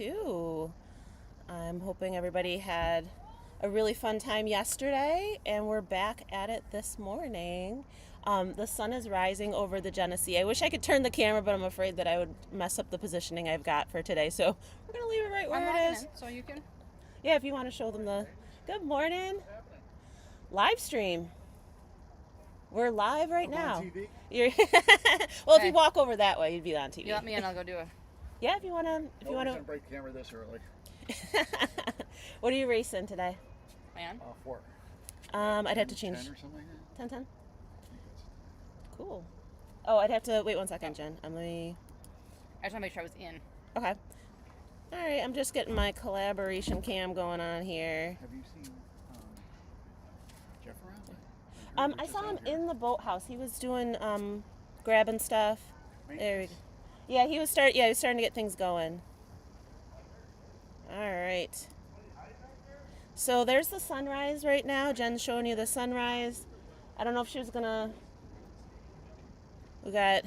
too. I'm hoping everybody had a really fun time yesterday, and we're back at it this morning. The sun is rising over the Genesee. I wish I could turn the camera, but I'm afraid that I would mess up the positioning I've got for today. So we're going to leave it right where it is. So you can. Yeah, if you want to show them the good morning live stream. We're live right now. On TV? Well, if you walk over that way, you'd be on TV. You let me in, I'll go do it. Yeah, if you want to. If you want to break the camera this early. What are you racing today? Man. 4. I'd have to change. 10 or something like that. 10. Cool. Oh, I'd have to wait 1 second, Jen. I just want to make sure I was in. Okay. All right, I'm just getting my collaboration cam going on here. Have you seen Jeff around? I saw him in the boathouse. He was doing grabbing stuff. There we go. Yeah, he was starting to get things going. All right. So there's the sunrise right now. Jen's showing you the sunrise. I don't know if she was gonna. We got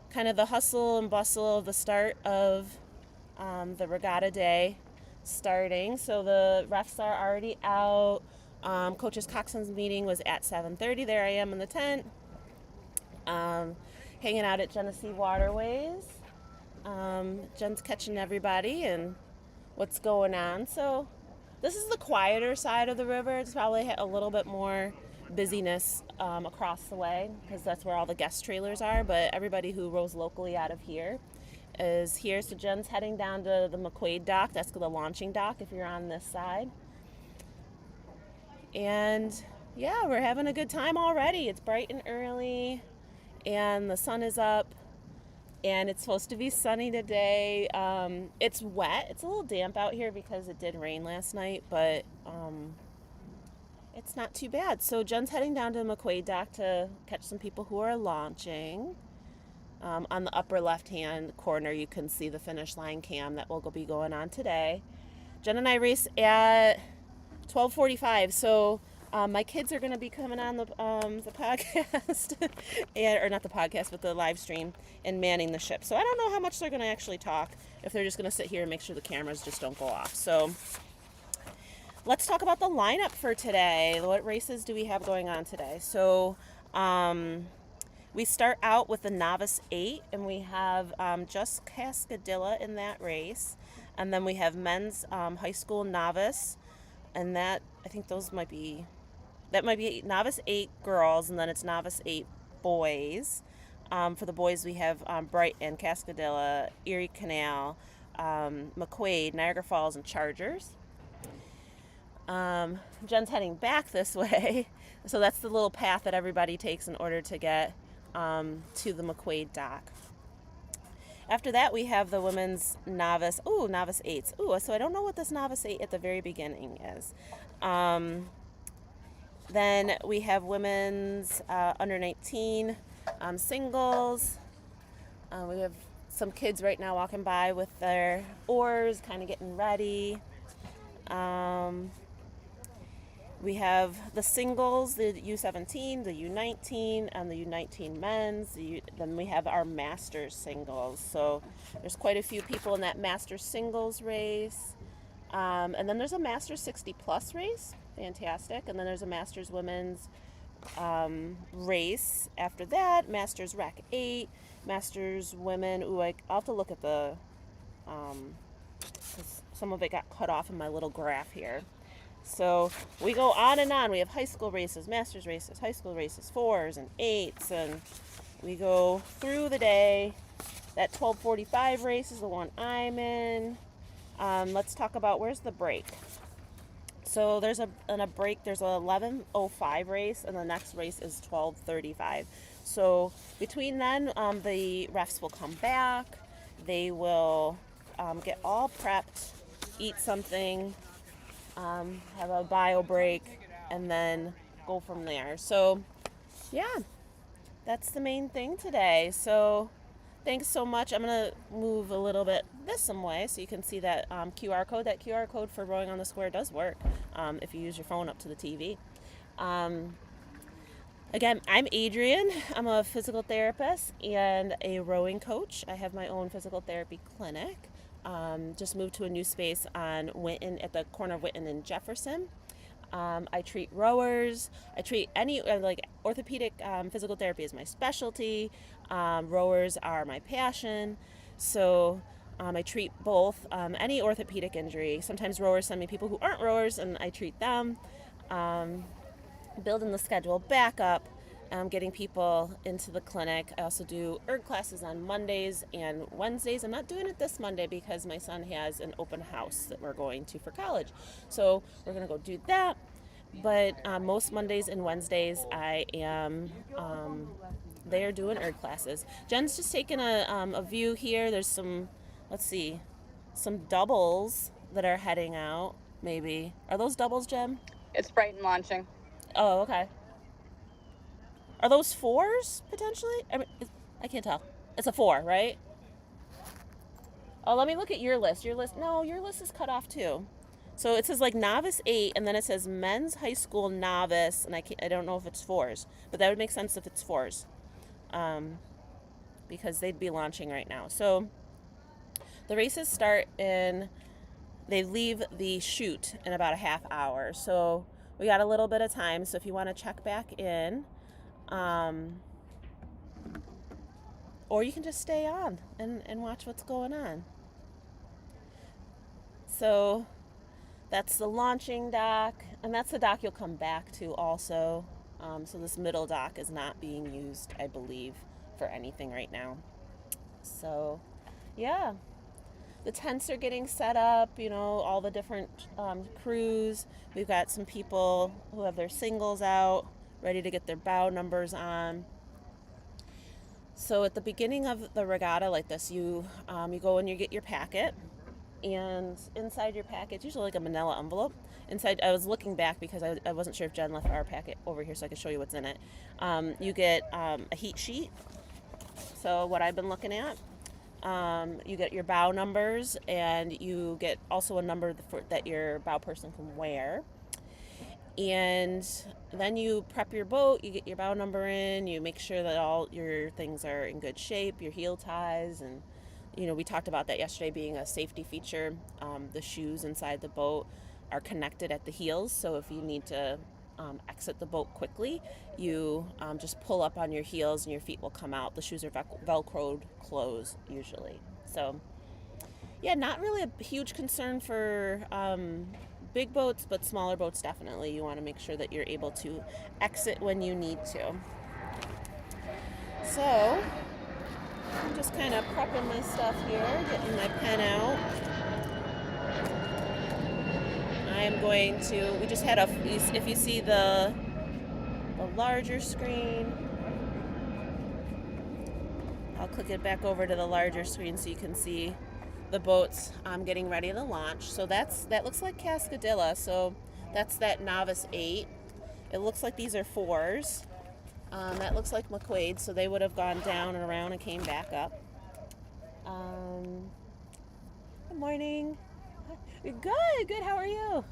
kind of the hustle and bustle of the start of the regatta day starting. So the refs are already out. Coaches Coxon's meeting was at 7:30. There I am in the tent, hanging out at Genesee Waterways. Jen's catching everybody and what's going on. So this is the quieter side of the river. It's probably a little bit more busyness across the way because that's where all the guest trailers are. But everybody who rows locally out of here is here. So Jen's heading down to the McQuaid dock. That's the launching dock if you're on this side. And yeah, we're having a good time already. It's bright and early and the sun is up and it's supposed to be sunny today. It's wet. It's a little damp out here because it did rain last night, but it's not too bad. So Jen's heading down to the McQuaid dock to catch some people who are launching. On the upper left-hand corner, you can see the finish line cam that will be going on today. Jen and I race at 12:45, so my kids are going to be coming on the podcast, or not the podcast, but the live stream, and manning the ship. So I don't know how much they're going to actually talk, if they're just going to sit here and make sure the cameras just don't go off. So let's talk about the lineup for today. What races do we have going on today? So we start out with the Novice 8, and we have just Cascadilla in that race. And then we have men's high school novice, and that, I think those might be Novice 8 girls, and then it's Novice 8 boys. For the boys, we have Brighton, Cascadilla, Erie Canal, McQuaid, Niagara Falls, and Chargers. Jen's heading back this way, so that's the little path that everybody takes in order to get to the McQuaid dock. After that, we have the women's novice. Novice 8s. So I don't know what this Novice 8 at the very beginning is. Then we have women's under 19 singles. We have some kids right now walking by with their oars, kind of getting ready. We have the singles, the U17, the U19, and the U19 men's. Then we have our Masters singles. So there's quite a few people in that Masters singles race. And then there's a Masters 60 plus race. Fantastic. And then there's a Masters women's race. After that, Masters Rec 8, Masters women. I'll have to look at the, 'cause some of it got cut off in my little graph here. So we go on and on. We have high school races, Masters races, high school races, 4s and 8s, and we go through the day. That 12:45 race is the one I'm in. Let's talk about where's the break. So there's a break. There's a 11:05 race, and the next race is 12:35. So between then, the refs will come back. They will get all prepped, eat something. Have a bio break, and then go from there. So yeah, that's the main thing today. So thanks so much. I'm going to move a little bit this some way so you can see that QR code. That QR code for rowing on the square does work if you use your phone up to the TV. Again, I'm Adrienne. I'm a physical therapist and a rowing coach. I have my own physical therapy clinic. Just moved to a new space on Winton, at the corner of Winton and Jefferson. I treat rowers. I treat any like orthopedic physical therapy is my specialty. Rowers are my passion. So I treat both. Any orthopedic injury. Sometimes rowers send me people who aren't rowers, and I treat them. Building the schedule back up. Getting people into the clinic. I also do erg classes on Mondays and Wednesdays. I'm not doing it this Monday because my son has an open house that we're going to for college. So we're going to go do that. But most Mondays and Wednesdays I am there doing erg classes. Jen's just taking a view here. There's some, let's see, some doubles that are heading out, maybe. Are those doubles, Jen? It's Brighton launching. Oh, okay. Are those fours, potentially? I can't tell. It's a 4, right? Oh, let me look at your list. Your list is cut off, too. So it says, like, novice 8, and then it says men's high school novice, and I don't know if it's 4s. But that would make sense if it's 4s. Because they'd be launching right now. So the races start they leave the chute in about a half hour. So we got a little bit of time. So if you want to check back in, or you can just stay on and watch what's going on. So that's the launching dock, and that's the dock you'll come back to also. So this middle dock is not being used, I believe, for anything right now. So, yeah. The tents are getting set up, all the different crews. We've got some people who have their singles out, ready to get their bow numbers on. So at the beginning of the regatta like this, you go and you get your packet, and inside your packet, usually like a manila envelope. Inside, I was looking back because I wasn't sure if Jen left our packet over here so I could show you what's in it. You get a heat sheet. So what I've been looking at, you get your bow numbers, and you get also a number that your bow person can wear. And then you prep your boat, you get your bow number in, you make sure that all your things are in good shape, your heel ties, and we talked about that yesterday being a safety feature. The shoes inside the boat are connected at the heels, so if you need to exit the boat quickly, you just pull up on your heels and your feet will come out. The shoes are velcroed closed usually. So yeah, not really a huge concern for big boats, but smaller boats definitely. You want to make sure that you're able to exit when you need to. So I'm just kind of prepping my stuff here, getting my pen out. I am going to, we just had if you see the larger screen, I'll click it back over to the larger screen so you can see the boats getting ready to launch. So that looks like Cascadilla. So that's that novice 8. It looks like these are 4s. That looks like McQuaid, so they would have gone down and around and came back up. Good morning. Good. How are you?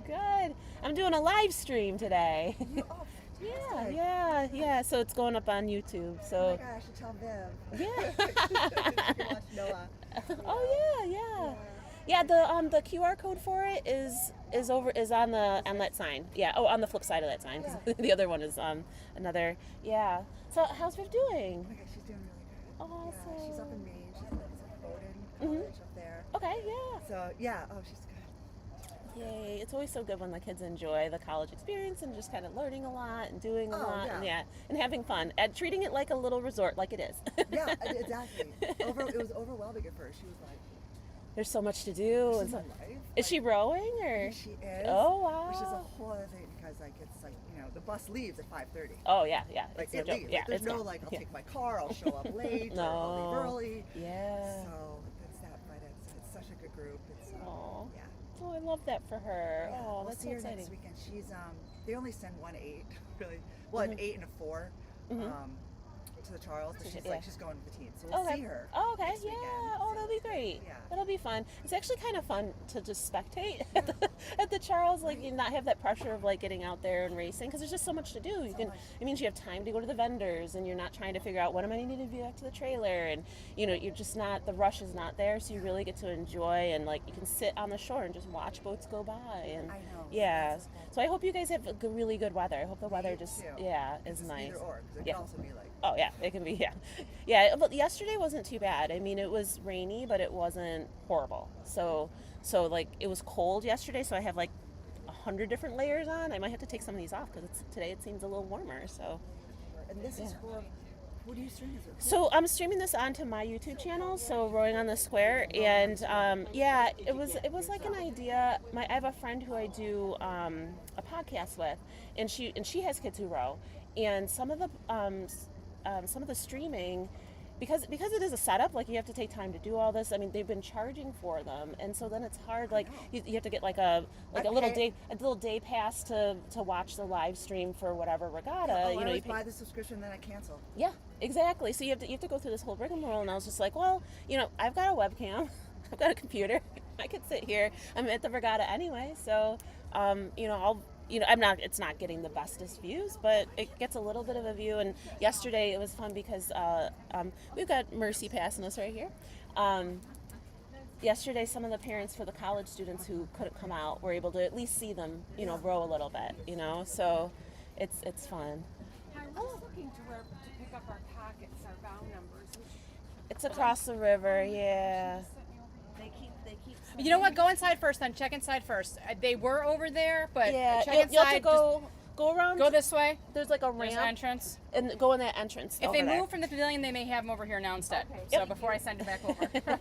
Good. I'm doing a live stream today. Yeah. So it's going up on YouTube. So. Oh my gosh, you tell Viv. Yeah. You can watch Noah. Oh yeah. Yeah, the QR code for it is on that sign. Yeah. Oh, on the flip side of that sign. 'Cause the other one is another. Yeah. So how's Viv doing? Oh my gosh, she's doing really good. Awesome. Yeah, she's up in Maine. She's at Bowdoin College up there. Okay. Yeah. So yeah. Oh, she's good. Yay. It's always so good when the kids enjoy the college experience and just kind of learning a lot and doing a lot. Yeah. And having fun and treating it like a little resort, like it is. Yeah, exactly. It was overwhelming at first. She was like, there's so much to do. "This And is so, my life." is she rowing or? She is. Oh wow. Which is a whole other thing because it's the bus leaves at 5:30. Oh yeah. Like It's no it joke. leaves. Yeah, There's it's no gone. I'll take my car, I'll show up late, No. or I'll leave early. Yeah. So that's that, but it's such a good group. It's Aw. yeah. Oh, I love that for her. Yeah, Oh, we'll that's see so her exciting. next weekend. She's they only send 1 8 really. Well, an 8 and a 4 to the Charles. So she's Yeah. she's going with the team. So we'll see her. Oh, okay. next Yeah. weekend. Oh, So, that'll be great. Yeah. it'll be fun. It's actually kind of fun to just spectate at the Charles, like you not have that pressure of like getting out there and racing because there's just so much to do. You can, it means you have time to go to the vendors and you're not trying to figure out what am I needing to do back to the trailer, and you're just not, the rush is not there, so you really get to enjoy, and like you can sit on the shore and just watch boats go by, and I know. yeah. So I hope you guys have really good weather. I hope the weather just too. is nice. Either or, 'cause it Yeah. can also be like. Oh yeah, it can be, yeah. But yesterday wasn't too bad. I mean, it was rainy, but it wasn't horrible. So like it was cold yesterday, so I have like 100 different layers on. I might have to take some of these off because today it seems a little warmer. So. And this is for. Who do you stream this with? So I'm streaming this onto my YouTube channel, so Rowing on the Square, and yeah, it was like an idea. I have a friend who I do a podcast with, and she has kids who row, and some of the streaming, because it is a setup, like you have to take time to do all this. I mean, they've been charging for them, and so then it's hard. Like you have to get like a little day pass to watch the live stream for whatever regatta. I you always pay, buy the subscription, then I cancel. yeah, exactly. So you have to go through this whole rigmarole, and I was just like, well, I've got a webcam, I've got a computer, I could sit here. I'm at the regatta anyway, so it's not getting the bestest views, but it gets a little bit of a view. And yesterday it was fun because we've got Mercy passing us right here. Yesterday, some of the parents for the college students who couldn't come out were able to at least see them, row a little bit, so it's fun. I was looking to pick up our packets, our bound numbers. It's across the river, yeah. They keep. You know what? Go inside first, then check inside first. They were over there, but Yeah, check you'll inside. have to go around. Go this way. There's like a There's ramp, an entrance. and go in that entrance. If over they there. move from the pavilion, they may have them over here now instead. So before I send it back over.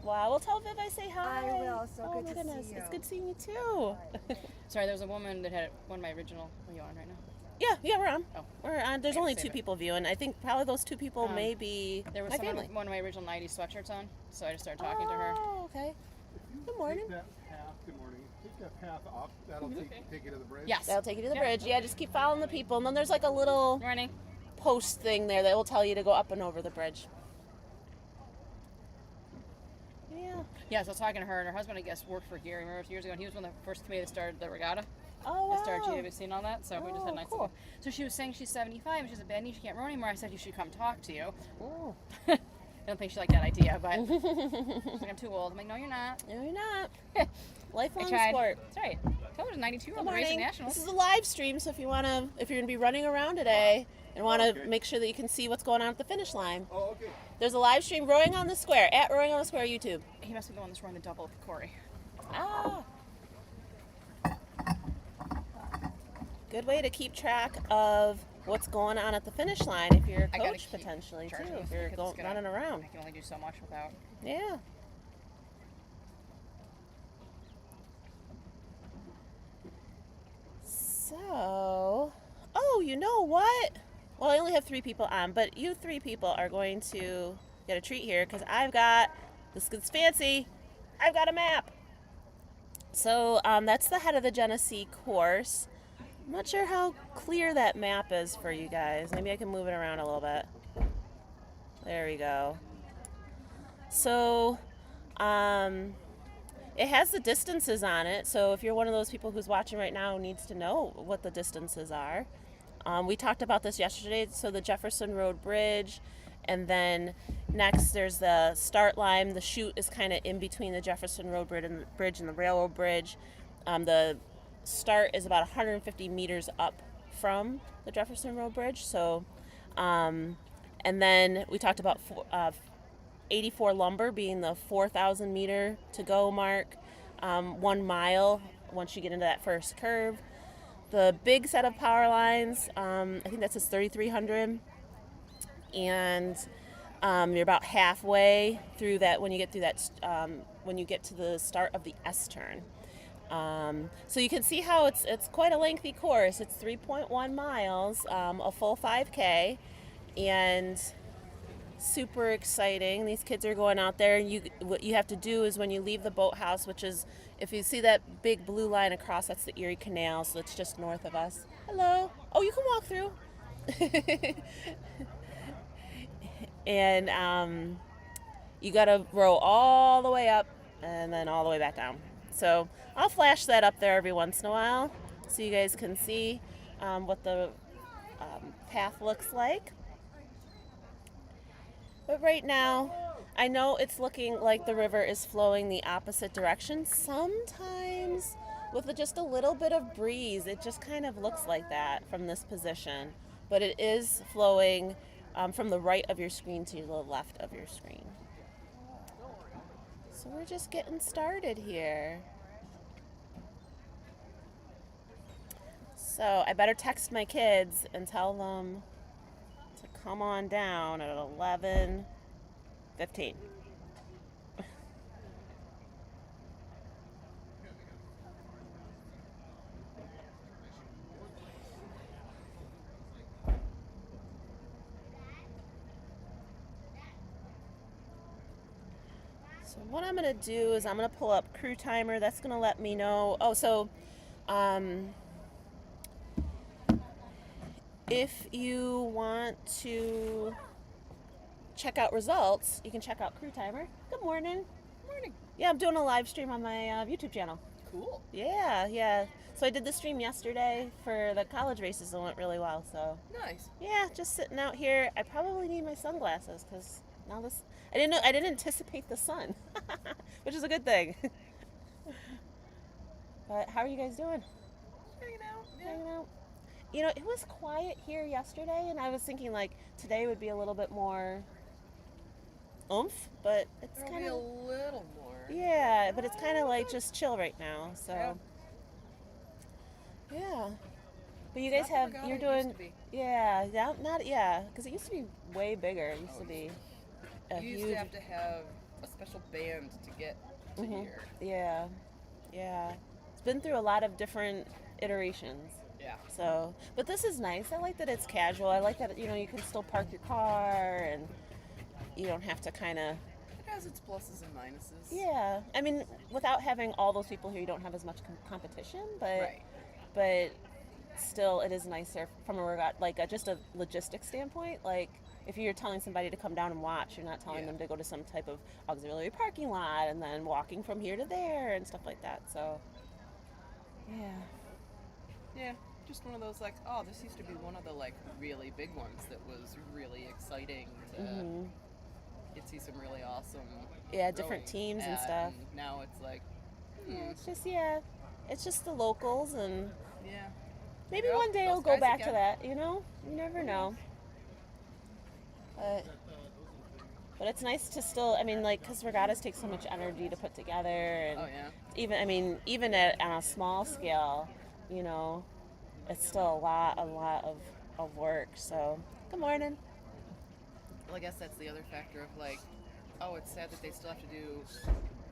Wow, well, tell Viv I say hi. I will. So oh good my to goodness, see you. it's good seeing you too. Sorry, there was a woman that had one of my original. Are you on right now? Yeah, we're on. Oh. We're on. There's I only gotta 2 save it. people viewing. I think probably those 2 people may be There was my someone family. with one of my original 90s sweatshirts on, so I just started talking to her. Oh, okay. Good morning. Take that path, good morning. Take that path up. That'll take you to the bridge. Yes. That'll take you to the Yep. bridge. Yeah, just keep following the people, and then there's like a little Morning. post thing there that will tell you to go up and over the bridge. Yeah. Yeah, so I was talking to her, and her husband, I guess, worked for Gary. Remember years ago, and he was one of the first committee that started the regatta. Oh, wow. That started GWC and all that, so we just had a nice cool. little. So she was saying she's 75, and she's a Benny, she can't row anymore. I said, you should come talk to you. Oh. I don't think she liked that idea, but she's like, I'm too old. I'm like, no, you're not. No, you're not. Lifelong I tried. sport. That's right. Tell her there's 92 Good on the Racing morning. Nationals. This is a live stream, so if you're gonna be running around today and want to Okay. make sure that you can see what's going on at the finish line, Oh, okay. there's a live stream Rowing on the Square at Rowing on the Square YouTube. He must be the one that's running the double with Corey. Ah. Good way to keep track of what's going on at the finish line if you're a I gotta coach keep potentially too, charging if this you're because it's gonna- running around. I can only do so much without. Yeah. So, oh, you know what? Well, I only have 3 people on, but you 3 people are going to get a treat here because this gets fancy, I've got a map. So that's the head of the Genesee course. I'm not sure how clear that map is for you guys. Maybe I can move it around a little bit. There we go. So it has the distances on it. So if you're one of those people who's watching right now who needs to know what the distances are. We talked about this yesterday. So the Jefferson Road Bridge, and then next there's the start line. The chute is kind of in between the Jefferson Road Bridge and the railroad bridge. The start is about 150 meters up from the Jefferson Road Bridge. So, and then we talked about 84 lumber being the 4,000 meter to go mark. 1 mile once you get into that first curve. The big set of power lines, I think that says 3,300. And you're about halfway through that when you get through that, when you get to the start of the S turn. So you can see how it's quite a lengthy course. It's 3.1 miles, a full 5K, and super exciting. These kids are going out there, and what you have to do is when you leave the boathouse, which is, if you see that big blue line across, that's the Erie Canal, so it's just north of us. Hello. Oh, you can walk through. And you got to row all the way up and then all the way back down. So I'll flash that up there every once in a while so you guys can see what the path looks like. But right now, I know it's looking like the river is flowing the opposite direction. Sometimes with just a little bit of breeze, it just kind of looks like that from this position. But it is flowing from the right of your screen to the left of your screen. So we're just getting started here. So I better text my kids and tell them to come on down at 11:15. So what I'm going to do is I'm going to pull up crew timer. That's going to let me know. Oh, so if you want to check out results, you can check out crew timer. Good morning. Morning. Yeah, I'm doing a live stream on my YouTube channel. Cool. Yeah. So I did the stream yesterday for the college races. It went really well. So Nice. yeah, just sitting out here. I probably need my sunglasses because now this. I didn't anticipate the sun, which is a good thing. But how are you guys doing? Hanging out. Yeah. Hanging out. You know, it was quiet here yesterday, and I was thinking like today would be a little bit more oomph, but it's There'll kind be a of little more. yeah, but it's kind of like just chill right now. So yeah. But you guys Not the have regatta you're it doing used to be. yeah, not yeah, because it used to be way bigger. It used to be a You used huge to have to have a special band to get to here. yeah. It's been through a lot of different iterations. Yeah. So, but this is nice. I like that it's casual. I like that, you know, you can still park your car and you don't have to kind of, It has its pluses and minuses. yeah. I mean, without having all those people here, you don't have as much competition, but Right. but still it is nicer from a regatta, like just a logistics standpoint. Like if you're telling somebody to come down and watch, you're not telling Yeah. them to go to some type of auxiliary parking lot and then walking from here to there and stuff like that. So, yeah. Yeah. Just one of those like, oh, this used to be one of the like really big ones that was really exciting to get to see some really awesome Yeah, different rowing teams and at, stuff. And now it's like, It's just the locals, and yeah. maybe Well, one day those I'll go guys back to again. that. You know, you never know. But it's nice to still. I mean, like, because regattas take so much energy to put together, and Oh yeah. even on a small scale, you know, it's still a lot of work. So, good morning. Well, I guess that's the other factor of like, oh, it's sad that they still have to do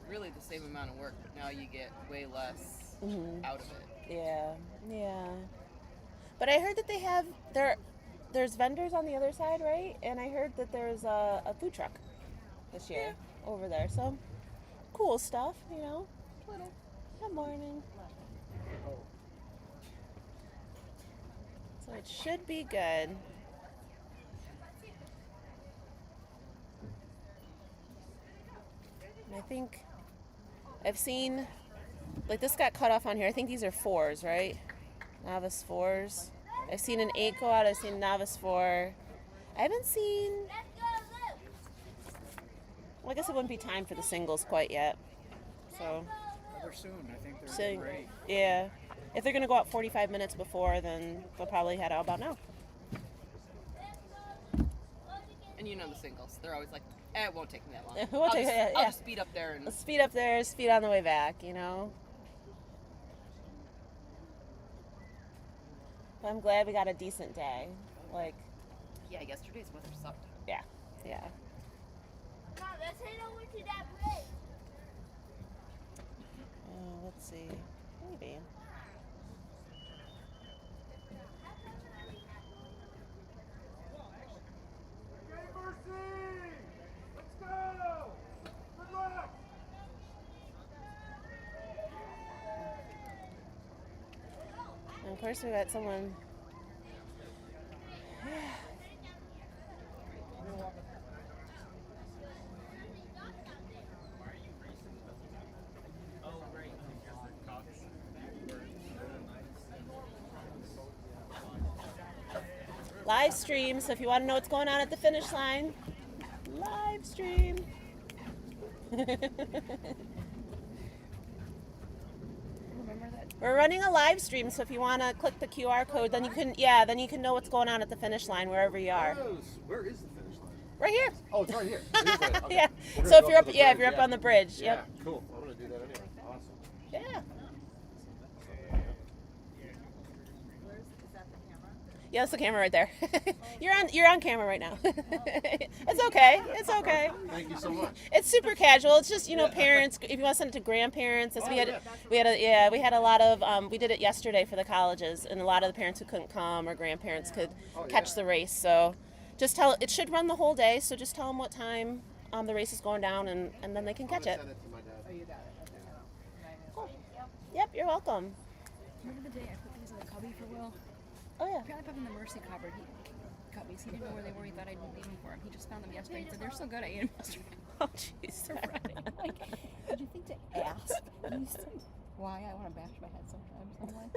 really the same amount of work, but now you get way less out of it. Yeah. But I heard that they have there's vendors on the other side, right? And I heard that there's a food truck this year over there. So cool stuff, you know. Little. Good morning. So it should be good. And I think I've seen, like, this got cut off on here. I think these are 4s, right? Novice 4s. I've seen an 8 go out. I've seen novice 4. I haven't seen, well, I guess it wouldn't be time for the singles quite yet. So, Rather soon. I think they're so getting ready. yeah. If they're going to go out 45 minutes before, then they'll probably head out about now. And you know the singles, they're always like, it won't take me that long. It won't take- yeah. I'll just speed up there and Speed up there, speed on the way back, you know? But I'm glad we got a decent day. Like, yeah, yesterday's weather sucked. yeah. Mom, let's head over to that bridge. Let's see. Maybe. Let's go! Good luck! And of course, we got someone. Live stream. So if you want to know what's going on at the finish line, live stream. We're running a live stream, so if you want to click the QR code, then you can know what's going on at the finish line wherever you are. Where is the finish line? Right here. Oh, it's right here. It is right. Okay. Yeah. We're So gonna if go you're to up, the if bridge, you're up on the bridge, Yeah, yep. cool. I'm gonna do that anyway. Awesome. Yeah. Is that the camera? Yeah, that's the camera right there. You're on camera right now. It's okay. It's okay. Thank you so much. It's super casual. It's just parents. If you want to send it to grandparents, we had a lot of we did it yesterday for the colleges, and a lot of the parents who couldn't come or grandparents could catch the race. So just it should run the whole day. So just tell them what time the race is going down, and then they can catch it. Send it to my dad. Oh, you got it. Okay. Cool. Yep, you're welcome. Remember the day I put these in the cubby for Will? Oh yeah. Apparently I put them in the Mercy cupboard. Cubbies. He didn't know where they were. He thought I didn't leave them for him. He just found them yesterday. He said they're so good. I ate them yesterday. Oh jeez. They're Friday. I'm like, did you think to ask? And he said, why? I want to bash my head sometimes. I'm like,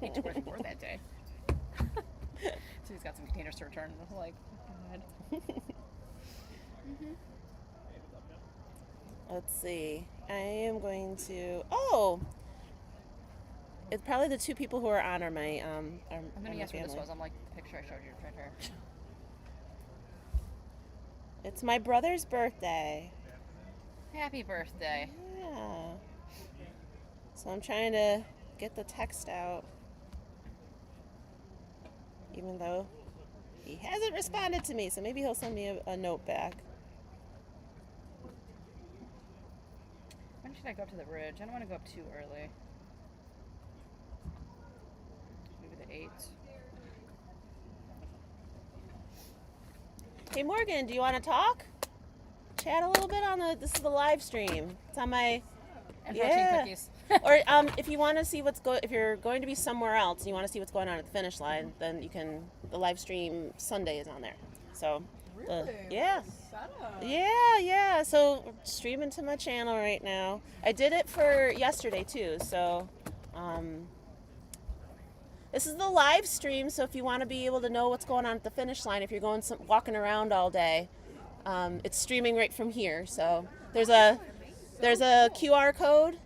I ate 24 that day. So he's got some containers to return. And I'm like, oh, God. Let's see. I am going to. Oh. It's probably the two people who are on are my I'm going to guess what this family. was. I'm like, the picture I showed you right there. It's my brother's birthday. Happy birthday. Yeah. So I'm trying to get the text out. Even though he hasn't responded to me, so maybe he'll send me a note back. When should I go up to the bridge? I don't want to go up too early. Maybe the 8th. Hey Morgan, do you want to talk? Chat a little bit on this is the live stream. It's on my And protein cookies. or if you want to see if you're going to be somewhere else and you want to see what's going on at the finish line, then you can. The live stream Sunday is on there. So yeah. Yeah. So we're streaming to my channel right now. I did it for yesterday too. So this is the live stream. So if you want to be able to know what's going on at the finish line, if you're going walking around all day, it's streaming right from here. So there's a QR code.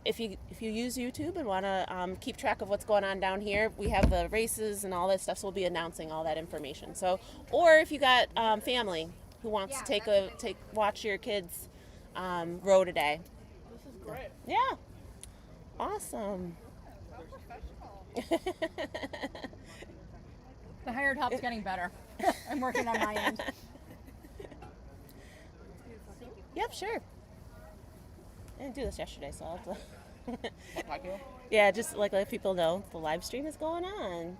If you use YouTube and want to keep track of what's going on down here, we have the races and all that stuff. So we'll be announcing all that information. So, or if you got family who wants to watch your kids row today. This is great. Yeah. Awesome. The hired help's getting better. I'm working on my end. Yep, sure. I didn't do this yesterday, so I'll have to. Talk to you. Yeah, just like let people know the live stream is going on.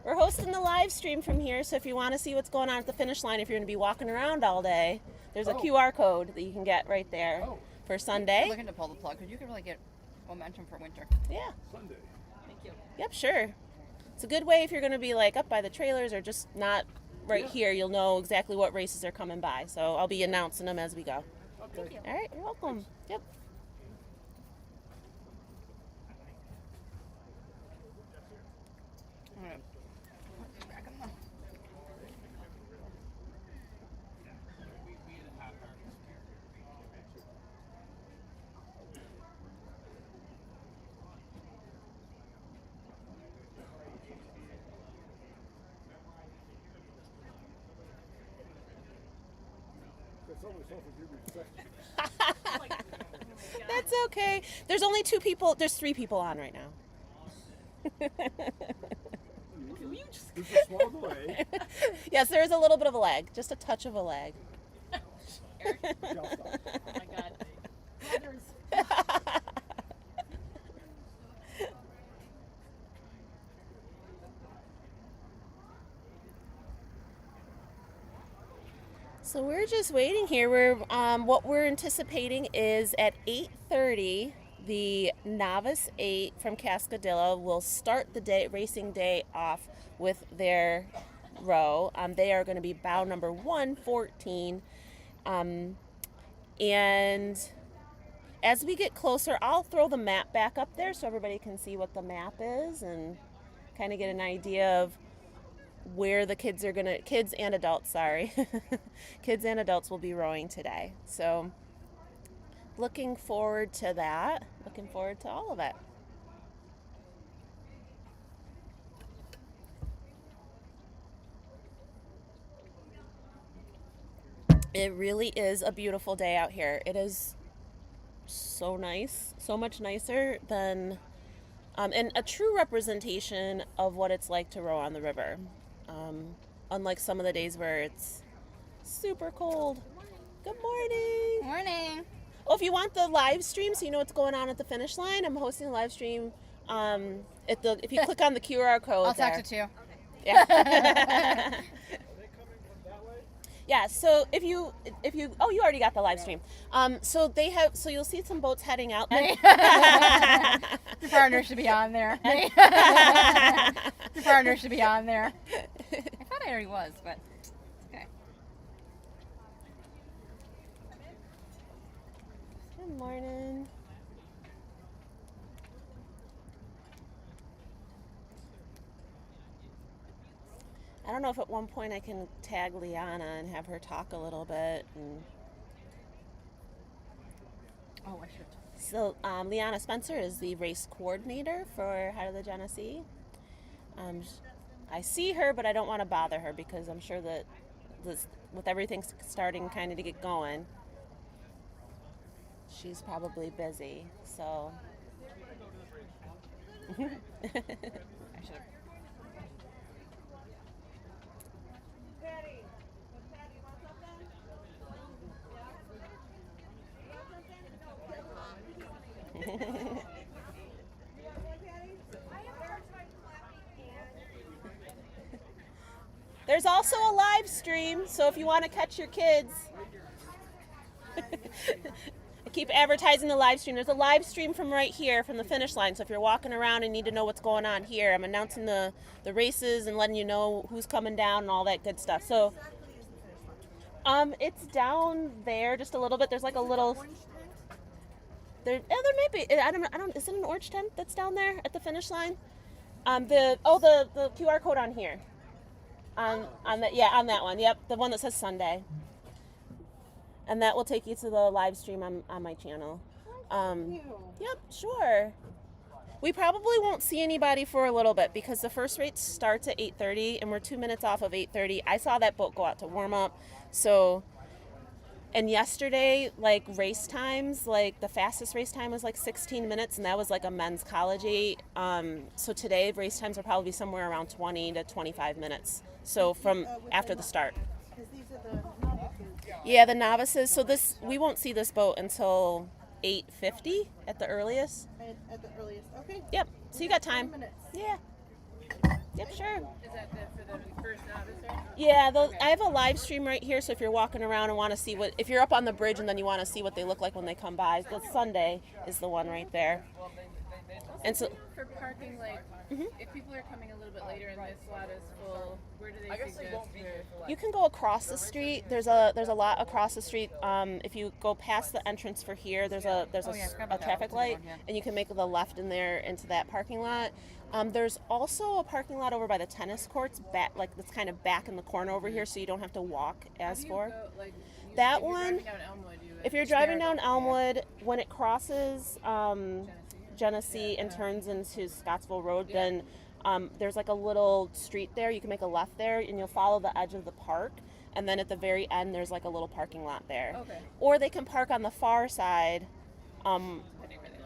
We're hosting the live stream from here, so if you want to see what's going on at the finish line, if you're going to be walking around all day, there's a QR code that you can get right there for Sunday. I'm looking to pull the plug because you can really get momentum for winter. Yeah. Sunday. Thank you. Yep, sure. It's a good way if you're going to be like up by the trailers or just not right here. You'll know exactly what races are coming by. So I'll be announcing them as we go. Okay. All right, you're welcome. Yep. All right. Back on the- It's almost off of your reception. That's okay. There's only two people. There's three people on right now. This is a small delay. Yes, there is a little bit of a lag. Just a touch of a lag. Shall stop. Oh my God. So we're just waiting here. What we're anticipating is at 8:30, the Novice 8 from Cascadilla will start the racing day off with their row. They are going to be bow number 114. And as we get closer, I'll throw the map back up there so everybody can see what the map is. And kind of get an idea of where the kids and adults, sorry. Kids and adults will be rowing today. So looking forward to that. Looking forward to all of it. It really is a beautiful day out here. It is so nice, so much nicer than, and a true representation of what it's like to row on the river. Unlike some of the days where it's super cold. Good morning. Morning. Oh, if you want the live stream so you know what's going on at the finish line, I'm hosting a live stream. If you click on the QR code, I'll there. text it to you. Yeah. Yeah, so if you oh, you already got the live stream. So you'll see some boats heading out. Your partner should be on there. Your partner should be on there. I thought I already was, but okay. Good morning. I don't know if at one point I can tag Liana and have her talk a little bit. Oh, I should. So Liana Spencer is the race coordinator for Head of the Genesee. I see her, but I don't want to bother her because I'm sure that with everything starting kind of to get going, she's probably busy. So. I should have. There's also a live stream, so if you want to catch your kids, I keep advertising the live stream. There's a live stream from right here, from the finish line. So if you're walking around and need to know what's going on here, I'm announcing the races and letting you know who's coming down and all that good stuff. So, it's down there just a little bit. There's like a little. There may be. I don't. Is it an orange tent that's down there at the finish line? The QR code on here. On that one. Yep, the one that says Sunday. And that will take you to the live stream on my channel. Yep, sure. We probably won't see anybody for a little bit because the first race starts at 8:30 and we're 2 minutes off of 8:30. I saw that boat go out to warm up. So, and yesterday, like race times, like the fastest race time was like 16 minutes and that was like a men's college 8. So today race times will probably be somewhere around 20 to 25 minutes. So from after the start. Yeah, the novices. So we won't see this boat until 8:50 at the earliest. At the earliest, okay. Yep. So you got time. 10 minutes. Yeah. Yep, sure. Is that for the first novice? Yeah, I have a live stream right here. So if you're walking around and want to see if you're up on the bridge and then you want to see what they look like when they come by, the Sunday is the one right there. And so For parking, like if people are coming a little bit later and this lot is full, where do they suggest you can go across the street. There's a lot across the street. If you go past the entrance for here, there's a traffic light, and you can make the left in there into that parking lot. There's also a parking lot over by the tennis courts, like that's kind of back in the corner over here, so you don't have to walk as far. That one, if you're driving down Elmwood, when it crosses Genesee and turns into Scottsville Road, then there's like a little street there. You can make a left there, and you'll follow the edge of the park. And then at the very end, there's like a little parking lot there. Okay. Or they can park on the far side.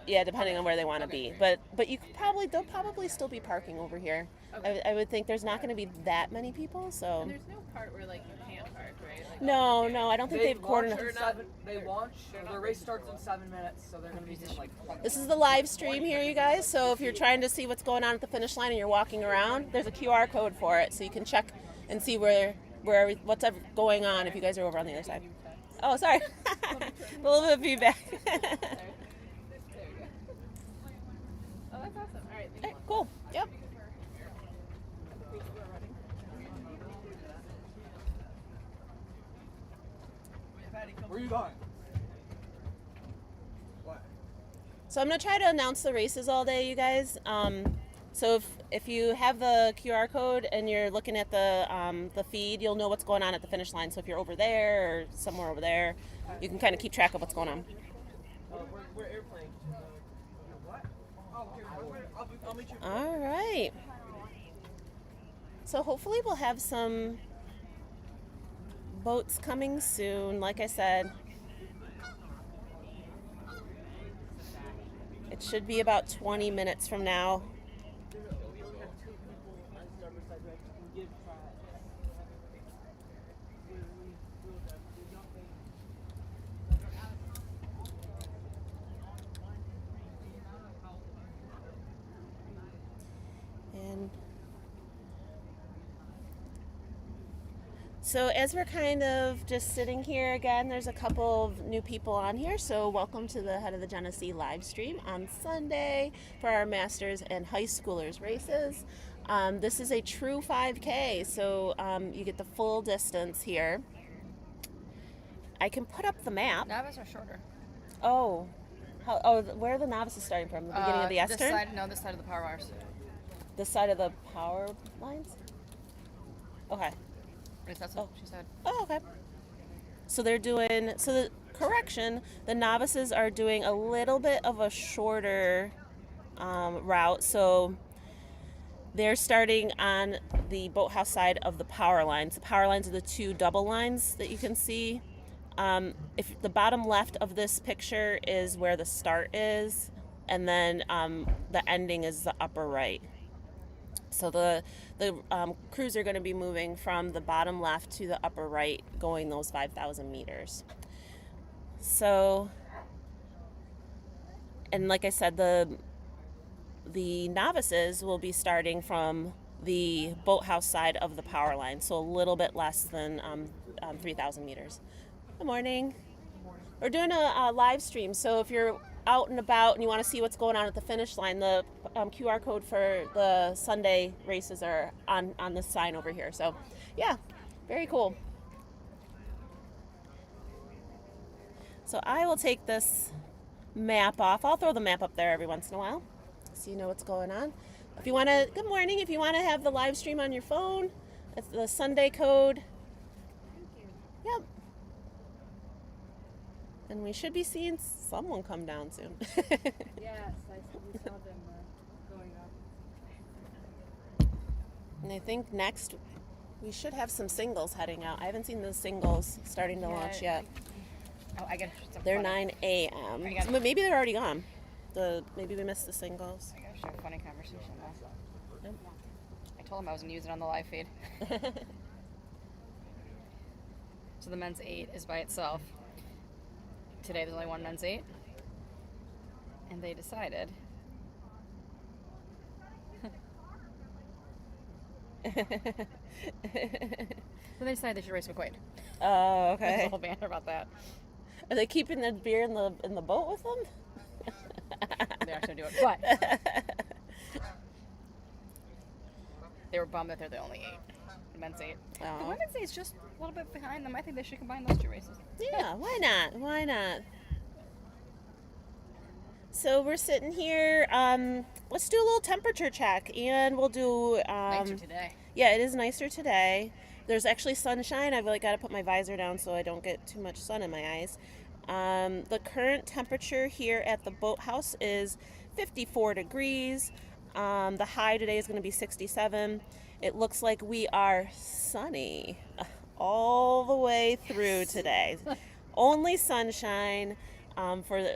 Depending on where they want to be. But they'll probably still be parking over here. Okay. I would think there's not going to be that many people. So. And there's no part where like you can't park, right? Like, no, I don't think they've coordinated. They launch. Their race starts in 7 minutes, so they're going to be just like. This is the live stream here, you guys. So if you're trying to see what's going on at the finish line and you're walking around, there's a QR code for it, so you can check and see what's going on if you guys are over on the other side. Oh, sorry, a little bit of feedback. Oh, that's awesome. All right. Hey, cool. Yep. Where are you going? What? So I'm going to try to announce the races all day, you guys. So if you have the QR code and you're looking at the feed, you'll know what's going on at the finish line. So if you're over there or somewhere over there, you can kind of keep track of what's going on. We're airplane. What? Oh, okay. I'll meet you. All right. So hopefully we'll have some boats coming soon. Like I said, it should be about 20 minutes from now. And so as we're kind of just sitting here again, there's a couple of new people on here. So welcome to the Head of the Genesee live stream on Sunday for our Masters and High Schoolers races. This is a true 5K, so you get the full distance here. I can put up the map. Novice are shorter. Oh, where are the novices starting from? The beginning of the S This turn? side, no, this side of the power wires. This side of the power lines? Okay. At least that's what she said. Oh, okay. So they're doing, so the correction, the novices are doing a little bit of a shorter route. So they're starting on the boathouse side of the power lines. The power lines are the two double lines that you can see. If the bottom left of this picture is where the start is, and then the ending is the upper right. So the crews are going to be moving from the bottom left to the upper right, going those 5,000 meters. So, and like I said, the novices will be starting from the boathouse side of the power line, so a little bit less than 3,000 meters. Good morning. We're doing a live stream, so if you're out and about and you want to see what's going on at the finish line, the QR code for the Sunday races are on this sign over here. So, yeah, very cool. So I will take this map off. I'll throw the map up there every once in a while so you know what's going on. If you want to, good morning, if you want to have the live stream on your phone, it's the Sunday code. Yep. And we should be seeing someone come down soon. Yes, we saw them going up. And I think next we should have some singles heading out. I haven't seen the singles starting to launch yet. Oh, I got some They're funny, 9 a.m. I got it. But maybe they're already gone. Maybe we missed the singles. I gotta show a funny conversation though. Yep. I told him I was gonna use it on the live feed. So the men's 8 is by itself. Today there's only one men's 8. And they decided they should race McQuaid. Oh, There's okay. a whole banter about that. Are they keeping the beer in the boat with them? They actually do it. But they were bummed that they're the only 8. The men's 8. The Oh. women's 8 is just a little bit behind them. I think they should combine those 2 races. Yeah, why not? Why not? So we're sitting here. Let's do a little temperature check, and we'll do. Nicer today. Yeah, it is nicer today. There's actually sunshine. I've got to put my visor down so I don't get too much sun in my eyes. The current temperature here at the boathouse is 54 degrees. The high today is going to be 67. It looks like we are sunny all the way through today. Only sunshine.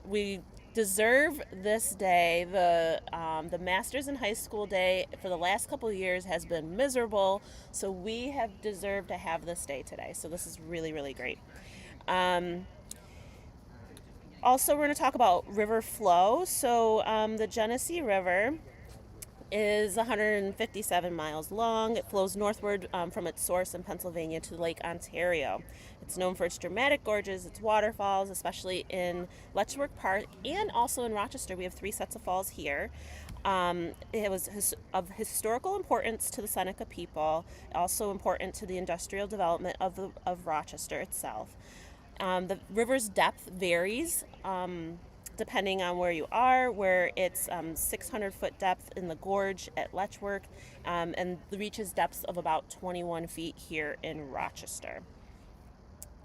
We deserve this day. The Masters in High School Day for the last couple of years has been miserable, so we have deserved to have this day today. So this is really, really great. Also, we're going to talk about river flow. So the Genesee River is 157 miles long. It flows northward from its source in Pennsylvania to Lake Ontario. It's known for its dramatic gorges, its waterfalls, especially in Letchworth Park and also in Rochester. We have 3 sets of falls here. It was of historical importance to the Seneca people, also important to the industrial development of Rochester itself. The river's depth varies depending on where you are, where it's 600-foot depth in the gorge at Letchwork, and reaches depths of about 21 feet here in Rochester.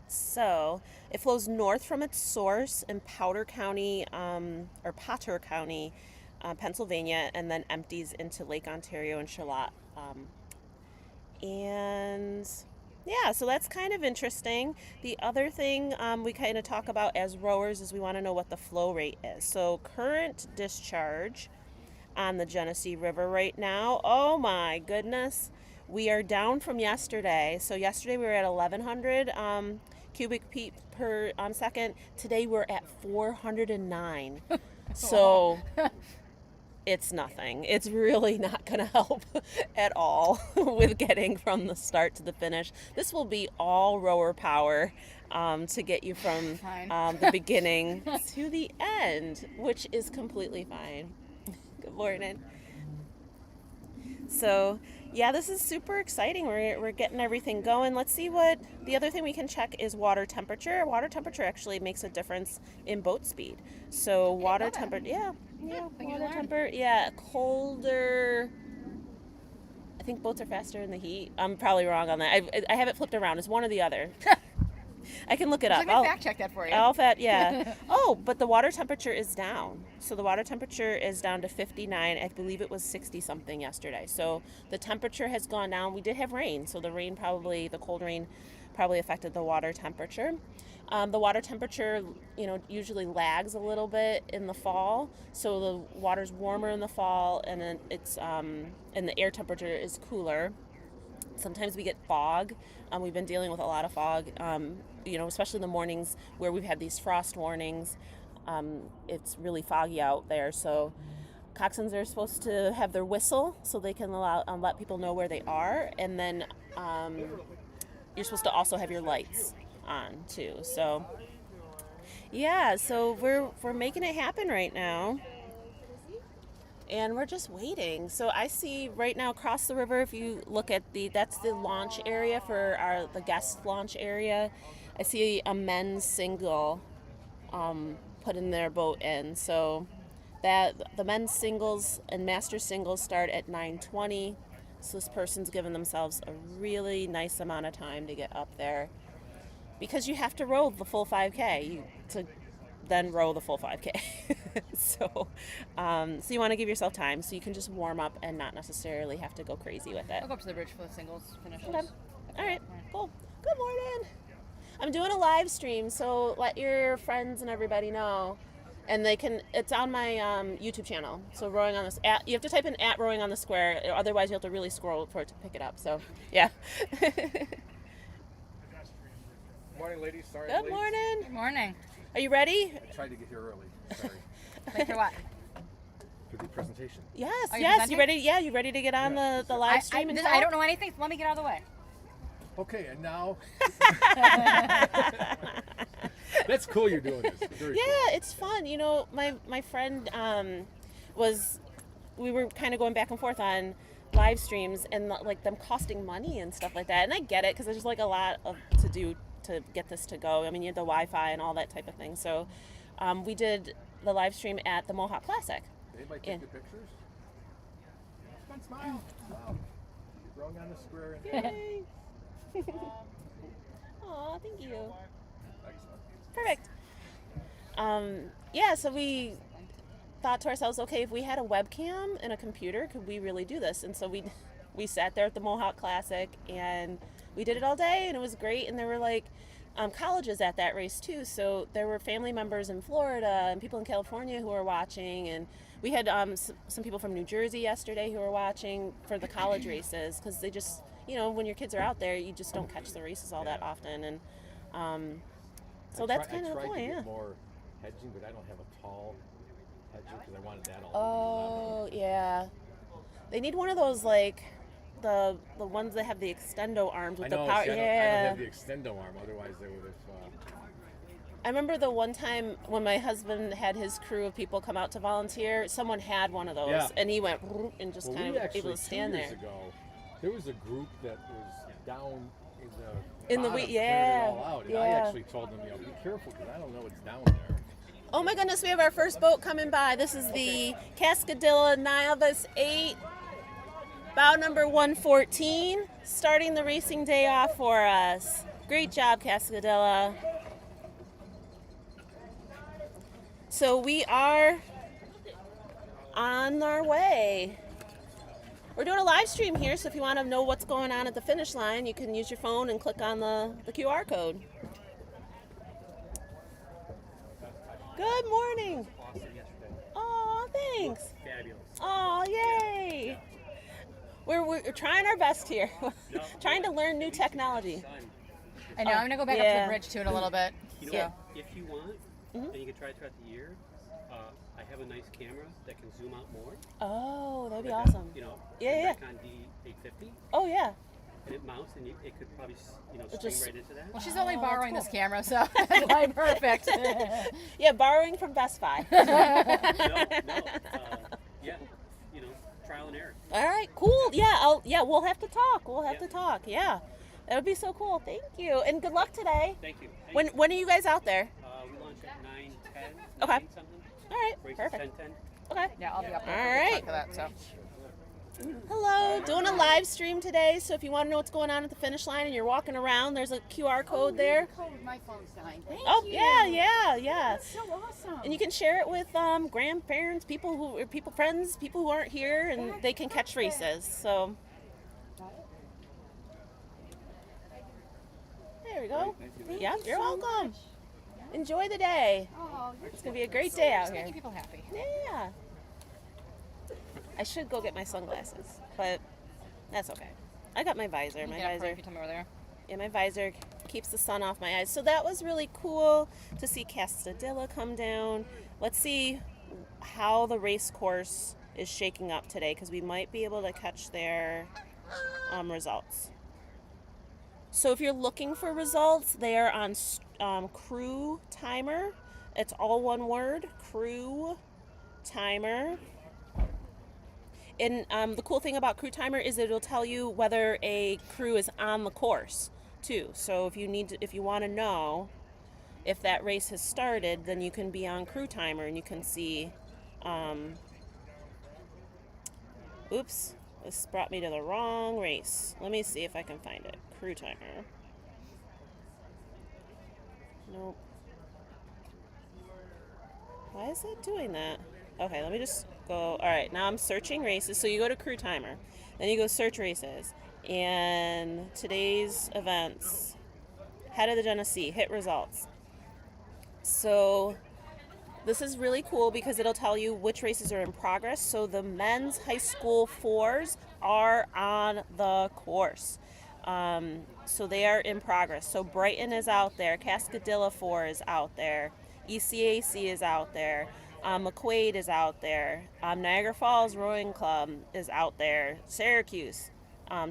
So it flows north from its source in Potter County, or Potter County, Pennsylvania, and then empties into Lake Ontario and Charlotte. And yeah, so that's kind of interesting. The other thing we kind of talk about as rowers is we want to know what the flow rate is. So current discharge on the Genesee River right now, oh my goodness, we are down from yesterday. So yesterday we were at 1,100 cubic feet per second. Today we're at 409. So it's nothing. It's really not going to help at all with getting from the start to the finish. This will be all rower power to get you from the beginning to the end, which is completely fine. Good morning. So, yeah, this is super exciting. We're getting everything going. Let's see what the other thing we can check is water temperature. Water temperature actually makes a difference in boat speed. So water temperature, water temperature, colder. I think boats are faster in the heat. I'm probably wrong on that. I have it flipped around. It's one or the other. I can look it up. I'll fact check that for you. Yeah. Oh, but the water temperature is down. So the water temperature is down to 59. I believe it was 60 something yesterday. So the temperature has gone down. We did have rain, so the cold rain probably affected the water temperature. The water temperature, usually lags a little bit in the fall. So the water's warmer in the fall, and then it's and the air temperature is cooler. Sometimes we get fog. We've been dealing with a lot of fog, especially in the mornings where we've had these frost warnings. It's really foggy out there. So coxswains are supposed to have their whistle so they can let people know where they are. And then you're supposed to also have your lights on too. So yeah, so we're making it happen right now. And we're just waiting. So I see right now across the river, if you look at that's the launch area for the guest launch area. I see a men's single putting their boat in. So that the men's singles and master singles start at 9:20. So this person's given themselves a really nice amount of time to get up there, because you have to row the full 5K to then row the full 5K. So you want to give yourself time so you can just warm up and not necessarily have to go crazy with it. I'll go up to the bridge for the singles finishes. Okay. All right, cool. Good morning. I'm doing a live stream, so let your friends and everybody know. And it's on my YouTube channel. So rowing on this, you have to type in @rowing on the square. Otherwise, you have to really scroll for it to pick it up. So, yeah. Morning, ladies. Sorry. Good morning. Good morning. Are you ready? I tried to get here early. Sorry. Like for what? For the presentation. Yes, Are you yes. presenting? You ready? Yeah, you ready to get on the live stream and talk? I don't know anything, so let me get out of the way. Okay, and now. That's cool you're doing this. Very Yeah, cool. it's fun. My friend we were kind of going back and forth on live streams and like them costing money and stuff like that. And I get it, because there's like a lot to do to get this to go. I mean, you have the Wi-Fi and all that type of thing. So we did the live stream at the Mohawk Classic. Anybody take the pictures? Come on, smile. Wow. You're rowing on the square. Yay. Aw, thank you. Excellent. Perfect. So we thought to ourselves, okay, if we had a webcam and a computer, could we really do this? And so we sat there at the Mohawk Classic and we did it all day, and it was great. And there were like colleges at that race too, so there were family members in Florida and people in California who were watching, and we had some people from New Jersey yesterday who were watching for the college races, because they just, when your kids are out there, you just don't catch the races all that often. And so that's kind of the point. I tried to Yeah. get more hedging, but I don't have a tall hedging because I wanted that all. Oh yeah, they need one of those like the ones that have the extendo arms with I know, the power. see, I Yeah. don't have the extendo arm. Otherwise, they would have. I remember the one time when my husband had his crew of people come out to volunteer, someone had one of those, Yeah. and he went and just Well, kind we of actually, able to stand 2 years there. ago, there was a group that was down in the In the bottom, yeah, clearing it all out, and I yeah. actually told them, be careful, because I don't know what's down there. Oh my goodness, we have our first boat coming by. This is the Cascadilla Novice 8, bow number 114, starting the racing day off for us. Great job, Cascadilla. So we are on our way. We're doing a live stream here, so if you want to know what's going on at the finish line, you can use your phone and click on the QR code. Good morning. Awesome yesterday. Oh, thanks. Fabulous. Oh, yay. We're trying our best here. Trying to learn new technology. I know. I'm gonna go back up to the bridge too in a little bit. You know, Yeah. if you want, and you can try it throughout the year, I have a nice camera that can zoom out more. Oh, that'd be Like awesome. You know, Yeah. Nikon D850, Oh, yeah. and it mounts, and it could probably, stream just- right into that. Well, she's only borrowing cool. this camera, so it's like perfect. Yeah, borrowing from Best Buy. Yeah, trial and error. All right, cool. Yeah, we'll have to talk. To talk. Yeah, that would be so cool. Thank you, and good luck today. Thank you. When are you guys out there? We launch at 9:10. Okay. 9 something. All right, Race perfect. 10:10. Okay. Yeah, I'll be up there. All for right. that. So. Hello, doing a live stream today. So if you want to know what's going on at the finish line and you're walking around, there's a QR code there. My phone's dying. Thank Oh you. yeah. So awesome. And you can share it with grandparents, friends, people who aren't here, and they can catch races. So there we go. Yeah, you're welcome. Enjoy the day. Oh, It's gonna be a great day out just here. making people happy. Yeah. I should go get my sunglasses, but that's okay. I got my visor. You My get up for visor. if you tell me where they are. Yeah, my visor keeps the sun off my eyes. So that was really cool to see Cascadilla come down. Let's see how the race course is shaking up today, because we might be able to catch their results. So if you're looking for results, they are on Crew Timer. It's all one word, Crew Timer. And the cool thing about Crew Timer is it'll tell you whether a crew is on the course too. So if you want to know if that race has started, then you can be on Crew Timer and you can see. Oops, this brought me to the wrong race. Let me see if I can find it. Crew Timer. Nope. Why is it doing that? Okay, let me just go. All right, now I'm searching races. So you go to Crew Timer, then you go search races, and today's events, head of the Genesee, hit results. So this is really cool because it'll tell you which races are in progress. So the men's high school fours are on the course. So they are in progress. So Brighton is out there, Cascadilla 4 is out there, ECAC is out there, McQuaid is out there, Niagara Falls Rowing Club is out there, Syracuse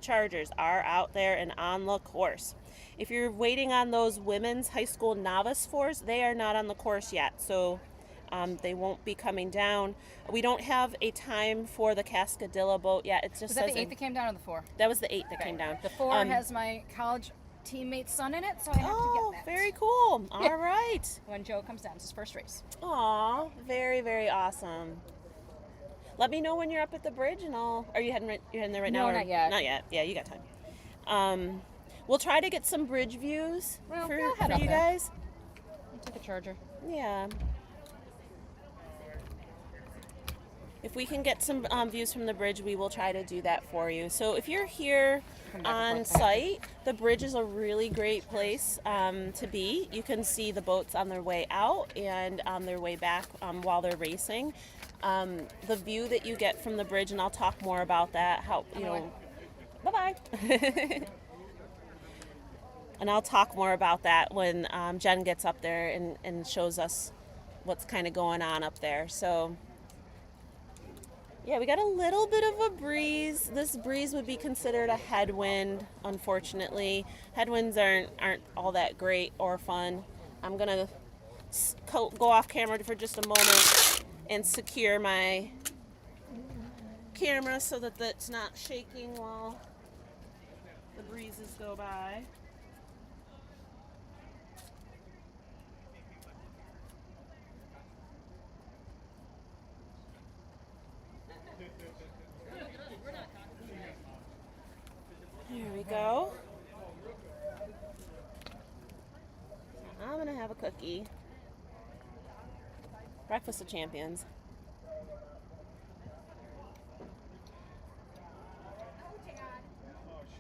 Chargers are out there and on the course. If you're waiting on those women's high school novice 4s, they are not on the course yet, so they won't be coming down. We don't have a time for the Cascadilla boat yet. It just Was that says the 8 that came down or the 4? that was the 8 that came down. The 4 has my college teammate's son in it, so I have to Oh, get that. very cool. All right. When Joe comes down, it's his first race. Aw, very, very awesome. Let me know when you're up at the bridge, and Are you heading there right now? No, or- not yet. Not yet. Yeah, you got time. We'll try to get some bridge views Well, for we'll head up you there. guys. Take a charger. Yeah. If we can get some views from the bridge, we will try to do that for you. So if you're here Come back and on forth. site, the bridge is a really great place to be. You can see the boats on their way out and on their way back while they're racing. The view that you get from the bridge, and I'll talk more about that, bye-bye. And I'll talk more about that when Jen gets up there and shows us what's kind of going on up there. So yeah, we got a little bit of a breeze. This breeze would be considered a headwind, unfortunately. Headwinds aren't all that great or fun. I'm going to go off camera for just a moment and secure my camera so that it's not shaking while the breezes go by. go. I'm gonna have a cookie. Breakfast of Champions.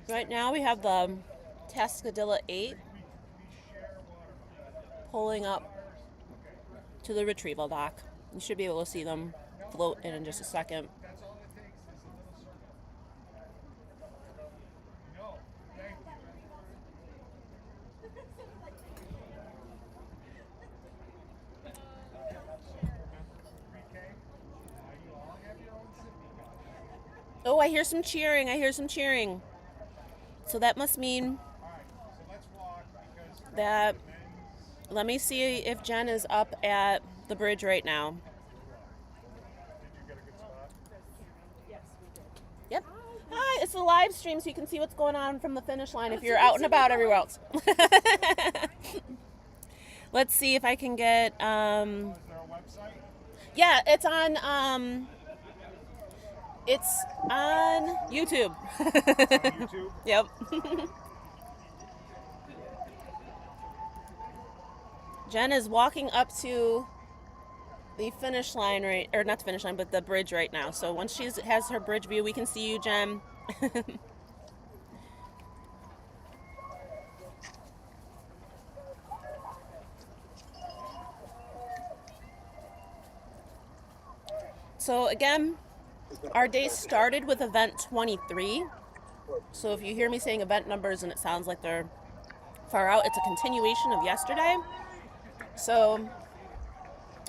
Right now we have the Cascadilla 8 pulling up to the retrieval dock. You should be able to see them float in just a second. Oh, I hear some cheering. I hear some cheering. So that must mean that, let me see if Jen is up at the bridge right now. Yep. Hi, it's a live stream so you can see what's going on from the finish line if you're out and about everywhere else. Let's see if I can get, yeah, it's on YouTube. YouTube? Yep. Jen is walking up to the finish line, right, or not the finish line, but the bridge right now. So once she has her bridge view, we can see you, Jen. So again, our day started with event 23. So if you hear me saying event numbers and it sounds like they're far out, it's a continuation of yesterday. So,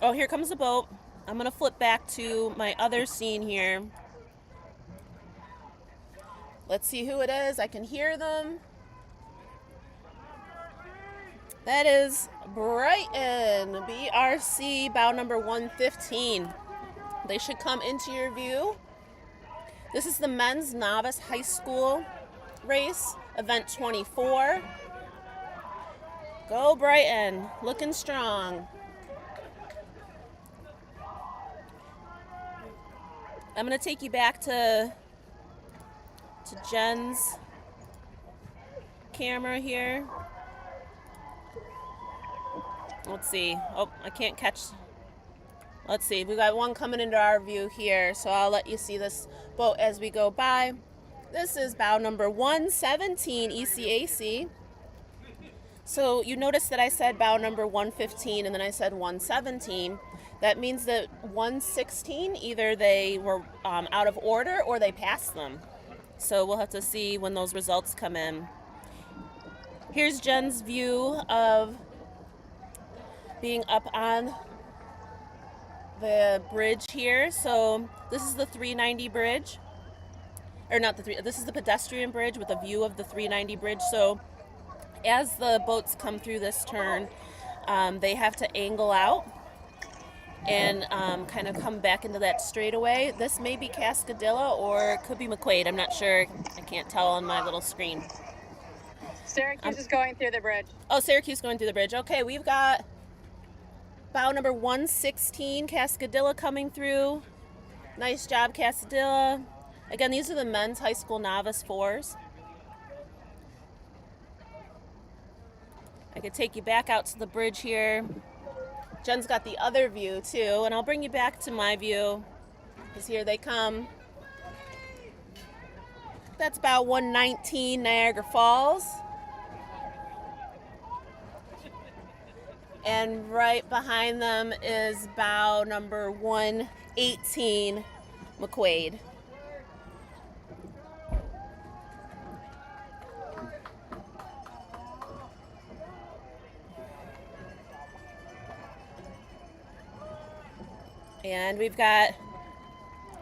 oh, here comes the boat. I'm going to flip back to my other scene here. Let's see who it is. I can hear them. That is Brighton, BRC, bow number 115. They should come into your view. This is the men's novice high school race, event 24. Go Brighton, looking strong. I'm gonna take you back to Jen's camera here. Let's see. Oh, I can't catch. Let's see. We got one coming into our view here, so I'll let you see this boat as we go by. This is bow number 117 ECAC. So you notice that I said bow number 115 and then I said 117. That means that 116, either they were out of order or they passed them. So we'll have to see when those results come in. Here's Jen's view of being up on the bridge here. So this is the 390 bridge, or not the three, this is the pedestrian bridge with a view of the 390 bridge. So as the boats come through this turn, they have to angle out and kind of come back into that straightaway. This may be Cascadilla or it could be McQuaid. I'm not sure. I can't tell on my little screen. Syracuse is going through the bridge. Oh, Syracuse going through the bridge. Okay, we've got bow number 116, Cascadilla coming through. Nice job, Cascadilla. Again, these are the men's high school novice fours. I could take you back out to the bridge here. Jen's got the other view too, and I'll bring you back to my view, because here they come. That's bow 119, Niagara Falls. And right behind them is bow number 118, McQuaid. And we've got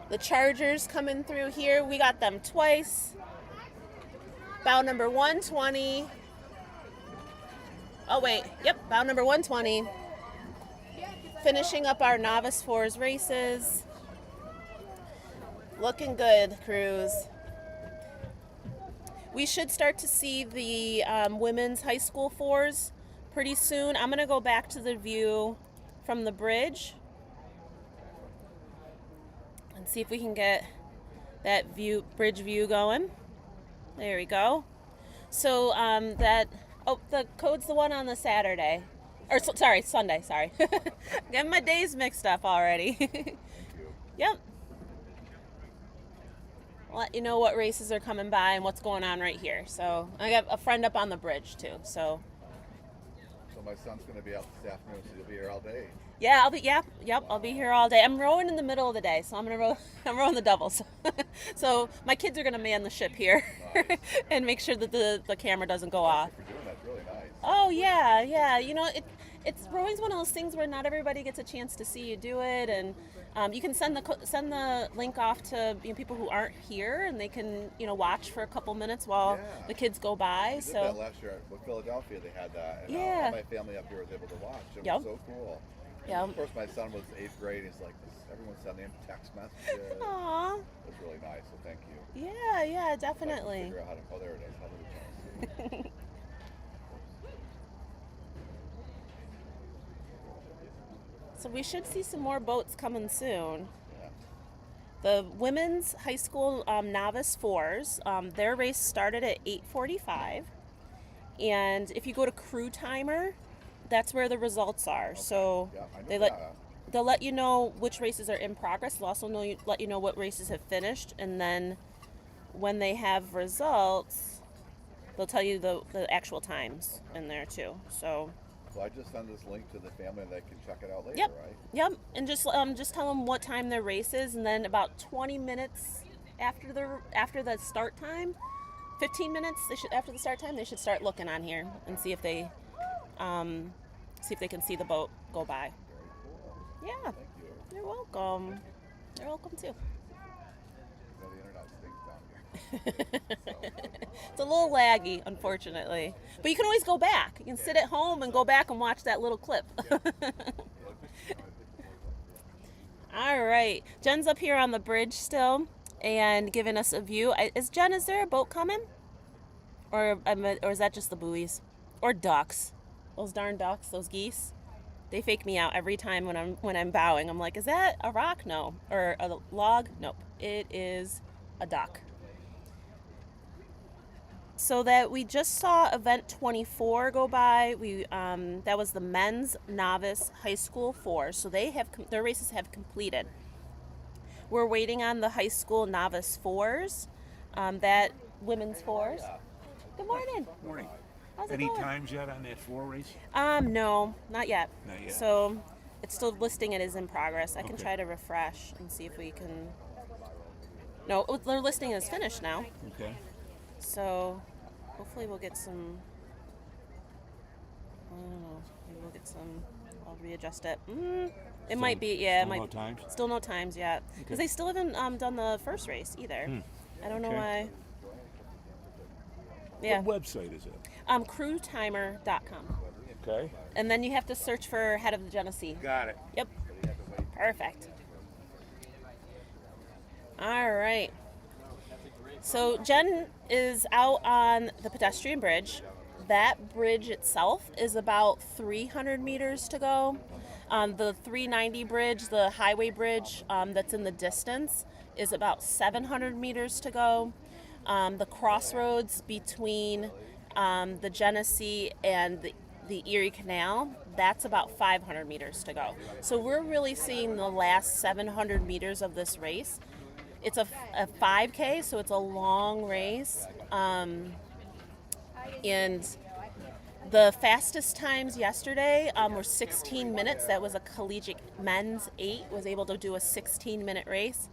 the Chargers coming through here. We got them twice. Bow number 120. Oh, wait. Yep, bow number 120. Finishing up our Novice Fours races. Looking good, crews. We should start to see the women's high school fours pretty soon. I'm going to go back to the view from the bridge and see if we can get that bridge view going. There we go. So the code's the one on the Saturday. Sunday, sorry. Getting my days mixed up already. Thank you. Yep. I'll let you know what races are coming by and what's going on right here. So I got a friend up on the bridge too. So My son's going to be out this afternoon, so you'll be here all day. yeah, I'll be here all day. I'm rowing in the middle of the day, so I'm rowing the doubles. So my kids are gonna man the ship here Nice. and make sure that the camera doesn't go off. Thank you for doing that. It's really nice. Oh yeah. You know, it's rowing's one of those things where not everybody gets a chance to see you do it, and you can send the link off to people who aren't here, and they can watch for a couple minutes while Yeah. the kids go by. We did So that last year with Philadelphia. They had that, and Yeah. all my family up here was able to watch. It Yep. was so cool. yeah. Of course, my son was 8th grade. He's like, everyone's sending him text messages. It Aw. was really nice. So thank you. Yeah, I definitely. can figure out how to. Oh, there it is. How do we change? So we should see some more boats coming soon. Yeah. The women's high school novice fours, their race started at 8:45, and if you go to crew timer, that's where the results are. So Yeah, I know they that. they'll let you know which races are in progress. They'll also let you know what races have finished, and then when they have results, they'll tell you the actual times in there too. So So I just send this link to the family, and they can check it out later, Yep. right? Yep, and just tell them what time their race is, and then about 20 minutes after the start time, 15 minutes after the start time, they should start looking on here and see if they can see the boat go by. Very cool. Yeah, Thank you. you're welcome. You're welcome too. You know, the internet stinks down here. It's a little laggy, unfortunately, but you can always go back. You can sit at home and go back and watch that little clip. All right, Jen's up here on the bridge still and giving us a view. Is there a boat coming, or is that just the buoys or ducks? Those darn ducks, those geese. They fake me out every time when I'm bowing. I'm like, is that a rock? No. Or a log? Nope. It is a duck. So that we just saw event 24 go by. That was the men's novice high school four. So their races have completed. We're waiting on the high school novice fours. That women's fours. Good morning. Morning. How's it Any going? times yet on that 4 race? No, not yet. Not yet. So it's still listing it is in progress. I can Okay. try to refresh and see if we can. No, their listing is finished now. Okay. So hopefully we'll get some. I don't know. Maybe we'll get some. I'll readjust it. It might be. Yeah, it Still might. no times? Still no times yet because Okay. they still haven't done the first race either. I don't know Okay. why. Yeah. What website is it? Crewtimer.com. Okay. And then you have to search for Head of the Genesee. Got it. Yep. Perfect. All right. So Jen is out on the pedestrian bridge. That bridge itself is about 300 meters to go. The 390 bridge, the highway bridge that's in the distance, is about 700 meters to go. The crossroads between the Genesee and the Erie Canal, that's about 500 meters to go. So we're really seeing the last 700 meters of this race. It's a 5K, so it's a long race. And the fastest times yesterday were 16 minutes. That was a collegiate men's 8, was able to do a 16-minute race.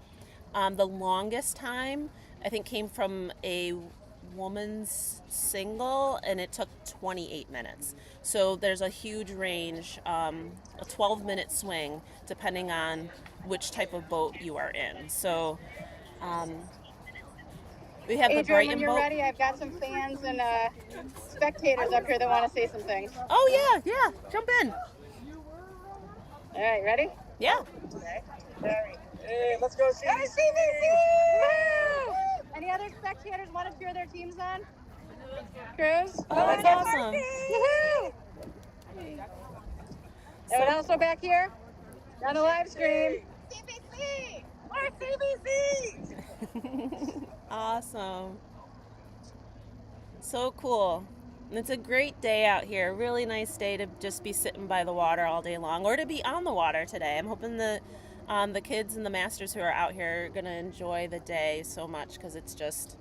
The longest time, I think, came from a woman's single, and it took 28 minutes. So there's a huge range, a 12-minute swing, depending on which type of boat you are in. So we have the Adrian, Brighton when you're boat. ready, I've got some fans and spectators up here that want to say some things. Oh yeah, jump in. All right, ready? Yeah. Hey, let's go see. Any other spectators want to cheer their teams on? Cruz? Oh, that's awesome. Woohoo! And also back here on the live stream. CBC! More CBC! Awesome. So cool. And it's a great day out here. Really nice day to just be sitting by the water all day long, or to be on the water today. I'm hoping that the kids and the masters who are out here are going to enjoy the day so much because it's just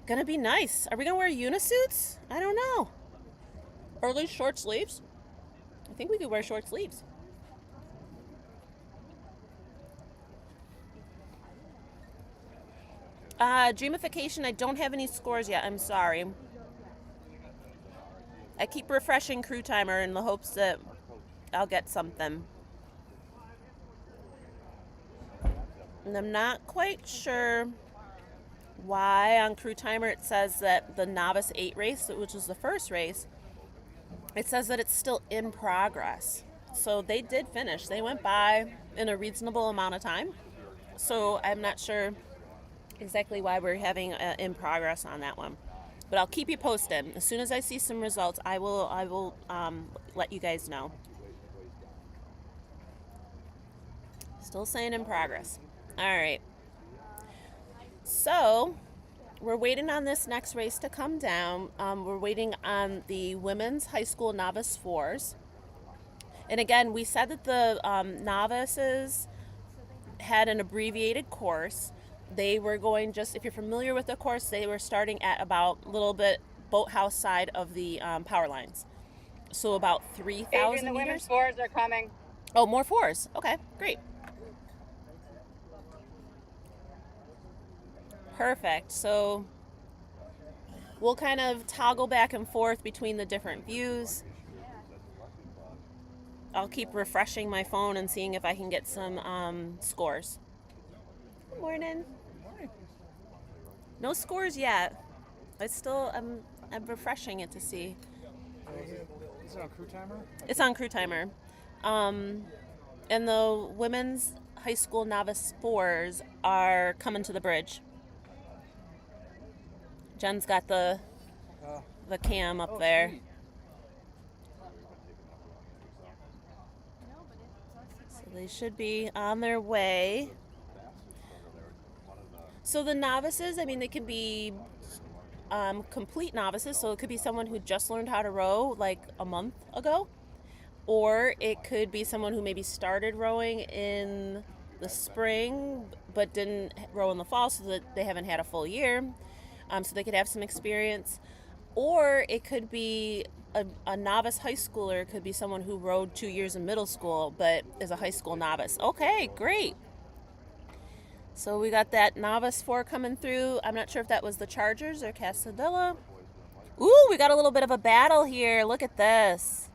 going to be nice. Are we going to wear unisuits? I don't know. Or at least short sleeves. I think we could wear short sleeves. Dreamification, I don't have any scores yet. I'm sorry. I keep refreshing Crew Timer in the hopes that I'll get something. And I'm not quite sure why on Crew Timer it says that the Novice 8 race, which was the first race, it says that it's still in progress. So they did finish. They went by in a reasonable amount of time. So I'm not sure exactly why we're having in progress on that one. But I'll keep you posted. As soon as I see some results, I will let you guys know. Still saying in progress. All right. So we're waiting on this next race to come down. We're waiting on the women's high school novice 4s. And again, we said that the novices had an abbreviated course. They were going just, if you're familiar with the course, they were starting at about a little bit boathouse side of the power lines. So about 3,000 The women's meters. 4s are coming. Oh, more 4s. Okay, great. Perfect. So we'll kind of toggle back and forth between the different views. I'll keep refreshing my phone and seeing if I can get some scores. Good morning. No scores yet. I'm refreshing it to see. Is it on Crew Timer? It's on Crew Timer. And the women's high school novice 4s are coming to the bridge. Jen's got the cam up there. Sweet. So they should be on their way. So the novices, I mean, they could be complete novices. So it could be someone who just learned how to row like a month ago. Or it could be someone who maybe started rowing in the spring but didn't row in the fall, so that they haven't had a full year. So they could have some experience. Or it could be a novice high schooler. It could be someone who rowed 2 years in middle school but is a high school novice. Okay, great. So we got that novice 4 coming through. I'm not sure if that was the Chargers or Casadilla. Ooh, we got a little bit of a battle here. Look at this.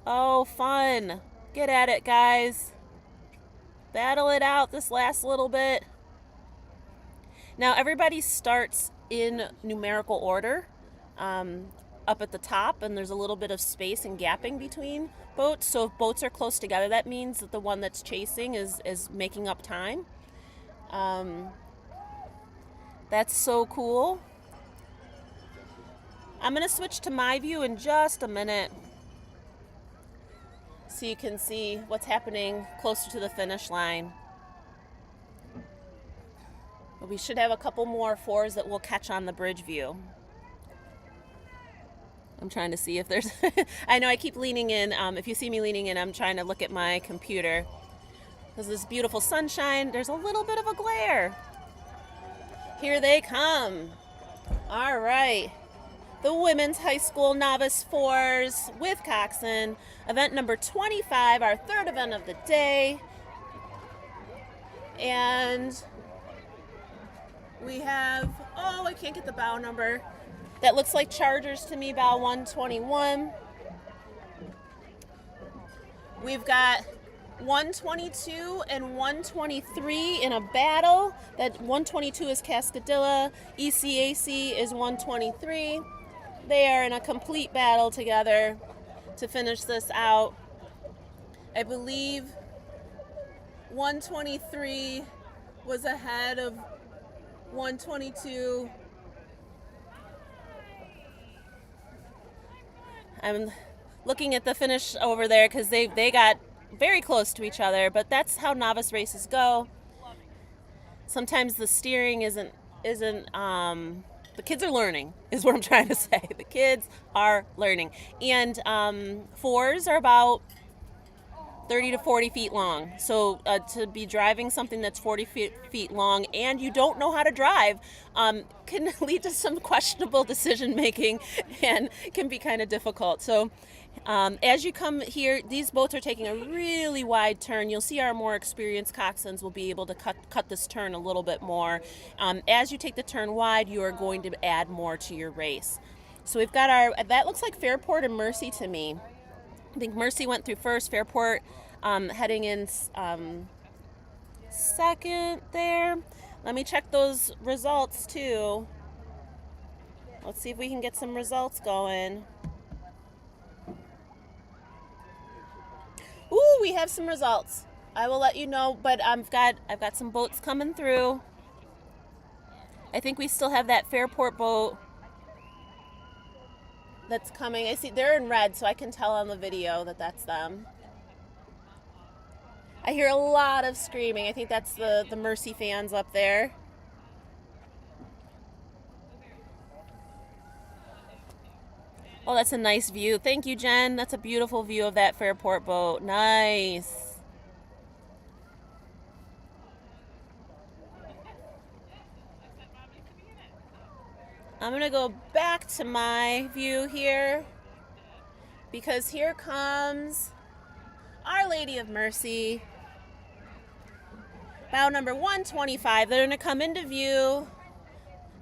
Oh, fun. Get at it, guys. Battle it out this last little bit. Now, everybody starts in numerical order up at the top, and there's a little bit of space and gapping between boats. So if boats are close together, that means that the one that's chasing is making up time. That's so cool. I'm going to switch to my view in just a minute so you can see what's happening closer to the finish line. But we should have a couple more 4s that we'll catch on the bridge view. I'm trying to see if there's... I know I keep leaning in. If you see me leaning in, I'm trying to look at my computer. Because this beautiful sunshine, there's a little bit of a glare. Here they come. All right. The women's high school novice 4s with coxswain. Event number 25, our third event of the day. And we have, oh, I can't get the bow number. That looks like Chargers to me, bow 121. We've got 122 and 123 in a battle. That 122 is Cascadilla. ECAC is 123. They are in a complete battle together to finish this out. I believe 123 was ahead of 122. I'm looking at the finish over there because they got very close to each other, but that's how novice races go. Sometimes the steering isn't the kids are learning, is what I'm trying to say. The kids are learning. And fours are about 30 to 40 feet long. So to be driving something that's 40 feet long and you don't know how to drive can lead to some questionable decision making and can be kind of difficult. So as you come here, these boats are taking a really wide turn. You'll see our more experienced coxswains will be able to cut this turn a little bit more. As you take the turn wide, you are going to add more to your race. So we've got that looks like Fairport and Mercy to me. I think Mercy went through first, Fairport heading in second there. Let me check those results too. Let's see if we can get some results going. Ooh, we have some results. I will let you know, but I've got some boats coming through. I think we still have that Fairport boat that's coming. I see they're in red, so I can tell on the video that that's them. I hear a lot of screaming. I think that's the Mercy fans up there. Oh, that's a nice view. Thank you, Jen. That's a beautiful view of that Fairport boat. Nice. I'm going to go back to my view here because here comes Our Lady of Mercy. Bow number 125. They're going to come into view.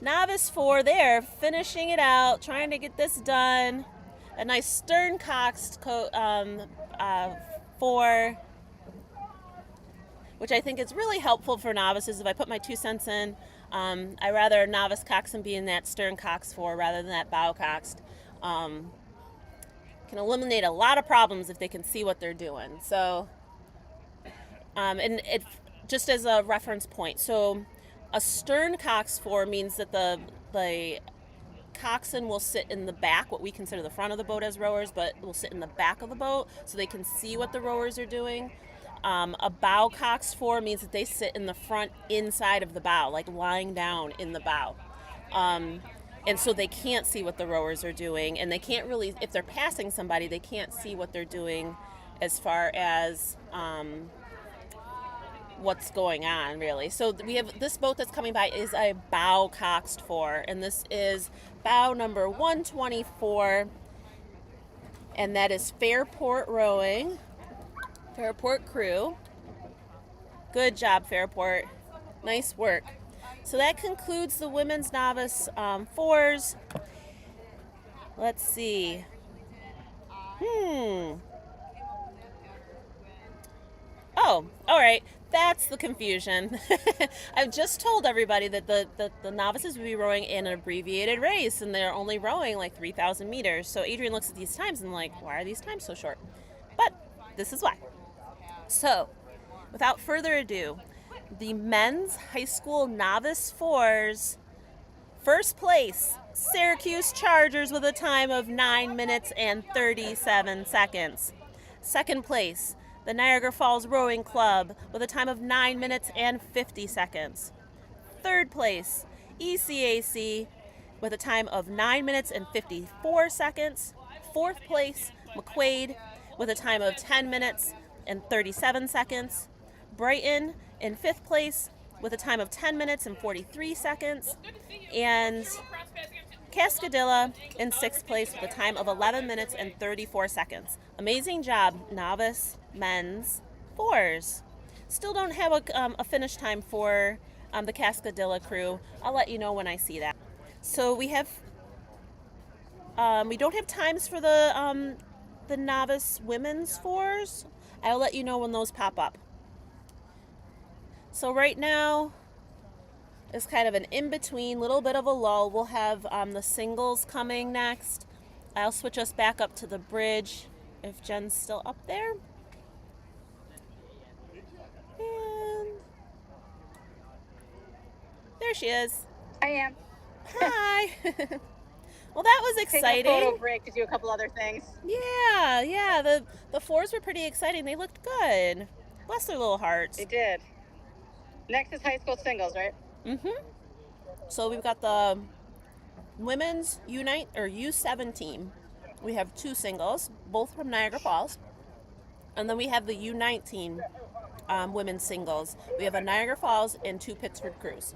Novice 4 there, finishing it out, trying to get this done. A nice stern coxed 4, which I think is really helpful for novices. If I put my 2 cents in, I rather a novice coxswain be in that stern cox 4 rather than that bow coxed. Can eliminate a lot of problems if they can see what they're doing. So, and it just as a reference point, so a stern cox 4 means that the coxswain will sit in the back, what we consider the front of the boat as rowers, but will sit in the back of the boat so they can see what the rowers are doing. A bow cox 4 means that they sit in the front inside of the bow, like lying down in the bow. And so they can't see what the rowers are doing, and they can't really, if they're passing somebody, they can't see what they're doing as far as what's going on, really. So we have this boat that's coming by is a bow coxed 4, and this is bow number 124, and that is Fairport Rowing, Fairport crew. Good job, Fairport. Nice work. So that concludes the women's novice 4s. Let's see. Oh, all right. That's the confusion. I've just told everybody that the novices will be rowing in an abbreviated race, and they're only rowing like 3,000 meters. So Adrian looks at these times and like, why are these times so short? But this is why. So, without further ado, the men's high school novice 4s, first place, Syracuse Chargers with a time of 9 minutes and 37 seconds. Second place, the Niagara Falls Rowing Club with a time of 9 minutes and 50 seconds. Third place, ECAC with a time of 9 minutes and 54 seconds. Fourth place, McQuaid with a time of 10 minutes and 37 seconds. Brighton in fifth place with a time of 10 minutes and 43 seconds. And Cascadilla in sixth place with a time of 11 minutes and 34 seconds. Amazing job, novice men's 4s. Still don't have a finish time for the Cascadilla crew. I'll let you know when I see that. So we have, we don't have times for the novice women's 4s. I'll let you know when those pop up. So right now is kind of an in-between, little bit of a lull. We'll have the singles coming next. I'll switch us back up to the bridge if Jen's still up there. And there she is. I am. Hi. Well, that was exciting. Taking a photo break to do a couple other things. Yeah. The 4s were pretty exciting. They looked good. Bless their little hearts. They did. Next is high school singles, right? So we've got the women's U7 team. We have 2 singles, both from Niagara Falls. And then we have the U19 women's singles. We have a Niagara Falls and 2 Pittsford crews.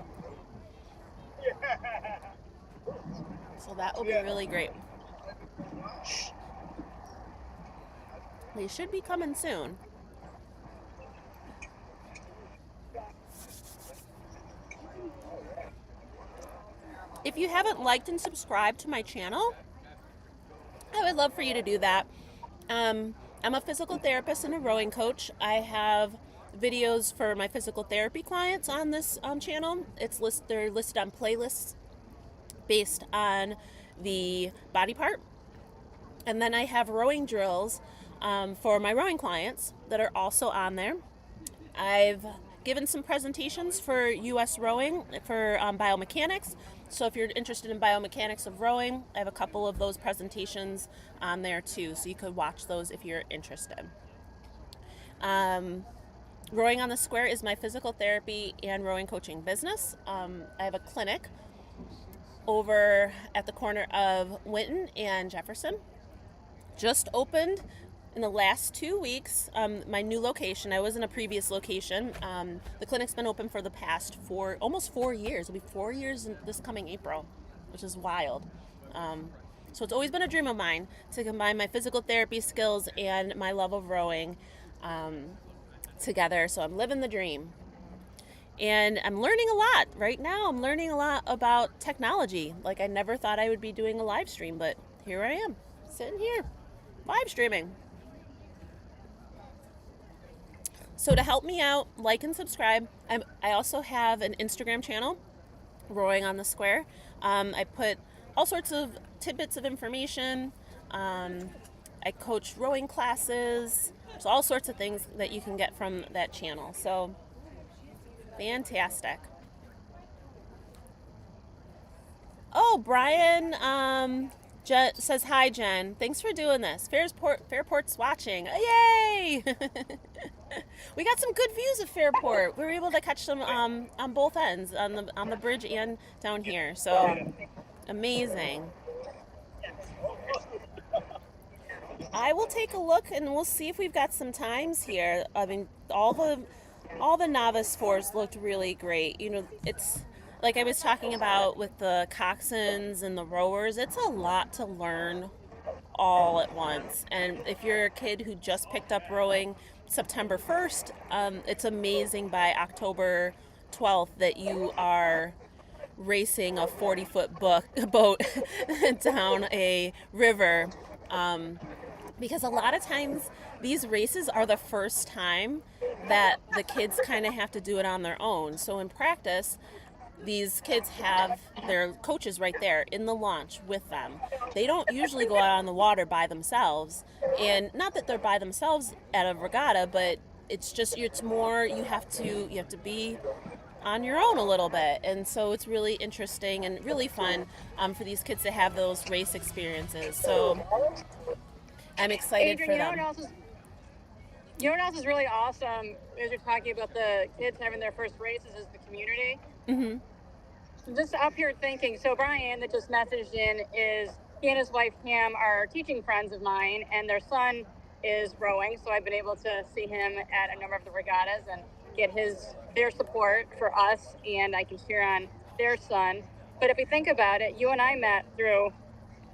So that will be really great. They should be coming soon. If you haven't liked and subscribed to my channel, I would love for you to do that. I'm a physical therapist and a rowing coach. I have videos for my physical therapy clients on this channel. They're listed on playlists based on the body part. And then I have rowing drills for my rowing clients that are also on there. I've given some presentations for US rowing for biomechanics. So if you're interested in biomechanics of rowing, I have a couple of those presentations on there too. So you could watch those if you're interested. Rowing on the Square is my physical therapy and rowing coaching business. I have a clinic over at the corner of Winton and Jefferson. Just opened in the last 2 weeks, my new location. I was in a previous location. The clinic's been open for the past almost 4 years. It'll be 4 years in this coming April, which is wild. So it's always been a dream of mine to combine my physical therapy skills and my love of rowing together. So I'm living the dream. And I'm learning a lot. Right now, I'm learning a lot about technology. Like, I never thought I would be doing a live stream, but here I am, sitting here, live streaming. So to help me out, like and subscribe. I also have an Instagram channel, Rowing on the Square. I put all sorts of tidbits of information. I coach rowing classes. There's all sorts of things that you can get from that channel. So, fantastic. Oh, Brian says, hi, Jen. Thanks for doing this. Fairport's watching. Yay! We got some good views of Fairport. We were able to catch them on both ends, on the bridge and down here. So, amazing. I will take a look and we'll see if we've got some times here. I mean, all the novice fours looked really great. You know, it's like I was talking about with the coxswains and the rowers, it's a lot to learn all at once. And if you're a kid who just picked up rowing September 1st, it's amazing by October 12th that you are racing a 40-foot boat down a river. Because a lot of times these races are the first time that the kids kind of have to do it on their own. So in practice, these kids have their coaches right there in the launch with them. They don't usually go out on the water by themselves. And not that they're by themselves at a regatta, but it's more you have to be on your own a little bit. And so it's really interesting and really fun for these kids to have those race experiences. So I'm excited Adrian, for them. You know what else is really awesome as you're talking about the kids having their first races is the community. Mm-hmm. I'm just up here thinking, so Brian that just messaged in he and his wife Pam are teaching friends of mine, and their son is rowing, so I've been able to see him at a number of the regattas and get their support for us, and I can cheer on their son. But if we think about it, you and I met through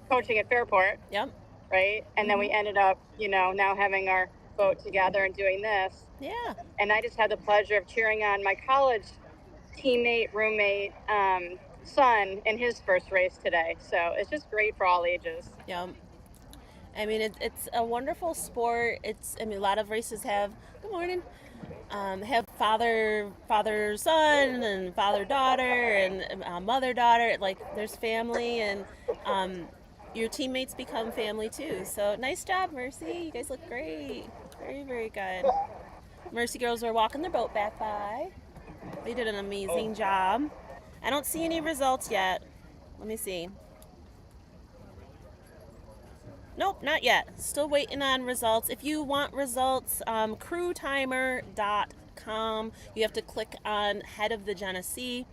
coaching at Fairport. Yep. Right? And then we ended up, now having our boat together and doing this. Yeah. And I just had the pleasure of cheering on my college teammate, roommate, son in his first race today. So it's just great for all ages. Yeah. I mean, it's a wonderful sport. A lot of races have, good morning, have father-son and father-daughter and mother-daughter. Like, there's family, and your teammates become family too. So nice job, Mercy. You guys look great. Very, very good. Mercy girls are walking their boat back by. They did an amazing job. I don't see any results yet. Let me see. Nope, not yet. Still waiting on results. If you want results, crewtimer.com. You have to click on head of the Genesee.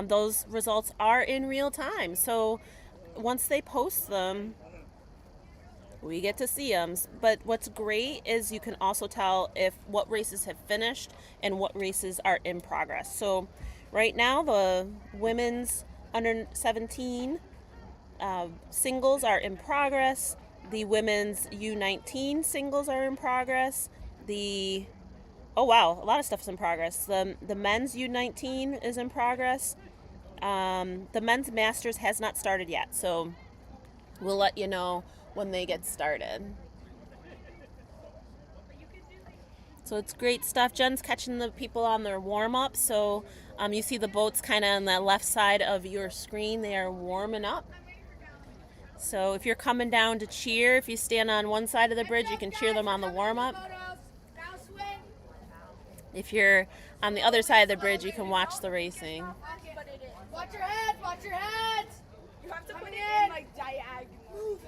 Those results are in real time. So once they post them, we get to see them. But what's great is you can also tell if what races have finished and what races are in progress. So right now the women's under 17 singles are in progress. The women's U19 singles are in progress. Oh wow, a lot of stuff's in progress. The men's U19 is in progress. The men's masters has not started yet, so we'll let you know when they get started. So it's great stuff. Jen's catching the people on their warm-up. So you see the boats kind of on the left side of your screen. They are warming up. So if you're coming down to cheer, if you stand on one side of the bridge, you can cheer them on the warm-up. If you're on the other side of the bridge, you can watch the racing. Watch your heads! Watch your heads! You have to put it in like diagonal.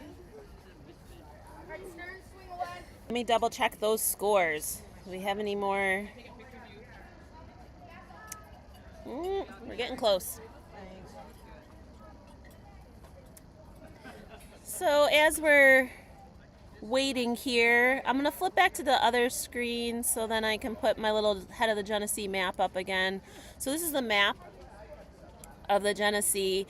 Right, stern, swing away. Let me double check those scores. Do we have any more? We're getting close. So as we're waiting here, I'm going to flip back to the other screen so then I can put my little head of the Genesee map up again. So this is the map of the Genesee.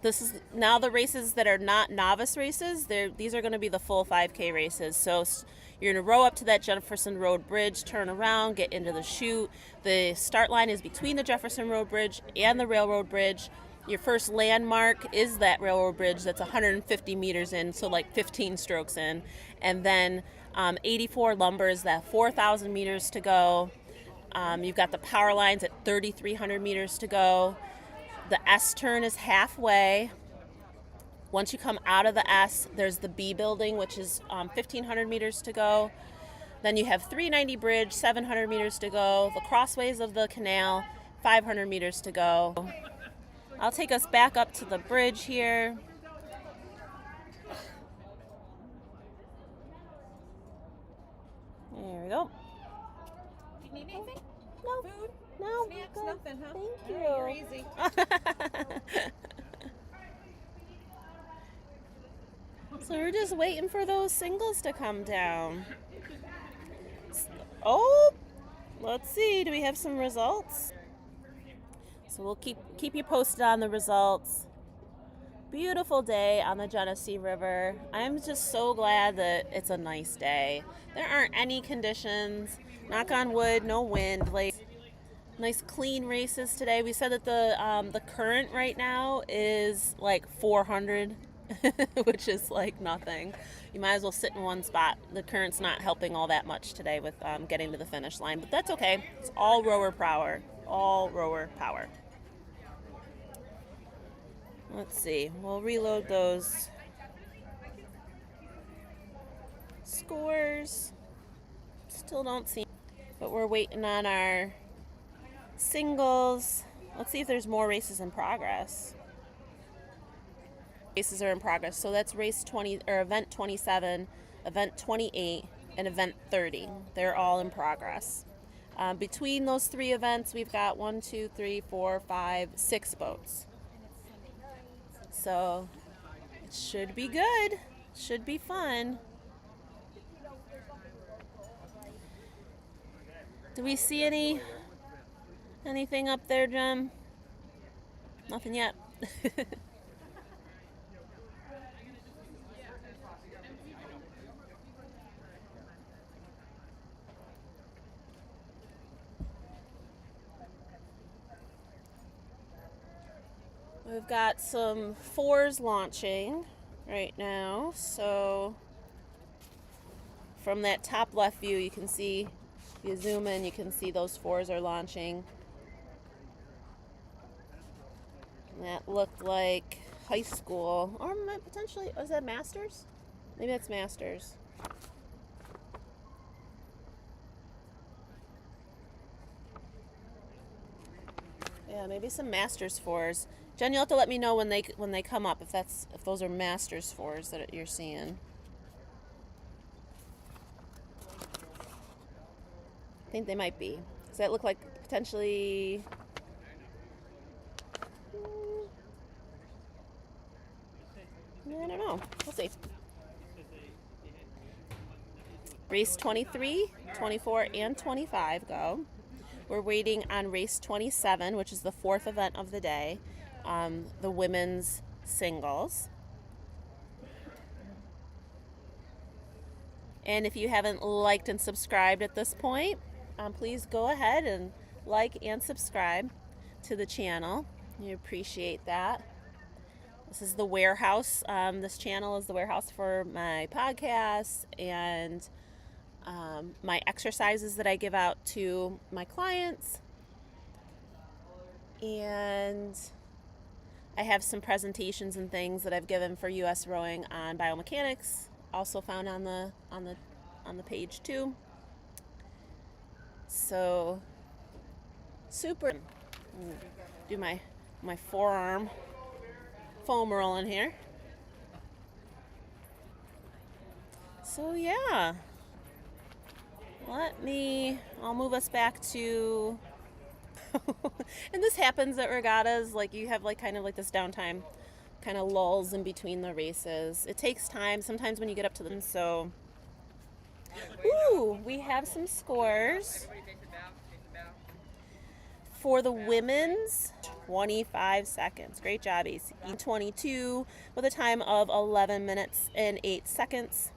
This is now the races that are not novice races. These are going to be the full 5K races. So you're going to row up to that Jefferson Road Bridge, turn around, get into the chute. The start line is between the Jefferson Road Bridge and the Railroad Bridge. Your first landmark is that railroad bridge that's 150 meters in, so like 15 strokes in. And then 84 lumber is that 4,000 meters to go. You've got the power lines at 3,300 meters to go. The S turn is halfway. Once you come out of the S, there's the B building, which is 1,500 meters to go. Then you have 390 bridge, 700 meters to go. The crossways of the canal, 500 meters to go. I'll take us back up to the bridge here. There we go. Do you need anything? No. Food? No. Snacks? Good. Nothing, huh? Thank you. All right, you're easy. So we're just waiting for those singles to come down. Oh, let's see. Do we have some results? So we'll keep you posted on the results. Beautiful day on the Genesee River. I'm just so glad that it's a nice day. There aren't any conditions. Knock on wood, no wind. Like nice clean races today. We said that the current right now is like 400, which is like nothing. You might as well sit in one spot. The current's not helping all that much today with getting to the finish line, but that's okay. It's all rower power. All rower power. Let's see. We'll reload those scores. Still don't see, but we're waiting on our singles. Let's see if there's more races in progress. Races are in progress. So that's race 20 or event 27, event 28, and event 30. They're all in progress. Between those three events, we've got 1, 2, 3, 4, 5, 6 boats. So it should be good. Should be fun. Do we see anything up there, Jem? Nothing yet. We've got some 4s launching right now. So from that top left view, you can see, if you zoom in, you can see those 4s are launching. And that looked like high school, or potentially, was that Masters? Maybe that's Masters. Yeah, maybe some Masters 4s. Jen, you'll have to let me know when they come up if those are Masters 4s that you're seeing. I think they might be. Does that look like potentially? I don't know. We'll see. Race 23, 24, and 25 go. We're waiting on race 27, which is the fourth event of the day, the women's singles. And if you haven't liked and subscribed at this point, please go ahead and like and subscribe to the channel. We appreciate that. This is the warehouse. This channel is the warehouse for my podcasts and my exercises that I give out to my clients. And I have some presentations and things that I've given for US rowing on biomechanics, also found on the page too. So super. Do my forearm foam rolling here. So yeah, I'll move us back to and this happens at regattas, like you have like kind of like this downtime, kind of lulls in between the races. It takes time sometimes when you get up to them. So we have some scores for the women's. 25 seconds. Great job, AC. 22 with a time of 11 minutes and 8 seconds.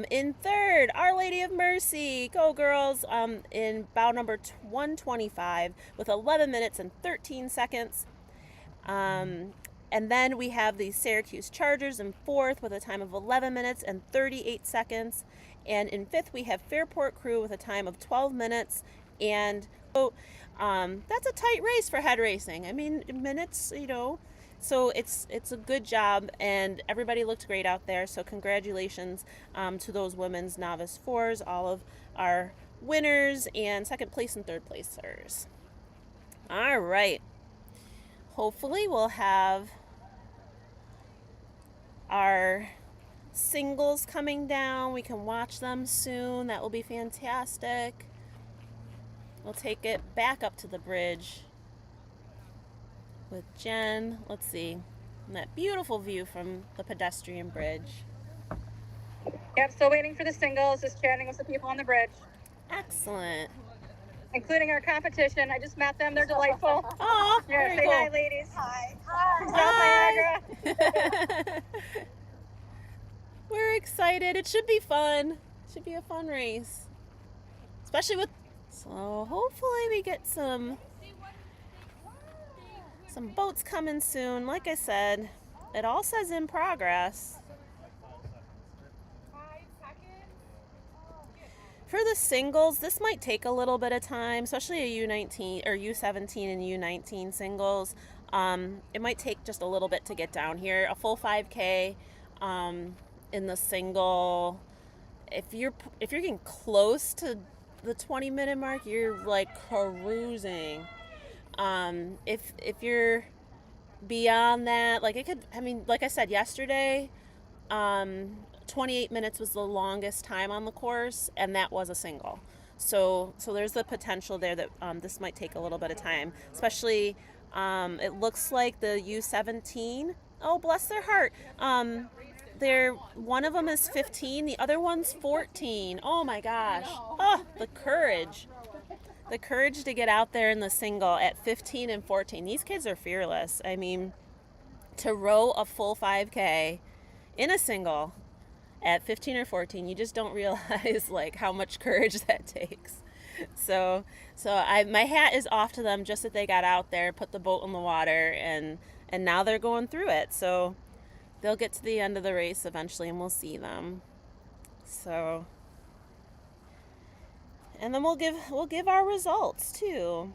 In third, Our Lady of Mercy. Go girls. In bow number 125 with 11 minutes and 13 seconds. And then we have the Syracuse Chargers in fourth with a time of 11 minutes and 38 seconds. And in fifth, we have Fairport Crew with a time of 12 minutes and that's a tight race for head racing. I mean, minutes, so it's a good job, and everybody looked great out there. So congratulations to those women's novice fours, all of our winners and second place and third placers. All right. Hopefully we'll have our singles coming down. We can watch them soon. That will be fantastic. We'll take it back up to the bridge with Jen. Let's see. And that beautiful view from the pedestrian bridge. Yep, still waiting for the singles, just chatting with the people on the bridge. Excellent. Including our competition. I just met them. They're delightful. Oh, yeah, very say cool. hi, ladies. Hi. South Niagara. We're excited. It should be fun. It should be a fun race. Especially with... So hopefully we get some boats coming soon. Like I said, it all says in progress. For the singles, this might take a little bit of time, especially a U19 or U17 and U19 singles. It might take just a little bit to get down here. A full 5K in the single. If you're getting close to the 20-minute mark, you're like cruising. If you're beyond that, like it could, I mean, like I said yesterday, 28 minutes was the longest time on the course, and that was a single. So there's the potential there that this might take a little bit of time, especially it looks like the U17. Oh, bless their heart. One of them is 15, the other one's 14. Oh my gosh. Oh, the courage. The courage to get out there in the single at 15 and 14. These kids are fearless. I mean, to row a full 5K in a single at 15 or 14, you just don't realize like how much courage that takes. So my hat is off to them, just that they got out there, put the boat in the water, and now they're going through it. So they'll get to the end of the race eventually, and we'll see them. So, and then we'll give our results too.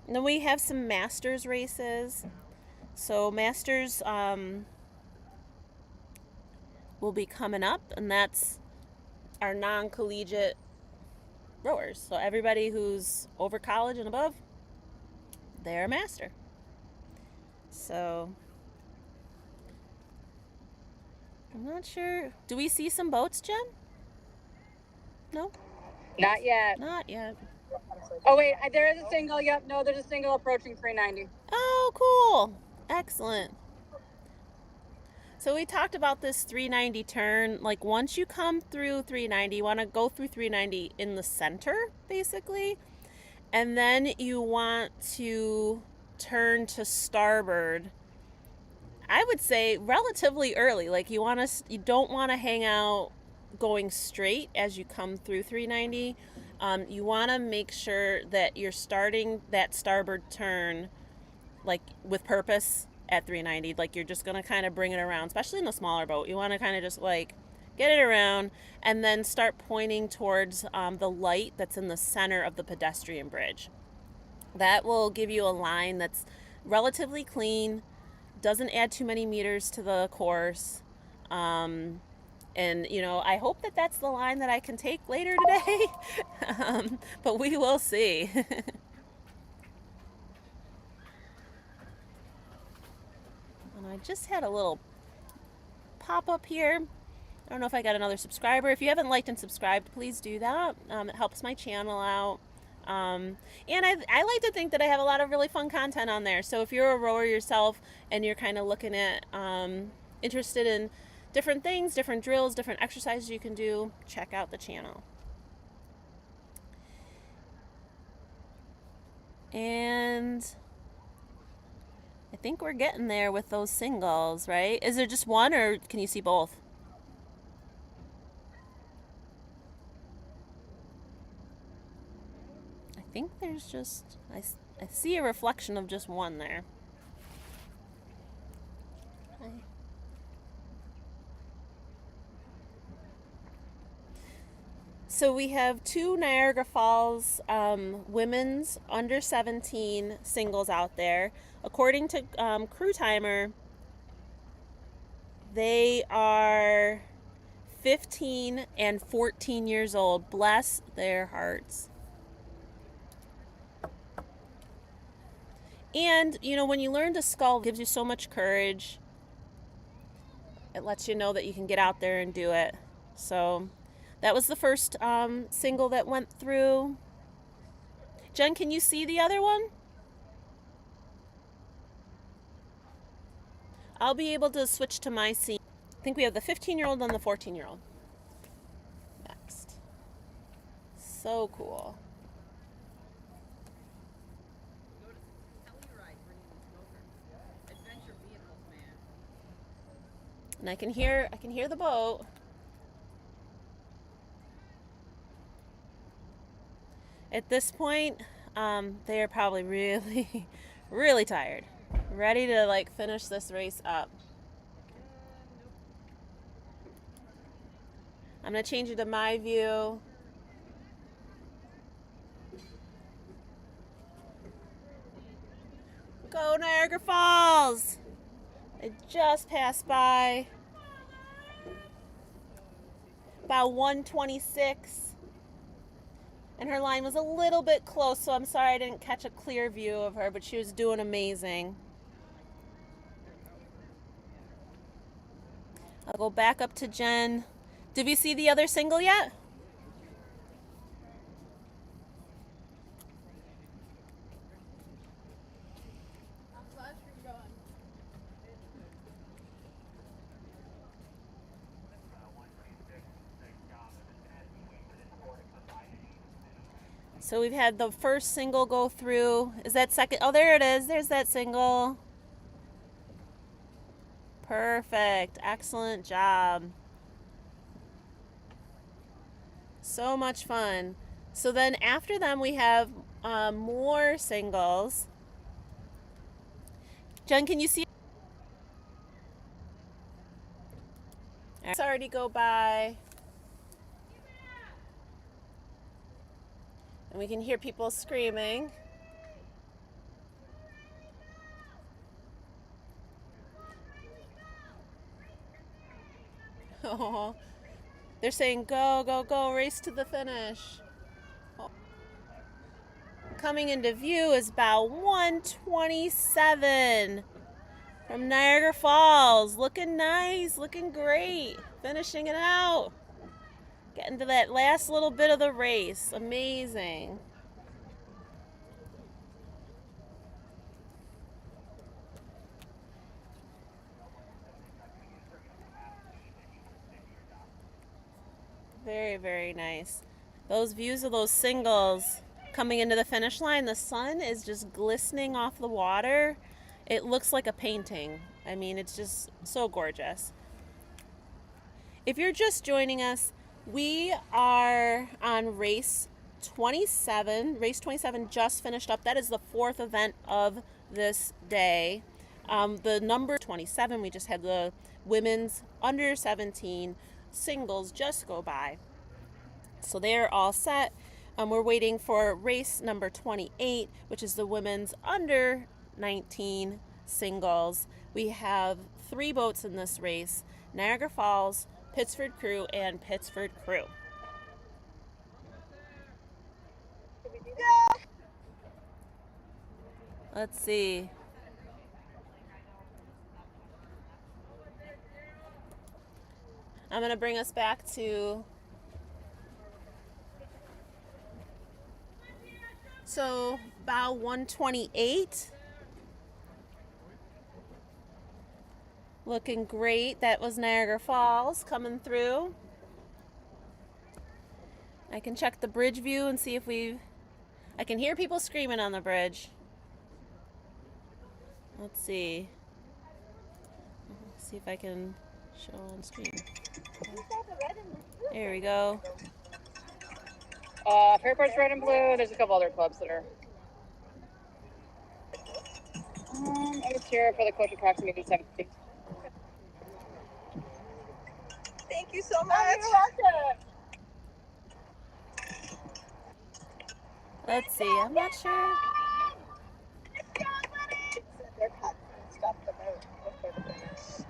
And then we have some Masters races. So Masters will be coming up, and that's our non-collegiate rowers. So everybody who's over college and above, they're a master. So I'm not sure. Do we see some boats, Jen? No? Not yet. Not yet. Oh, wait, there is a single. Yep, no, there's a single approaching 390. Oh, cool. Excellent. So we talked about this 390 turn. Like once you come through 390, you want to go through 390 in the center, basically. And then you want to turn to starboard. I would say relatively early. Like you don't want to hang out going straight as you come through 390. You want to make sure that you're starting that starboard turn like with purpose at 390. Like you're just going to kind of bring it around, especially in a smaller boat. You want to kind of just like get it around and then start pointing towards the light that's in the center of the pedestrian bridge. That will give you a line that's relatively clean, doesn't add too many meters to the course. And, you know, I hope that that's the line that I can take later today. But we will see. And I just had a little pop up here. I don't know if I got another subscriber. If you haven't liked and subscribed, please do that. It helps my channel out. And I like to think that I have a lot of really fun content on there. So if you're a rower yourself and you're kind of looking at, interested in different things, different drills, different exercises you can do, check out the channel. And I think we're getting there with those singles, right? Is there just one or can you see both? I think there's just, I see a reflection of just one there. Okay. So we have two Niagara Falls women's under 17 singles out there. According to Crew Timer, they are 15 and 14 years old. Bless their hearts. And, you know, when you learn to scull, it gives you so much courage. It lets you know that you can get out there and do it. So that was the first single that went through. Jen, can you see the other one? I'll be able to switch to my scene. I think we have the 15-year-old and the 14-year-old. Next. So cool. And I can hear the boat. At this point, they are probably really, really tired. Ready to like finish this race up. I'm gonna change it to my view. Go Niagara Falls! They just passed by. About 126. And her line was a little bit close, so I'm sorry I didn't catch a clear view of her, but she was doing amazing. I'll go back up to Jen. Did we see the other single yet? So we've had the first single go through. Is that second? Oh, there it is. There's that single. Perfect. Excellent job. So much fun. So then after them, we have more singles. Jen, can you see? It's already go by. And we can hear people screaming. Oh, they're saying go, go, go, race to the finish. Oh. Coming into view is about 127 from Niagara Falls. Looking nice, looking great. Finishing it out. Getting to that last little bit of the race. Amazing. Very, very nice. Those views of those singles coming into the finish line, the sun is just glistening off the water. It looks like a painting. I mean, it's just so gorgeous. If you're just joining us, we are on race 27. Race 27 just finished up. That is the fourth event of this day. The number 27, we just had the women's under 17 singles just go by. So they're all set. We're waiting for race number 28, which is the women's under 19 singles. We have 3 boats in this race: Niagara Falls, Pittsford Crew, and Pittsford Crew. Let's see. I'm going to bring us back to... So, bow 128. Looking great. That was Niagara Falls coming through. I can check the bridge view and see if I can hear people screaming on the bridge. Let's see. See if I can show on screen. There we go. Fairport's red and blue. There's a couple other clubs that are. I was here for the coach approximately 17. Thank you so much. Let's see. I'm not sure.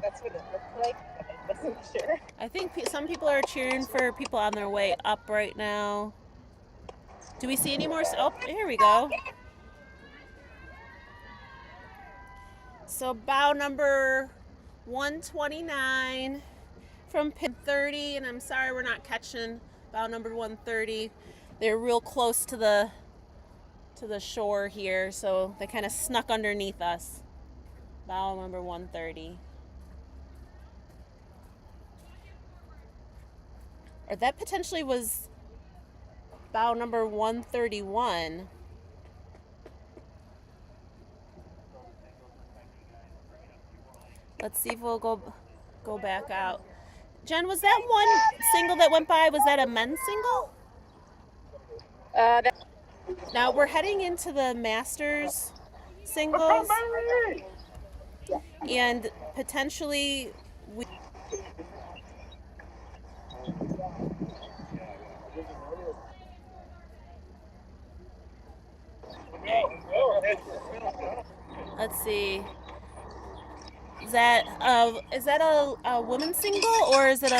That's what it looked like, but I wasn't sure. I think some people are cheering for people on their way up right now. Do we see any more? Oh, here we go. So bow number 129 from pin 30, and I'm sorry we're not catching bow number 130. They're real close to the shore here, so they kind of snuck underneath us. Bow number 130. Or that potentially was bow number 131. Let's see if we'll go back out. Jen, was that one single that went by, was that a men's single? Now we're heading into the Masters singles. And potentially let's see. Is that a women's single, or is that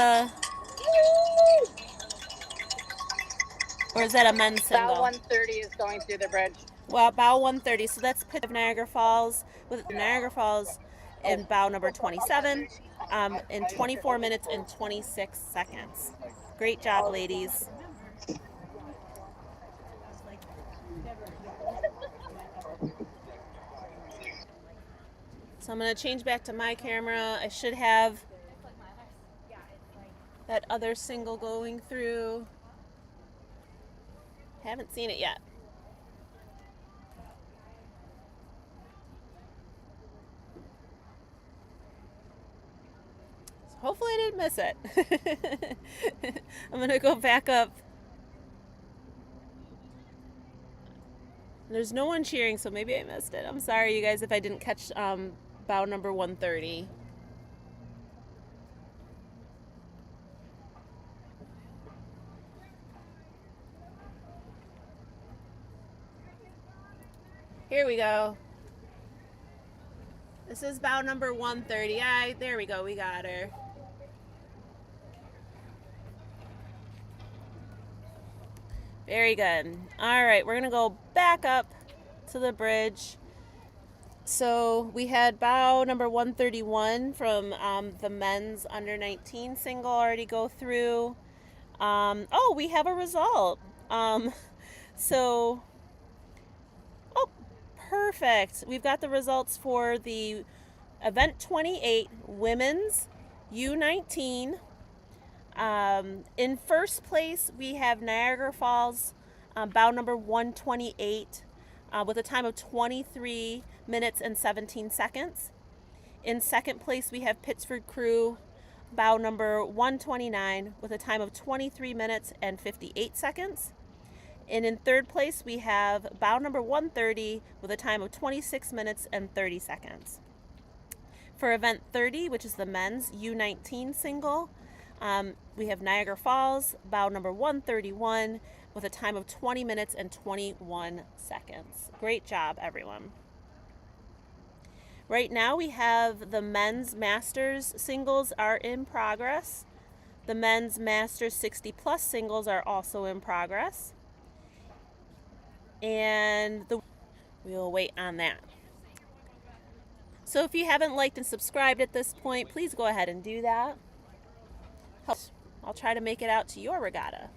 a men's single? Bow 130 is going through the bridge. Well, bow 130. So that's Pit of Niagara Falls with Niagara Falls in bow number 27 in 24 minutes and 26 seconds. Great job, ladies. So I'm going to change back to my camera. I should have that other single going through. Haven't seen it yet. So hopefully I didn't miss it. I'm going to go back up. There's no one cheering, so maybe I missed it. I'm sorry, you guys, if I didn't catch bow number 130. Here we go. This is bow number 130. There we go, we got her. Very good. All right, we're gonna go back up to the bridge. So we had bow number 131 from the men's under 19 single already go through. Oh, we have a result. Perfect. We've got the results for the event 28 women's U19. In first place, we have Niagara Falls, bow number 128, with a time of 23 minutes and 17 seconds. In second place, we have Pittsford Crew, bow number 129, with a time of 23 minutes and 58 seconds. And in third place, we have bow number 130, with a time of 26 minutes and 30 seconds. For event 30, which is the men's U19 single, we have Niagara Falls, bow number 131, with a time of 20 minutes and 21 seconds. Great job, everyone. Right now we have the men's Masters singles are in progress. The men's Masters 60 plus singles are also in progress. And we'll wait on that. So if you haven't liked and subscribed at this point, please go ahead and do that. I'll try to make it out to your regatta.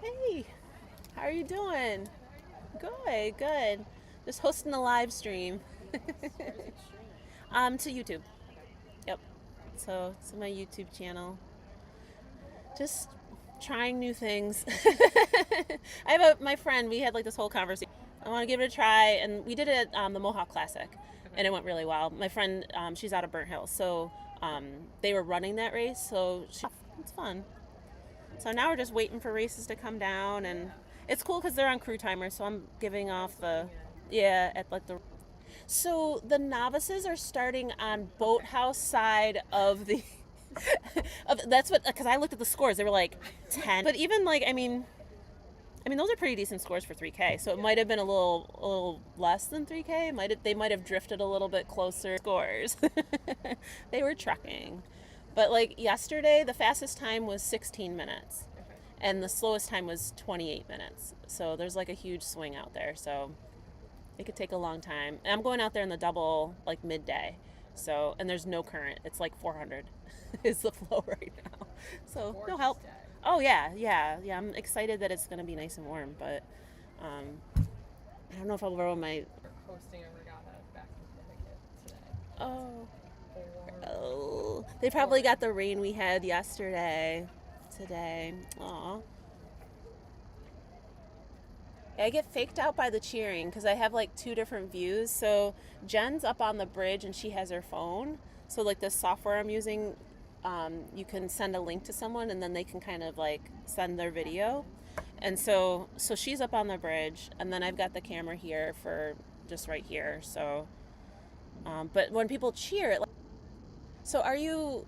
Hey, how are you doing? Good, good. Just hosting a live stream. To YouTube. Yep. So it's my YouTube channel. Just trying new things. I have my friend, we had like this whole conversation. I want to give it a try, and we did it at the Mohawk Classic, and it went really well. My friend, she's out of Burnt Hills, so they were running that race, so it's fun. So now we're just waiting for races to come down, and it's cool because they're on crew timers, so I'm giving off so the novices are starting on boathouse side of the that's what, because I looked at the scores, they were like 10, but even like I mean those are pretty decent scores for 3K, so it might have been a little less than 3K. They might have drifted a little bit closer scores. They were trucking, but like yesterday the fastest time was 16 minutes and the slowest time was 28 minutes, so there's like a huge swing out there, so it could take a long time. And I'm going out there in the double like midday, so, and there's no current, it's like 400 is the flow right now, so no help. Oh yeah, I'm excited that it's going to be nice and warm, but I don't know if I'll row my Hosting a regatta back in Connecticut today. oh, they probably got the rain we had yesterday today. Aw. I get faked out by the cheering because I have like two different views. So Jen's up on the bridge and she has her phone, so like this software I'm using, you can send a link to someone and then they can kind of like send their video, and so she's up on the bridge, and then I've got the camera here for just right here, so but when people cheer it, so are you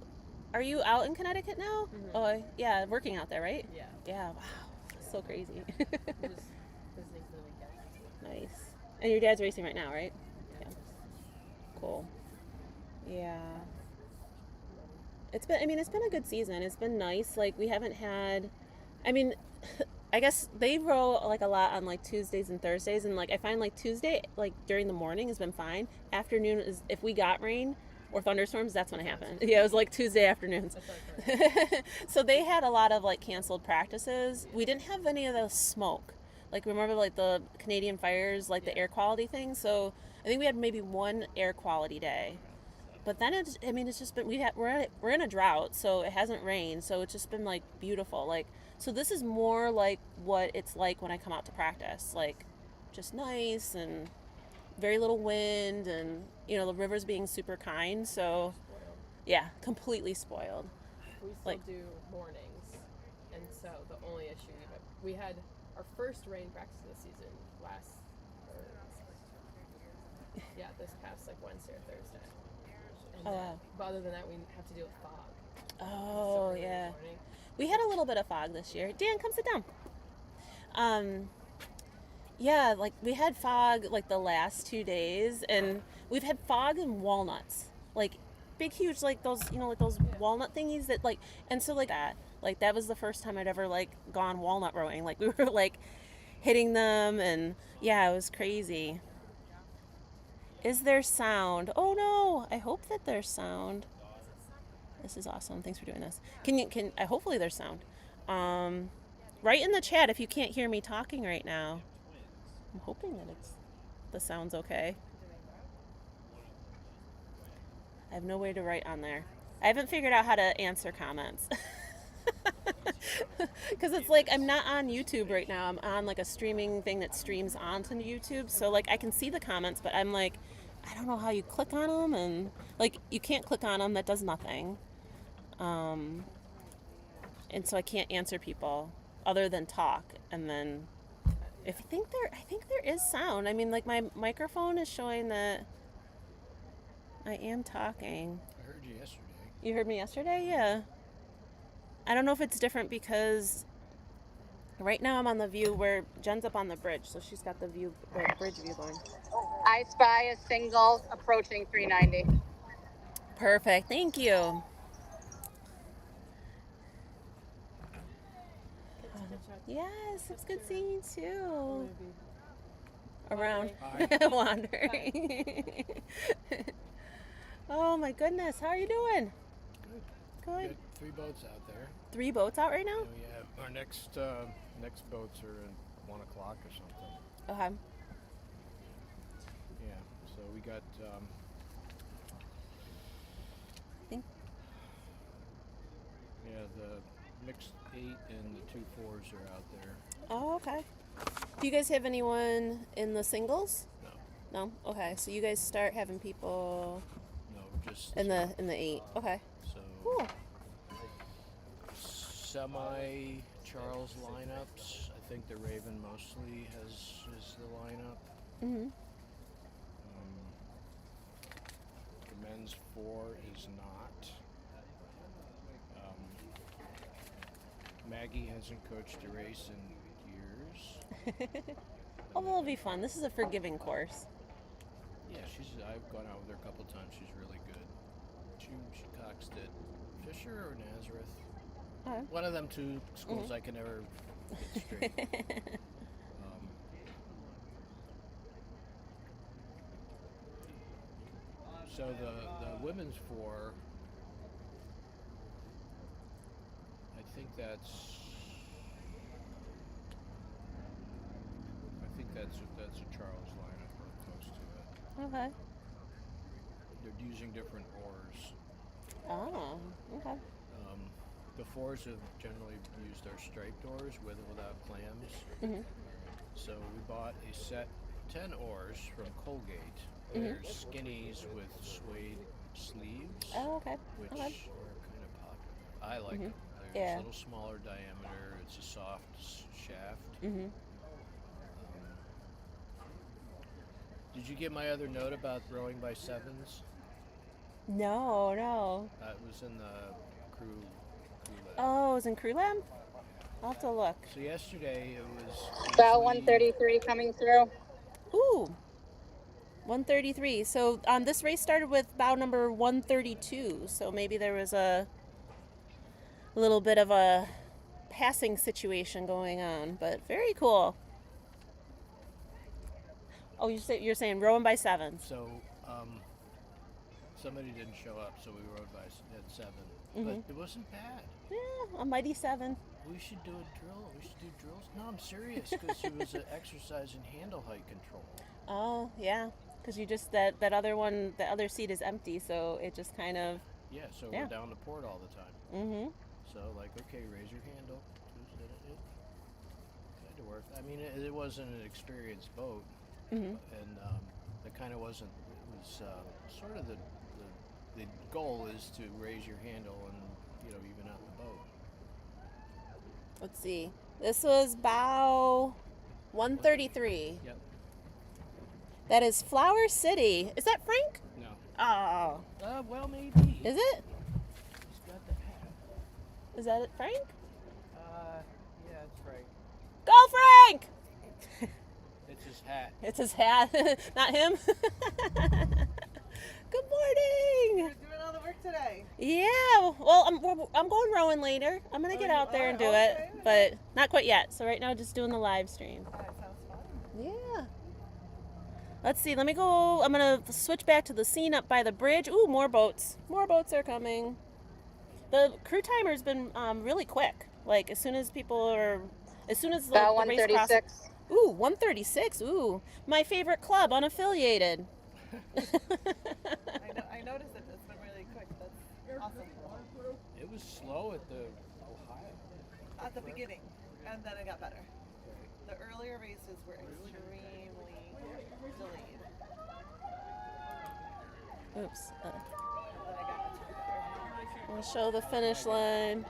out in Connecticut now? Mm-hmm. Oh yeah, working out there, right? Yeah, wow, so crazy. Visiting for the weekend. Nice. And your dad's racing right now, right? Yeah. Cool. Yeah. It's been a good season. It's been nice. Like, we haven't had, I guess they row like a lot on like Tuesdays and Thursdays, and like I find like Tuesday, like during the morning has been fine. Afternoon is, if we got rain or thunderstorms, that's when it happened. Yeah, it was like Tuesday afternoons. So they had a lot of like canceled practices. We didn't have any of the smoke. Like, remember like the Canadian fires, like the air quality thing? So I think we had maybe one air quality day. But then it's just been, we're in a drought, so it hasn't rained, so it's just been like beautiful. Like, so this is more like what it's like when I come out to practice, like just nice and very little wind, and the river's being super kind. So yeah, completely spoiled. We still do mornings, and so the only issue we had our first rain practice of the season this past like Wednesday or Thursday. And but other than that, we have to deal with fog. Oh yeah, we had a little bit of fog this year. Dan, come sit down. Yeah, like we had fog like the last 2 days, and we've had fog in walnuts, like big, huge, like those, like those walnut thingies that like, and so like that was the first time I'd ever like gone walnut rowing. Like we were like hitting them, and yeah, it was crazy. Is there sound? Oh no, I hope that there's sound. This is awesome. Thanks for doing this. Hopefully there's sound. Write in the chat if you can't hear me talking right now. I'm hoping that the sound's okay. I have no way to write on there. I haven't figured out how to answer comments. Because it's like I'm not on YouTube right now. I'm on like a streaming thing that streams onto YouTube. So like I can see the comments, but I'm like, I don't know how you click on them, and like you can't click on them. That does nothing. And so I can't answer people other than talk. And then I think there is sound. I mean, like my microphone is showing that I am talking. I heard you yesterday. You heard me yesterday? Yeah. I don't know if it's different because right now I'm on the view where Jen's up on the bridge, so she's got the bridge view going. I spy a single approaching 390. Perfect. Thank you. Yes, it's good seeing you too. Around wandering. Oh my goodness, how are you doing? Good. We Good. got 3 boats out there. 3 boats out right now? And we have our next boats are at 1 o'clock or something. Okay. Yeah. So we got Think- the mixed 8 and the 2 4s are out there. Oh, okay. Do you guys have anyone in the singles? No. No? Okay. So you guys start having people No, just in the 8. Okay. so Cool. semi Charles lineups. I think the Raven mostly is the lineup. Mhm. The men's 4 is not. Maggie hasn't coached a race in years. Oh, it'll be fun. This is a forgiving course. Yeah, I've gone out with her a couple times. She's really good. She coxed at Fisher or Nazareth. Okay. One of them 2 schools I can never get straight. So the women's 4, I think that's a Charles lineup or close to it. Okay. They're using different oars. Oh, okay. The 4s have generally used our striped oars with or without clams. Mhm. So we bought a set 10 oars from Colgate. They're skinnies with suede sleeves, Oh, okay. which Okay. are kind of popular. I like them. They're Yeah. a little smaller diameter. It's a soft shaft. Mhm. Did you get my other note about rowing by 7s? No. That was in the crew lab. Oh, it was in Crew Lab? I'll have to look. So yesterday it was Bow usually- 133 coming through. Ooh. 133. So this race started with bow number 132. So maybe there was a little bit of a passing situation going on, but very cool. Oh, you're saying rowing by 7s. So somebody didn't show up, so we rode by at 7. But it wasn't bad. Yeah, a mighty 7. We should do a drill. We should do drills. No, I'm serious, because it was an exercise in handle height control. Oh, yeah. Because you just, that other one, the other seat is empty, so it just kind of, Yeah, so Yeah. we're down to port all the time. mm-hmm. So, like, okay, raise your handle. It had to work. I mean, it wasn't an experienced boat, Mm-hmm. and it kind of wasn't. It was sort of the goal is to raise your handle and, even out the boat. Let's see. This was bow 133. Yep. That is Flower City. Is that Frank? No. Oh. Well, maybe. Is it? He's got the hat. Is that it, Frank? Yeah, it's Frank. Go, Frank! It's his hat. It's his hat, not him. Good morning. You're doing all the work today. Yeah. Well, I'm going rowing later. I'm gonna get you out there are? and do Okay. it, but not quite yet. So right now, just doing the live stream. That sounds fun. Yeah. Let's see. Let me go. I'm gonna switch back to the scene up by the bridge. Ooh, more boats. More boats are coming. The crew timer's been really quick. Like as soon as the Bow race crosses. 136. Ooh, 136. Ooh, my favorite club, unaffiliated. I noticed that it's been Awesome. It was slow at the Ohio. At the beginning, and then it got better. The earlier races were extremely delayed. Oops. And then I got much better. We'll show the finish line.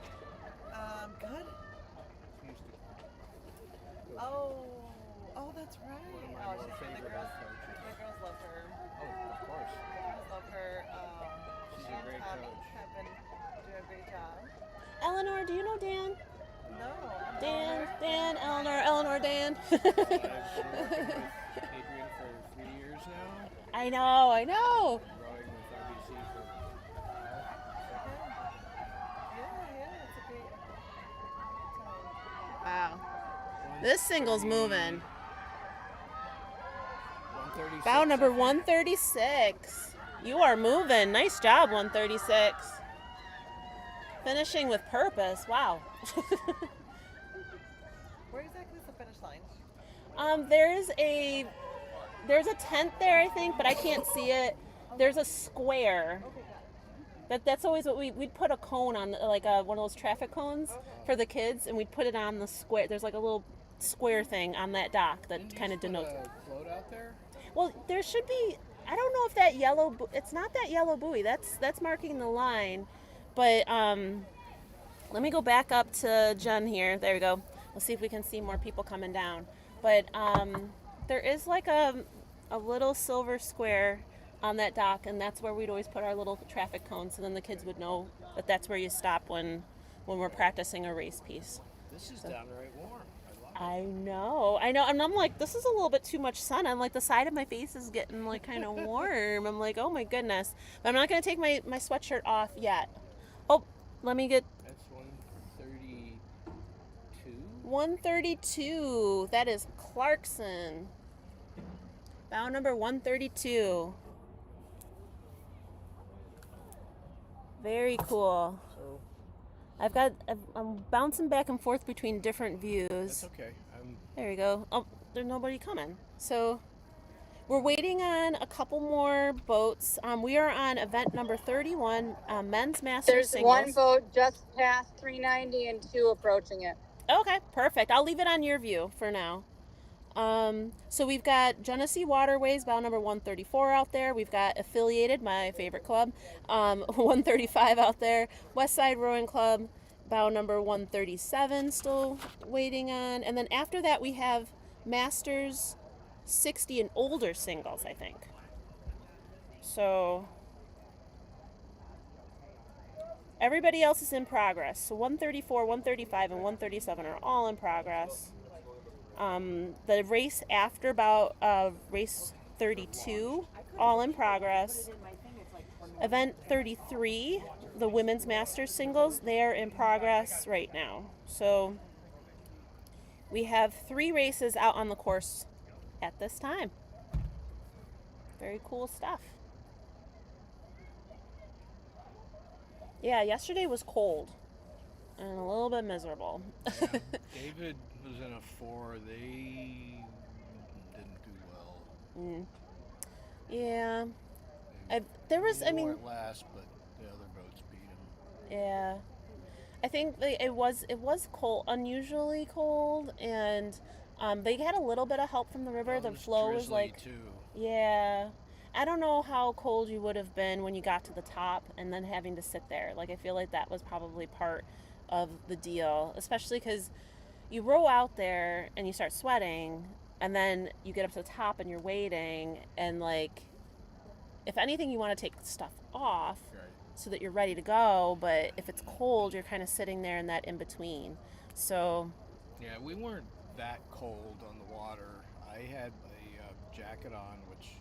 Good. Oh, that's right. One of my Oh, more the favorite girls. coaches. The girls love her. Oh, of course. The girls love her. She's She a and great Tommy coach. have been doing a great job. Eleanor, do you know Dan? No. Dan, Eleanor, Dan. I've been working with Adrian for 3 years now. I know. Rowing with RBC for Yeah, it's a great time. Wow. This single's moving. 136. Bow number 136. You are moving. Nice job, 136. Finishing with purpose. Wow. Where exactly is the finish line? There's a tent there, I think, but I can't see it. There's a square. That's always what we'd put a cone on, like one of those traffic cones for the kids, and we'd put it on the square. There's like a little square thing on that dock that kind of denotes. Put a float out there? Well, there should be. I don't know if that yellow. It's not that yellow buoy. That's marking the line. But let me go back up to Jen here. There we go. We'll see if we can see more people coming down. But there is like a little silver square on that dock, and that's where we'd always put our little traffic cones, so then the kids would know that that's where you stop when we're practicing a race piece. This is downright warm. I know, and I'm like, this is a little bit too much sun. I'm like, the side of my face is getting like kind of warm. I'm like, oh my goodness. But I'm not gonna take my sweatshirt off yet. Oh, let me get. That's 132. 132. That is Clarkson. Bow number 132. Very cool. So I'm bouncing back and forth between different views. that's okay. There we go. Oh, there's nobody coming. So we're waiting on a couple more boats. We are on event number 31, men's masters There's singles. one boat just past 390 and two approaching it. Okay, perfect. I'll leave it on your view for now. So we've got Genesee Waterways, bow number 134 out there. We've got Affiliated, my favorite club, 135 out there. West Side Rowing Club, bow number 137, still waiting on. And then after that, we have Masters 60 and older singles, I think. So everybody else is in progress. So 134, 135, and 137 are all in progress. The race after about race 32, all in progress. Event 33, the women's masters singles, they are in progress right now. So we have 3 races out on the course at this time. Very cool stuff. Yeah, yesterday was cold and a little bit miserable. Yeah, David was in a 4. They didn't do well. Yeah. They weren't last, but the other boats beat them. Yeah. I think it was cold, unusually cold, and they had a little bit of help from the river. Well, The it was flow was drizzly, like, too. yeah. I don't know how cold you would have been when you got to the top and then having to sit there. Like, I feel like that was probably part of the deal, especially because you row out there and you start sweating, and then you get up to the top and you're waiting, and like, if anything, you want to take stuff off so that you're ready to go, but if it's cold, you're kind of sitting there in that in between. So Yeah, we weren't that cold on the water. I had a jacket on, which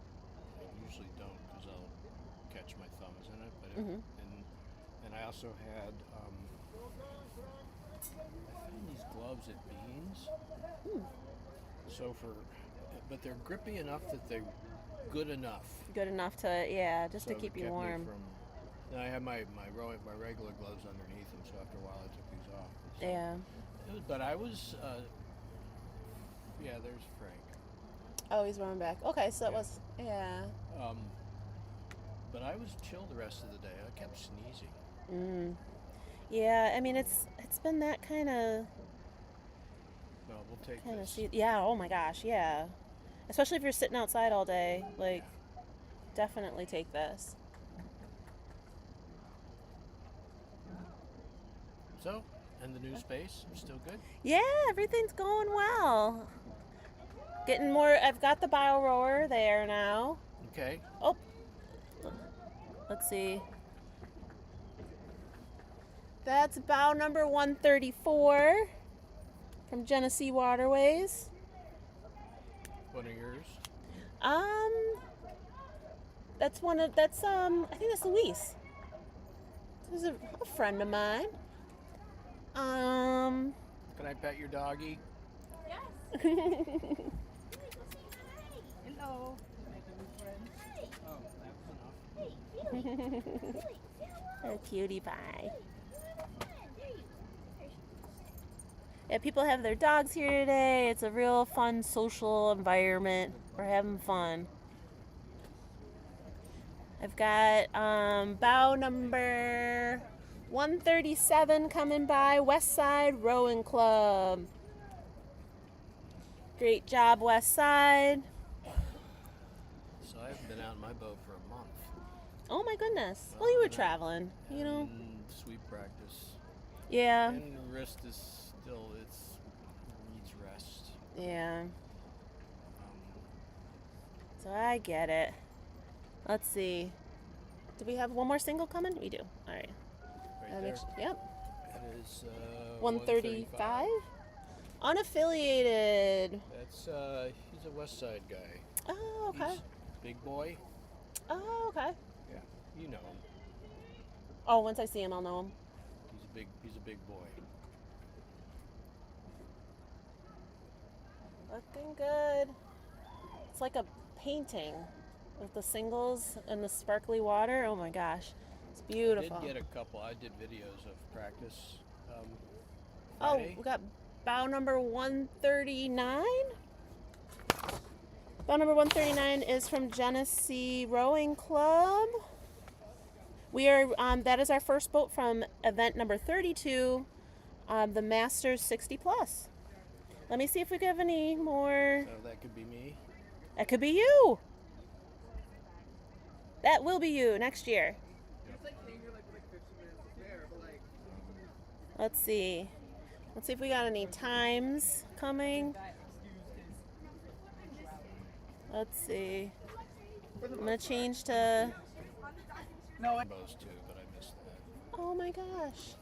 I usually don't because I'll catch my thumbs in it. But and I also had I found these gloves at Beans. So but they're grippy enough that they're good enough. good enough to, just So to keep it you kept me warm. Then I had my regular gloves underneath them, so after a while I took these off. So Yeah. but I was, there's Frank. Oh, he's running back. Okay, so that Yeah. was, But I was chill the rest of the day. I kept sneezing. Yeah, I mean it's been that kind of We'll take this. Yeah, oh my gosh, yeah. Especially if you're sitting outside all day, like definitely take this. So, and the new space, still good? Yeah, everything's going well. Getting more. I've got the bio rower there now. Okay. Oh, let's see. That's bow number 134 from Genesee Waterways. One of yours? That's I think that's Luis. This is a friend of mine. Can I pet your doggy? Yes. Hello. Oh, that was enough. A cutie pie. Yeah, people have their dogs here today. It's a real fun social environment. We're having fun. I've got bow number 137 coming by, West Side Rowing Club. Great job, West Side. So I've been out in my boat for a month. Oh my goodness. Well, you were traveling, you know. And sweep practice. Yeah. And the wrist is still, needs rest. Yeah. So I get it. Let's see. Do we have one more single coming? We do. All right. Right there. Yep. That is 135. Unaffiliated. That's he's a West Side guy. Oh, okay. He's big boy. Oh, okay. Yeah, you know him. Oh, once I see him, I'll know him. He's a big boy. Looking good. It's like a painting with the singles and the sparkly water. Oh my gosh, it's beautiful. I did get a couple. I did videos of practice. Oh, Friday. we got bow number 139. Bow number 139 is from Genesee Rowing Club. We are that is our first boat from event number 32, the Masters 60 Plus. Let me see if we have any more. So that could be me. That could be you. That will be you next year. Let's see. Let's see if we got any times coming. Let's see. I'm gonna change to. Those two, but I missed that. Oh my gosh.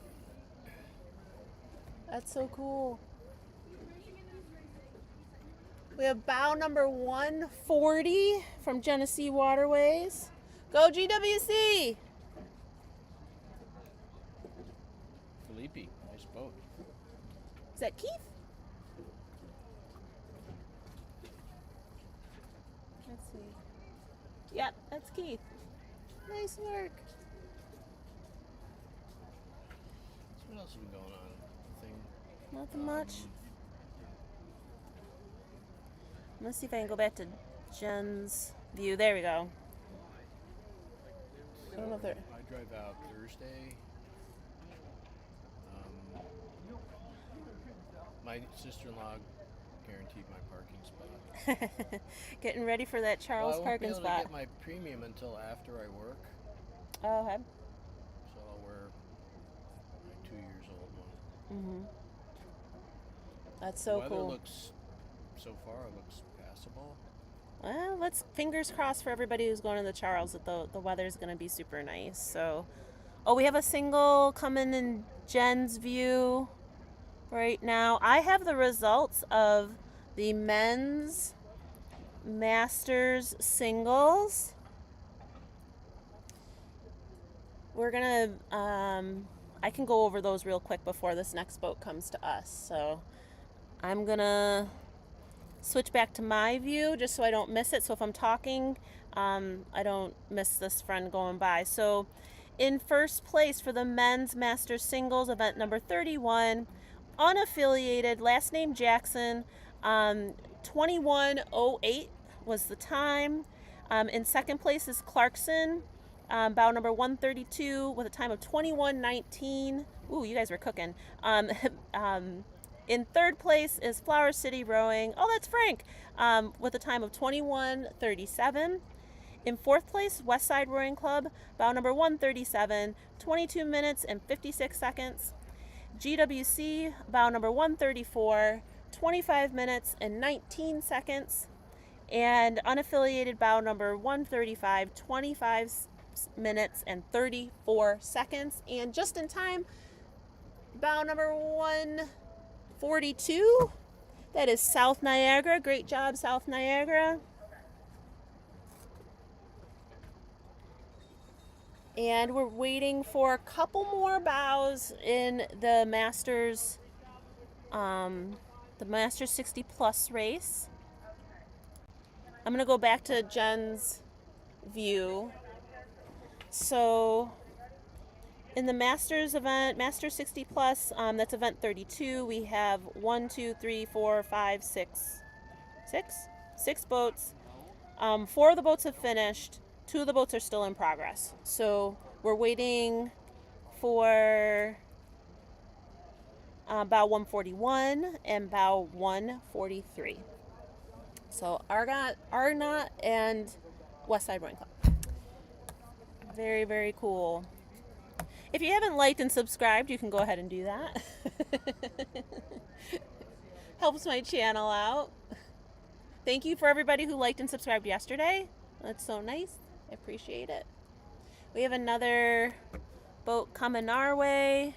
That's so cool. We have bow number 140 from Genesee Waterways. Go GWC! Felipe, nice boat. Is that Keith? Let's see. Yep, that's Keith. Nice work. So what else has been going on? Nothing much. Let's see if I can go back to Jen's view. There we go. I don't know if they're. I drive out Thursday. My sister-in-law guaranteed my parking spot. Getting ready for that Charles I won't parking be able spot. to get my premium until after I work, Oh, okay. so I'll wear my 2 years old one. Mhm. That's so Weather cool. looks, so far, it looks passable. Well, let's fingers crossed for everybody who's going to the Charles that the weather's going to be super nice. So, oh, we have a single coming in Jen's view right now. I have the results of the men's Masters singles. We're gonna I can go over those real quick before this next boat comes to us. So I'm gonna switch back to my view just so I don't miss it. So if I'm talking, I don't miss this friend going by. So in first place for the men's Masters singles, event number 31, unaffiliated, last name Jackson, 21:08 was the time. In second place is Clarkson, bow number 132 with a time of 21:19. Ooh, you guys were cooking. In third place is Flower City Rowing. Oh, that's Frank. With a time of 21:37. In fourth place, Westside Rowing Club, bow number 137, 22 minutes and 56 seconds. GWC, bow number 134, 25 minutes and 19 seconds. And unaffiliated bow number 135, 25 minutes and 34 seconds. And just in time, bow number 142, that is South Niagara. Great job, South Niagara. And we're waiting for a couple more bows in the Masters 60 plus race. I'm gonna go back to Jen's view. So in the Masters event, Masters 60 plus, that's event 32, we have 6 boats. 4 of the boats have finished. 2 of the boats are still in progress. So we're waiting for bow 141 and bow 143. So Arnott and Westside Rowing Club. Very, very cool. If you haven't liked and subscribed, you can go ahead and do that. Helps my channel out. Thank you for everybody who liked and subscribed yesterday. That's so nice. I appreciate it. We have another boat coming our way.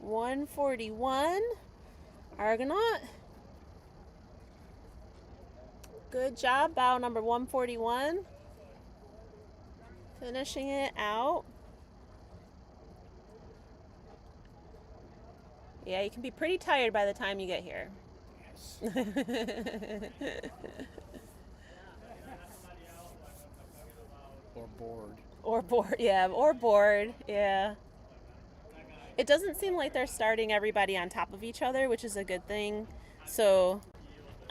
141. Argonaut. Good job, bow number 141. Finishing it out. Yeah, you can be pretty tired by the time you get here. Yes. Or bored. Or bored, yeah. It doesn't seem like they're starting everybody on top of each other, which is a good thing. So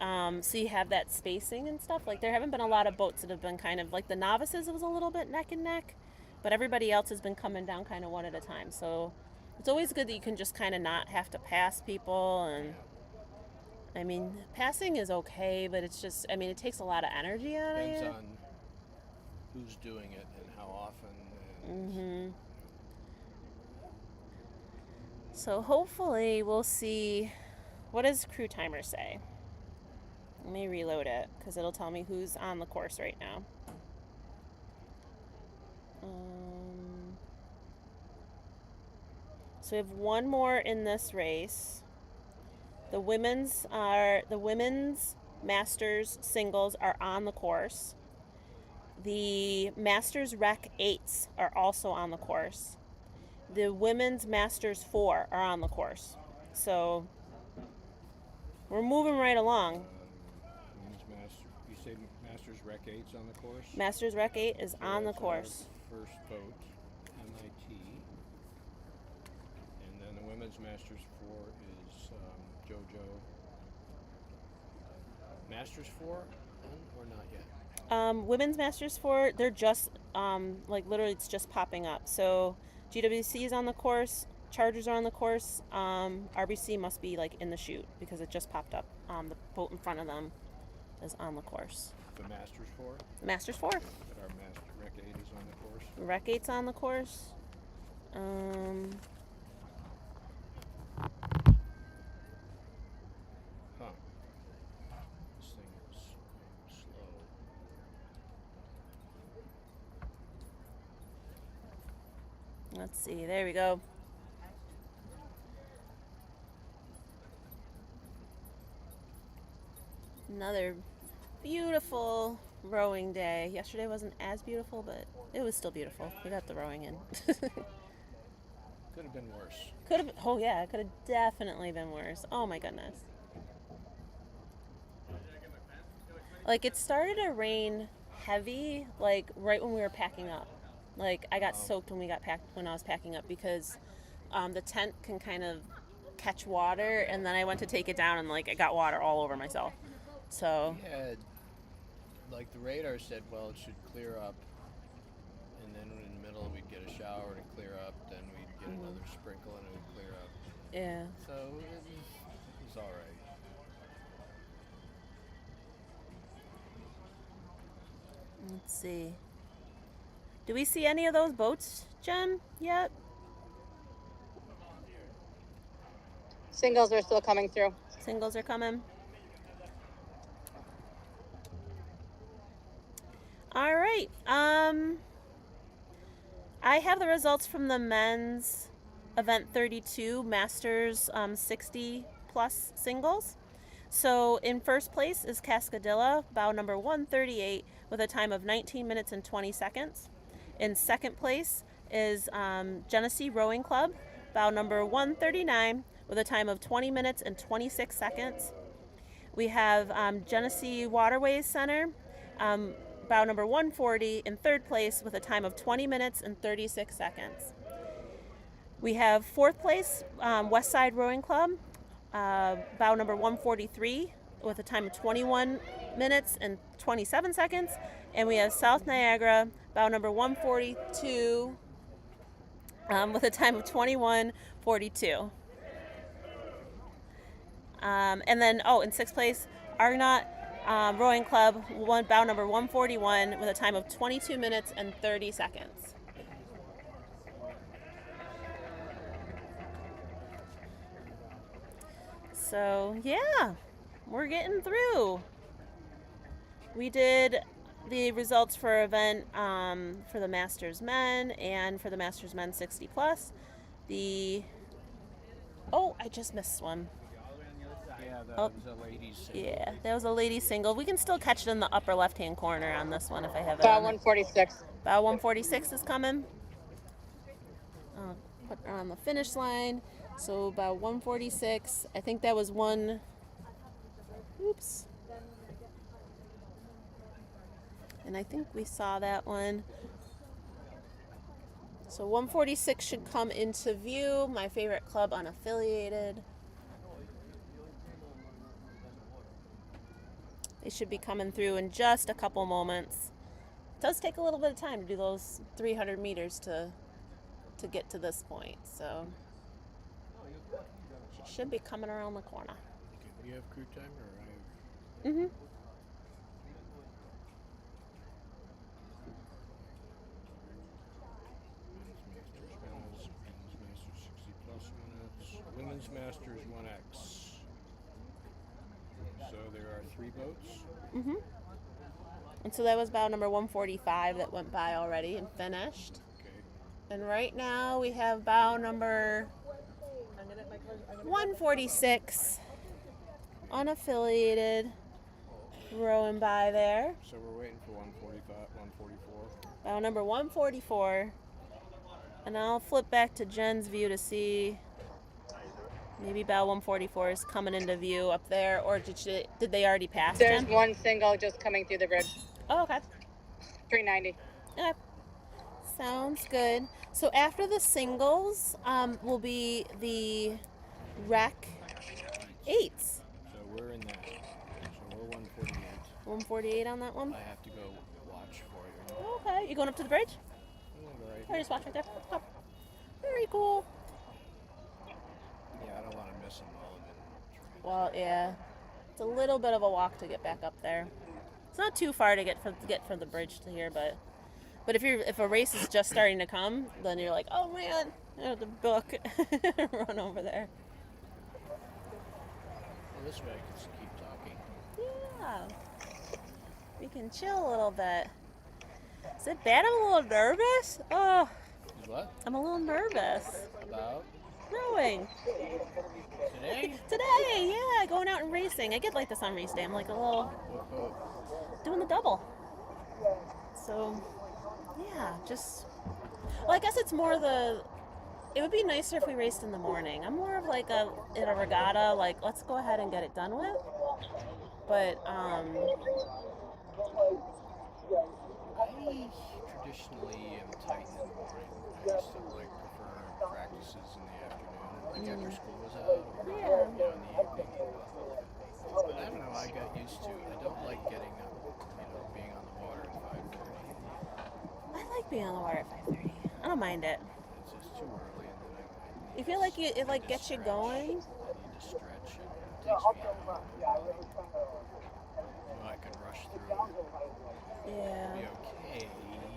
you have that spacing and stuff. Like, there haven't been a lot of boats that have been kind of, like the novices, it was a little bit neck and neck, but everybody else has been coming down kind of one at a time. So it's always good that you can just kind of not have to pass people. And I mean, passing is okay, but it's just, I mean, it takes a lot of energy out of you. Depends on who's doing it and how often. And So hopefully we'll see, what does crew timer say? Let me reload it because it'll tell me who's on the course right now. So we have one more in this race. The women's Masters singles are on the course. The Masters Rec 8s are also on the course. The women's Masters 4 are on the course. So we're moving right along. You say Masters Rec 8's on the course? Masters Rec 8 is on the course. First boat, MIT. And then the women's Masters 4 is JoJo. Masters 4 or not yet? Women's Masters 4, they're just, like literally it's just popping up. So GWC is on the course, Chargers are on the course, RBC must be like in the chute because it just popped up. The boat in front of them is on the course. The Masters 4? Masters 4. But our Master Rec 8 is on the course? Rec 8's on the course. This thing is slow. Let's see, there we go. Another beautiful rowing day. Yesterday wasn't as beautiful, but it was still beautiful. We got the rowing in. Could have been worse. Could have, oh yeah, it could have definitely been worse. Oh my goodness. Like, it started to rain heavy, like right when we were packing up. Like, I got soaked when I was packing up because the tent can kind of catch water, and then I went to take it down and like I got water all over myself. So We had like the radar said, well, it should clear up, and then in the middle we'd get a shower to clear up, then we'd get another sprinkle and it would clear up. Yeah. So it was all right. Let's see. Do we see any of those boats, Jen, yet? Singles are still coming through. Singles are coming. All right. I have the results from the men's event 32 Masters 60 plus singles. So in first place is Cascadilla, bow number 138 with a time of 19 minutes and 20 seconds. In second place is Genesee Rowing Club, bow number 139 with a time of 20 minutes and 26 seconds. We have Genesee Waterways Center, bow number 140 in third place with a time of 20 minutes and 36 seconds. We have fourth place, West Side Rowing Club, bow number 143 with a time of 21 minutes and 27 seconds. And we have South Niagara, bow number 142 with a time of 21:42. And then, in sixth place, Argonaut Rowing Club, bow number 141 with a time of 22 minutes and 30 seconds. So, yeah, we're getting through. We did the results for event for the Masters Men and for the Masters Men 60 plus. I just missed one. Yeah, that was a ladies single. Yeah, that was a ladies single. We can still catch it in the upper left-hand corner on this one if I have it. Bow on 146. Bow 146 is coming. Put her on the finish line. So bow 146. I think that was one. Oops. And I think we saw that one. So 146 should come into view. My favorite club, unaffiliated. They should be coming through in just a couple moments. It does take a little bit of time to do those 300 meters to get to this point. So she should be coming around the corner. Okay, you have crew time or I Mm-hmm. Women's Masters 1X. So there are 3 boats. Mm-hmm. And so that was bow number 145 that went by already and finished. Okay. And right now we have bow number 146, unaffiliated, rowing by there. So we're waiting for 145, 144. Bow number 144. And I'll flip back to Jen's view to see maybe bow 144 is coming into view up there, or did they already pass, There's Jen? one single just coming through the bridge. Oh, okay. 390. Okay. Sounds good. So after the singles will be the rec 8s. So we're in that. So we're 148. 148 on that one? I have to go watch for you. Okay. You going up to the bridge? Right. Or just watch right there? Oh. Very cool. Yeah, I don't want to miss them all. Well, yeah. It's a little bit of a walk to get back up there. It's not too far to get from the bridge to here, but if a race is just starting to come, then you're like, oh man, I have to book, run over there. Well, this way I can just keep talking. Yeah, we can chill a little bit. Is it bad? I'm a little nervous. Oh, What? I'm a little nervous. About? Rowing. Today? Today, yeah, going out and racing. I get like this on race day. I'm like a little What boat? doing the double. So, yeah, well, I guess it's more it would be nicer if we raced in the morning. I'm more of like in a regatta, like let's go ahead and get it done with. But, I traditionally am tight in the morning. I used to prefer practices in the afternoon, after school was out, or in the evening. But I don't know, I got used to it. I don't like getting up, being being on the water at 5:30. I don't mind it. It's just too early, and then I You feel like it like gets you going? I need to stretch, and it takes me out. I can rush through it. Yeah. Be okay, but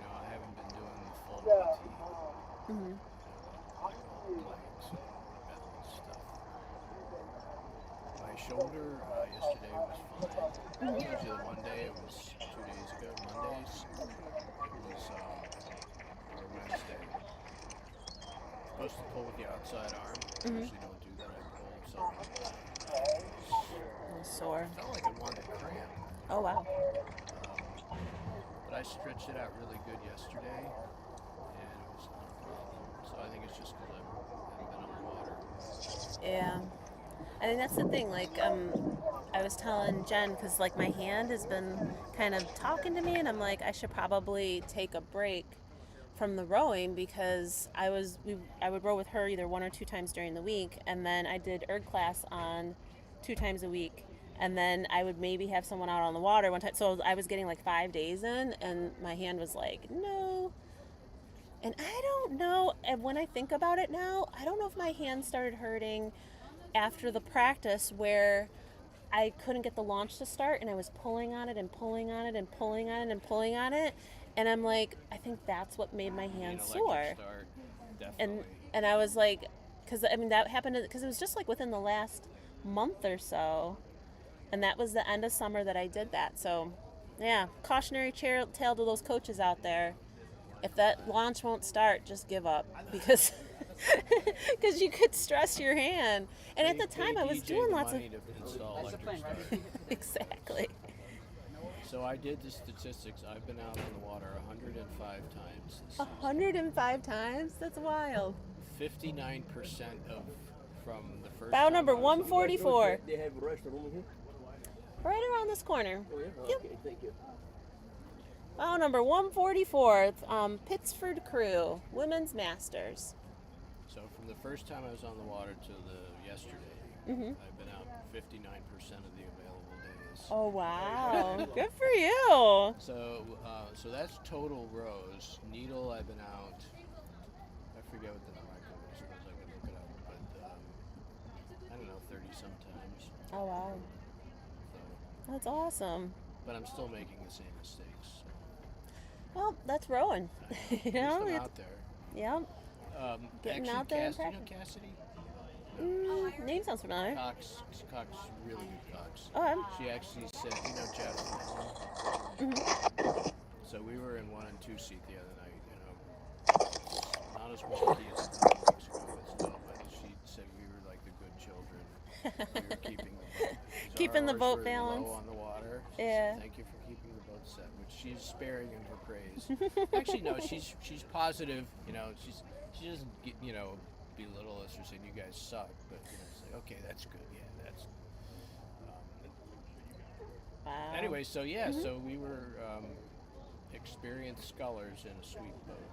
I haven't been doing the full PT. Mhm. Like all the legs and balance stuff. My shoulder yesterday was fine. I told you the one day, it was 2 days ago. Mondays, it was or Wednesday. Supposed to pull with the outside arm. I usually don't do that. I pull, so A little sore. it felt like it wanted to cramp. Oh wow. But I stretched it out really good yesterday, and it was not a problem. So I think it's just because I haven't been on the water. Yeah. I think that's the thing. Like, I was telling Jen, because like my hand has been kind of talking to me, and I'm like, I should probably take a break from the rowing because I would row with her either 1 or 2 times during the week, and then I did erg class on 2 times a week, and then I would maybe have someone out on the water one time. So I was getting like 5 days in, and my hand was like, no. And I don't know, and when I think about it now, I don't know if my hand started hurting after the practice where I couldn't get the launch to start, and I was pulling on it and pulling on it and pulling on it and pulling on it, and I'm like, I think that's what made my hand sore. Start, definitely. And I was like, because I mean that happened because it was just like within the last month or so, and that was the end of summer that I did that. So yeah, cautionary tale to those coaches out there: if that launch won't start, just give up, because you could stress your hand. And at the time, I was doing lots of exactly. So I did the statistics. I've been out on the water 105 times. 105 times? That's wild. 59% of from the first. Bow time number I was 144. They have a restaurant over here? Right around this corner. Oh, yeah? Yep. Okay, thank you. Bow number 144. Pittsford Crew Women's Masters. So from the first time I was on the water to the yesterday, I've been out 59% of the available days. Oh wow! Good for you. So that's total rows. Needle, I've been out. I forget what the number is. I suppose I could look it up, but I don't know, 30 sometimes. Oh wow! So, That's awesome. but I'm still making the same mistakes. Well, that's rowing. You know, At least I'm it's, out there. yeah. Getting Actually, out there and you know practicing. Cassidy? Name sounds familiar. Cox, really good Cox. Oh, She actually said, you know Jeff? So we were in 1 and 2 seat the other night, not as wonky as a couple weeks ago, but still, but she said we were like the good children. We were keeping the boat. So Keeping the ours boat were balance. low on the water. She Yeah. said, thank you for keeping the boat set, which she's sparing in her praise. Actually, no, she's positive, she doesn't get, belittle us or say you guys suck, but it's like, okay, that's good, yeah, that's. wow. Anyway, so yeah, so we were experienced scullers in a sweet boat.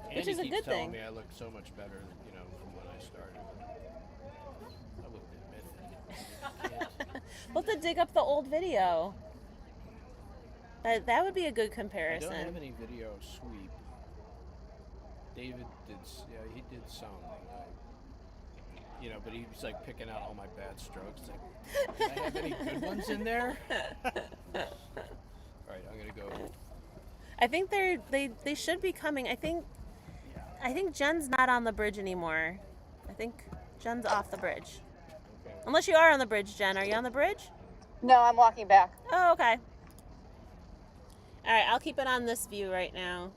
Which Andy is a keeps good telling thing. me I look so much better, from when I started. I wouldn't admit it. Can't. We'll have to dig up the old video. That would be a good I comparison. don't have any video of sweep. David did, he did some. But he was like picking out all my bad strokes. Like, do I have any good ones in there? All right, I'm gonna go. I think they should be coming. I think Jen's not on the bridge anymore. I think Jen's off the bridge. Okay. Unless you are on the bridge, Jen. Are you on the bridge? No, I'm walking back. Oh, okay. All right, I'll keep it on this view right now.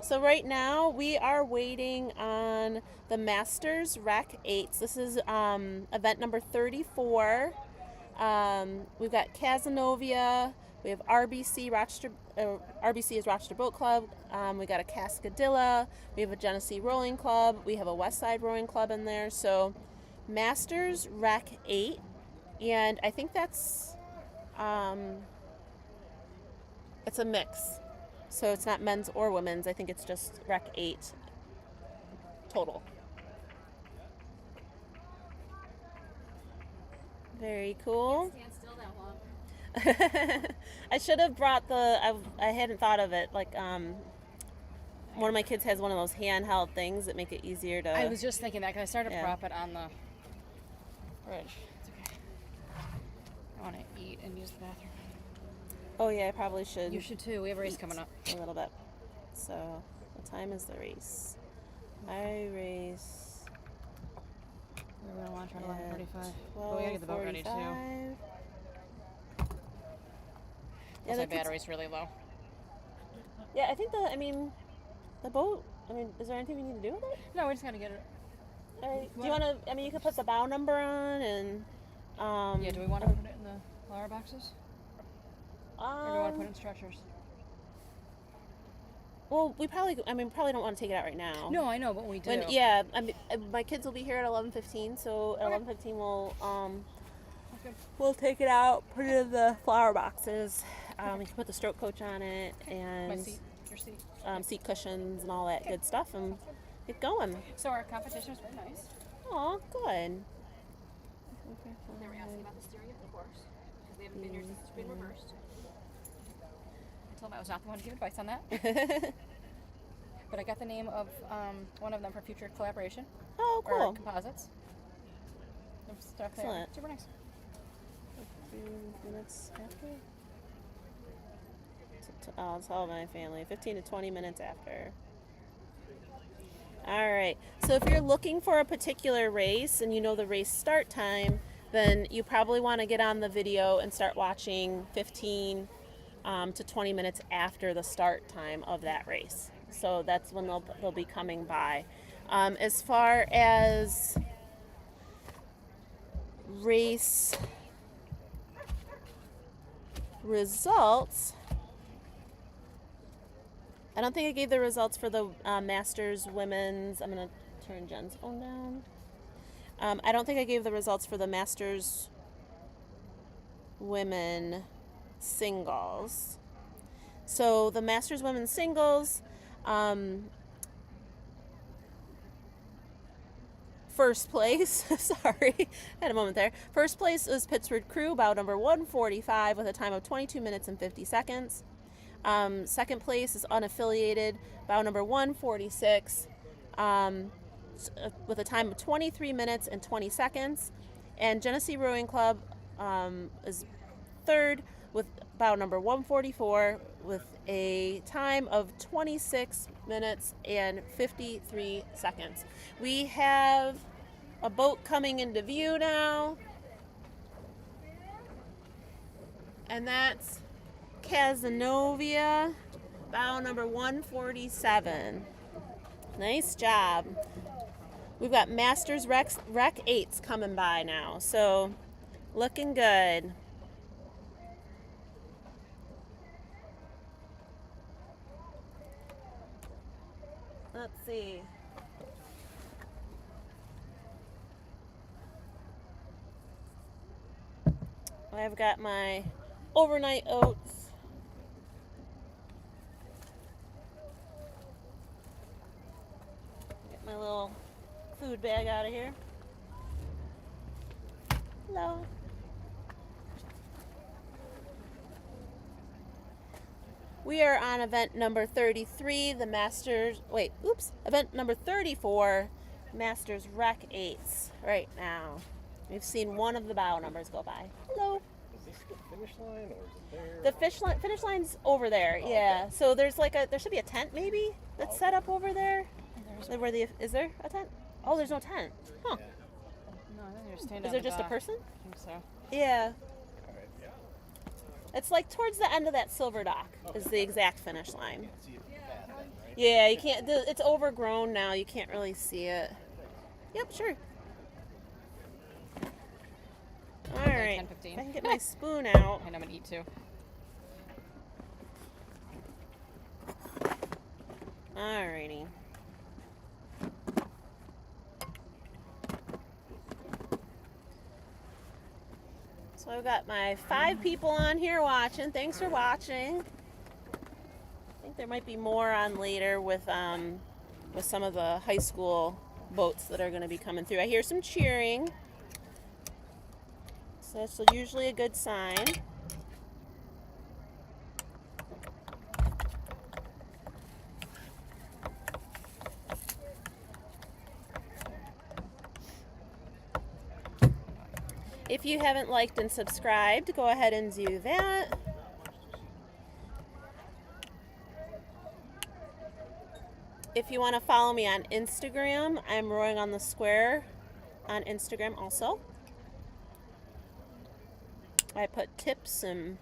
So right now we are waiting on the Masters Rec 8s. This is event number 34. We've got Cazenovia. We have RBC Rochester. RBC is Rochester Boat Club. We got a Cascadilla. We have a Genesee Rowing Club. We have a Westside Rowing Club in there. So Masters Rec 8, and I think that's it's a mix. So it's not men's or women's. I think it's just Rec 8 total. Very cool. Stand still. I should have brought I hadn't thought of it. Like, one of my kids has one of those handheld things that make it easier to. I was just thinking that because I started to Yeah. prop it on the fridge. It's okay. I want to eat and use the bathroom. Oh yeah, I probably should. You should too. We have a race coming up. A little bit. So, what time is the race? I race. We're gonna launch around at 11:45. But we gotta get the boat ready too. 12:45. Yeah, the my kids- battery's really low. Yeah, I think the boat. Is there anything we need to do with it? No, we just gotta get it. Do you want to? You could put the bow number on and. Yeah, do we want to put it in the flower boxes? Or do we want to put it in stretchers? Well, we probably don't want to take it out right now. No, I know, but we do. My kids will be here at 11:15, so at Okay. 11:15 That's good. we'll take it out, put it in the flower boxes. We can put the stroke coach on it My and seat. Your seat. seat cushions and all that good stuff, and get going. So our competition was very nice. Aw, good. They were asking about the steering of the horse because they haven't been here since it's been reversed. I told them I was not the one to give advice on that. But I got the name of one of them for future collaboration. Oh, Or cool. composites. Them stuff there. Excellent. Super nice. 15 minutes after? I'll tell my family. 15 to 20 minutes after. All right. So if you're looking for a particular race and you know the race start time, then you probably want to get on the video and start watching 15 to 20 minutes after the start time of that race. So that's when they'll be coming by. As far as race results, I don't think I gave the results for the Masters Women's. I'm going to turn Jen's phone down. I don't think I gave the results for the Masters Women Singles. So the Masters Women Singles, first place, sorry, had a moment there. First place was Pittsburgh Crew, bout number 145 with a time of 22 minutes and 50 seconds. Second place is Unaffiliated, bout number 146 with a time of 23 minutes and 20 seconds. And Genesee Rowing Club is third with bout number 144 with a time of 26 minutes and 53 seconds. We have a boat coming into view now, and that's Casanova, bow number 147. Nice job. We've got Masters Rec 8s coming by now, so looking good. Let's see. I've got my overnight oats. Get my little food bag out of here. Hello. We are on event number 33, the Masters, event number 34, Masters Rec 8s right now. We've seen one of the bow numbers go by. Hello. Is this the finish line or is it there? The finish line's over there, yeah. Okay. So there's there should be a tent maybe that's set up over there. Is there a tent? Oh, there's no tent. Huh. Yeah. No, I think you're standing. Is there just a person? I think so. Yeah. All right. Yeah. It's like towards the end of that silver dock is the exact finish line. Can't see it from the path then, right? Yeah, you can't. It's overgrown now. You can't really see it. Yep, sure. All right. 10:15. If I can get my spoon out. And I'm gonna eat too. Alrighty. So I've got my 5 people on here watching. Thanks for watching. I think there might be more on later with some of the high school boats that are going to be coming through. I hear some cheering. So that's usually a good sign. If you haven't liked and subscribed, go ahead and do that. If you want to follow me on Instagram, I'm Rowing on the Square on Instagram also. I put tips and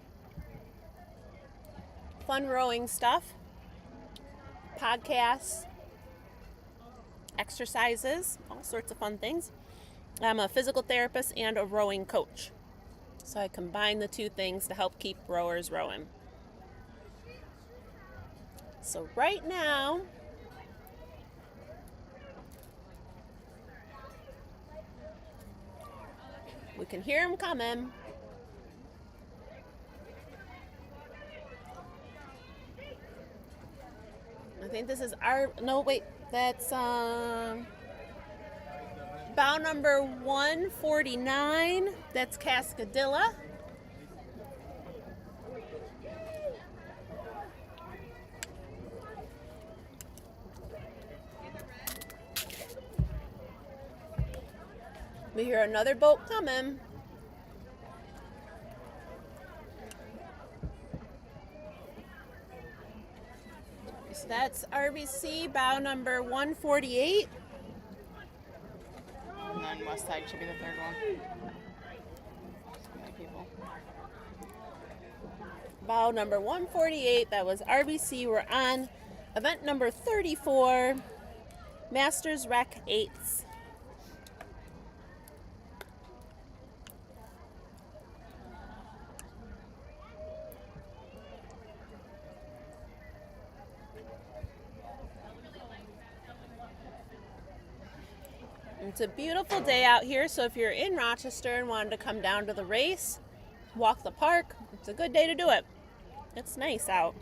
fun rowing stuff, podcasts, exercises, all sorts of fun things. I'm a physical therapist and a rowing coach. So I combine the two things to help keep rowers rowing. So right now, we can hear them coming. I think this is that's bow number 149. That's Cascadilla. We hear another boat coming. So that's RBC bow number 148. And then west side should be the third one. So many people. Bow number 148. That was RBC. We're on event number 34, Masters Rec 8s. It's a beautiful day out here, so if you're in Rochester and wanted to come down to the race, walk the park, it's a good day to do it. It's nice out.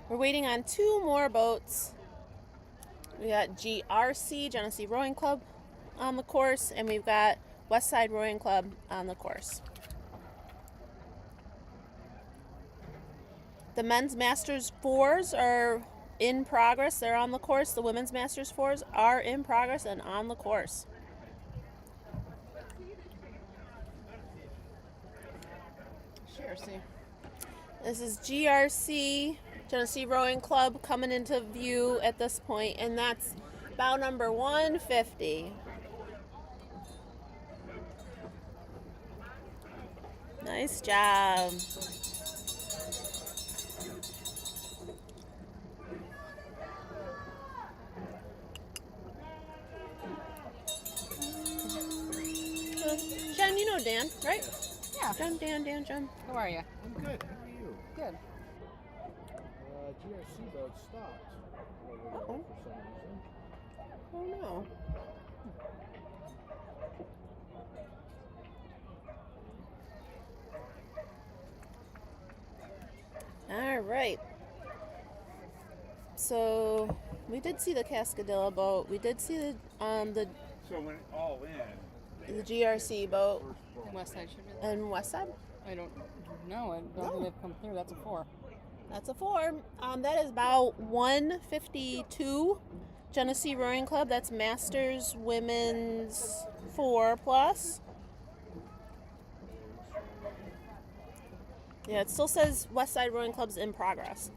We're waiting on two more boats. We got GRC, Genesee Rowing Club, on the course, and we've got Westside Rowing Club on the course. The men's Masters 4s are in progress. They're on the course. The women's Masters 4s are in progress and on the course. GRC. This is GRC, Genesee Rowing Club, coming into view at this point, and that's bow number 150. Nice job. Jen, you know Dan, right? Yeah. Jen. How are you? I'm good. How are you? Good. GRC boat stopped over there Uh-oh. for some reason. Oh no. All right. So we did see the Cascadilla boat. We did see the So when all in, the GRC boat And west side should be the and Westside. I don't know. I don't think they've come through. That's a 4. That's a 4. That is about 152. Genesee Rowing Club. That's Masters Women's 4 plus. Yeah, it still says Westside Rowing Club's in progress.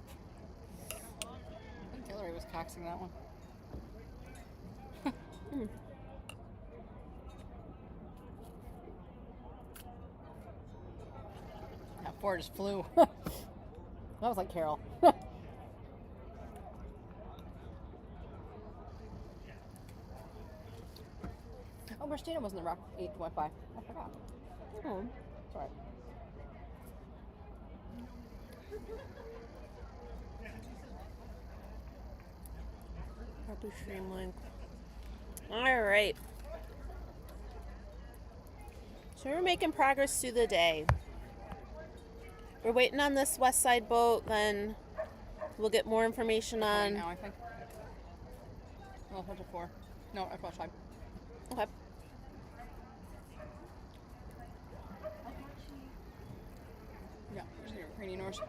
I think Hillary was coxing that one. That 4 just flew. That was like Carol. Oh, Christina was in the Rock 8 went by. I forgot. Oh. Sorry. Copy streamline. All right. So we're making progress through the day. We're waiting on this west side boat, then we'll get more information Right on. now, I think. Oh, what's a 4? No, I flushed 5. Okay. Yeah, there's your Ukrainian oars.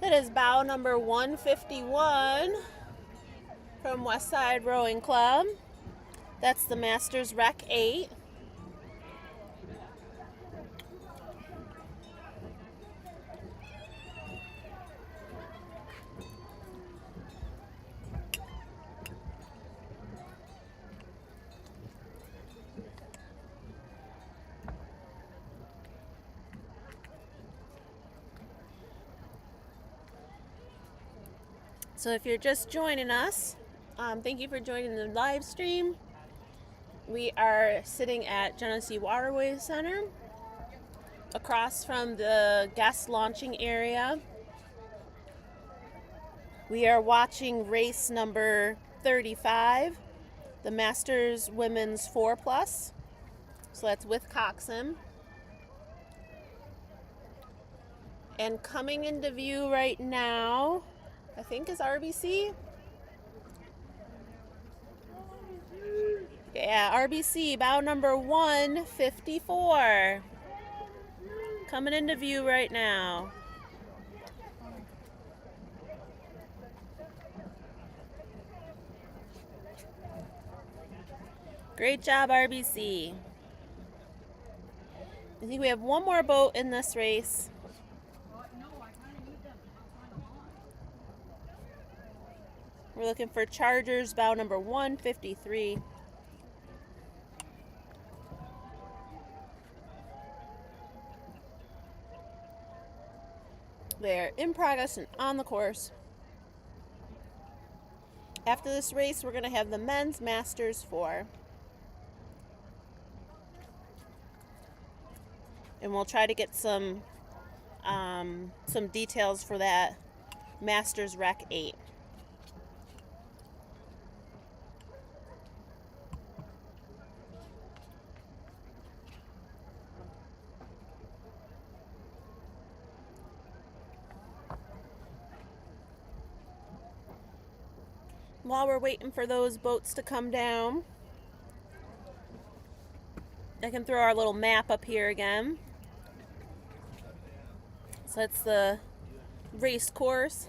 That is bow number 151 from Westside Rowing Club. That's the Masters Rec 8. So if you're just joining us, thank you for joining the live stream. We are sitting at Genesee Waterways Center, across from the guest launching area. We are watching race number 35, the Masters Women's 4+. So that's with Coxswain. And coming into view right now, I think is RBC. Yeah, RBC, bow number 154. Coming into view right now. Great job, RBC. I think we have one more boat in this race. We're looking for Chargers, bow number 153. They're in progress and on the course. After this race, we're going to have the men's Masters 4. And we'll try to get some details for that Masters Rec 8. While we're waiting for those boats to come down, I can throw our little map up here again. So that's the race course.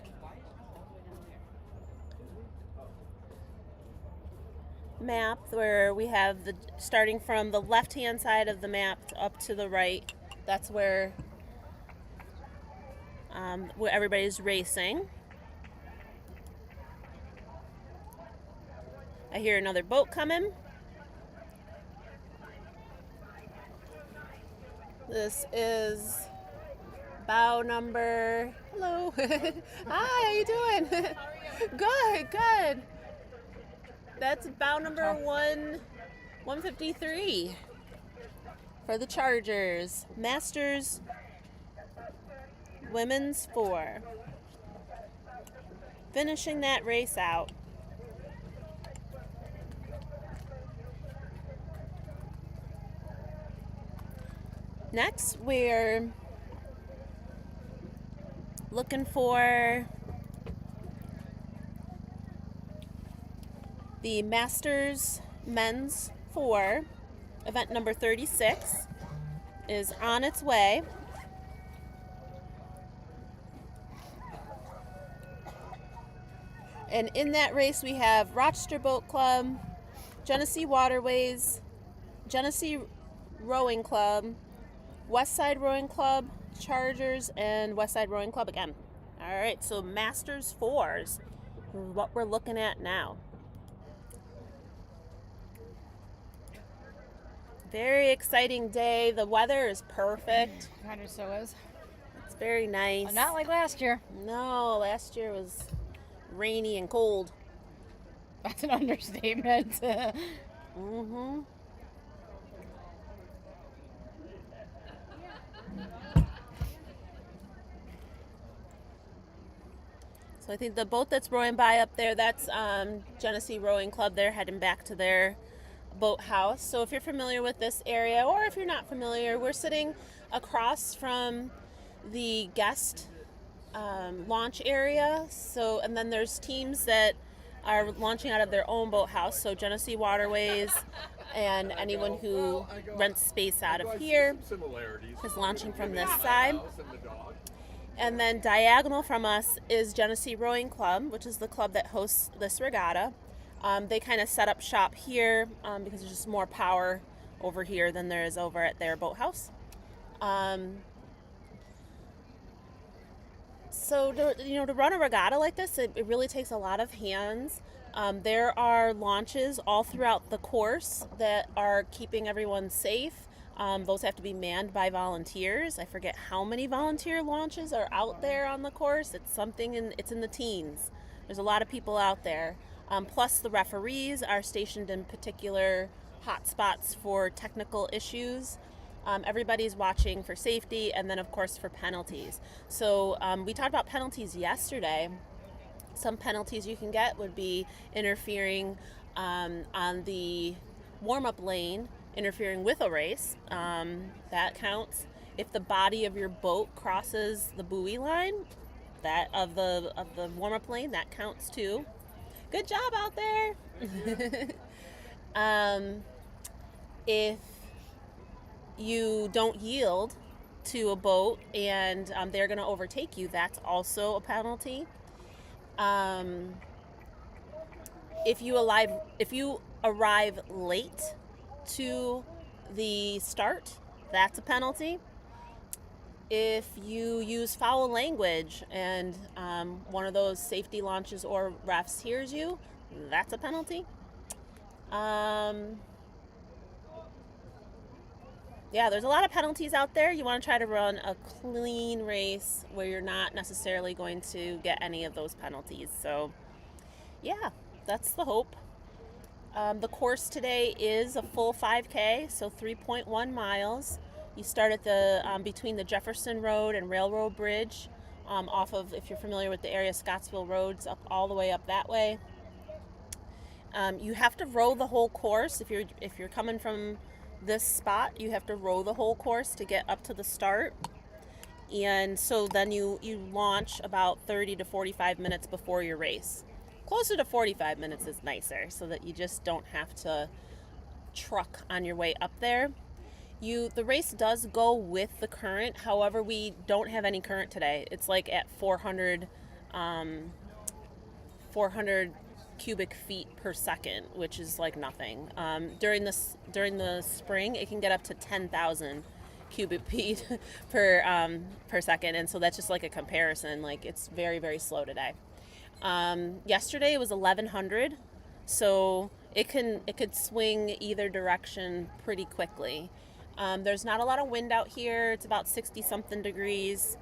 Map where we have the starting from the left-hand side of the map up to the right. That's where everybody's racing. I hear another boat coming. This is bow number. Hello. Hi, how you doing? How are you? Good. That's bow number 153 for the Chargers. Masters Women's 4. Finishing that race out. Next, we're looking for the Masters Men's 4. Event number 36 is on its way. And in that race, we have Rochester Boat Club, Genesee Waterways, Genesee Rowing Club, Westside Rowing Club, Chargers, and Westside Rowing Club again. All right, so Masters 4s is what we're looking at now. Very exciting day. The weather is perfect. Kind of so is. It's very nice. Well, not like last year. No, last year was rainy and cold. That's an understatement. Mm-hmm. So I think the boat that's rowing by up there, that's Genesee Rowing Club. They're heading back to their boathouse. So if you're familiar with this area, or if you're not familiar, we're sitting across from the guest launch area. So, and then there's teams that are launching out of their own boathouse. So Genesee Waterways and anyone who rents space out of here is launching from this side. And then diagonal from us is Genesee Rowing Club, which is the club that hosts this regatta. They kind of set up shop here because there's just more power over here than there is over at their boathouse. So to run a regatta like this, it really takes a lot of hands. There are launches all throughout the course that are keeping everyone safe. Those have to be manned by volunteers. I forget how many volunteer launches are out there on the course. It's in the teens. There's a lot of people out there. Plus the referees are stationed in particular hot spots for technical issues. Everybody's watching for safety and then of course for penalties. So we talked about penalties yesterday. Some penalties you can get would be interfering on the warm-up lane, interfering with a race. That counts. If the body of your boat crosses the buoy line, that of the warm-up lane, that counts too. Good job out there. If you don't yield to a boat and they're going to overtake you, that's also a penalty. If you arrive late to the start, that's a penalty. If you use foul language and one of those safety launches or refs hears you, that's a penalty. Yeah, there's a lot of penalties out there. You want to try to run a clean race where you're not necessarily going to get any of those penalties. So, yeah, that's the hope. The course today is a full 5K, so 3.1 miles. You start at the between the Jefferson Road and Railroad Bridge, off of, if you're familiar with the area, Scottsville Roads, up all the way up that way. You have to row the whole course. If you're coming from this spot, you have to row the whole course to get up to the start. And so then you launch about 30 to 45 minutes before your race. Closer to 45 minutes is nicer, so that you just don't have to truck on your way up there. The race does go with the current. However, we don't have any current today. It's like at 400 cubic feet per second, which is like nothing. During the spring, it can get up to 10,000 cubic feet per second, and so that's just like a comparison. Like, it's very, very slow today. Yesterday it was 1,100, so it could swing either direction pretty quickly. There's not a lot of wind out here. It's about 60-something degrees,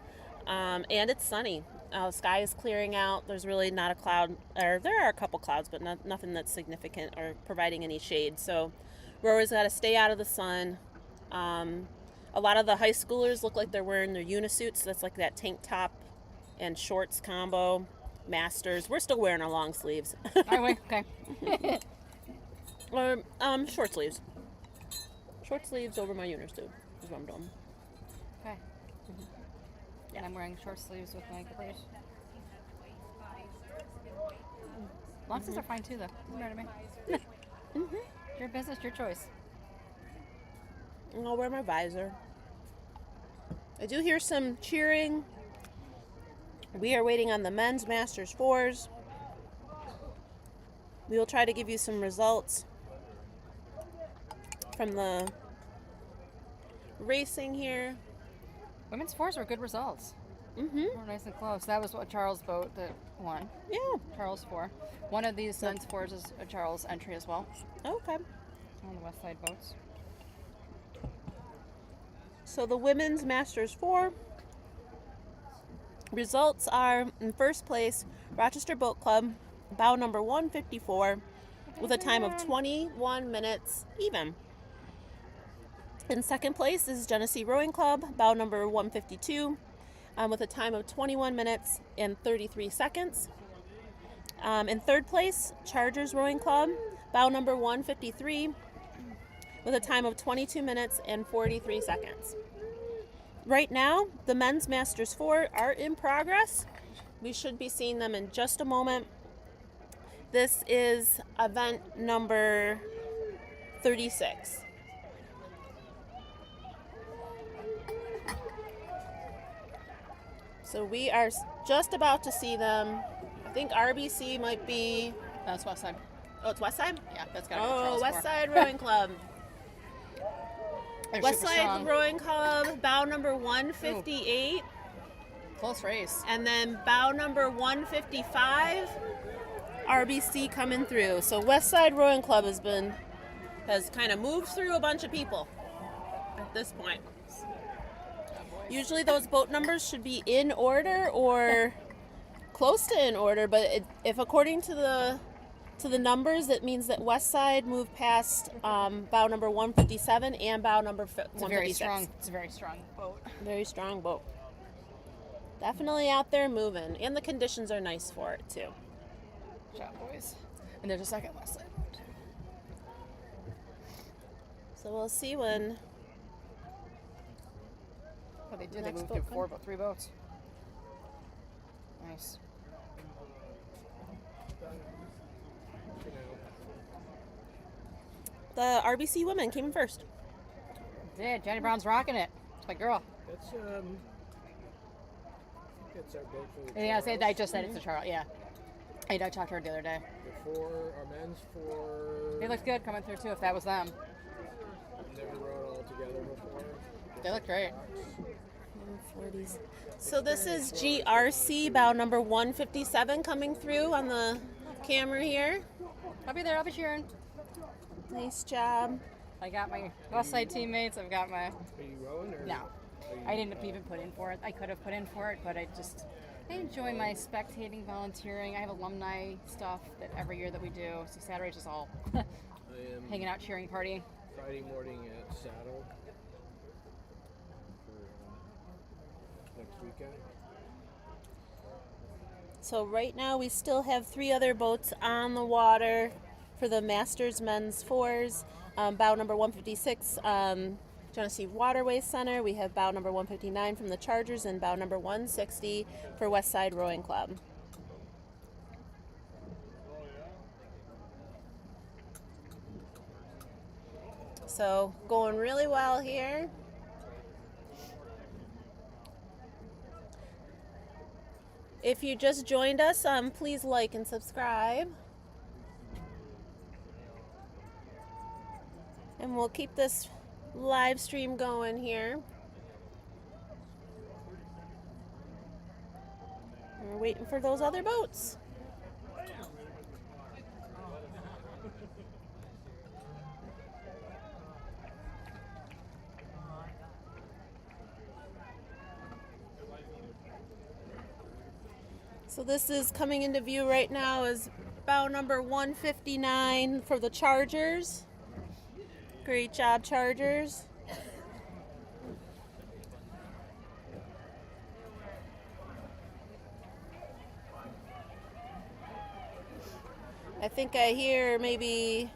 and it's sunny. The sky is clearing out. There's really not a cloud, or there are a couple clouds, but nothing that's significant or providing any shade. So rowers got to stay out of the sun. A lot of the high schoolers look like they're wearing their unisuits. That's like that tank top and shorts combo. Masters, we're still wearing our long sleeves. Are we? Okay. Or short sleeves. Short sleeves over my unisuit is what I'm doing. Okay. Mm-hmm. Yeah. And I'm wearing short sleeves with my capris. Long sleeves are fine too, though. You know what I mean? Your business, your choice. And I'll wear my visor. I do hear some cheering. We are waiting on the men's Masters 4s. We will try to give you some results from the racing here. Women's 4s were good results. Mm-hmm. They were nice and close. That was what Charles' boat that won. Yeah. Charles 4. One of these men's 4s is a Charles entry as well. Okay. On the West Side boats. So the women's Masters 4 results are, in first place, Rochester Boat Club, bow number 154, with a time of 21 minutes even. In second place is Genesee Rowing Club, bow number 152, with a time of 21 minutes and 33 seconds. In third place, Chargers Rowing Club, bow number 153, with a time of 22 minutes and 43 seconds. Right now, the men's Masters 4 are in progress. We should be seeing them in just a moment. This is event number 36. So we are just about to see them. I think RBC might be. That's West Side. Oh, it's West Side? Yeah, that's gotta be Oh, Charles West Ford. Side Rowing Club. They're West super Side strong. Rowing Club, bow number 158. Close race. And then bow number 155, RBC coming through. So West Side Rowing Club has kind of moved through a bunch of people at this point. Usually those boat numbers should be in order or close to in order, but if according to the numbers, it means that West Side moved past bow number 157 and bow number 156. It's a very strong boat. Very strong boat. Definitely out there moving, and the conditions are nice for it too. Job, boys. And there's a second West Side boat. So we'll see when. What they did, Next they moved boat through 3 boats. Nice. The RBC women came in first. Yeah, Jenny Brown's rocking it. It's my girl. That's I think that's our boat for the Yeah, I just said Charles. it's a Charles. Yeah. I talked to her the other day. Before our men's for. They looked good coming through too. If that was them, Never rode all together before. they look great. 40s. So this is GRC bow number 157 coming through on the camera here. I'll be there. I'll be cheering. Nice job. I got my West Side teammates. I've got my. Are you rowing or? No, I didn't even put in for it. I could have put in for it, but I enjoy my spectating, volunteering. I have alumni stuff that every year that we do. So Saturday's just all I am hanging out, cheering party. Friday morning at Saddle for next weekend. So right now we still have 3 other boats on the water for the Masters men's fours. Bow number 156, Genesee Waterway Center. We have bow number 159 from the Chargers and bow number 160 for West Side Rowing Club. So going really well here. If you just joined us, please like and subscribe. And we'll keep this live stream going here. We're waiting for those other boats. So this is coming into view right now as bow number 159 for the Chargers. Great job, Chargers. I think I hear maybe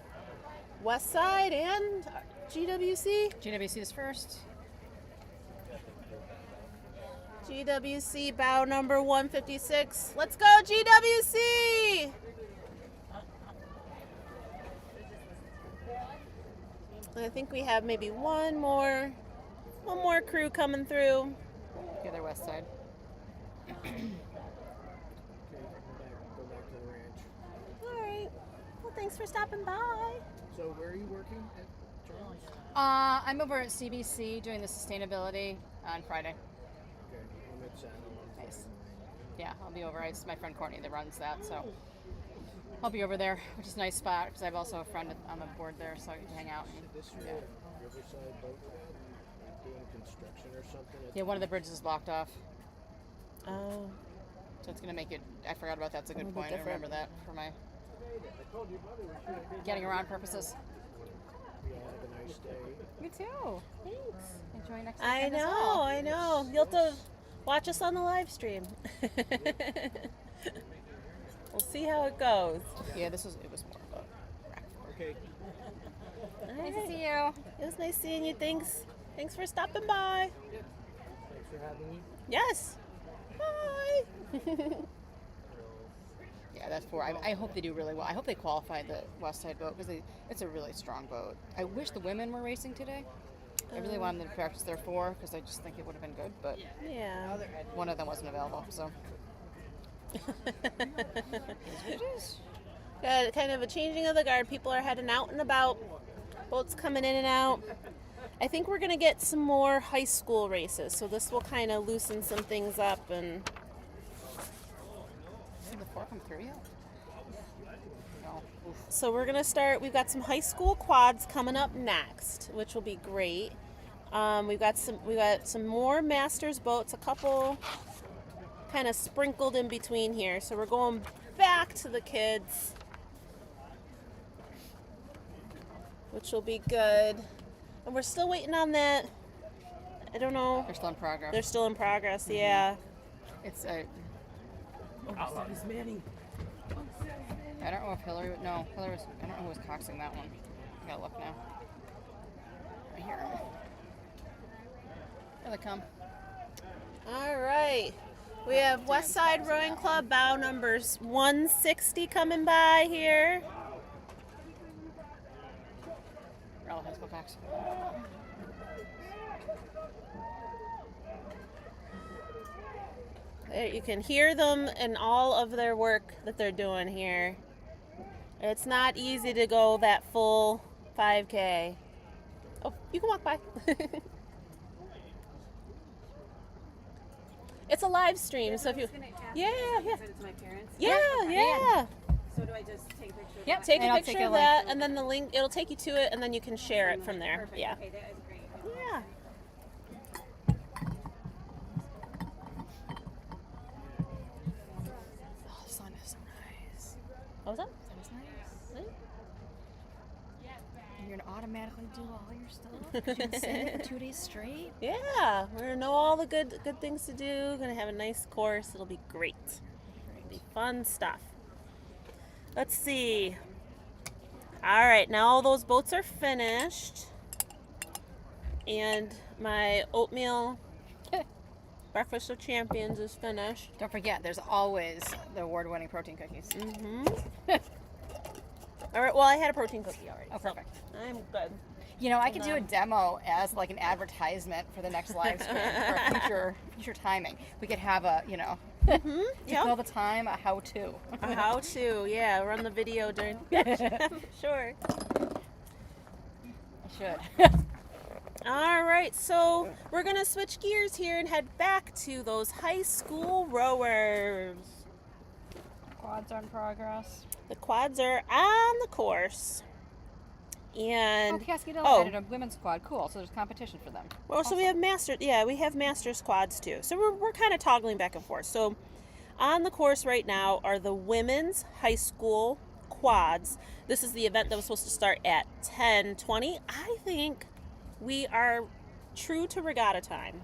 West Side and GWC. GWC is first. GWC bow number 156. Let's go, GWC! I think we have maybe one more crew coming through. The other West Side. Okay, go back to the ranch. All right. Well, thanks for stopping by. So where are you working at, Charles? I'm over at CBC doing the sustainability on Friday. Okay, I'm at Saddle on Nice. Friday Yeah, I'll be over. It's my friend Courtney that runs that, so I'll be over there, which is a nice spot because I have also a friend on the board there, so I get to hang out. And, This yeah. Riverside boat pad, doing construction or something? Yeah, one of the bridges is blocked off, Oh, so it's gonna make it. I forgot about that. That's a A good little bit point. I remember different. that for my getting around purposes. We all have a nice day. You too. Thanks. Enjoy next I weekend as know, well. I know. You'll have to watch us on the live stream. We'll see how it goes. Yeah, it was more of a rack. Okay. All Nice to right. see you. It was nice seeing you. Thanks for stopping by. Thanks for having me. Yes. Bye. Yeah, that's four. I hope they do really well. I hope they qualify the West Side boat because it's a really strong boat. I wish the women were racing today. I really wanted them to practice their 4 because I just think it would have been good, but Yeah. one of them wasn't available, so. Got kind of a changing of the guard. People are heading out and about. Boats coming in and out. I think we're going to get some more high school races, so this will kind of loosen some things up. And Did the 4 come through yet? No. Oof. so we're going to start. We've got some high school quads coming up next, which will be great. We've got some more masters boats, a couple kind of sprinkled in between here. So we're going back to the kids, which will be good. And we're still waiting on that. I don't know. They're still in progress. They're still in progress, yeah. It's He's Manning. I don't know if Hillary. No, Hillary was. I don't know who was coxing that one. I gotta look now. I hear him. Here they come. All right. We have West Side Rowing Club bow numbers 160 coming by here. Raleigh High School cox. There, you can hear them in all of their work that they're doing here. It's not easy to go that full 5K. Oh, you can walk by. It's a live stream, so if you, yeah. Send it to my parents. Yeah. So do I just take a picture? Of Yep. that? Take And a I'll picture take a of link. that, and then the link, it'll take you to it, and then you can share it from there. Perfect. Yeah. Okay, that is great. Yeah. Oh, the sun is so nice. What was that? The sun is nice. And you're gonna automatically do all your stuff because you've been sitting for 2 days straight. Yeah, we're gonna know all the good things to do. Gonna have a nice course. It'll be great. It'll be fun stuff. Let's see. All right, now all those boats are finished, and my oatmeal breakfast of champions is finished. Don't forget, there's always the award-winning protein cookies. All right. Well, I had a protein cookie already. Oh, perfect. I'm good. You know, I could do a demo as like an advertisement for the next live stream for future timing. We could have a, to fill the time, a how-to. A how-to, yeah. Run the video during. Sure. I should. All right, so we're gonna switch gears here and head back to those high school rowers. Quads are in progress. The quads are on the course, and Cascadilla added a women's squad. Cool. So there's competition for them. well, so we have we have master squads too. So we're kind of toggling back and forth. So on the course right now are the women's high school quads. This is the event that was supposed to start at 10:20. I think we are true to regatta time.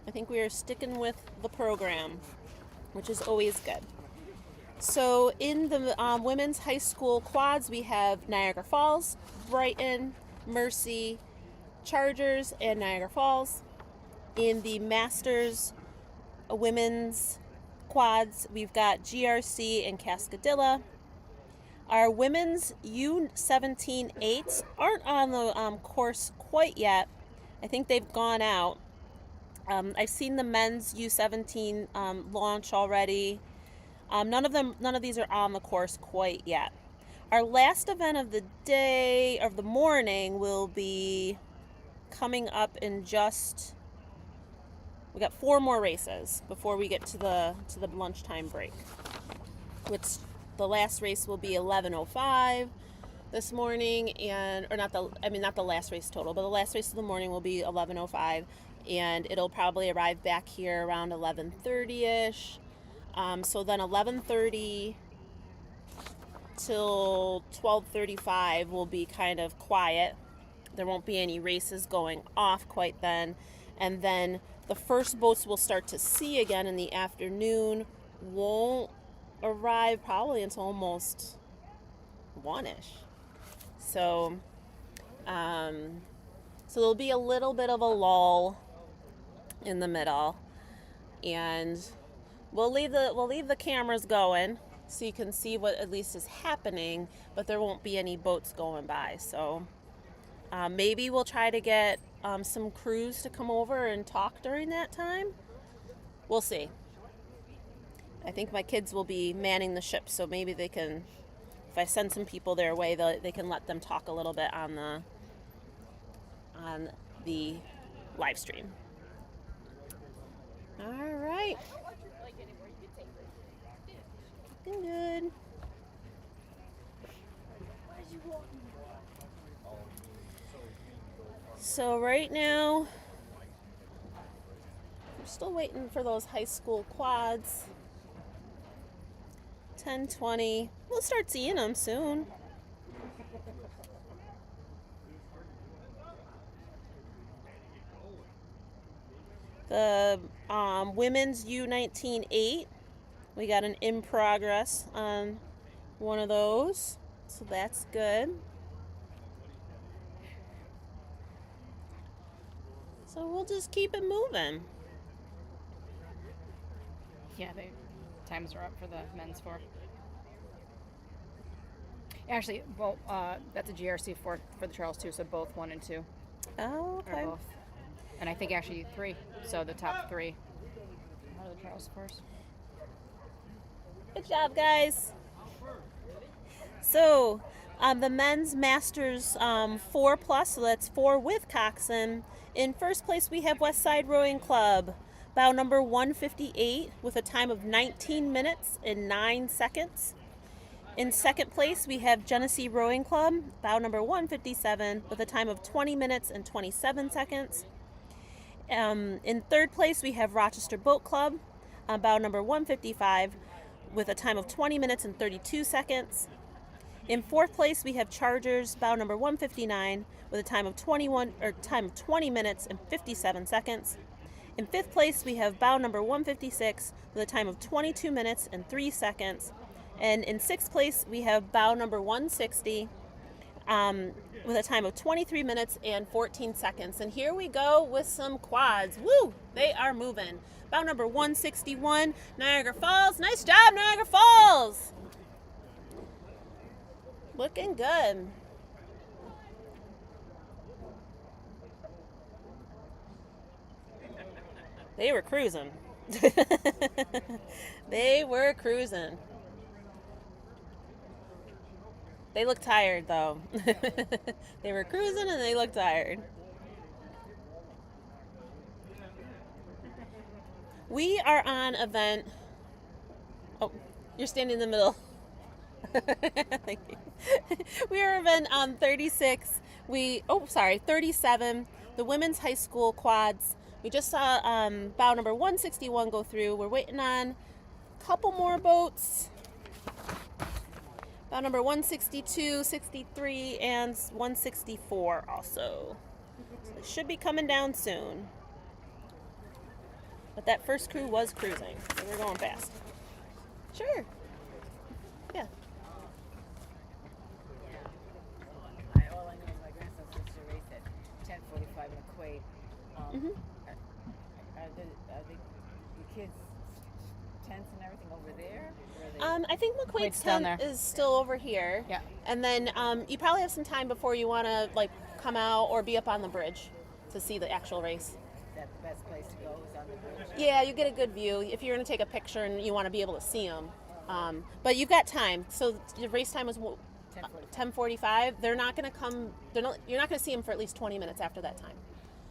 I think we are sticking with the program, which is always good. So in the women's high school quads, we have Niagara Falls, Brighton, Mercy, Chargers, and Niagara Falls. In the Masters women's quads, we've got GRC and Cascadilla. Our women's U17 8s aren't on the course quite yet. I think they've gone out. I've seen the men's U17 launch already. None of these are on the course quite yet. Our last event of the day, of the morning, will be coming up in we got 4 more races before we get to the lunchtime break, which the last race will be 11:05 this morning, not the last race total, but the last race of the morning will be 11:05, and it'll probably arrive back here around 11:30ish. So then 11:30 till 12:35 will be kind of quiet. There won't be any races going off quite then. And then the first boats we'll start to see again in the afternoon won't arrive probably until almost 1-ish. So there'll be a little bit of a lull in the middle, and we'll leave the cameras going so you can see what at least is happening, but there won't be any boats going by. So Maybe we'll try to get some crews to come over and talk during that time. We'll see. I think my kids will be manning the ship, so maybe they can, if I send some people their way, they can let them talk a little bit on the live stream. All right. Looking good. So right now, we're still waiting for those high school quads. 10:20. We'll start seeing them soon. The women's U19-8. We got an in progress on one of those, so that's good. So we'll just keep it moving. Yeah, the times are up for the men's 4. Actually, well, that's a GRC for the Charles too, so both 1 and 2. Oh, okay. Are both. And I think actually 3. So the top 3 are the Charles 4s. Good job, guys. So, the men's Masters 4+, so that's 4 with coxswain. In first place, we have Westside Rowing Club, bow number 158 with a time of 19 minutes and 9 seconds. In second place, we have Genesee Rowing Club, bow number 157 with a time of 20 minutes and 27 seconds. In third place, we have Rochester Boat Club, bow number 155 with a time of 20 minutes and 32 seconds. In fourth place, we have Chargers, bow number 159 with a time of 20 minutes and 57 seconds. In fifth place, we have bow number 156 with a time of 22 minutes and 3 seconds. And in sixth place, we have bow number 160 with a time of 23 minutes and 14 seconds. And here we go with some quads. Woo! They are moving. Bow number 161, Niagara Falls. Nice job, Niagara Falls! Looking good. They were cruising. They were cruising. They look tired, though. They were cruising and they looked tired. We are on event. Oh, you're standing in the middle. Thank you. We are event 36. 37. The women's high school quads. We just saw bow number 161 go through. We're waiting on a couple more boats. Bow number 162, 63, and 164 also. So it should be coming down soon. But that first crew was cruising, so we're going fast. Sure. Yeah. All I know is my grandson's sister raced at 10:45 in Quaid. Are the kids' tents and everything over there? I think McQuaid's tent is still over here. Yeah. And then you probably have some time before you want to come out or be up on the bridge to see the actual race. Is that the best place to go? Is on the bridge? Yeah, you get a good view if you're going to take a picture and you want to be able to see them. But you've got time. So the race time was 10:45. They're not going to come. You're not going to see them for at least 20 minutes after that time,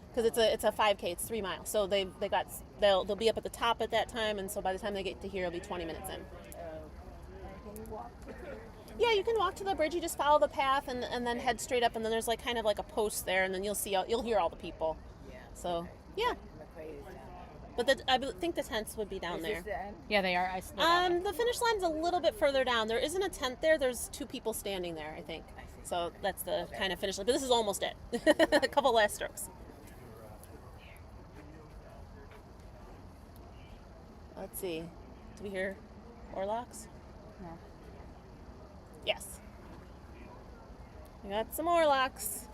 because it's a 5K. It's 3 miles. So they'll be up at the top at that time, and so by the time they get to here, it'll be 20 minutes in. Can you walk? Yeah, you can walk to the bridge. You just follow the path and then head straight up, and then there's kind of a post there, and then you'll hear all the people. Yeah. So yeah. McQuaid is down there. But I think the tents would be down there. Yeah, they are. The finish line's a little bit further down. There isn't a tent there. There's 2 people standing there, I think. So that's the kind of finish line. But this is almost it. A couple last strokes. Let's see. Do we hear Orlocks? No. Yes. We got some Orlocks.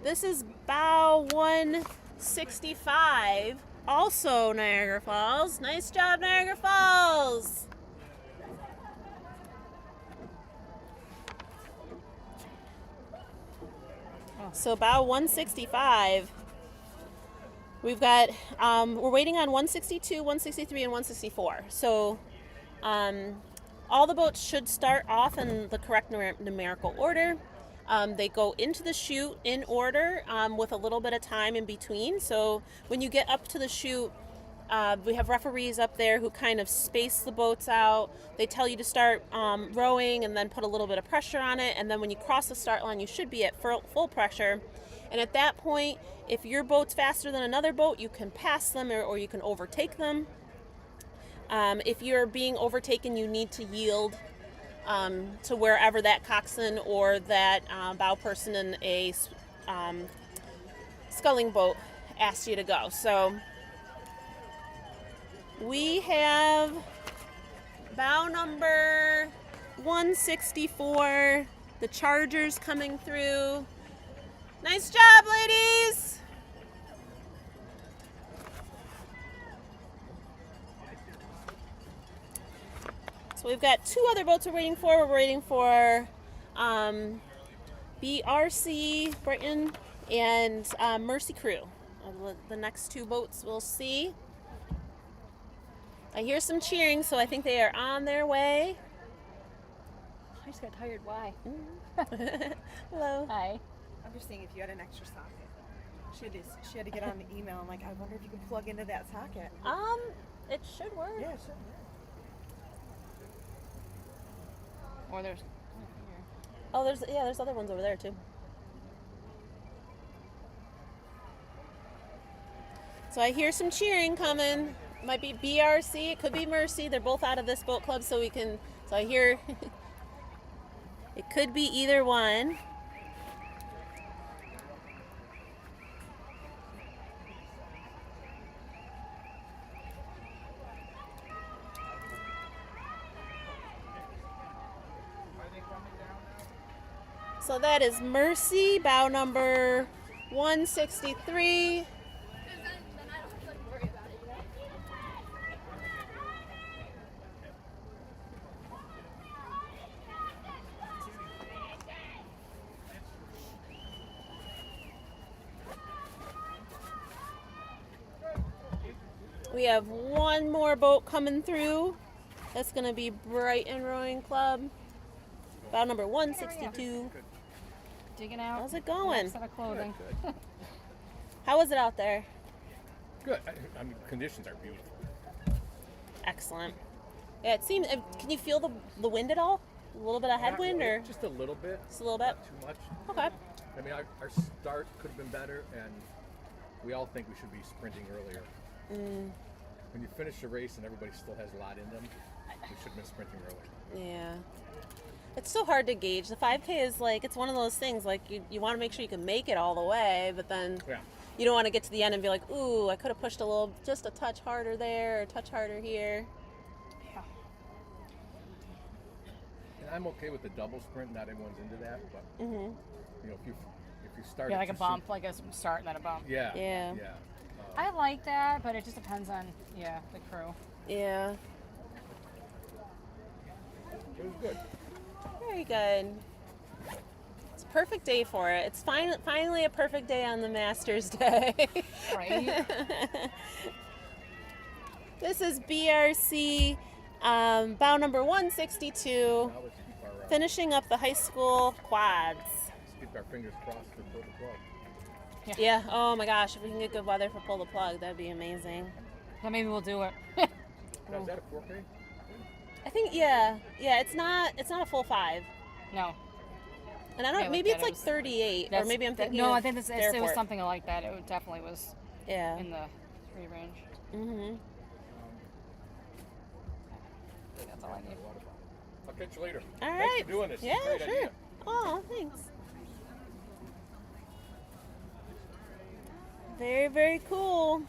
This is bow 165, also Niagara Falls. Nice job, Niagara Falls. So bow 165. We've got, we're waiting on 162, 163, and 164. So all the boats should start off in the correct numerical order. They go into the chute in order with a little bit of time in between. So when you get up to the chute, we have referees up there who kind of space the boats out. They tell you to start rowing and then put a little bit of pressure on it. And then when you cross the start line, you should be at full pressure. And at that point, if your boat's faster than another boat, you can pass them or you can overtake them. If you're being overtaken, you need to yield to wherever that coxswain or that bow person in a sculling boat asks you to go. So we have bow number 164, the Chargers coming through. Nice job, ladies! So we've got two other boats we're waiting for. We're waiting for BRC Britain and Mercy Crew. The next two boats we'll see. I hear some cheering, so I think they are on their way. I just got tired. Why? Hello. Hi. I'm just saying if you had an extra socket. She had to get on the email. I'm like, I wonder if you can plug into that socket. It should work. Yeah, it should. Or there's. Oh, there's other ones over there too. So I hear some cheering coming. Might be BRC, it could be Mercy. They're both out of this boat club, so I hear it could be either one. So that is Mercy, bow number 163. We have one more boat coming through. That's going to be Brighton Rowing Club. Bow number 162. Digging out. How's it going? Next set of clothing. How is it out there? Good. I mean, conditions are beautiful. Excellent. Yeah, it seems. Can you feel the wind at all? A little bit of headwind, really, or just a little bit? Just a little bit. Not too much. Okay. I mean, our start could have been better, and we all think we should be sprinting earlier. When you finish a race and everybody still has a lot in them, we should have been sprinting earlier. Yeah. It's so hard to gauge. The 5K is like, it's one of those things, like you want to make sure you can make it all the way, but then you don't want to get to the end and be like, ooh, I could have pushed just a touch harder there, or a touch harder here. Yeah. And I'm okay with the double sprint. Not everyone's into that, but you know, if you start, like a bump, like a start and then a bump. Yeah. I like that, but it just depends on the crew. Yeah. It was good. Very good. It's a perfect day for it. It's finally a perfect day on the Masters Day. Right. This is BRC, bow number 162, finishing up the high school quads. Let's keep our fingers crossed for pull the plug. Yeah. Oh my gosh, if we can get good weather for pull the plug, that'd be amazing. Then maybe we'll do it. Now, is that a 4K? I think yeah. It's not a full 5. No. And I don't. Maybe it's like 38, or maybe I'm thinking. No, I think it was something like that. It definitely was. Yeah. In the 3 range. Mm-hmm. That's all I need. I'll catch you later. All right. Thanks for doing this. Yeah, Great sure. idea. Oh, thanks. Very, very cool.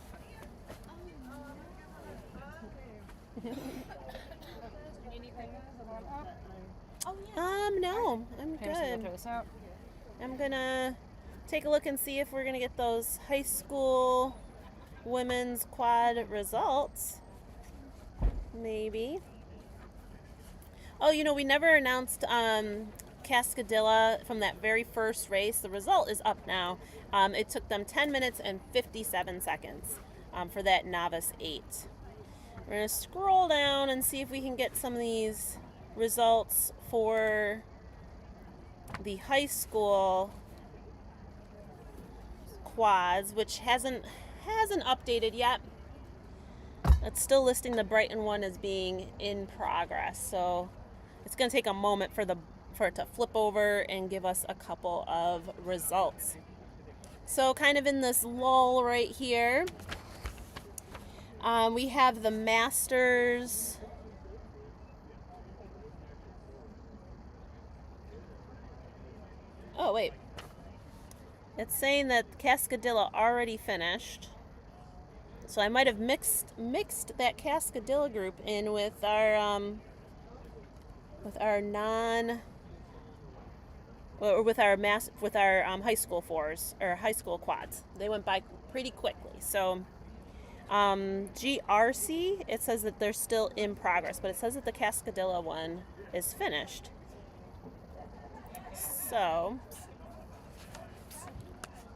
No, I'm good. I'm gonna take a look and see if we're gonna get those high school women's quad results. Maybe. Oh, we never announced Cascadilla from that very first race. The result is up now. It took them 10 minutes and 57 seconds for that novice 8. We're going to scroll down and see if we can get some of these results for the high school quads, which hasn't updated yet. It's still listing the Brighton one as being in progress, so it's going to take a moment for it to flip over and give us a couple of results. So kind of in this lull right here, we have the Masters. Oh wait, it's saying that Cascadilla already finished. So I might have mixed that Cascadilla group in with our high school fours or high school quads. They went by pretty quickly. So GRC, it says that they're still in progress, but it says that the Cascadilla one is finished. So,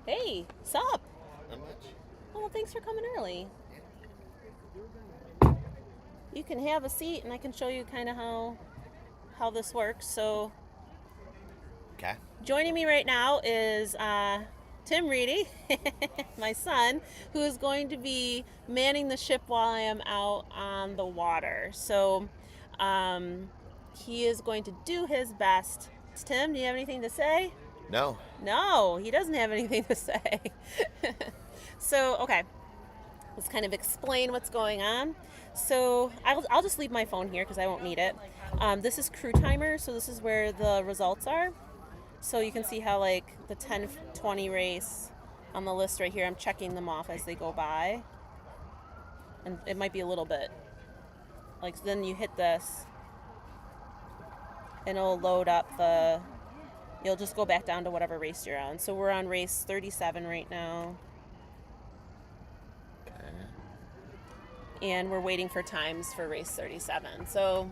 hey, sup? Not much. Oh, thanks for coming early. You can have a seat, and I can show you kind of how this works. So, Okay. joining me right now is Tim Reedy, my son, who is going to be manning the ship while I am out on the water. So, he is going to do his best. Tim, do you have anything to say? No. No, he doesn't have anything to say. So, okay, let's kind of explain what's going on. So I'll just leave my phone here because I won't need it. This is crew timer, so this is where the results are. So you can see how like the 10-20 race on the list right here, I'm checking them off as they go by. And it might be a little bit. Like, so then you hit this and it'll load up you'll just go back down to whatever race you're on. So we're on race 37 right now. And we're waiting for times for race 37. So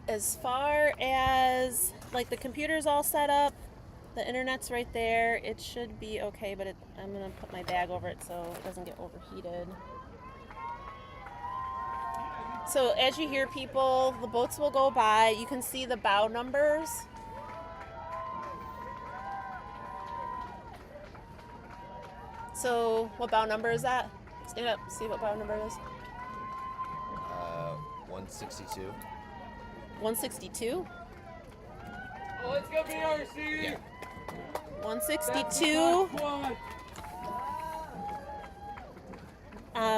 as far as like the computer's all set up, the internet's right there, it should be okay, but I'm gonna put my bag over it so it doesn't get overheated. So as you hear people, the boats will go by. You can see the bow numbers. So what bow number is that? Stand up, see what bow number it is. 162. 162? Oh, let's go BRC! Yeah. 162.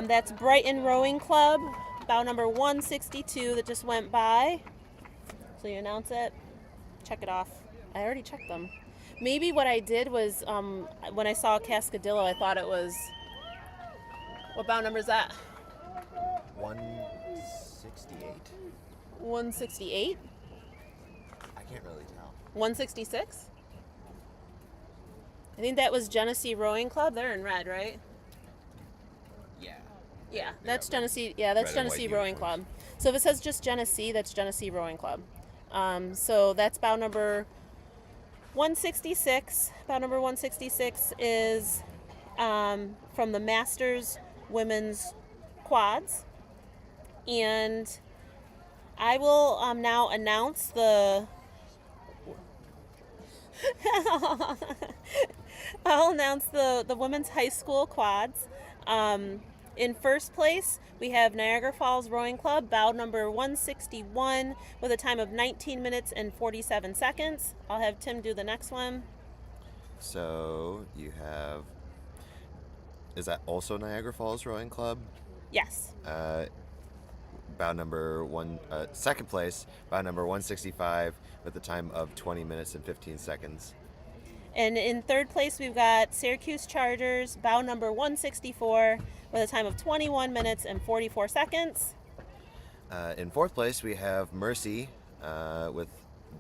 That's Brighton Rowing Club, bow number 162 that just went by. So you announce it, check it off. I already checked them. Maybe what I did was, when I saw Cascadillo, I thought it was, what bow number is that? 168. 168? I can't really tell. 166? I think that was Genesee Rowing Club. They're in red, right? Yeah. Yeah, that's Genesee. Yeah, that's Red and Genesee white Rowing Club. So if it says just Genesee, that's Genesee Rowing Club. So that's bow number 166. Bow number 166 is from the Masters Women's Quads, and I will now announce the. I'll announce the women's high school quads. In first place, we have Niagara Falls Rowing Club, bow number 161, with a time of 19 minutes and 47 seconds. I'll have Tim do the next one. So you have. Is that also Niagara Falls Rowing Club? Yes. Bow number one, second place, bow number 165, with a time of 20 minutes and 15 seconds. And in third place, we've got Syracuse Chargers, bow number 164, with a time of 21 minutes and 44 seconds. In fourth place, we have Mercy, with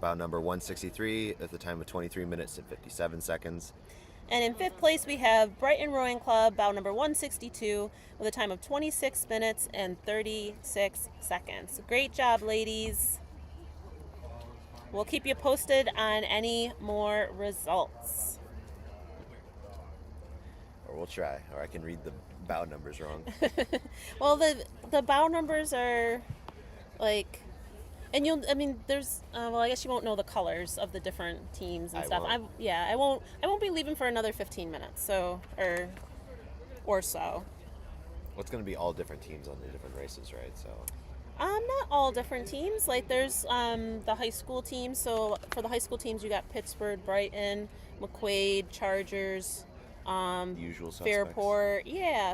bow number 163, with a time of 23 minutes and 57 seconds. And in fifth place, we have Brighton Rowing Club, bow number 162, with a time of 26 minutes and 36 seconds. Great job, ladies. we'll keep you posted on any more results. Or we'll try. Or I can read the bow numbers wrong. Well, the bow numbers are like, and there's well, I guess you won't know the colors of the different teams and stuff. Won't. I won't be leaving for another 15 minutes, so or so. Well, it's going to be all different teams on the different races, right? So. Not all different teams. Like there's the high school teams. So for the high school teams, you got Pittsburgh, Brighton, McQuaid, Chargers, Usual suspects.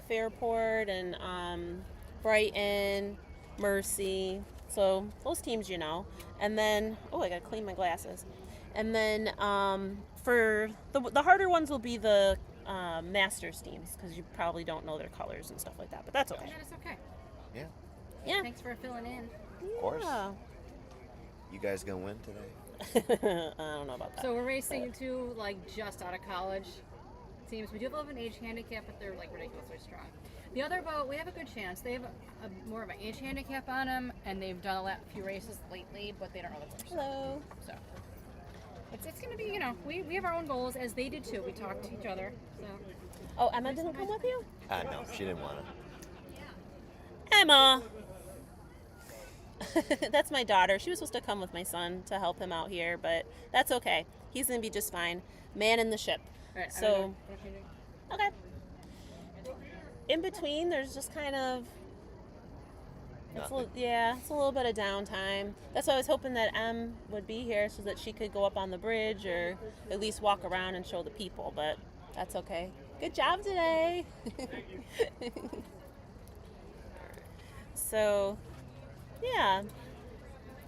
Fairport, and Brighton, Mercy. So those teams, you know. And then I gotta clean my glasses. And then for the harder ones will be the Masters teams, because you probably don't know their colors and stuff like that. But that's okay. That is okay. Yeah. Yeah. Thanks for filling in. Of course. Yeah. You guys gonna win today? I don't know about that. So we're racing two just out of college teams. We do have an age handicap, but they're ridiculously strong. The other boat, we have a good chance. They have more of an age handicap on them, and they've done a few races lately, but they don't know the course. Hello. So it's going to be, we have our own goals, as they did too. We talked to each other. So. Oh, Emma didn't come with you? No, she didn't want to. Emma. That's my daughter. She was supposed to come with my son to help him out here, but that's okay. He's going to be just fine. Man in the ship. Right, so, okay. In between, there's just kind of, it's a little bit of downtime. That's why I was hoping that Em would be here so that she could go up on the bridge or at least walk around and show the people, but that's okay. Good job today. So, yeah.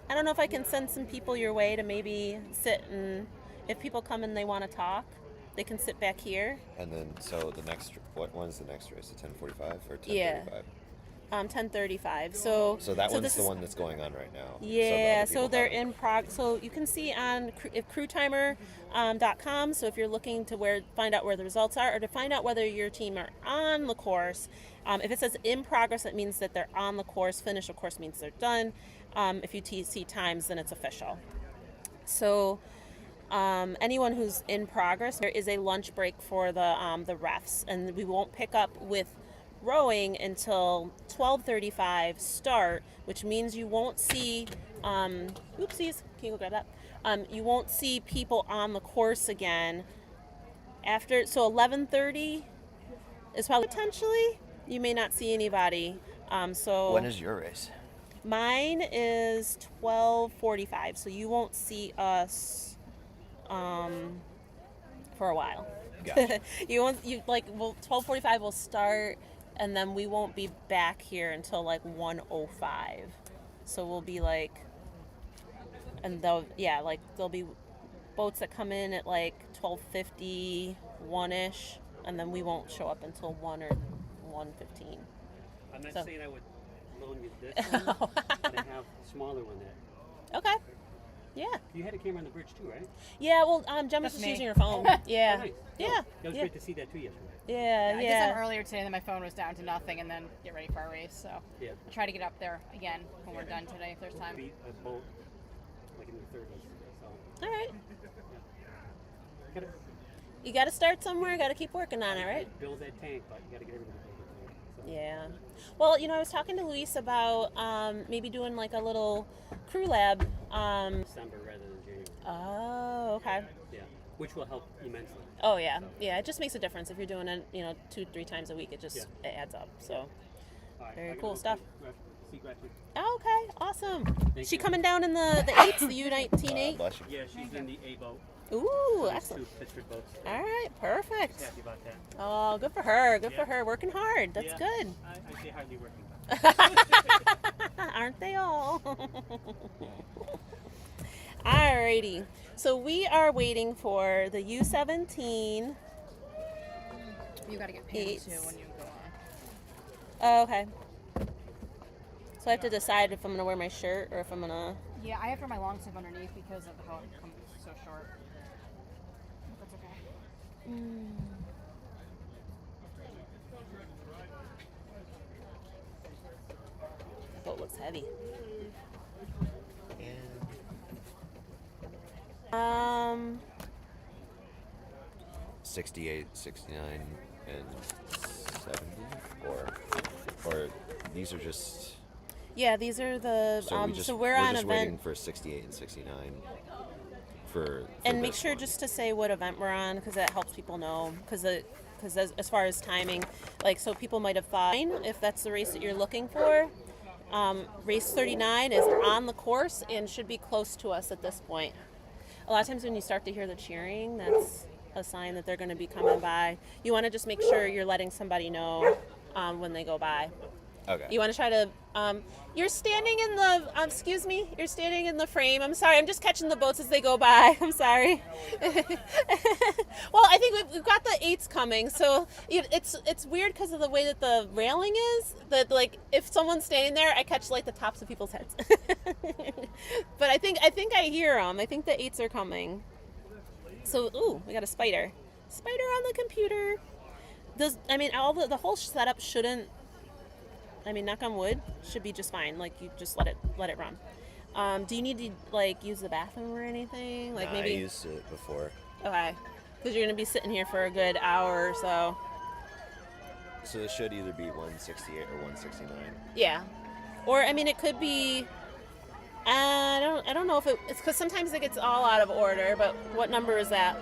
I don't know if I can send some people your way to maybe sit, and if people come and they want to talk, they can sit back here. And then, so what one's the next race? The 10:45 or 10:35? Yeah. 10:35. So that one's the one that's going on right now. Yeah. So they're in progress. So you can see on crewtimer.com. So if you're looking to find out where the results are, or to find out whether your team are on the course, if it says in progress, that means that they're on the course. Finish, of course, means they're done. If you see times, then it's official. So anyone who's in progress, there is a lunch break for the refs, and we won't pick up with rowing until 12:35 start, which means you won't see oopsies, can you go grab that? You won't see people on the course again after, so 11:30 is probably potentially, you may not see anybody. So when is your race? Mine is 12:45, so you won't see us for a while. Gotcha. 12:45 will start, and then we won't be back here until 1:05. So we'll be and there'll be boats that come in at 12:50, 1-ish, and then we won't show up until 1 or 1:15. I'm not saying I would loan you this one, but I have a smaller one there. Okay. Yeah. You had a camera on the bridge too, right? Yeah, well, Jem was just using her phone. Yeah. Oh, nice. Yeah. It was great to see that too yesterday. Yeah, I did some earlier today, and then my phone was down to nothing, and then get ready for our race. So I'll try to get up there again when we're done today, if there's time. Beat a boat in the 30s. So. All right. Yeah. You got to start somewhere. Got to keep working on it, right? Build that tank, but you got to get everybody to build the tank. So. Yeah. Well, I was talking to Luis about maybe doing a little crew lab. December rather than January. Oh, okay. Yeah, which will help immensely. Oh yeah, yeah. It just makes a difference if you're doing it, 2-3 times a week. It just it adds up. So very cool stuff. See Gretchen. Oh, okay, awesome. Thank She you. coming down in the 8s, the U19 8? Yeah, she's in the A boat. Ooh, excellent. 2 Pittsburgh boats. All right, perfect. She's happy about that. Oh, good for her. Good for her. Working hard. That's good. I say hardly working. Aren't they all? Alrighty. So we are waiting for the U17. You got to get paid too when you go on. Oh, okay. So I have to decide if I'm going to wear my shirt or if I'm going to... Yeah, I have to wear my long sleeve underneath because of how it comes so short. That's okay. The boat looks heavy. Um, 68, 69, and 70, or these are just. yeah, these are the. So we're on just event. waiting for 68 and 69. For and make this sure one. just to say what event we're on, because that helps people know. Because as far as timing, like, so people might have thought if that's the race that you're looking for. Race 39 is on the course and should be close to us at this point. A lot of times when you start to hear the cheering, that's a sign that they're going to be coming by. You want to just make sure you're letting somebody know when they go by. Okay. You want to try to. You're standing in the. Excuse me. You're standing in the frame. I'm sorry. I'm just catching the boats as they go by. I'm sorry. Well, I think we've got the 8s coming, so it's weird because of the way that the railing is. That, like, if someone's standing there, I catch like the tops of people's heads. But I think I hear them. I think the 8s are coming. So, ooh, we got a spider. Spider on the computer. All the whole setup shouldn't. Knock on wood, should be just fine. Like, you just let it run. Do you need to, like, use the bathroom or anything? Like, maybe. I used it before. Okay, because you're gonna be sitting here for a good hour or so. So it should either be 168 or 169. Yeah, or it could be. I don't know if it's because sometimes it gets all out of order. But what number is that?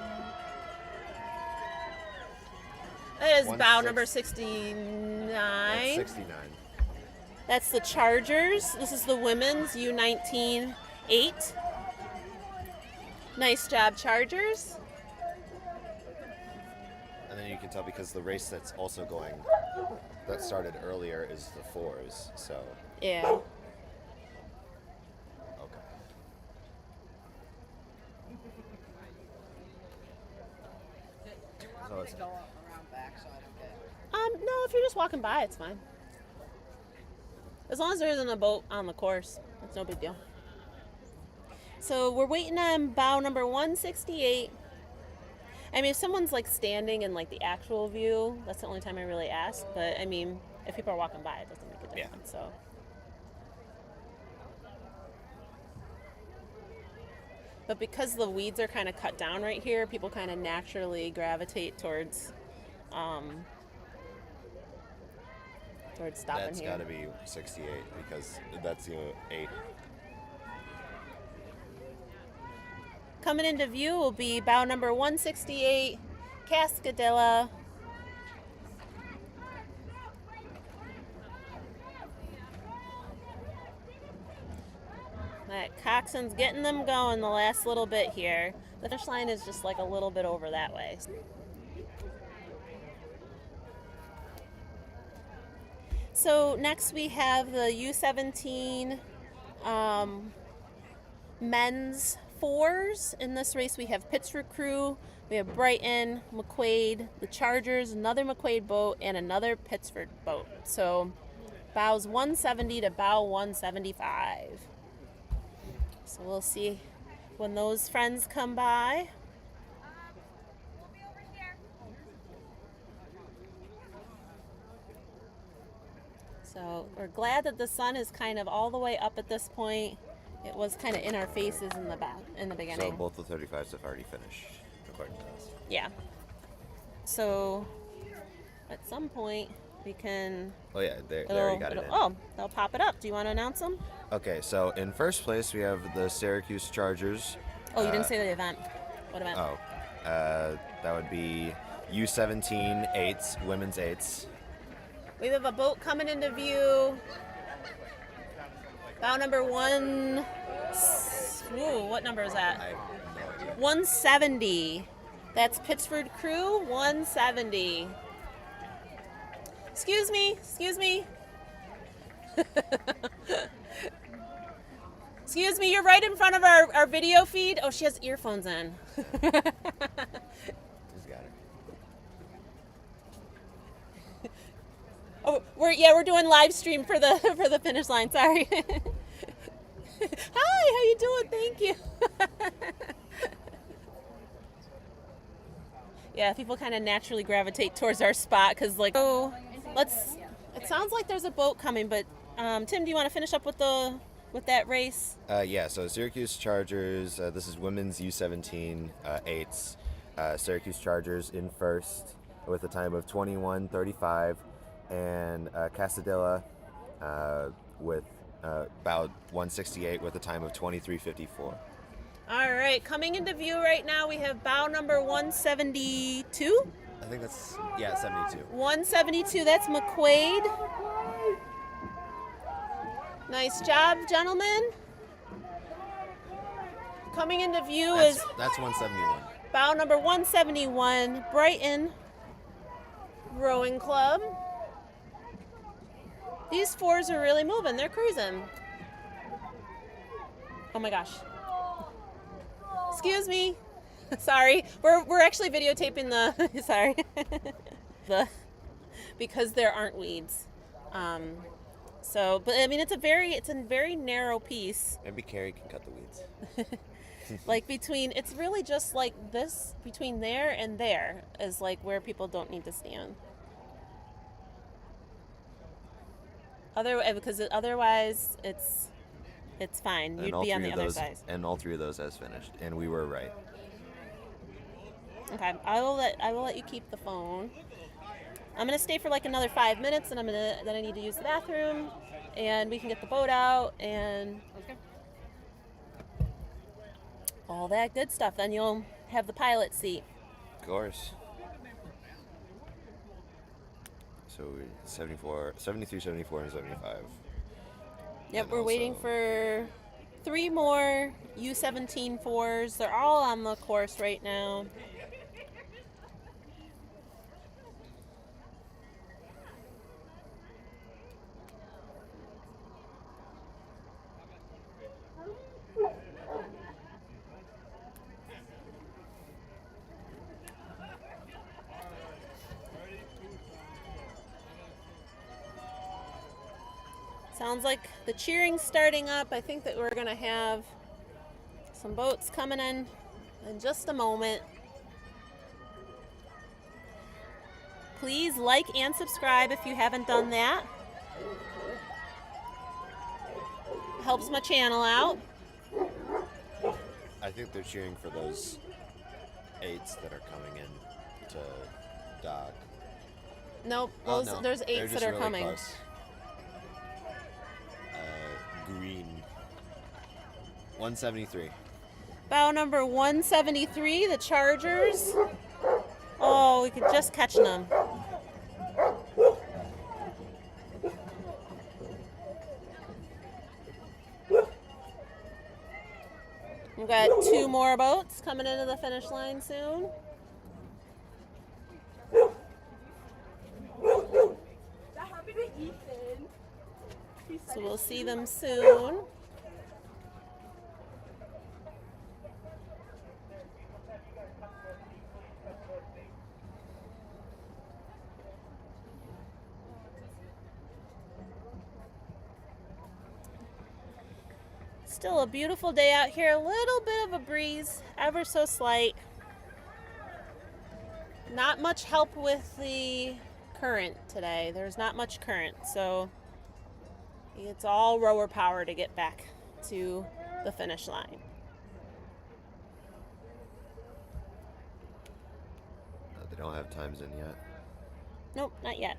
That is bow number 69. That's 69. That's the Chargers. This is the women's U19 8. Nice job, Chargers. And then you can tell because the race that's also going, that started earlier, is the 4s. So. Yeah. Okay. So it's go around back so I don't get. No, if you're just walking by, it's fine. As long as there isn't a boat on the course, it's no big deal. So we're waiting on bow number 168. If someone's like standing in like the actual view, that's the only time I really ask. But if people are walking by, it doesn't make a difference. So. But because the weeds are kind of cut down right here, people kind of naturally gravitate towards stopping That's here. got to be 68 because that's the 8. Coming into view will be bow number 168, Cascadilla. That coxswain's getting them going the last little bit here. The finish line is just like a little bit over that way. So next we have the U17 men's 4s. In this race we have Pittsburgh Crew, we have Brighton, McQuaid, the Chargers, another McQuaid boat, and another Pittsburgh boat. So bows 170 to bow 175. So we'll see when those friends come by. So we're glad that the sun is kind of all the way up at this point. It was kind of in our faces in the beginning. So both the 35s have already finished, according to us. Yeah. So at some point we can. Oh yeah, they already got it in. Oh, they'll pop it up. Do you want to announce them? Okay, so in first place we have the Syracuse Chargers. Oh, you didn't say the event. What event? Oh, that would be U17 8s, women's 8s. We have a boat coming into view. Bow number 1. Ooh, what number is that? 170. That's Pittsburgh Crew 170. Excuse me. Excuse me. Excuse me, you're right in front of our video feed. Oh, she has earphones in. He's got it. Oh, we're doing live stream for the finish line. Sorry. Hi, how you doing? Thank you. Yeah, people kind of naturally gravitate towards our spot because, like, it sounds like there's a boat coming, but Tim, do you want to finish up with the with that race? Yeah, so Syracuse Chargers, this is women's U17 eights. Syracuse Chargers in first with a time of 21:35, and Casadilla with about 168 with a time of 23:54. All right, coming into view right now, we have bow number 172. I think that's, yeah, 72. 172, that's McQuaid. Nice job, gentlemen. Coming into view is That's 171. bow number 171, Brighton Rowing Club. These fours are really moving. They're cruising. Oh my gosh. Excuse me. Sorry. We're actually videotaping the sorry. Because there aren't weeds. So, but I mean it's a very narrow piece. Maybe Carrie can cut the weeds. Like it's really just like this, between there and there is like where people don't need to stand. Because otherwise it's fine. You'd be on the other side. And all three of those has finished, and we were right. Okay, I will let you keep the phone. I'm gonna stay for like another 5 minutes, and then I need to use the bathroom, and we can get the boat out and all that good stuff. Then you'll have the pilot seat. Of course. So 74, 73, 74, and 75. Yep, And we're waiting also- for 3 more U17 fours. They're all on the course right now. Sounds like the cheering's starting up. I think that we're going to have some boats coming in just a moment. Please like and subscribe if you haven't done that. Helps my channel out. I think they're cheering for those eights that are coming in to dock. Nope, Oh, those, no. there's They're eights just that are really coming. close. Green. 173. Bow number 173, the Chargers. Oh, we could just catch them. We've got 2 more boats coming into the finish line soon. That happened to Ethan. So we'll see them soon. Still a beautiful day out here. A little bit of a breeze, ever so slight. Not much help with the current today. There's not much current, so it's all rower power to get back to the finish line. They don't have times in yet. Nope, not yet.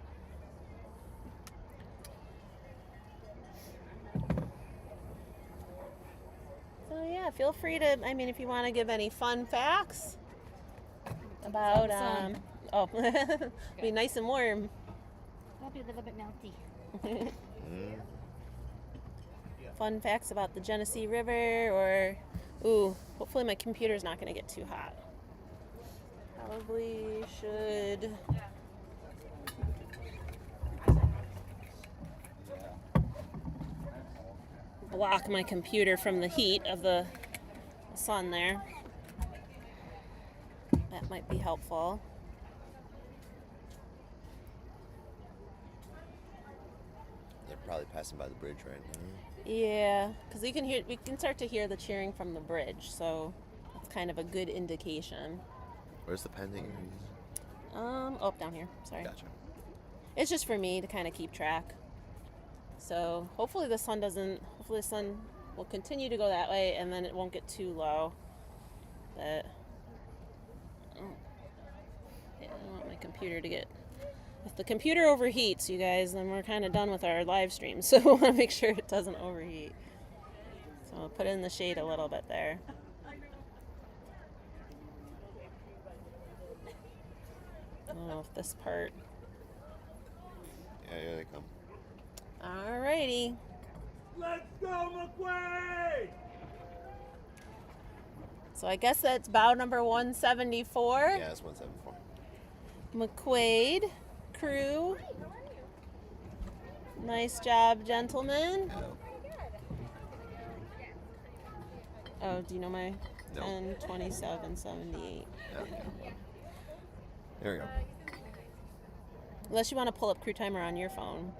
So yeah, feel free to, I mean, if you want to give any fun facts about, oh, be nice and warm. I'll be a little bit melty. Fun facts about the Genesee River, or, ooh, hopefully my computer's not going to get too hot. Probably should. Block my computer from the heat of the sun there. That might be helpful. They're probably passing by the bridge right now. Yeah, because we can start to hear the cheering from the bridge, so it's kind of a good indication. Where's the pen that you're using? Oh, down here. Sorry. Gotcha. It's just for me to kind of keep track. So hopefully the sun will continue to go that way, and then it won't get too low. But yeah, I don't want my computer to get... If the computer overheats, you guys, then we're kind of done with our live stream. So we want to make sure it doesn't overheat. So I'll put it in the shade a little bit there. I don't know if this part... Yeah, here they come. Alrighty. Let's go, McQuaid! So I guess that's bow number 174. Yeah, it's 174. McQuaid crew. Nice job, gentlemen. Oh, do you know my 10, 27, 78? Okay. There we go. Unless you want to pull up crew timer on your phone.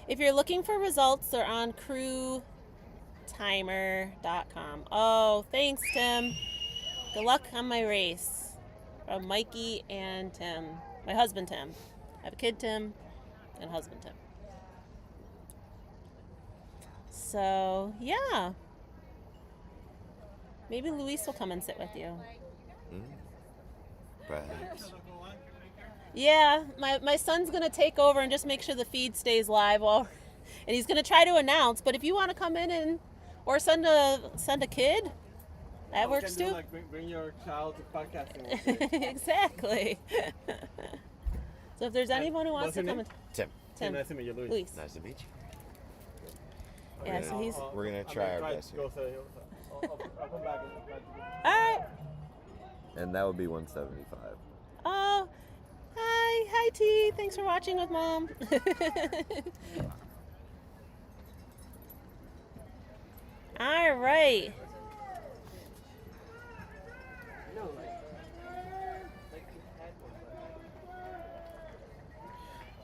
If you're looking for results, they're on crewtimer.com. Oh, thanks, Tim. Good luck on my race. From Mikey and Tim. My husband, Tim. I have a kid, Tim, and husband, Tim. So, yeah. Maybe Luis will come and sit with you. Perhaps. Yeah, my son's going to take over and just make sure the feed stays live and he's going to try to announce, but if you want to come in or send a kid, that works too. Bring your child to podcasting. Exactly. So if there's anyone who wants to come in. Tim. Nice to meet you, Luis. Luis. Nice to meet you. Yeah, so he's... We're going to try our best here. I'll come back. All right. And that would be 175. Oh, hi T. Thanks for watching with Mom. All right.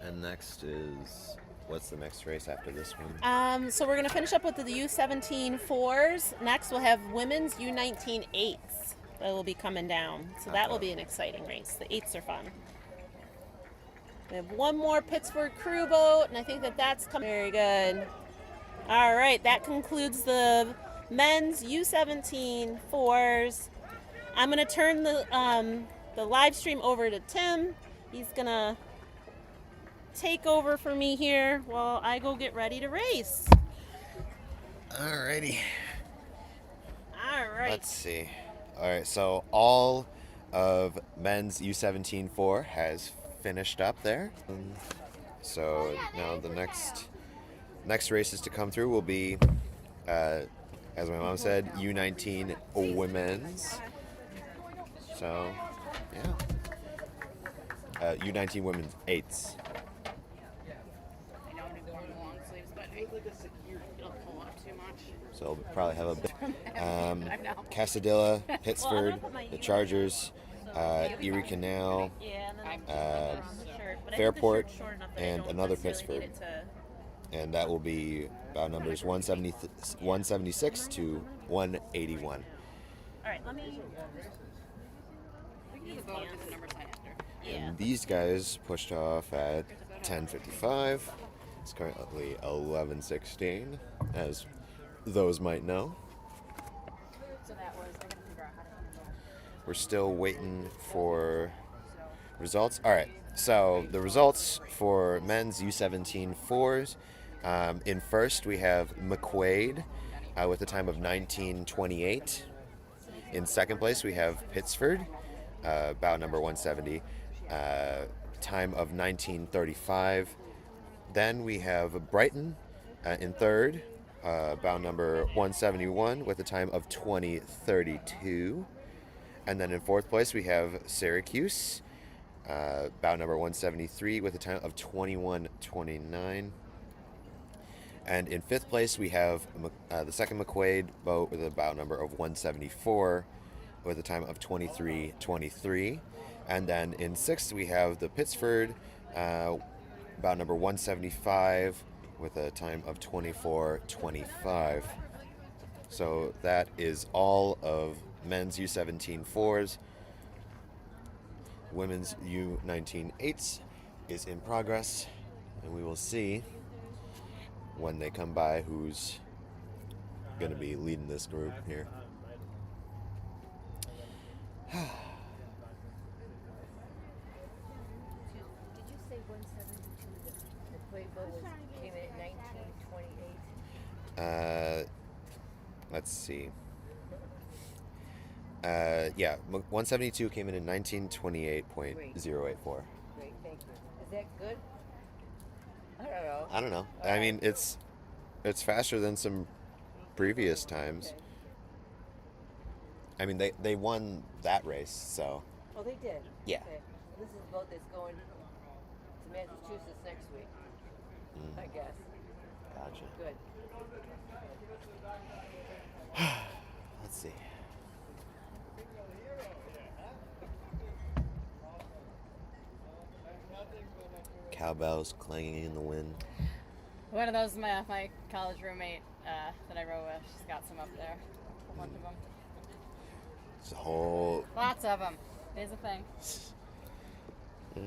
And next is, what's the next race after this one? So we're gonna finish up with the U17 4s. Next, we'll have women's U19 8s that will be coming down. So that will be an exciting race. The 8s are fun. We have one more Pittsburgh crew boat, and I think that's coming. Very good. All right, that concludes the men's U17 4s. I'm gonna turn the live stream over to Tim. He's gonna take over for me here while I go get ready to race. Alrighty. All right. Let's see. All right, so all of men's U17-4 has finished up there. So now the next races to come through will be, as my mom said, U19 women's. So, yeah. U19 women's 8s. So we'll probably have a bit. Casadilla, Pittsford, the Chargers, Erie Canal, Fairport, and another Pittsford. And that will be about numbers 176 to 181. All right, let me... And these guys pushed off at 10:55. It's currently 11:16, as those might know. We're still waiting for results. All right, so the results for men's U17 4s. In first, we have McQuaid with a time of 19:28. In second place, we have Pittsford, bout number 170, time of 19:35. Then we have Brighton in third, bout number 171 with a time of 20:32. And then in fourth place, we have Syracuse, bout number 173 with a time of 21:29. And in fifth place, we have the second McQuaid boat with a bout number of 174 with a time of 23:23. And then in sixth, we have the Pittsford, bout number 175 with a time of 24:25. So that is all of men's U17 4s. Women's U19 8s is in progress, and we will see when they come by who's going to be leading this group here. Did you say 172? The Quavo came in at 1928. Let's see. Yeah, 172 came in 1928.084. Great, thank you. Is that good? I don't know. I don't know. I mean, it's faster than some previous times. Okay. I mean, they won that race, so. Oh, they did? Yeah. Okay. This is the boat that's going to Massachusetts next week, I guess. Gotcha. Good. Let's see. Cowbells clanging in the wind. One of those, my college roommate that I row with, she's got some up there. A bunch of them. It's a whole. Lots of them. It's a thing. Yeah.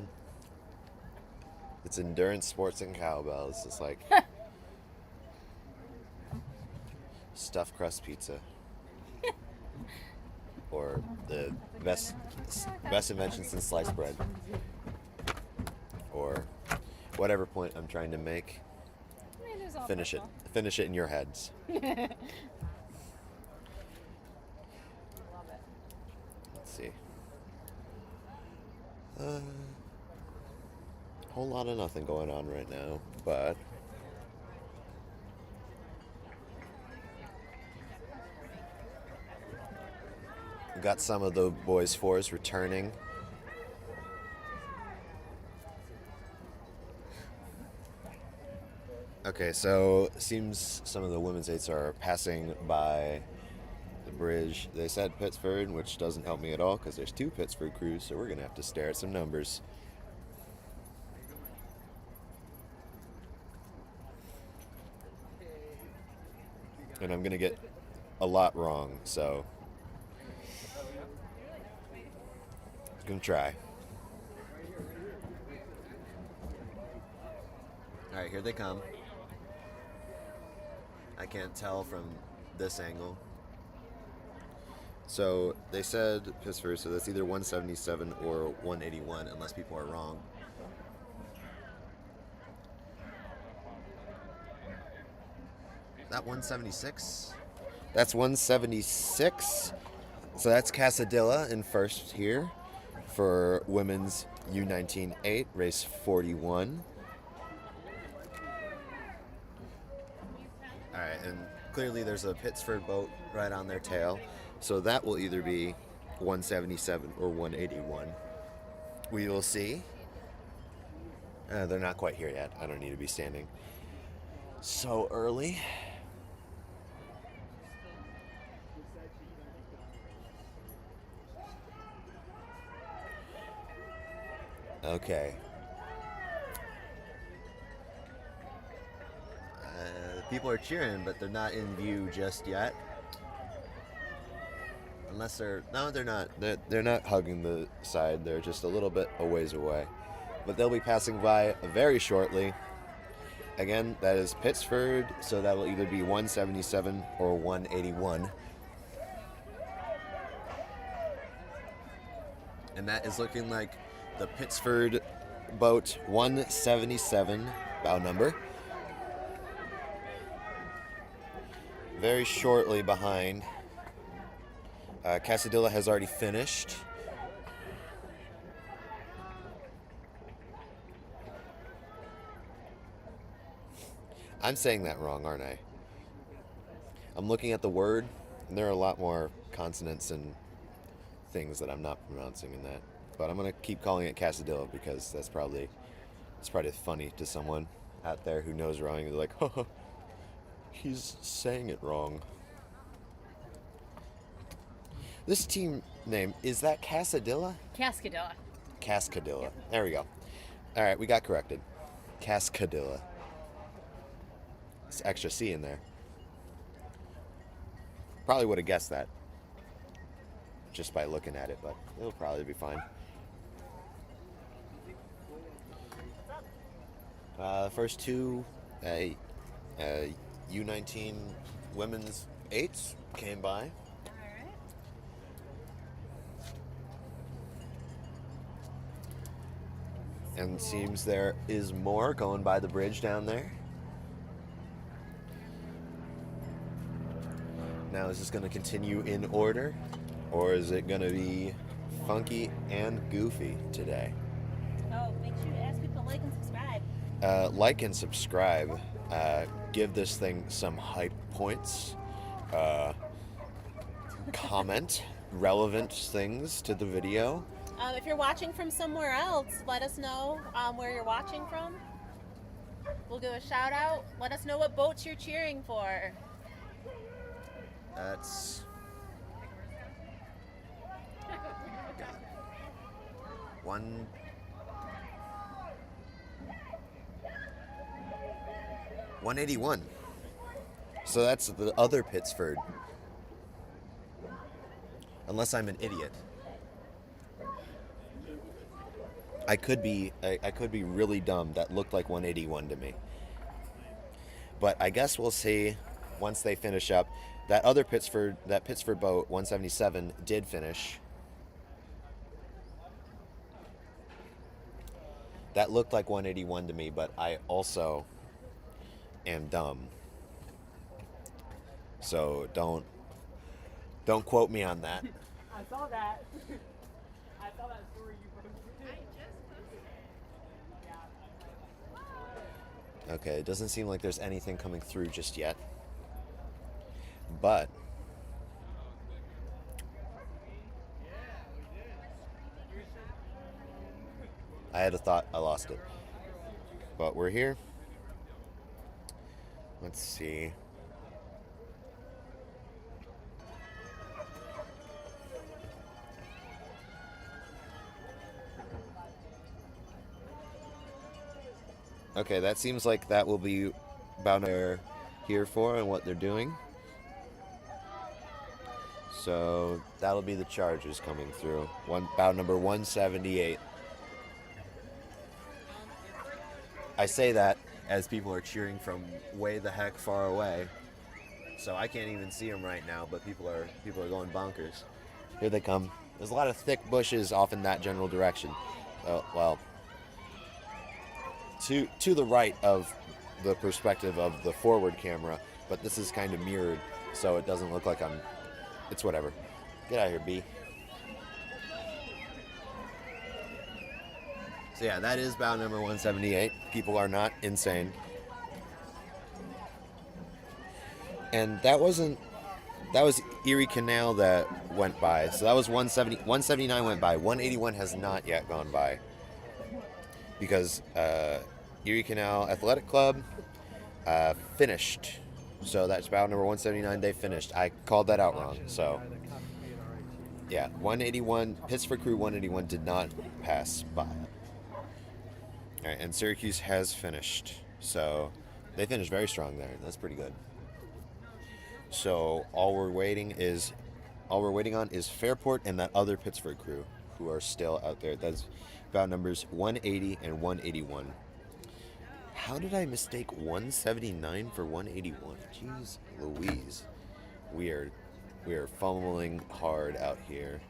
It's endurance sports and cowbells. It's like stuffed crust pizza, or the best invention since sliced bread, or whatever point I'm trying to make. I mean, there's all Finish it. purple. Finish it in your heads. Love it. Let's see. Whole lot of nothing going on right now, but we got some of the boys' fours returning. Okay, so it seems some of the women's eights are passing by the bridge. They said Pittsford, which doesn't help me at all because there's 2 Pittsford crews, so we're going to have to stare at some numbers. And I'm going to get a lot wrong, so I'm going to try. All right, here they come. I can't tell from this angle. So they said Pittsford, so that's either 177 or 181, unless people are wrong. Is that 176? That's 176. So that's Casadilla in first here for women's U19-8, race 41. All right, and clearly there's a Pittsford boat right on their tail, so that will either be 177 or 181. We will see. They're not quite here yet. I don't need to be standing so early. Okay. People are cheering, but they're not in view just yet. Unless they're not. They're not hugging the side. They're just a little bit a ways away. But they'll be passing by very shortly. Again, that is Pittsford, so that will either be 177 or 181. And that is looking like the Pittsford boat 177 bow number. Very shortly behind. Casadilla has already finished. I'm saying that wrong, aren't I? I'm looking at the word, and there are a lot more consonants and things that I'm not pronouncing in that. But I'm gonna keep calling it Casadilla because it's probably funny to someone out there who knows rowing. They're like, oh, he's saying it wrong. This team name, is that Casadilla? Cascadilla. Cascadilla. There we go. All right, we got corrected. Cascadilla. It's extra C in there. Probably would have guessed that just by looking at it, but it'll probably be fine. First two, U19 women's 8s came by. And seems there is more going by the bridge down there. Now, is this going to continue in order, or is it going to be funky and goofy today? Oh, make sure to ask people to like and subscribe. Like and subscribe. Give this thing some hype points. Comment relevant things to the video. If you're watching from somewhere else, let us know where you're watching from. We'll do a shout out. Let us know what boats you're cheering for. That's... One... 181. So that's the other Pittsford. Unless I'm an idiot. I could be really dumb. That looked like 181 to me. But I guess we'll see once they finish up. That Pittsford boat, 177, did finish. That looked like 181 to me, but I also am dumb. So don't quote me on that. I saw that. I saw that story you posted. Okay, it doesn't seem like there's anything coming through just yet. But I had a thought, I lost it. But we're here. Let's see. Okay, that seems like that will be about what they're here for and what they're doing. So that'll be the Chargers coming through. Bout number 178. I say that as people are cheering from way the heck far away. So I can't even see them right now, but people are going bonkers. Here they come. There's a lot of thick bushes off in that general direction. Well, to the right of the perspective of the forward camera, but this is kind of mirrored, so it doesn't look like it's whatever. Get out of here, B. So yeah, that is bout number 178. People are not insane. And that was Erie Canal that went by. So that was 179 went by. 181 has not yet gone by. Because Erie Canal Athletic Club finished. So that's bout number 179. They finished. I called that out wrong. So yeah, 181, Pittsford Crew 181 did not pass by. All right, and Syracuse has finished. So they finished very strong there. That's pretty good. So all we're waiting on is Fairport and that other Pittsford Crew who are still out there. That's bout numbers 180 and 181. How did I mistake 179 for 181? Jeez Louise. We are fumbling hard out here.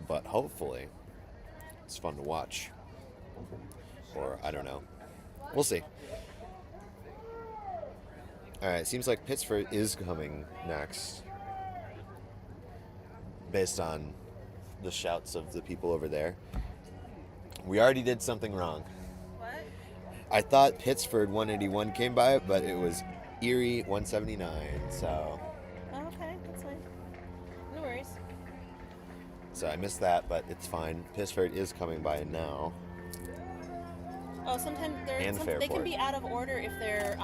But hopefully it's fun to watch. Or I don't know. We'll see. Alright, seems like Pittsford is coming next. Based on the shouts of the people over there. We already did something wrong. What? I thought Pittsford 181 came by, but it was Erie 179, so... Oh, okay, that's fine. No worries. So I missed that, but it's fine. Pittsford is coming by now. Oh, sometimes And they Fairport. can be out of order if they're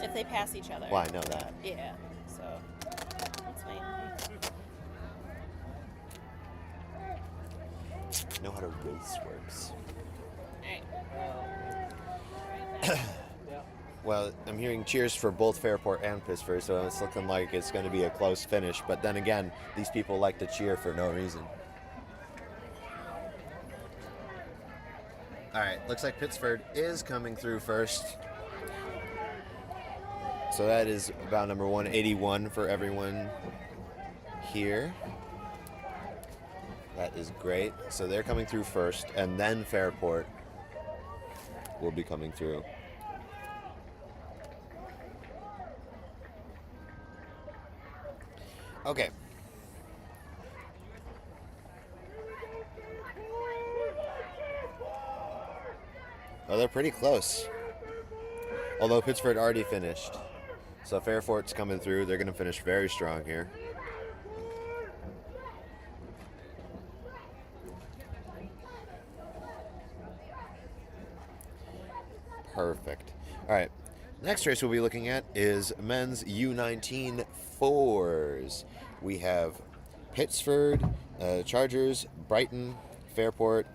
if they pass each other. Well, I know that. Yeah, so that's fine. Know how to race works. Alright. Well, I'm hearing cheers for both Fairport and Pittsford, so it's looking like it's going to be a close finish. But then again, these people like to cheer for no reason. All right, looks like Pittsford is coming through first. So that is about number 181 for everyone here. That is great. So they're coming through first, and then Fairport will be coming through. Okay. Oh, they're pretty close. Although Pittsford already finished. So Fairport's coming through. They're going to finish very strong here. Perfect. All right. Next race we'll be looking at is men's U19 fours. We have Pittsford, Chargers, Brighton, Fairport,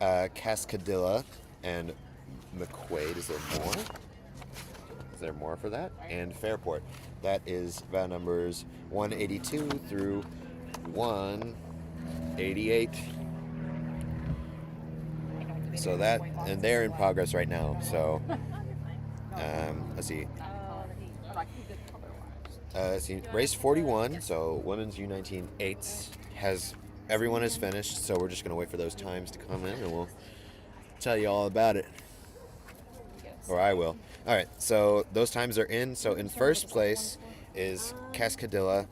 Cascadilla, and McQuaid. Is there more? Is there more for that? And Fairport. That is vow numbers 182 through 188. So that, and they're in progress right now. So, let's see. Race 41, so women's U19 eights everyone has finished. So we're just gonna wait for those times to come in, and we'll tell you all about it. Or I will. All right, so those times are in. So in first place is Cascadilla,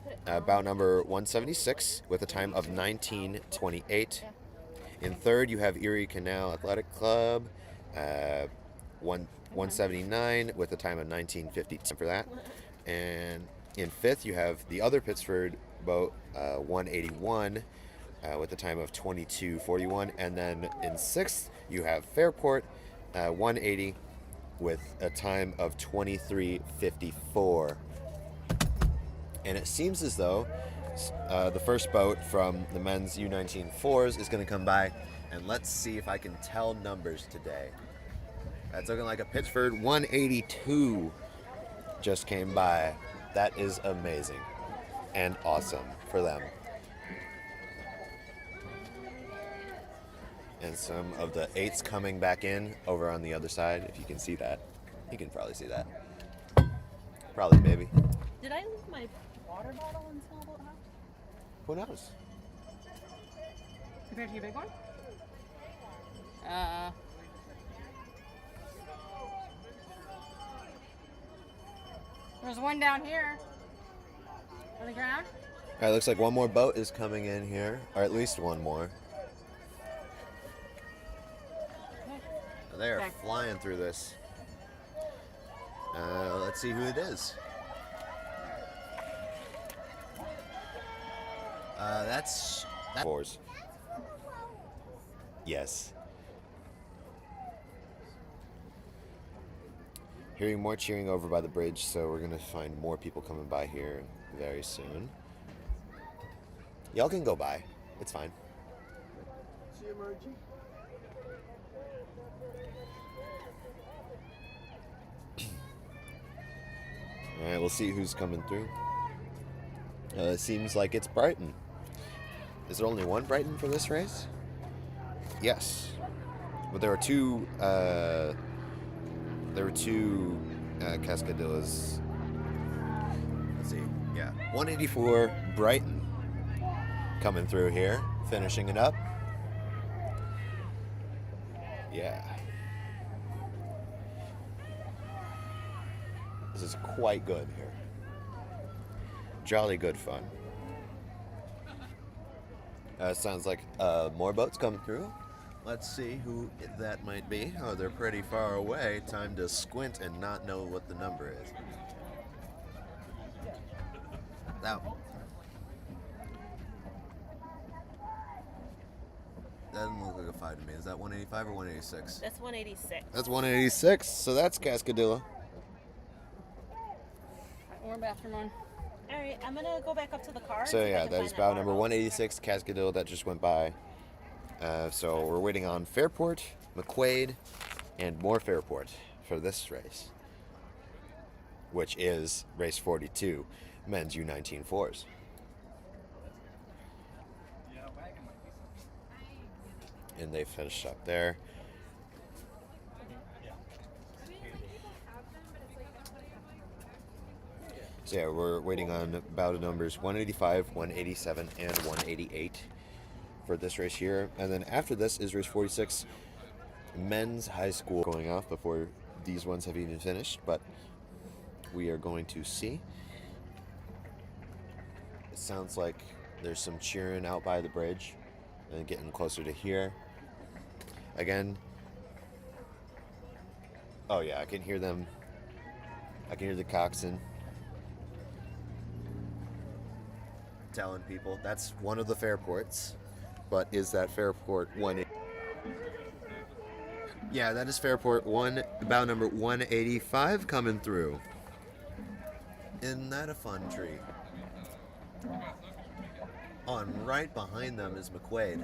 bout number 176 with a time of 19:28. In third, you have Erie Canal Athletic Club, 179 with a time of 19:50 for that. And in fifth, you have the other Pittsford boat, 181 with a time of 22:41. And then in sixth, you have Fairport, 180 with a time of 23:54. And it seems as though the first boat from the men's U19 fours is going to come by, and let's see if I can tell numbers today. That's looking like a Pittsford 182 just came by. That is amazing and awesome for them. And some of the eights coming back in over on the other side, if you can see that. You can probably see that. Probably, maybe. Did I leave my water bottle in small boat house? Who knows? Compared to your big one? There's one down here on the ground. All right, looks like one more boat is coming in here, or at least one more. They are flying through this. Let's see who it is. That's fours. Yes. Hearing more cheering over by the bridge, so we're gonna find more people coming by here very soon. Y'all can go by. It's fine. See you, Margie. All right, we'll see who's coming through. It seems like it's Brighton. Is there only one Brighton for this race? Yes, but there were two. Cascadillas. Let's see. Yeah, 184 Brighton coming through here, finishing it up. Yeah. This is quite good here. Jolly good fun. Sounds like more boats coming through. Let's see who that might be. Oh, they're pretty far away. Time to squint and not know what the number is. Now, that doesn't look like a 5 to me. Is that 185 or 186? That's 186. That's 186, so that's Cascadilla. Or bathroom on. All right, I'm gonna go back up to the car. So yeah, that is bow number 186, Cascadilla, that just went by. So we're waiting on Fairport, McQuaid, and more Fairport for this race, which is race 42, men's U19 fours. And they finished up there. So yeah, we're waiting on bout numbers 185, 187, and 188 for this race here. And then after this is race 46, men's high school going off before these ones have even finished, but we are going to see. It sounds like there's some cheering out by the bridge and getting closer to here. Again, oh yeah, I can hear them. I can hear the coxswain telling people that's one of the fairports, but is that fairport one? Yeah, that is fairport one, bow number 185 coming through. Isn't that a fun treat? On right behind them is McQuaid,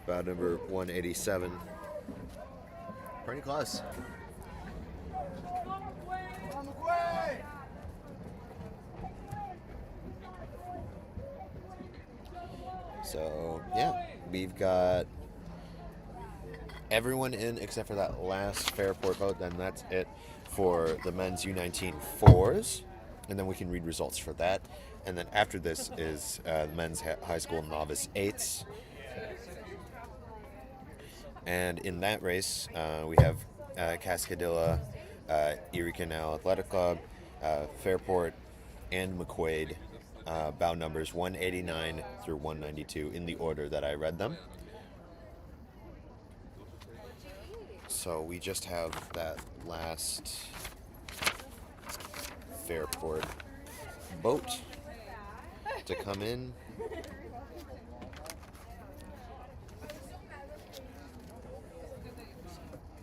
bow number 187. Pretty close. So, yeah, we've got everyone in except for that last Fairport boat. Then that's it for the men's U19 fours. And then we can read results for that. And then after this is the men's high school novice eights. And in that race, we have Cascadilla, Erie Canal Athletic Club, Fairport, and McQuaid. Bow numbers 189 through 192 in the order that I read them. So we just have that last Fairport boat to come in.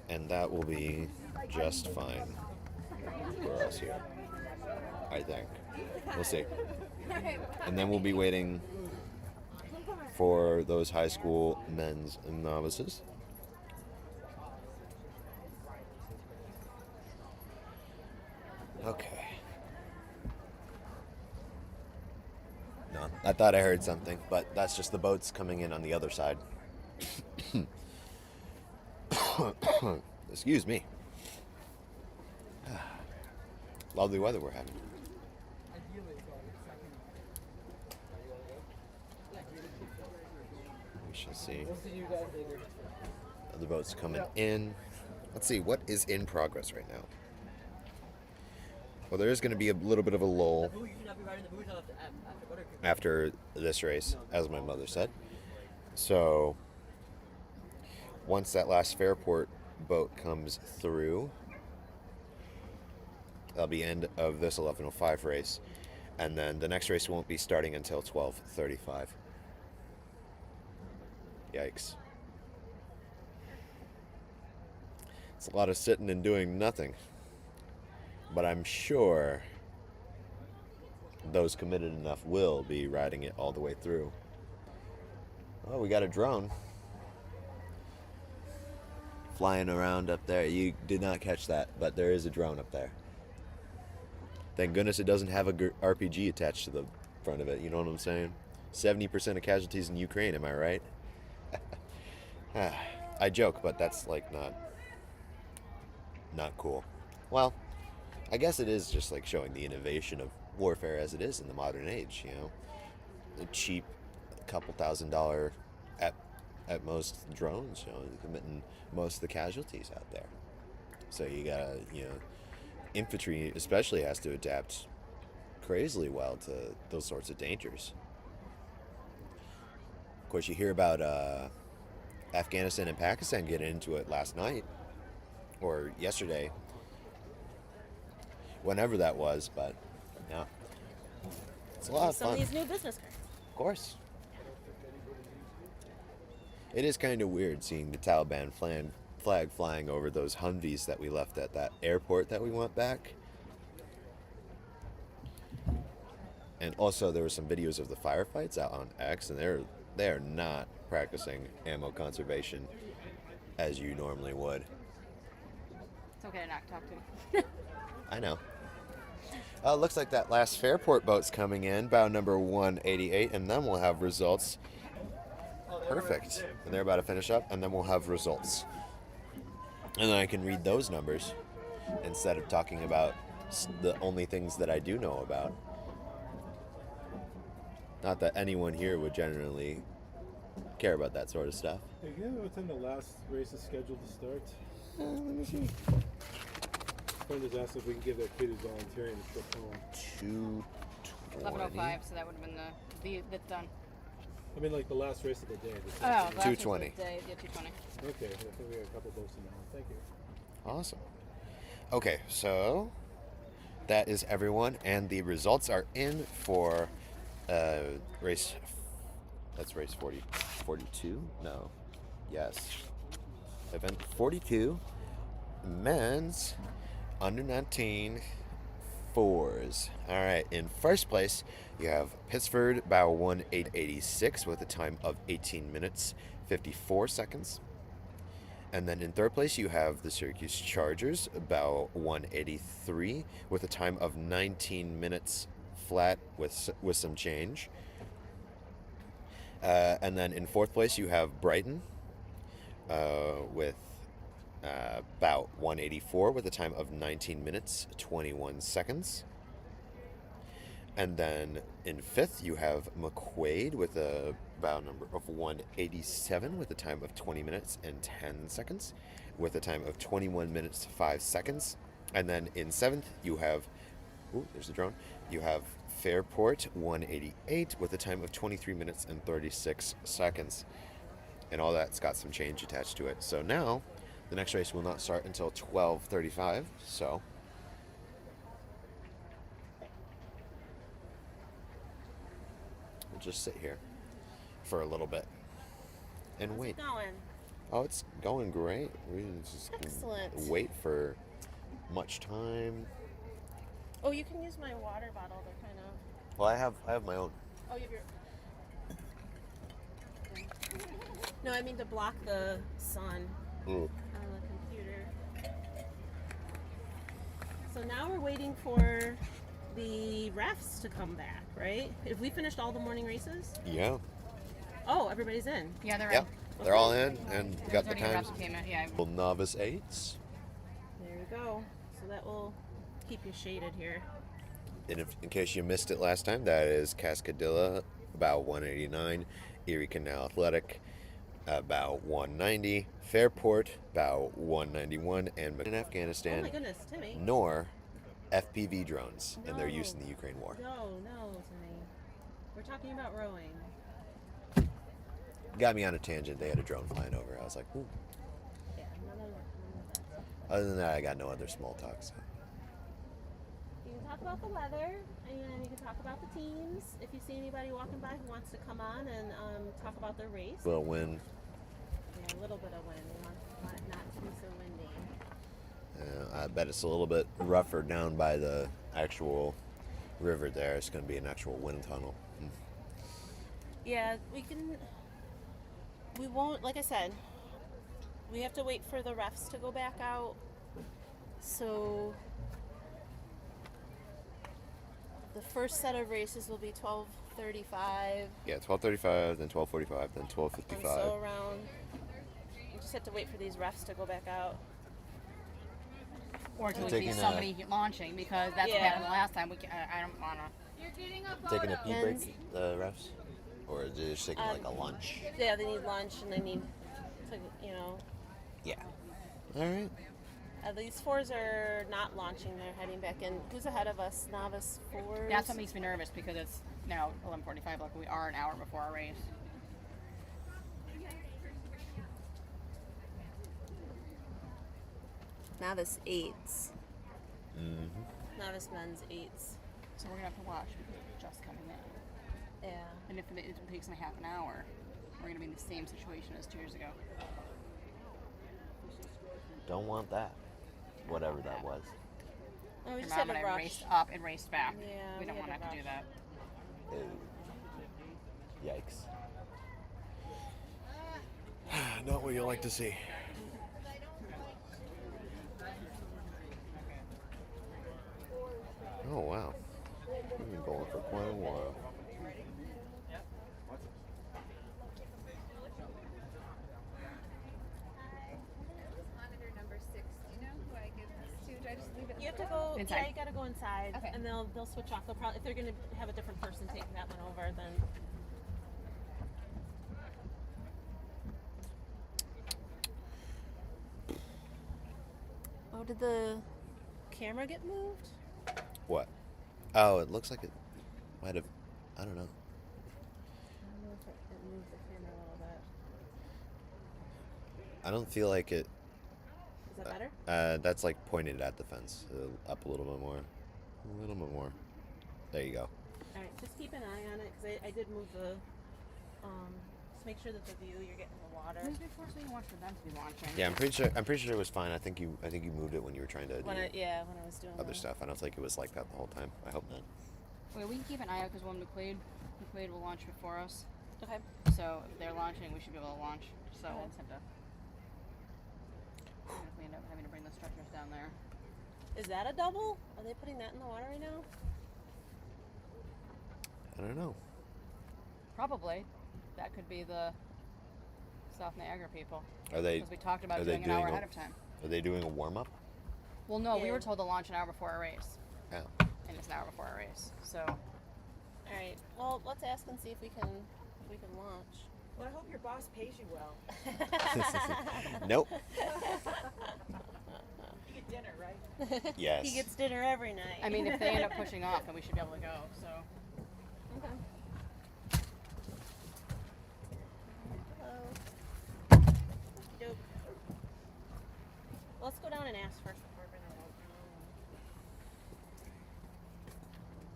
And that will be just fine for us here, I think. We'll see. And then we'll be waiting for those high school men's and novices. Okay. No, I thought I heard something, but that's just the boats coming in on the other side. Excuse me. Lovely weather we're having. We shall see. Other boats coming in. Let's see, what is in progress right now? Well, there is going to be a little bit of a lull after this race, as my mother said. So, once that last Fairport boat comes through, that'll be end of this 11:05 race, and then the next race won't be starting until 12:35. Yikes. It's a lot of sitting and doing nothing, but I'm sure those committed enough will be riding it all the way through. Oh, we got a drone flying around up there. You did not catch that, but there is a drone up there. Thank goodness it doesn't have a RPG attached to the front of it, you know what I'm saying? 70% of casualties in Ukraine, am I right? I joke, but that's like not cool. Well, I guess it is just like showing the innovation of warfare as it is in the modern age, you know. The cheap couple $1,000 at most drones, you know, committing most of the casualties out there. So you gotta, you know, infantry especially has to adapt crazily well to those sorts of dangers. Of course, you hear about Afghanistan and Pakistan getting into it last night or yesterday, whenever that was, but yeah, it's a lot of fun. Some of these new business cards. Of course. It is kind of weird seeing the Taliban flag flying over those Humvees that we left at that airport that we went back. And also there were some videos of the firefights out on X, and they are not practicing ammo conservation as you normally would. It's okay to not talk to me. I know. Looks like that last Fairport boat's coming in, bow number 188, and then we'll have results. Perfect. And they're about to finish up, and then we'll have results. And then I can read those numbers instead of talking about the only things that I do know about. Not that anyone here would generally care about that sort of stuff. Hey, you know what time the last race is scheduled to start? Let me see. Friend has asked if we can give that kid who's volunteering a trip home. 11:05, so that would have been that's done. I mean, like the last race of the day. Oh, the last race of 2:20. the day, yeah, 2:20. Okay, I think we got a couple boats in now. Thank you. Awesome. Okay, so that is everyone, and the results are in for race. That's race 42? No. Yes. Event 42, men's under 19 fours. All right, in first place, you have Pittsford Bow 1886 with a time of 18 minutes, 54 seconds. And then in third place, you have the Syracuse Chargers, Bow 183 with a time of 19 minutes flat with some change. And then in fourth place, you have Brighton with about 184 with a time of 19 minutes, 21 seconds. And then in fifth, you have McQuaid with a bow number of 187 with a time of 20 minutes and 10 seconds, with a time of 21 minutes, 5 seconds. And then in seventh, you have, there's the drone, you have Fairport 188 with a time of 23 minutes and 36 seconds. And all that's got some change attached to it. So now, the next race will not start until 12:35, so we'll just sit here for a little bit and How's wait. it going? Oh, it's going great. We just Excellent. wait for much time. Oh, you can use my water bottle to kind of. Well, I have my own. Oh, you have your. No, I mean to block the sun on the computer. So now we're waiting for the refs to come back, right? If we finished all the morning races? Yeah. Oh, everybody's in. Yeah, they're Yep. in. They're all in, and we got the There's already a times. ref came in, yeah. Well, novice eights. There you go. So that will keep you shaded here. And in case you missed it last time, that is Cascadilla, about 189, Erie Canal Athletic, about 190, Fairport, about 191, and in Afghanistan, Oh my goodness, Timmy. nor FPV drones and their No. use in the Ukraine war. No, Timmy. We're talking about rowing. Got me on a tangent. They had a drone flying over. I was like, ooh. Yeah, none of that. Other than that, I got no other small talk. So. You can talk about the weather, and you can talk about the teams. If you see anybody walking by who wants to come on and talk about their race. Little wind. Yeah, a little bit of wind. We want it not to be so windy. I bet it's a little bit rougher down by the actual river there. It's going to be an actual wind tunnel. Yeah, we won't, like I said, we have to wait for the refs to go back out. So the first set of races will be 12:35. Yeah, 12:35, then 12:45, then 12:55. And so around, we just have to wait for these refs to go back out. Or until we see somebody launching, because that's what happened the last time. I don't want to. You're getting a Taking a pee break, the refs? Or is it just taking like a lunch? Yeah, they need lunch and they need to, Yeah. All right. These fours are not launching, they're heading back in. Who's ahead of us? Novice fours? That's what makes me nervous, because it's now 11:45, like we are an hour before our race. Novice eights. Mm-hmm. Novice men's eights. So we're going to have to watch, because it's just coming in. Yeah. And if it takes them half an hour, we're going to be in the same situation as 2 years ago. Don't want that. Whatever that was. Oh, we Your just mom had and to I rush. raced up and raced back. Yeah, we don't we want to had have to to do that. Yikes. Not what you like to see. Oh, wow. We've been going for quite a while. Monitor number 6. Do you know who I give this to? Do I just leave it You have to go. inside? Yeah, you gotta go inside, Okay. and they'll switch off. They'll probably, if they're gonna have a different person take that one over, then. Oh, did the camera get moved? What? Oh, it looks like it might have. I don't know. I don't know if it moved the camera a little bit. I don't feel like it. Is that better? That's like pointed at the fence. Up a little bit more. A little bit more. There you go. All right, just keep an eye on it because I did move the. Just make sure that the view you're getting the water. Who's before so you want for them to be launching? Yeah, I'm pretty sure it was fine. I think you moved it when you were trying to do When I was doing other stuff. I don't think it was like that the whole time. I hope not. Okay, we can keep an eye out because when McQuaid will launch before us. Okay. So if they're launching, we should be able to launch. So we'll just have to. If we end up having to bring the stretchers down there. Is that a double? Are they putting that in the water right now? I don't know. Probably. That could be the South Niagara people. Are they? Because we talked about are they doing an hour a- ahead of time. Are they doing a warm up? Well, no, we Yeah. were told to launch an hour before our race. Oh. And it's an hour before our race. So. All right. Well, let's ask and see if we can launch. Well, I hope your boss pays you well. Nope. You get dinner, right? Yes. He gets dinner every night. I mean, if they end up pushing off, then we should be able to go. So. Okay. Dope. Let's go down and ask first before we bring our boat down.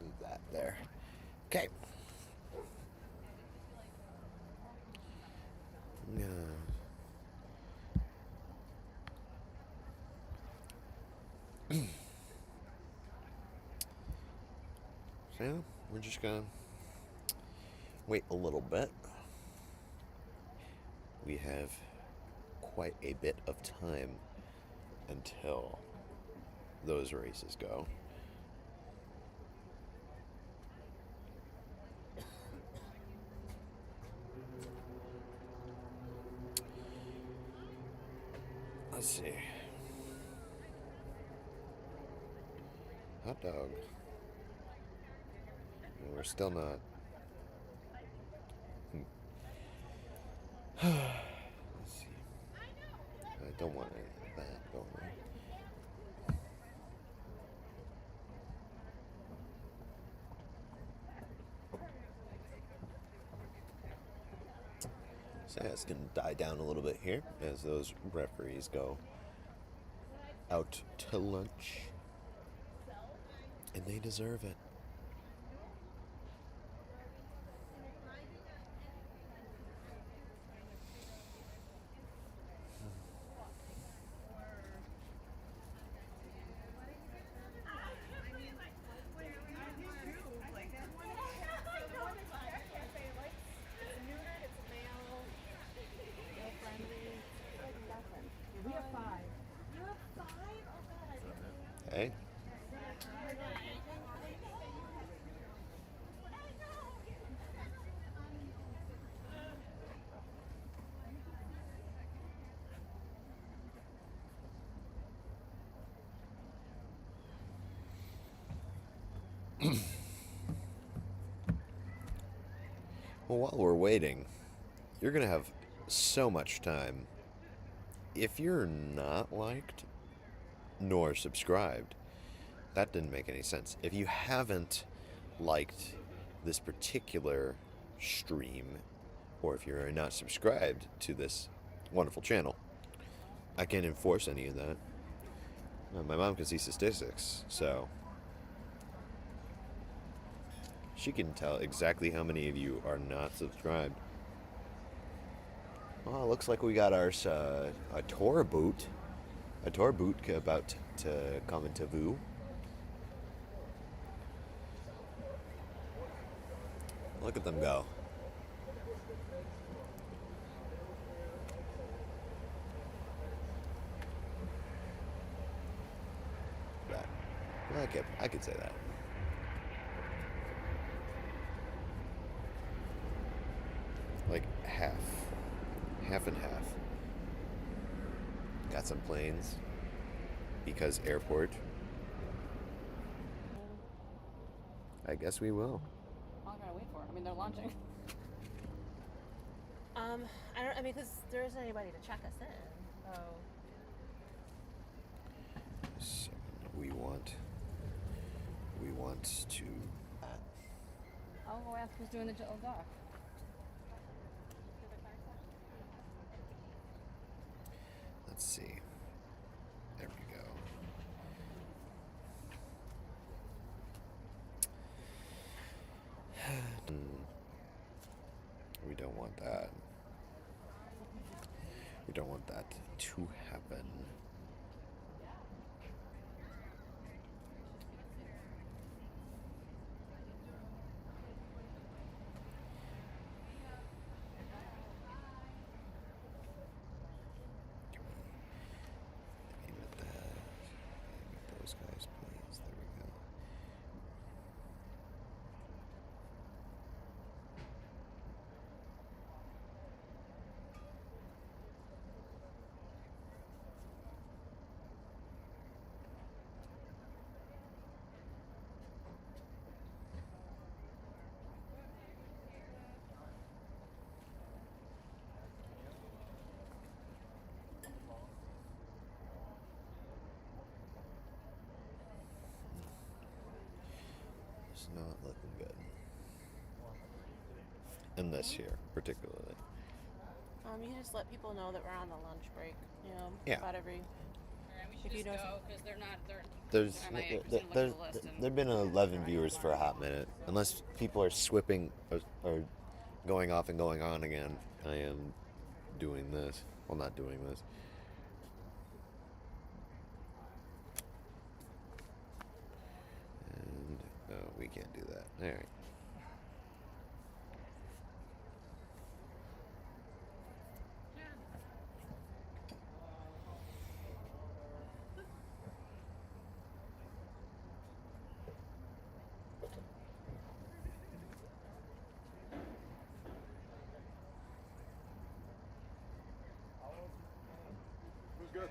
Leave that there. Okay. Yeah. So yeah, we're just gonna wait a little bit. We have quite a bit of time until those races go. Let's see. Hot dog. And we're still not. Let's see. I don't want any of that going on. So yeah, it's going to die down a little bit here as those referees go out to lunch. And they deserve it. We have 5. Hey. Well, while we're waiting, you're going to have so much time. If you're not liked nor subscribed, that didn't make any sense. If you haven't liked this particular stream, or if you're not subscribed to this wonderful channel, I can't enforce any of that. My mom can see statistics, so she can tell exactly how many of you are not subscribed. Well, it looks like we got our a tour boot about to come into view. Look at them go. That. Well, I could say that. Like half and half. Got some planes because airport, guess we will. How long gotta wait for? I mean, they're launching. I mean, because there isn't anybody to check us in. So. So we want to. I'll go ask who's doing the dock. Let's see. There we go. We don't want that. We don't want that to happen. Aim at that. Aim at those guys, please. There we go. It's not looking good. In this here, particularly. You just let people know that we're on the lunch break. You know, Yeah. about every. If you don't. because they're not. There's They're there've been 11 viewers for a hot minute. Unless people are swipping or going off and going on again, I am doing this. Well, not doing this. And we can't do that. All right. Good.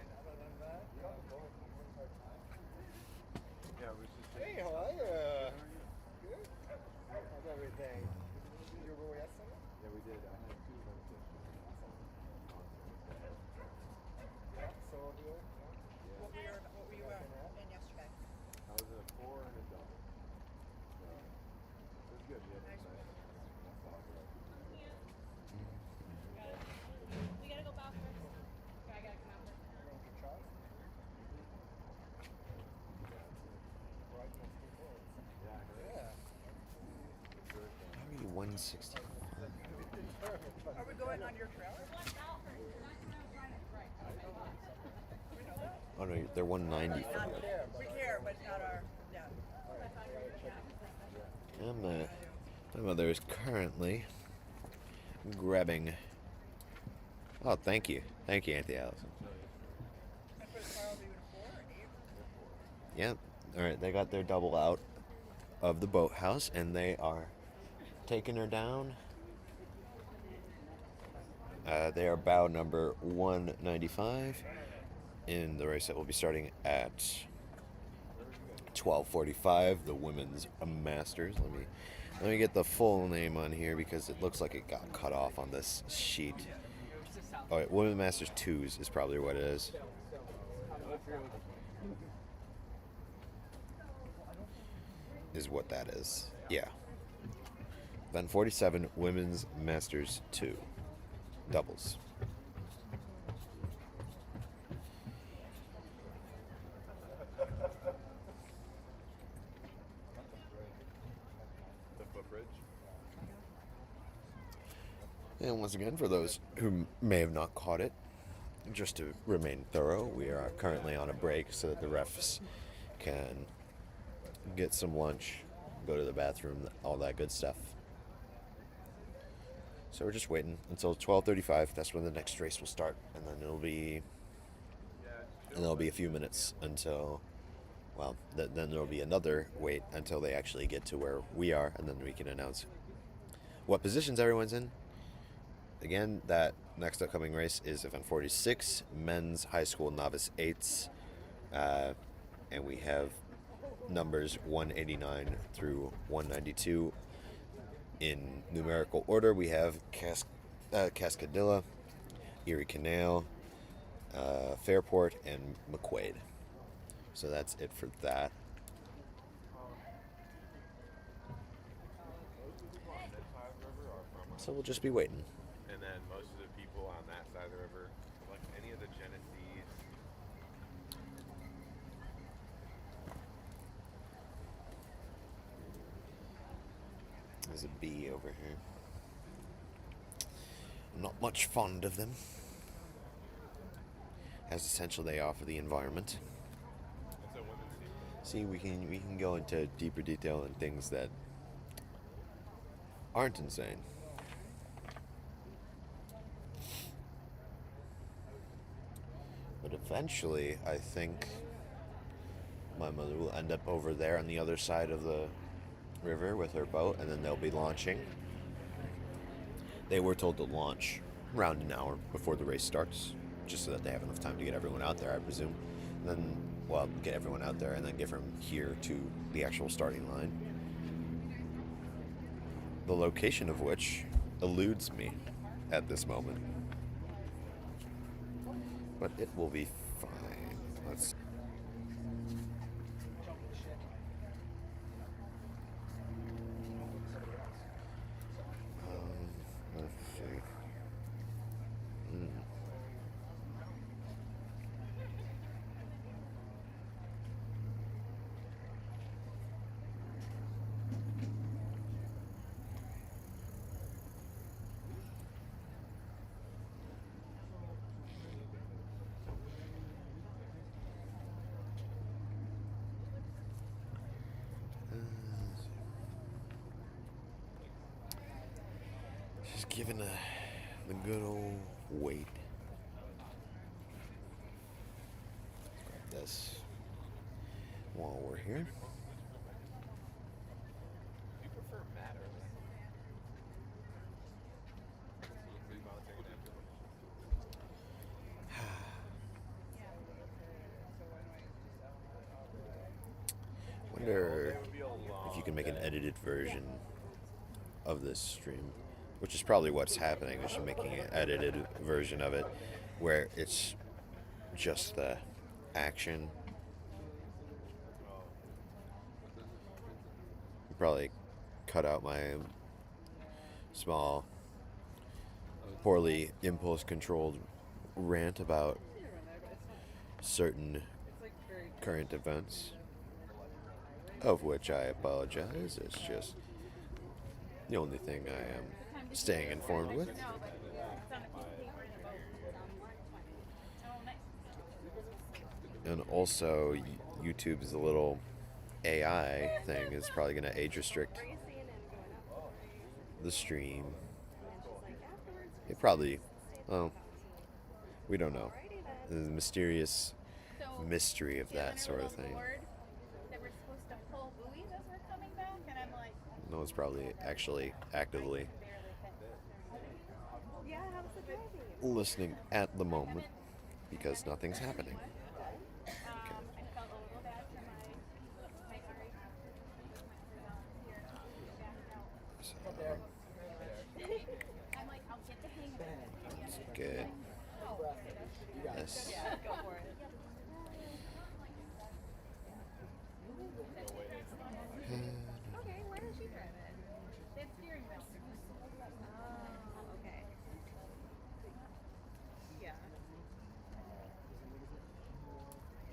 Hey, how are you? Good. How's everything? Did you go yesterday? Yeah, we did. I had 2 competitions. Yeah, so good. Yeah. What were you in yesterday? I was in a 4 and a double. So, it was good. We had nice. We gotta go back first. Okay, I gotta come out first. How are you 160? Are we going on your trailer? Oh no, they're 190 for me. We care, but not our. Yeah. My mother is currently grabbing. Oh, thank you, Auntie Allison. And for the car, will be 4 or 8? Yep. All right, they got their double out of the boathouse, and they are taking her down. They are bow number 195 in the race that will be starting at 12:45. The women's masters. Let me get the full name on here because it looks like it got cut off on this sheet. Oh, wait, women's masters 2s is probably what it is. Is what that is. Yeah. Then 47 women's masters 2 doubles. The footbridge. And once again, for those who may have not caught it, just to remain thorough, we are currently on a break so that the refs can get some lunch, go to the bathroom, all that good stuff. So we're just waiting until 12:35. That's when the next race will start, and then there'll be a few minutes until, well, then there'll be another wait until they actually get to where we are, and then we can announce what positions everyone's in. Again, that next upcoming race is event 46, men's high school novice 8s, and we have numbers 189 through 192. In numerical order, we have Cascadilla, Erie Canal, Fairport, and McQuaid. So that's it for that. So we'll just be waiting. And then most of the people on that side of the river, like any of the Genesees. There's a bee over here. I'm not much fond of them. As essential they are for the environment. See, we can go into deeper detail in things that aren't insane. But eventually, I think my mother will end up over there on the other side of the river with her boat, and then they'll be launching. They were told to launch around an hour before the race starts, just so that they have enough time to get everyone out there, I presume. And then, well, get everyone out there and then get from here to the actual starting line. The location of which eludes me at this moment. But it will be fine. Let's see. Just giving the good old wait. Let's grab this while we're here. You prefer Matt or me? Wonder if you can make an edited version of this stream, which is probably what's happening. Is you're making an edited version of it where it's just the action. Probably cut out my small, poorly impulse-controlled rant about certain current events, of which I apologize. It's just the only thing I am staying informed with. And also, YouTube's little AI thing is probably going to age restrict the stream. It probably, well, we don't know. The mysterious mystery of that sort of thing. No one's probably actually actively listening at the moment because nothing's happening. That's good. Yes. Okay, where does she drive it? They have steering wheel. Oh, okay. Yeah.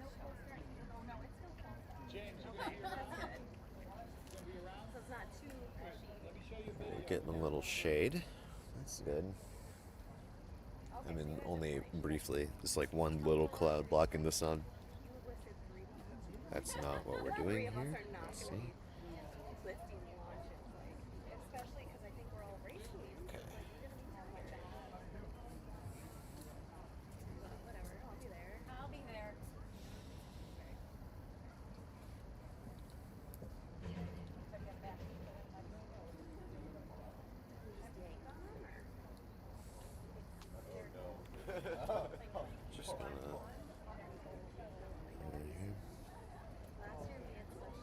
Nope, full strength. Oh, no, it's still full strength. James, okay, that's good. So it's not too pushy. Getting a little shade. That's good. I mean, only briefly. Just like one little cloud blocking the sun. That's not what we're doing here. Let's see. Lifting launches, especially because I think we're all racing. Okay. Whatever, I'll be there. I'll be there. Just gonna. Right here. Last year we had such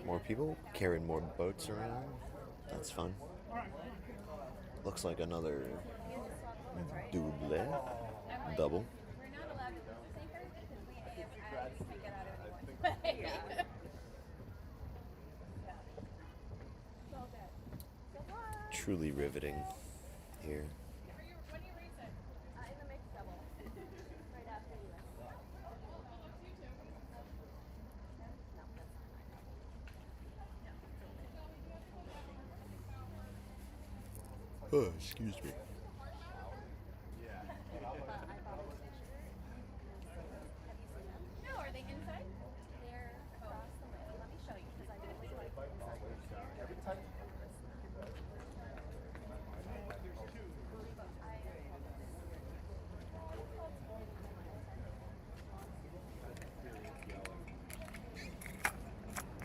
More people carrying more boats around. That's fun. Looks like another double. Truly riveting here. Oh, excuse me. No, are they inside? They're across the way. Let me show you because I really like inside.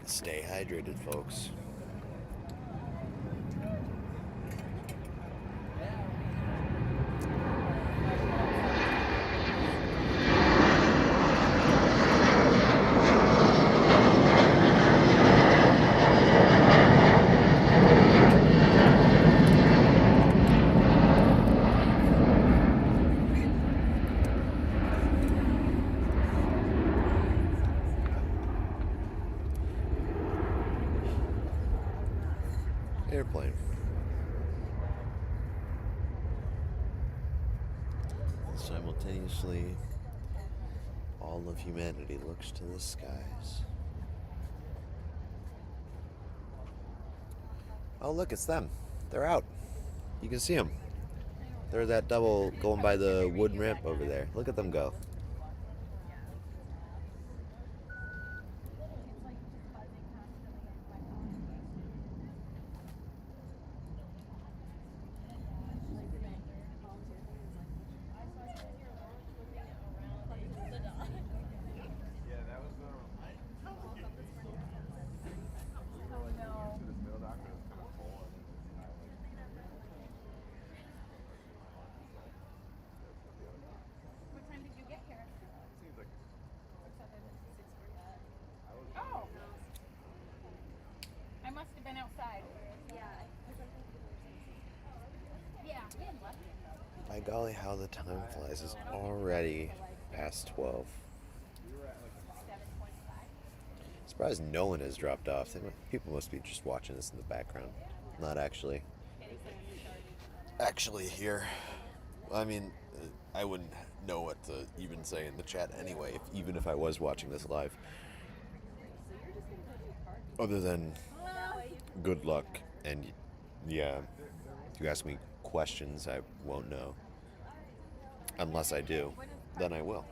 Stay hydrated, folks. Airplane. Simultaneously, all of humanity looks to the skies. Oh, look, it's them. They're out. You can see them. They're that double going by the wood ramp over there. Look at them go. What time did you get here? Oh. I must have been outside. Yeah. Yeah, we had left. By golly, how the time flies. It's already past 12. Surprised no one has dropped off. People must be just watching this in the background. Not actually here. I mean, I wouldn't know what to even say in the chat anyway, even if I was watching this live. Other than good luck, and yeah, if you ask me questions, I won't know. Unless I do, then I will.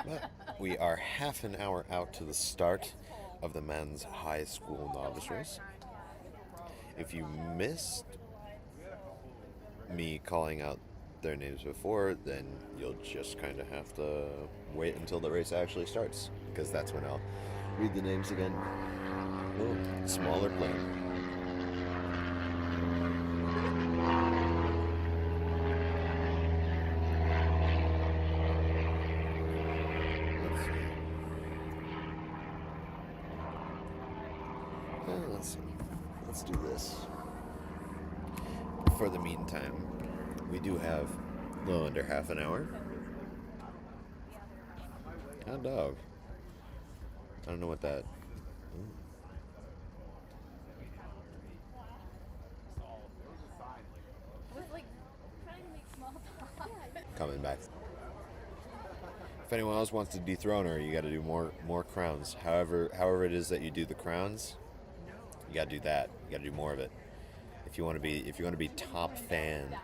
But we are half an hour out to the start of the men's high school novice race. If you missed me calling out their names before, then you'll just kind of have to wait until the race actually starts, because that's when I'll read the names again. Oh, smaller plane. Let's do this. For the meantime, we do have a little under half an hour. Hot dog. I don't know what that. Coming back. If anyone else wants to dethrone her, you got to do more crowns. However it is that you do the crowns, you got to do that. You got to do more of it. If you want to be top fan.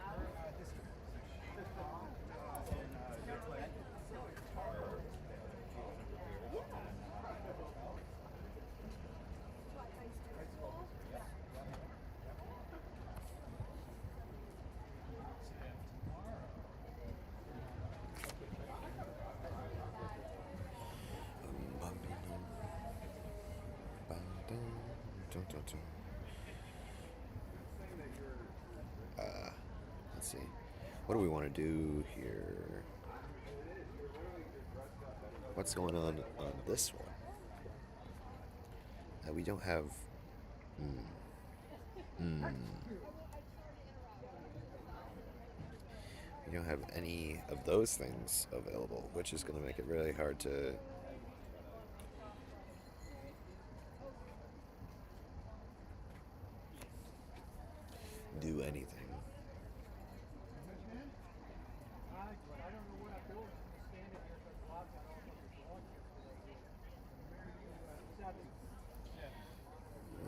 Let's see. What do we want to do here? What's going on this one? We don't have. We don't have any of those things available, which is going to make it really hard to do anything.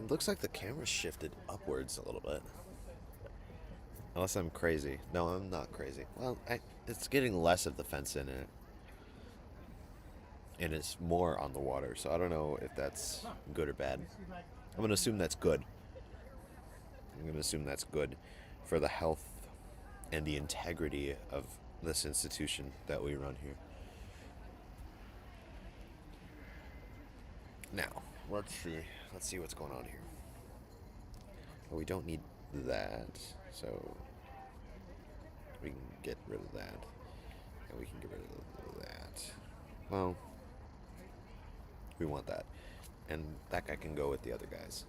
It looks like the camera shifted upwards a little bit. Unless I'm crazy. No, I'm not crazy. Well, it's getting less of the fence in it. And it's more on the water, so I don't know if that's good or bad. I'm going to assume that's good. I'm going to assume that's good for the health and the integrity of this institution that we run here. Now, let's see what's going on here. Well, we don't need that, so we can get rid of that. And we can get rid of that. Well, we want that. And that guy can go with the other guys.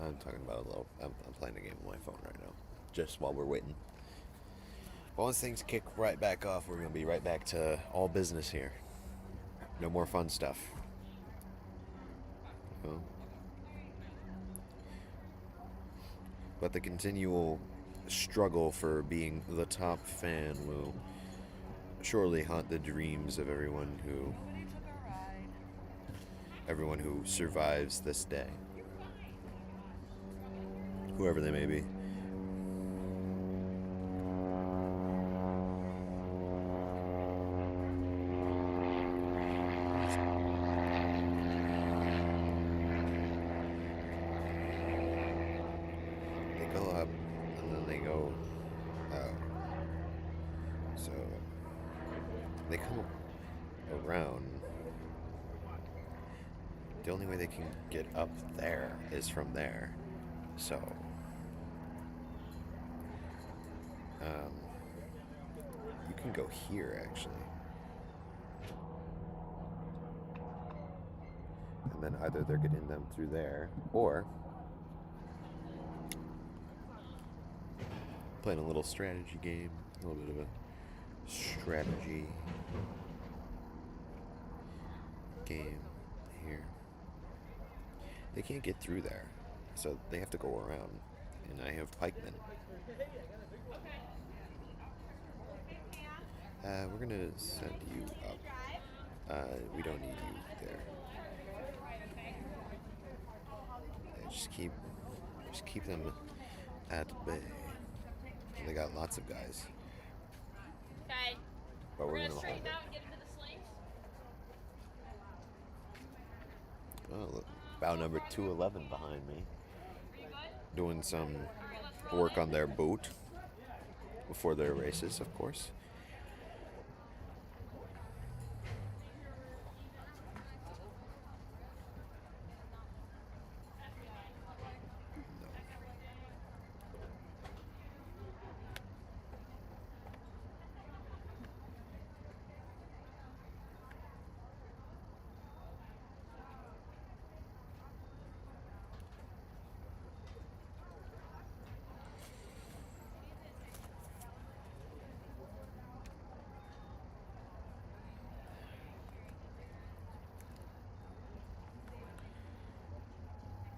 I'm talking about I'm playing a game on my phone right now. Just while we're waiting. Once things kick right back off, we're going to be right back to all business here. No more fun stuff. Well, but the continual struggle for being the top fan will surely haunt the dreams of everyone who survives this day, whoever they may be. They go up and then they go out. So they come around. The only way they can get up there is from there. So, you can go here actually. And then either they're getting them through there, or playing a little strategy game, a little bit of a strategy game here. They can't get through there, so they have to go around. And I have pikemen. We're gonna send you up. We don't need you there. Just keep them at bay. They got lots of guys. Okay. But we're gonna straighten hold it. out and get into the slings. Oh, look, bow number 211 behind me, doing some work on their boat before their races, of course.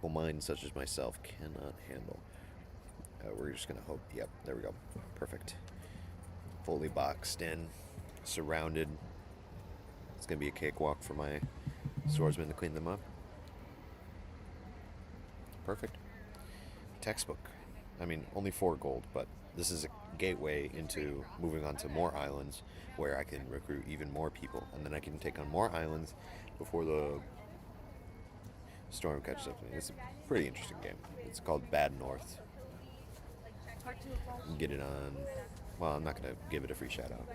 Well, minds such as myself cannot handle. We're just gonna hope. Yep, there we go. Perfect. Fully boxed in, surrounded. It's gonna be a cakewalk for my swordsman to clean them up. Perfect. Textbook. I mean, only 4 gold, but this is a gateway into moving on to more islands where I can recruit even more people, and then I can take on more islands before the storm catches up to me. It's a pretty interesting game. It's called Bad North. You can get it on. Well, I'm not gonna give it a free shout out.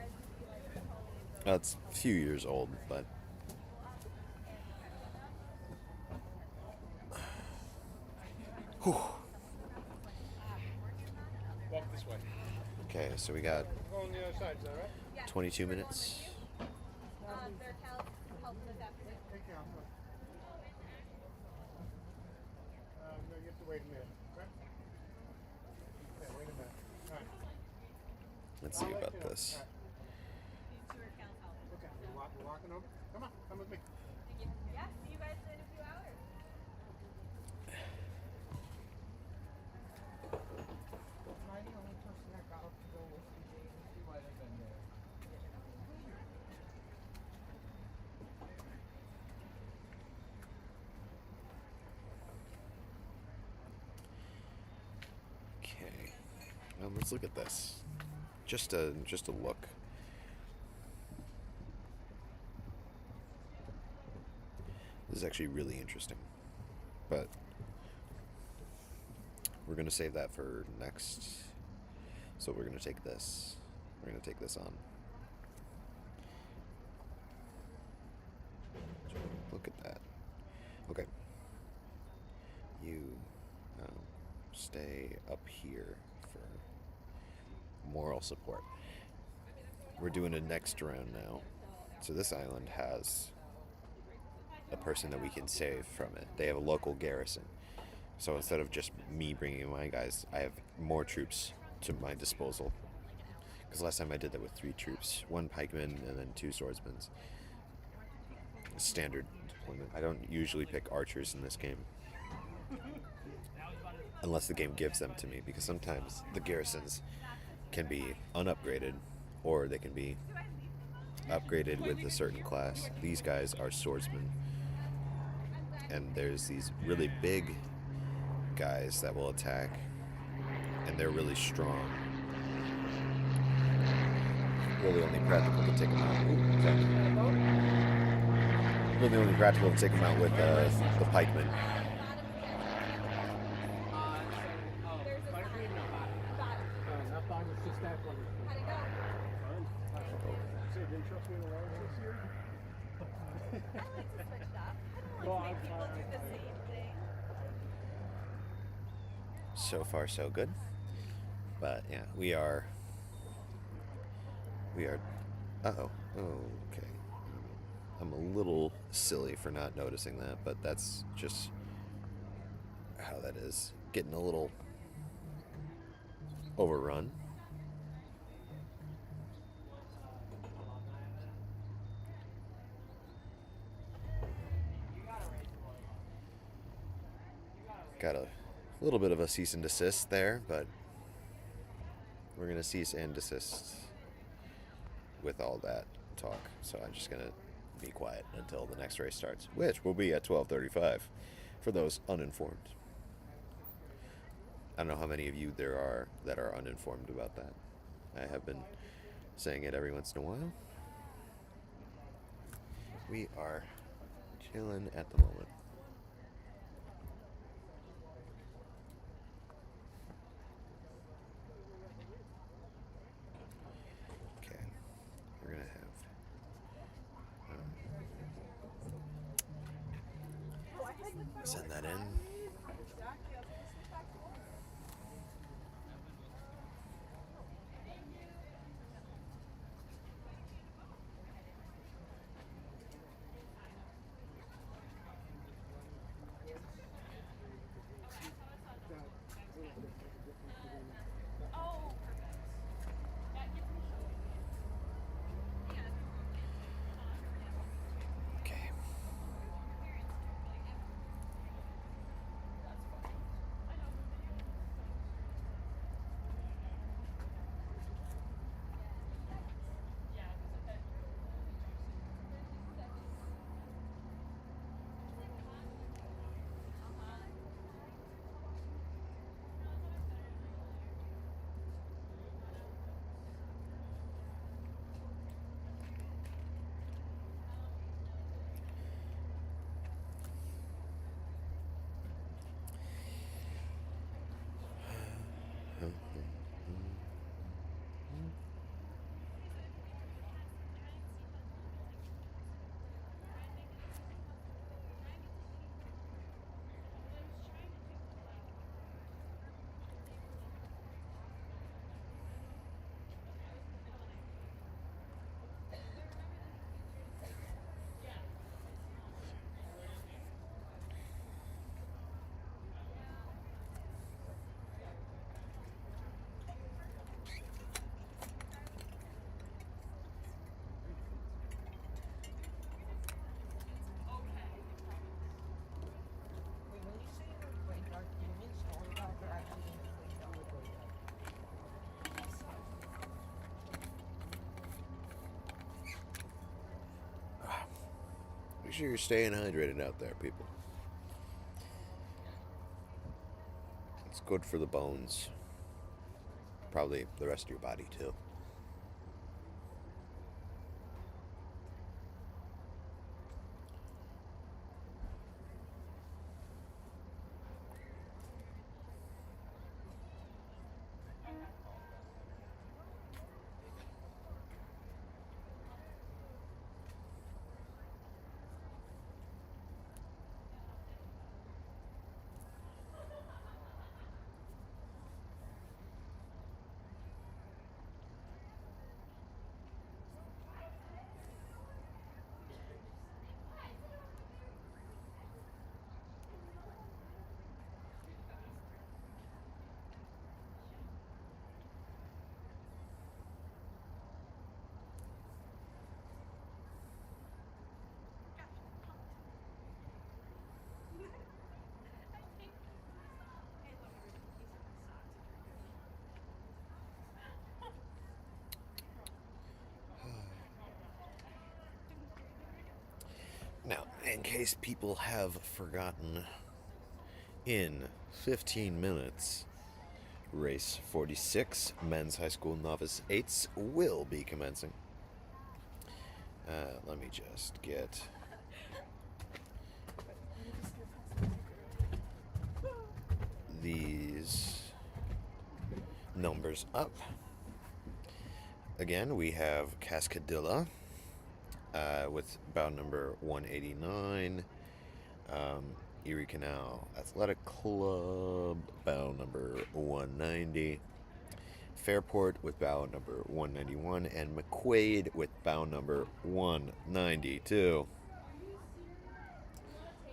It's a few years old, but Walk this way. Okay, so we got Go on the other side, is that right? 22 minutes. Take care, I'm good. No, you have to wait a minute. Okay? Okay, wait a minute. All right. Let's see about this. Okay, we're walking over. Come on, come with me. Yeah, see you guys in a few hours. Am I the only person that got up to go with CJ and see why they've been there? Okay. Let's look at this. Just a look. This is actually really interesting. But we're going to save that for next. So we're going to take this. We're going to take this on. Look at that. Okay. You stay up here for moral support. We're doing a next round now. So this island has a person that we can save from it. They have a local garrison. So instead of just me bringing in my guys, I have more troops to my disposal. Because last time I did that with 3 troops. 1 pikeman and then 2 swordsmen. Standard deployment. I don't usually pick archers in this game. Unless the game gives them to me. Because sometimes the garrisons can be unupgraded. Or they can be upgraded with a certain class. These guys are swordsmen. And there's these really big guys that will attack, and they're really strong. Really only practical to take them out. Ooh, sorry. Really only practical to take them out with the pikemen. Didn't trust me in the large this year? I like to switch it up. I don't like to make people do the same thing. So far, so good. But yeah, we are. Uh-oh. Okay. I'm a little silly for not noticing that, but that's just how that is. Getting a little overrun. Got a little bit of a cease and desist there, but we're going to cease and desist with all that talk. So I'm just going to be quiet until the next race starts, which will be at 12:35 for those uninformed. I don't know how many of you there are that are uninformed about that. I have been saying it every once in a while. We are chilling at the moment. Okay, we're gonna have send that in. sure you're staying hydrated out there, people. It's good for the bones. Probably the rest of your body, too. Now, in case people have forgotten, in 15 minutes, race 46, men's high school novice 8s, will be commencing. Let me just get these numbers up. Again, we have Cascadilla with bow number 189. Erie Canal Athletic Club, bow number 190. Fairport with bow number 191. And McQuaid with bow number 192.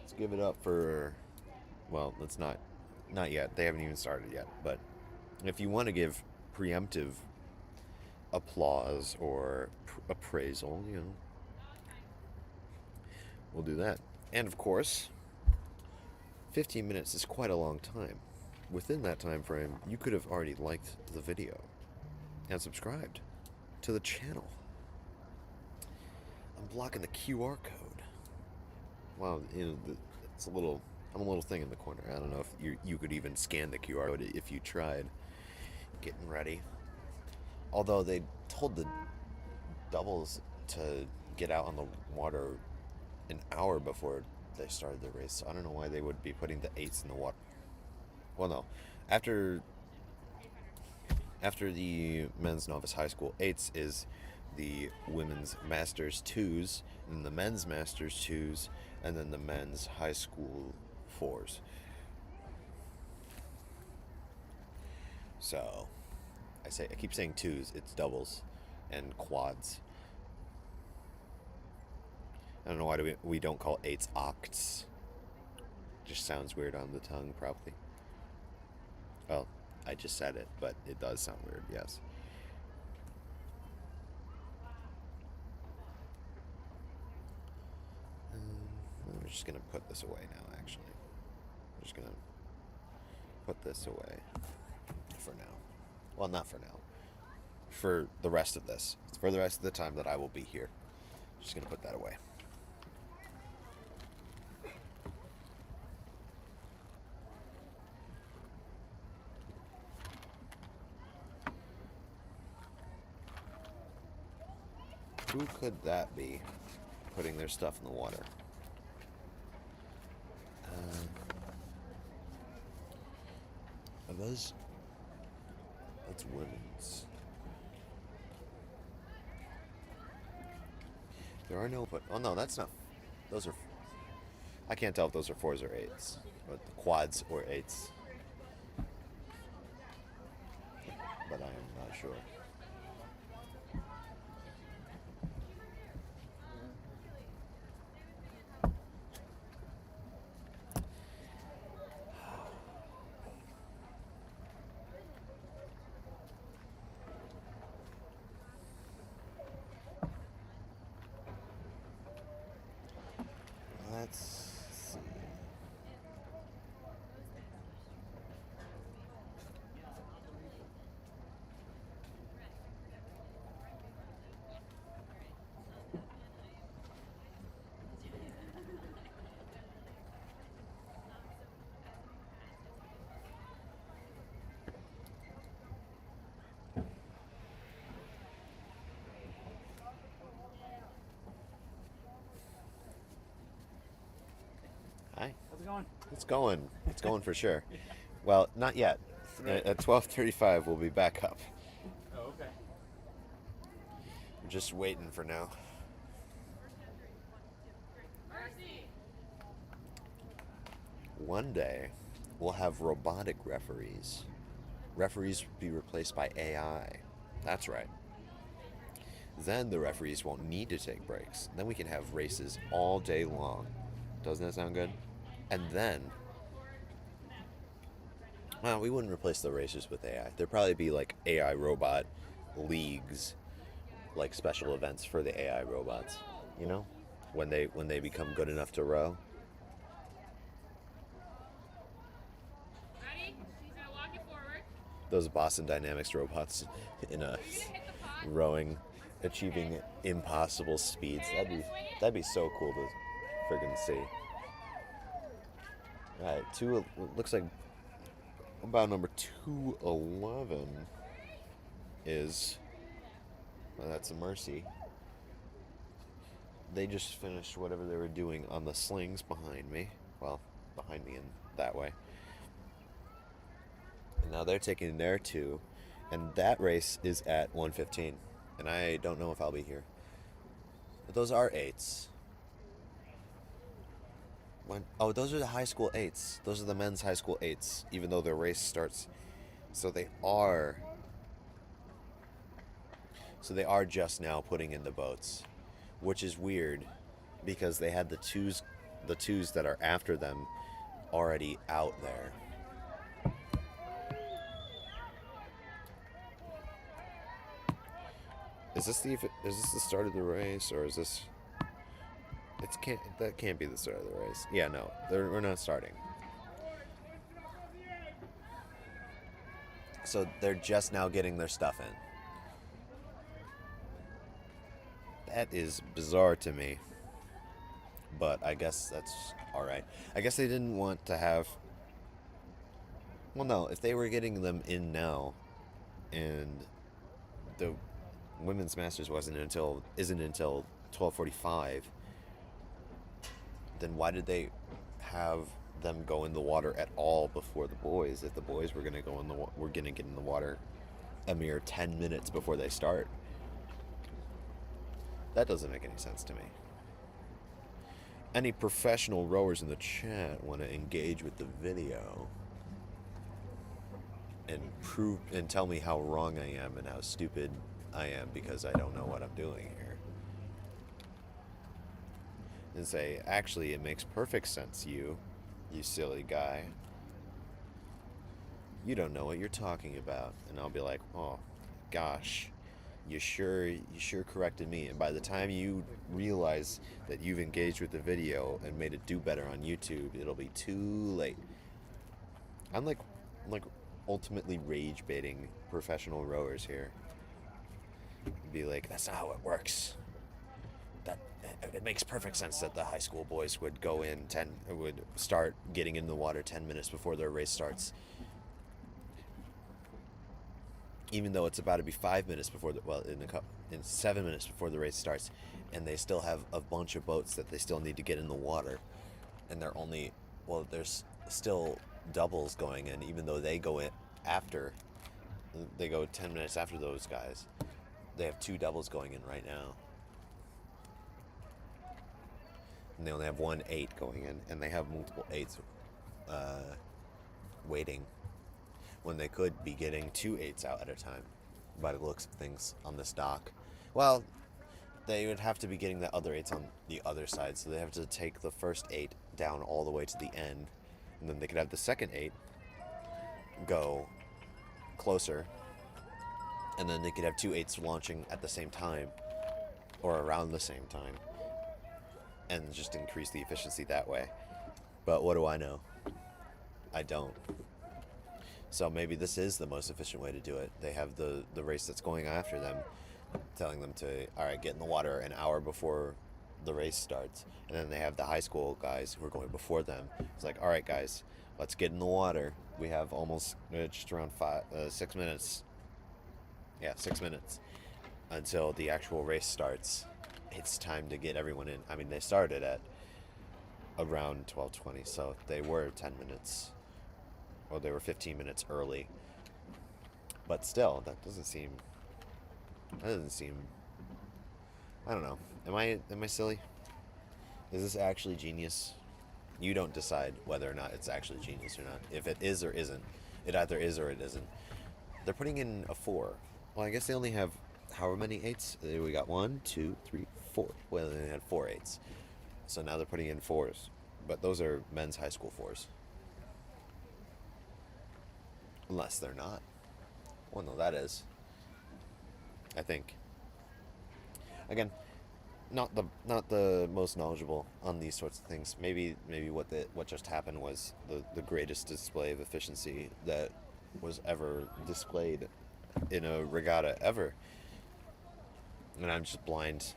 Let's give it up for, well, let's not yet. They haven't even started yet. But if you want to give preemptive applause or appraisal, you know, we'll do that. And of course, 15 minutes is quite a long time. Within that time frame, you could have already liked the video and subscribed to the channel. I'm blocking the QR code. Wow, you know, it's I'm a little thing in the corner. I don't know if you could even scan the QR code if you tried. Getting ready. Although they told the doubles to get out on the water an hour before they started the race, so I don't know why they would be putting the 8s in the water. Well, no. After the men's novice high school 8s is the women's masters 2s, and the men's masters 2s, and then the men's high school 4s. So, I keep saying 2s, it's doubles and quads. I don't know why we don't call 8s octs. Just sounds weird on the tongue, probably. Well, I just said it, but it does sound weird, yes. I'm just going to put this away now, actually. I'm just going to put this away for now. Well, not for now. For the rest of this. For the rest of the time that I will be here. Just going to put that away. Who could that be putting their stuff in the water? Are those? That's women's. There are no. Oh no, that's not. Those are. I can't tell if those are 4s or 8s, but the quads or 8s. But I am not sure. Let's see. it going? It's going. It's going for sure. Well, not yet. At 12:35, we'll be back up. Oh, okay. We're just waiting for now. One day, we'll have robotic referees. Referees will be replaced by AI. That's right. Then the referees won't need to take breaks. Then we can have races all day long. Doesn't that sound good? And then, well, we wouldn't replace the racers with AI. There'd probably be like AI robot leagues, like special events for the AI robots. You know, when they become good enough to row. Those Boston Dynamics robots in a rowing, achieving impossible speeds. That'd be so cool to friggin' see. All right, looks like about number 211 is, well, that's a Mercy. They just finished whatever they were doing on the slings behind me. Well, behind me in that way. And now they're taking their 2, and that race is at 1:15, and I don't know if I'll be here. But those are 8s. Those are the high school 8s. Those are the men's high school 8s, even though their race starts. So they are just now putting in the boats, which is weird because they had the twos that are after them already out there. Is this the start of the race, or is this? That can't be the start of the race. Yeah, no, we're not starting. So they're just now getting their stuff in. That is bizarre to me, but I guess that's all right. I guess they didn't want to have. Well, no, if they were getting them in now, and the women's masters isn't until 12:45, then why did they have them go in the water at all before the boys? If the boys were going to get in the water a mere 10 minutes before they start. That doesn't make any sense to me. Any professional rowers in the chat want to engage with the video and tell me how wrong I am and how stupid I am because I don't know what I'm doing here. And say, actually, it makes perfect sense, you silly guy. You don't know what you're talking about. And I'll be like, oh, gosh, you sure corrected me. And by the time you realize that you've engaged with the video and made it do better on YouTube, it'll be too late. I'm like ultimately rage baiting professional rowers here. Be like, that's not how it works. It makes perfect sense that the high school boys would would start getting in the water 10 minutes before their race starts. Even though it's about to be 5 minutes before in 7 minutes before the race starts, and they still have a bunch of boats that they still need to get in the water, and there's still doubles going in, even though they go 10 minutes after those guys. They have 2 doubles going in right now. And they only have 1 8 going in, and they have multiple 8s waiting when they could be getting 2 8s out at a time by the looks of things on this dock. Well, they would have to be getting the other 8s on the other side, so they have to take the first 8 down all the way to the end, and then they could have the second 8 go closer, and then they could have 2 8s launching at the same time or around the same time and just increase the efficiency that way. But what do I know? I don't. So maybe this is the most efficient way to do it. They have the race that's going after them telling them to, all right, get in the water an hour before the race starts. And then they have the high school guys who are going before them. It's like, all right, guys, let's get in the water. We have almost just around 6 minutes. Yeah, 6 minutes until the actual race starts. It's time to get everyone in. I mean, they started at around 12:20, so they were 10 minutes, or they were 15 minutes early. But still, that doesn't seem. I don't know. Am I silly? Is this actually genius? You don't decide whether or not it's actually genius or not. If it is or isn't, it either is or it isn't. They're putting in a 4. Well, I guess they only have however many 8s. We got 1, 2, 3, 4. Well, they had 4 8s. So now they're putting in 4s. But those are men's high school 4s. Unless they're not. Well, no, that is. I think. Again, not the most knowledgeable on these sorts of things. Maybe what just happened was the greatest display of efficiency that was ever displayed in a regatta ever, and I'm just blind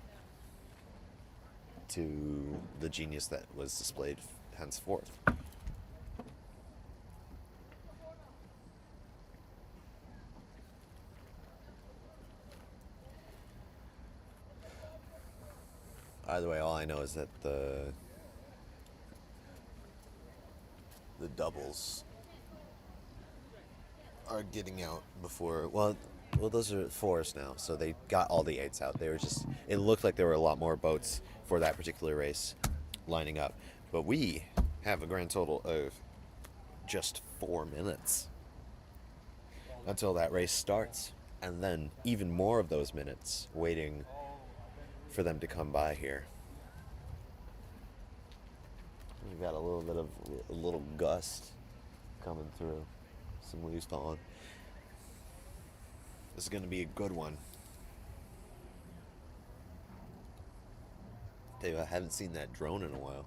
to the genius that was displayed henceforth. Either way, all I know is that the doubles are getting out before. Well, those are 4s now, so they got all the 8s out. They were just. It looked like there were a lot more boats for that particular race lining up, but we have a grand total of just 4 minutes until that race starts, and then even more of those minutes waiting for them to come by here. We've got a little gust coming through, some leaves falling. This is going to be a good one. Tell you, I haven't seen that drone in a while.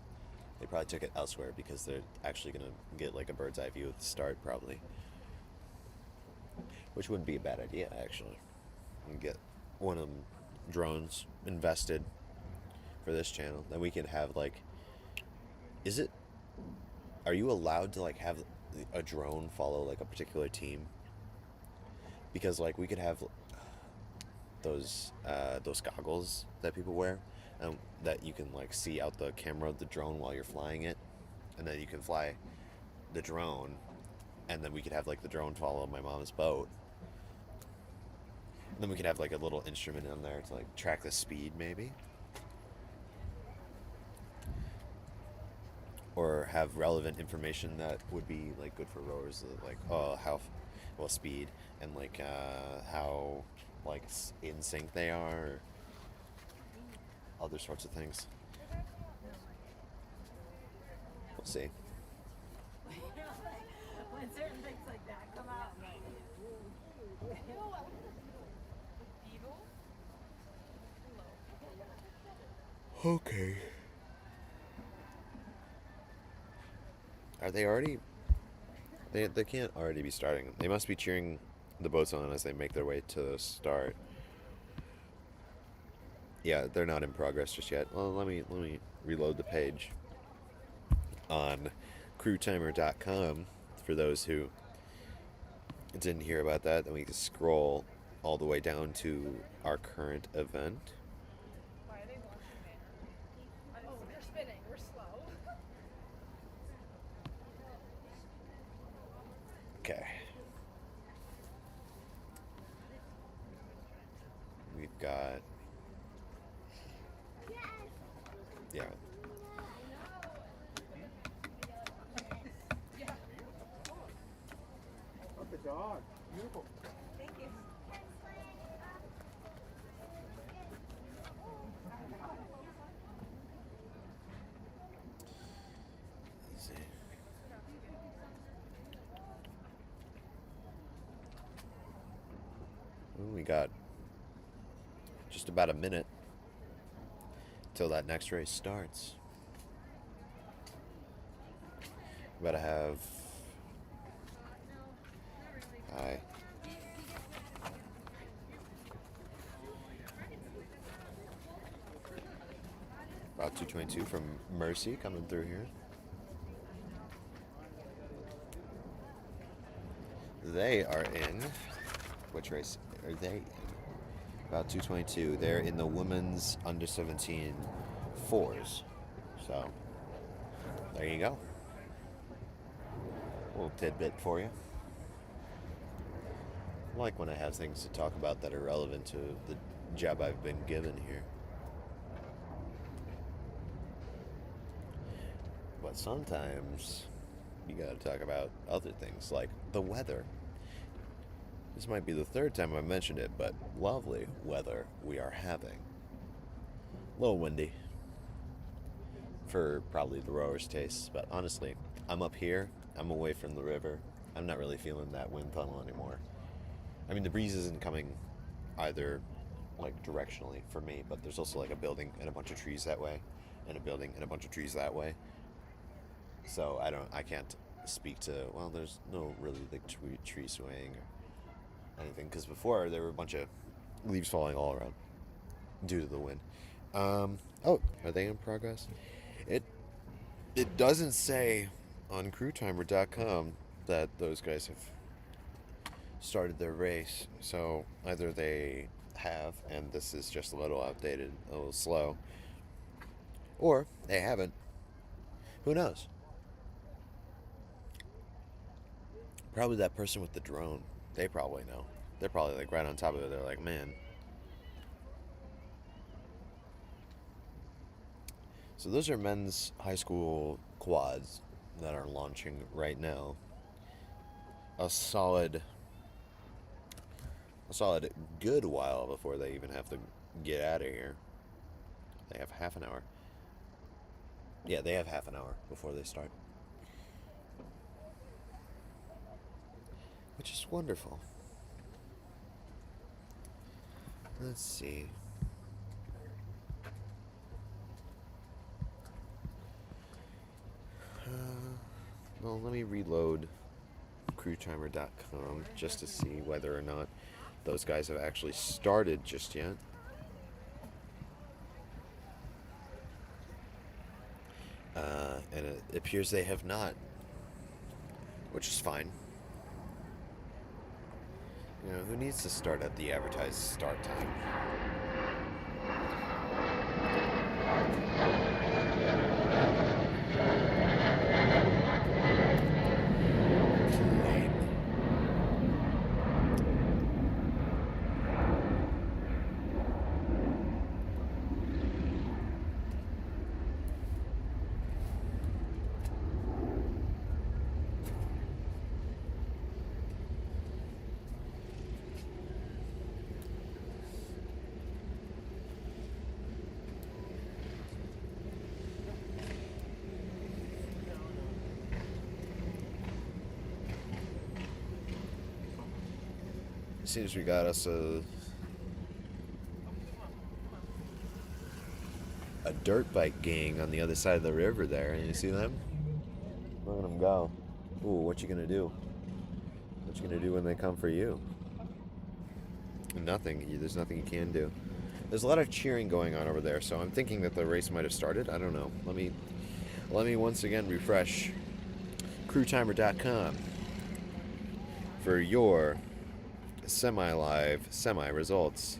They probably took it elsewhere because they're actually going to get like a bird's eye view at the start, probably. Which wouldn't be a bad idea, actually. And get one of them drones invested for this channel. Then we can have like. Are you allowed to like have a drone follow like a particular team? Because like we could have those goggles that people wear, that you can like see out the camera of the drone while you're flying it, and then you can fly the drone, and then we could have like the drone follow my mom's boat. And then we could have like a little instrument on there to like track the speed, maybe. Or have relevant information that would be like good for rowers, like how well speed and like how like in sync they are, or other sorts of things. We'll see. When certain things like that come out. Okay. Are they already? They can't already be starting. They must be cheering the boats on as they make their way to the start. Yeah, they're not in progress just yet. Well, let me reload the page on crewtimer.com for those who didn't hear about that. Then we can scroll all the way down to our current event. They're spinning. We're slow. Okay. We've got. Yeah. Oh, the dog. Beautiful. Thank you. Let's see. Well, we got just about a minute till that next race starts. We gotta have. Hi. About 222 from Mercy coming through here. They are in. Which race are they in? About 222. They're in the women's under 17 4s. So there you go. A little tidbit for you. I like when I have things to talk about that are relevant to the job I've been given here. But sometimes you gotta talk about other things, like the weather. This might be the third time I've mentioned it, but lovely weather we are having. A little windy for probably the rowers' tastes, but honestly, I'm up here, I'm away from the river. I'm not really feeling that wind tunnel anymore. I mean, the breeze isn't coming either, like, directionally for me, but there's also like a building and a bunch of trees that way, and a building and a bunch of trees that way. So I can't speak to, well, there's no really big tree swaying or anything, because before there were a bunch of leaves falling all around due to the wind. Oh, are they in progress? It doesn't say on crewtimer.com that those guys have started their race, so either they have and this is just a little outdated, a little slow, or they haven't. Who knows? Probably that person with the drone. They probably know. They're probably like right on top of it. They're like, man. So those are men's high school quads that are launching right now. A solid good while before they even have to get out of here. They have half an hour. Yeah, they have half an hour before they start. Which is wonderful. Let's see. Well, let me reload crewtimer.com just to see whether or not those guys have actually started just yet. And it appears they have not, which is fine. You know, who needs to start at the advertised start time? Seems we got us a dirt bike gang on the other side of the river there. You see them? Look at them go. Ooh, what you gonna do? What you gonna do when they come for you? Nothing. There's nothing you can do. There's a lot of cheering going on over there, so I'm thinking that the race might have started. I don't know. Let me once again refresh crewtimer.com for your semi-live, semi-results.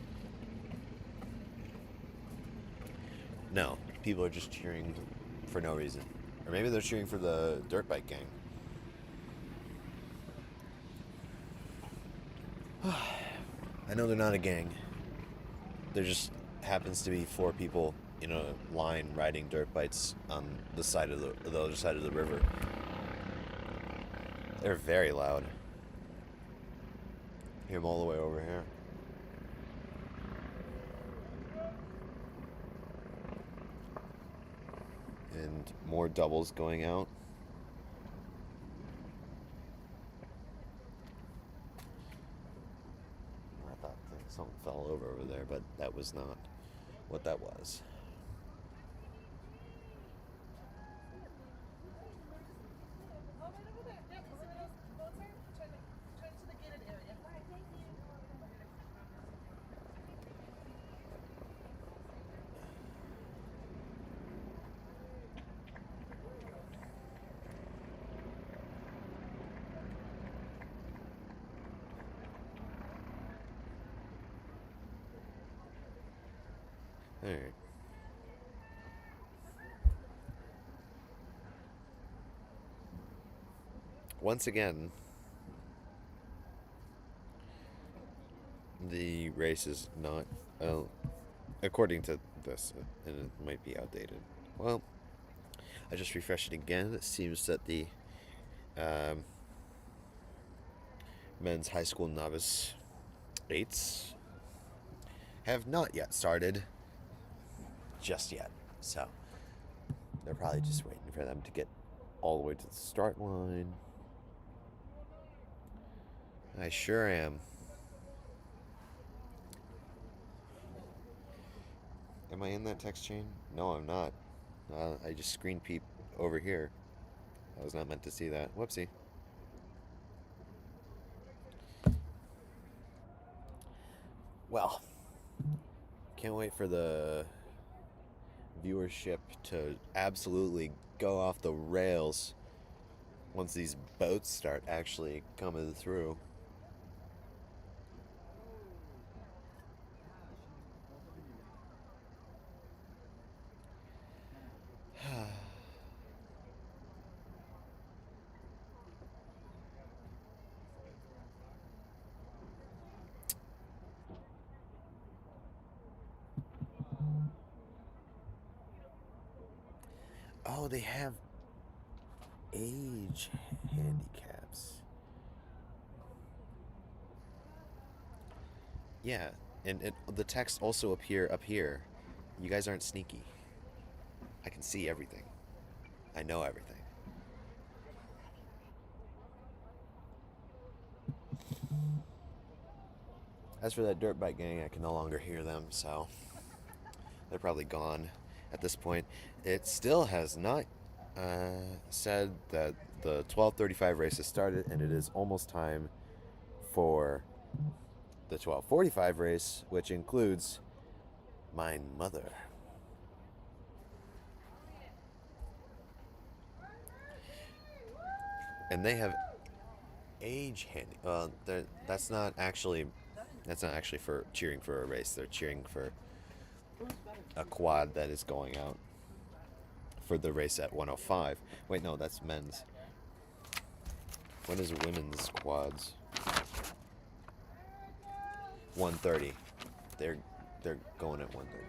No, people are just cheering for no reason. Or maybe they're cheering for the dirt bike gang. I know they're not a gang. There just happens to be 4 people in a line riding dirt bikes on the side of the other side of the river. They're very loud. Hear them all the way over here. And more doubles going out. I thought something fell over there, but that was not what that was. Alright. once again, the race is not, according to this, and it might be outdated. Well, I just refreshed it again. It seems that the men's high school novice 8s have not yet started just yet. So they're probably just waiting for them to get all the way to the start line. I sure am. Am I in that text chain? No, I'm not. I just screen peep over here. I was not meant to see that. Whoopsie. Well, can't wait for the viewership to absolutely go off the rails once these boats start actually coming through. Oh, they have age handicaps. Yeah, and the text also appear up here. You guys aren't sneaky. I can see everything. I know everything. As for that dirt bike gang, I can no longer hear them, so they're probably gone at this point. It still has not said that the 12:35 race has started, and it is almost time for the 12:45 race, which includes my mother. And they have age handy. That's not actually for cheering for a race. They're cheering for a quad that is going out for the race at 105. Wait, no, that's men's. When is women's quads? 130. They're going at 130.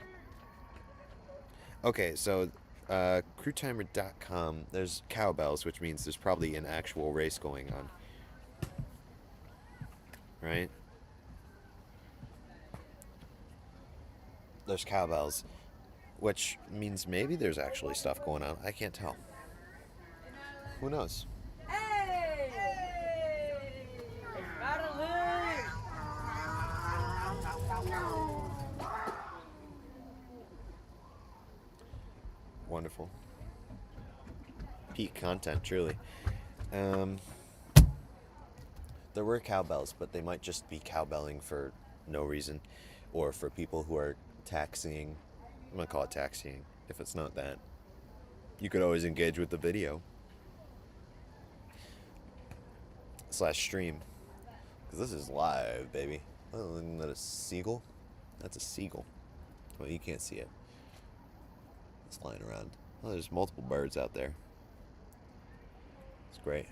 Okay, so crewtimer.com, there's cowbells, which means there's probably an actual race going on. Right? There's cowbells, which means maybe there's actually stuff going on. I can't tell. Who knows? Wonderful. Peak content, truly. There were cowbells, but they might just be cowbelling for no reason, or for people who are taxiing. I'm gonna call it taxiing. If it's not that, you could always engage with the video / stream, because this is live, baby. Oh, isn't that a seagull? That's a seagull. Well, you can't see it. It's flying around. Oh, there's multiple birds out there. It's great.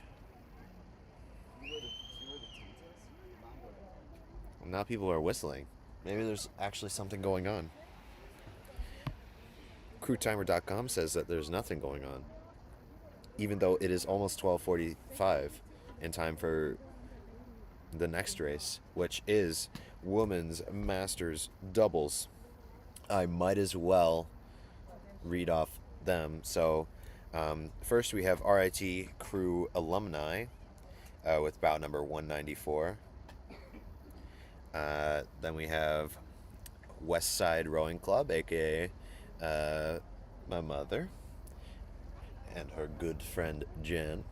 And now people are whistling. Maybe there's actually something going on. Crewtimer.com says that there's nothing going on, even though it is almost 12:45 in time for the next race, which is Women's Masters Doubles. I might as well read off them. So first we have RIT Crew Alumni with bout number 194. Then we have West Side Rowing Club, aka my mother and her good friend Jen,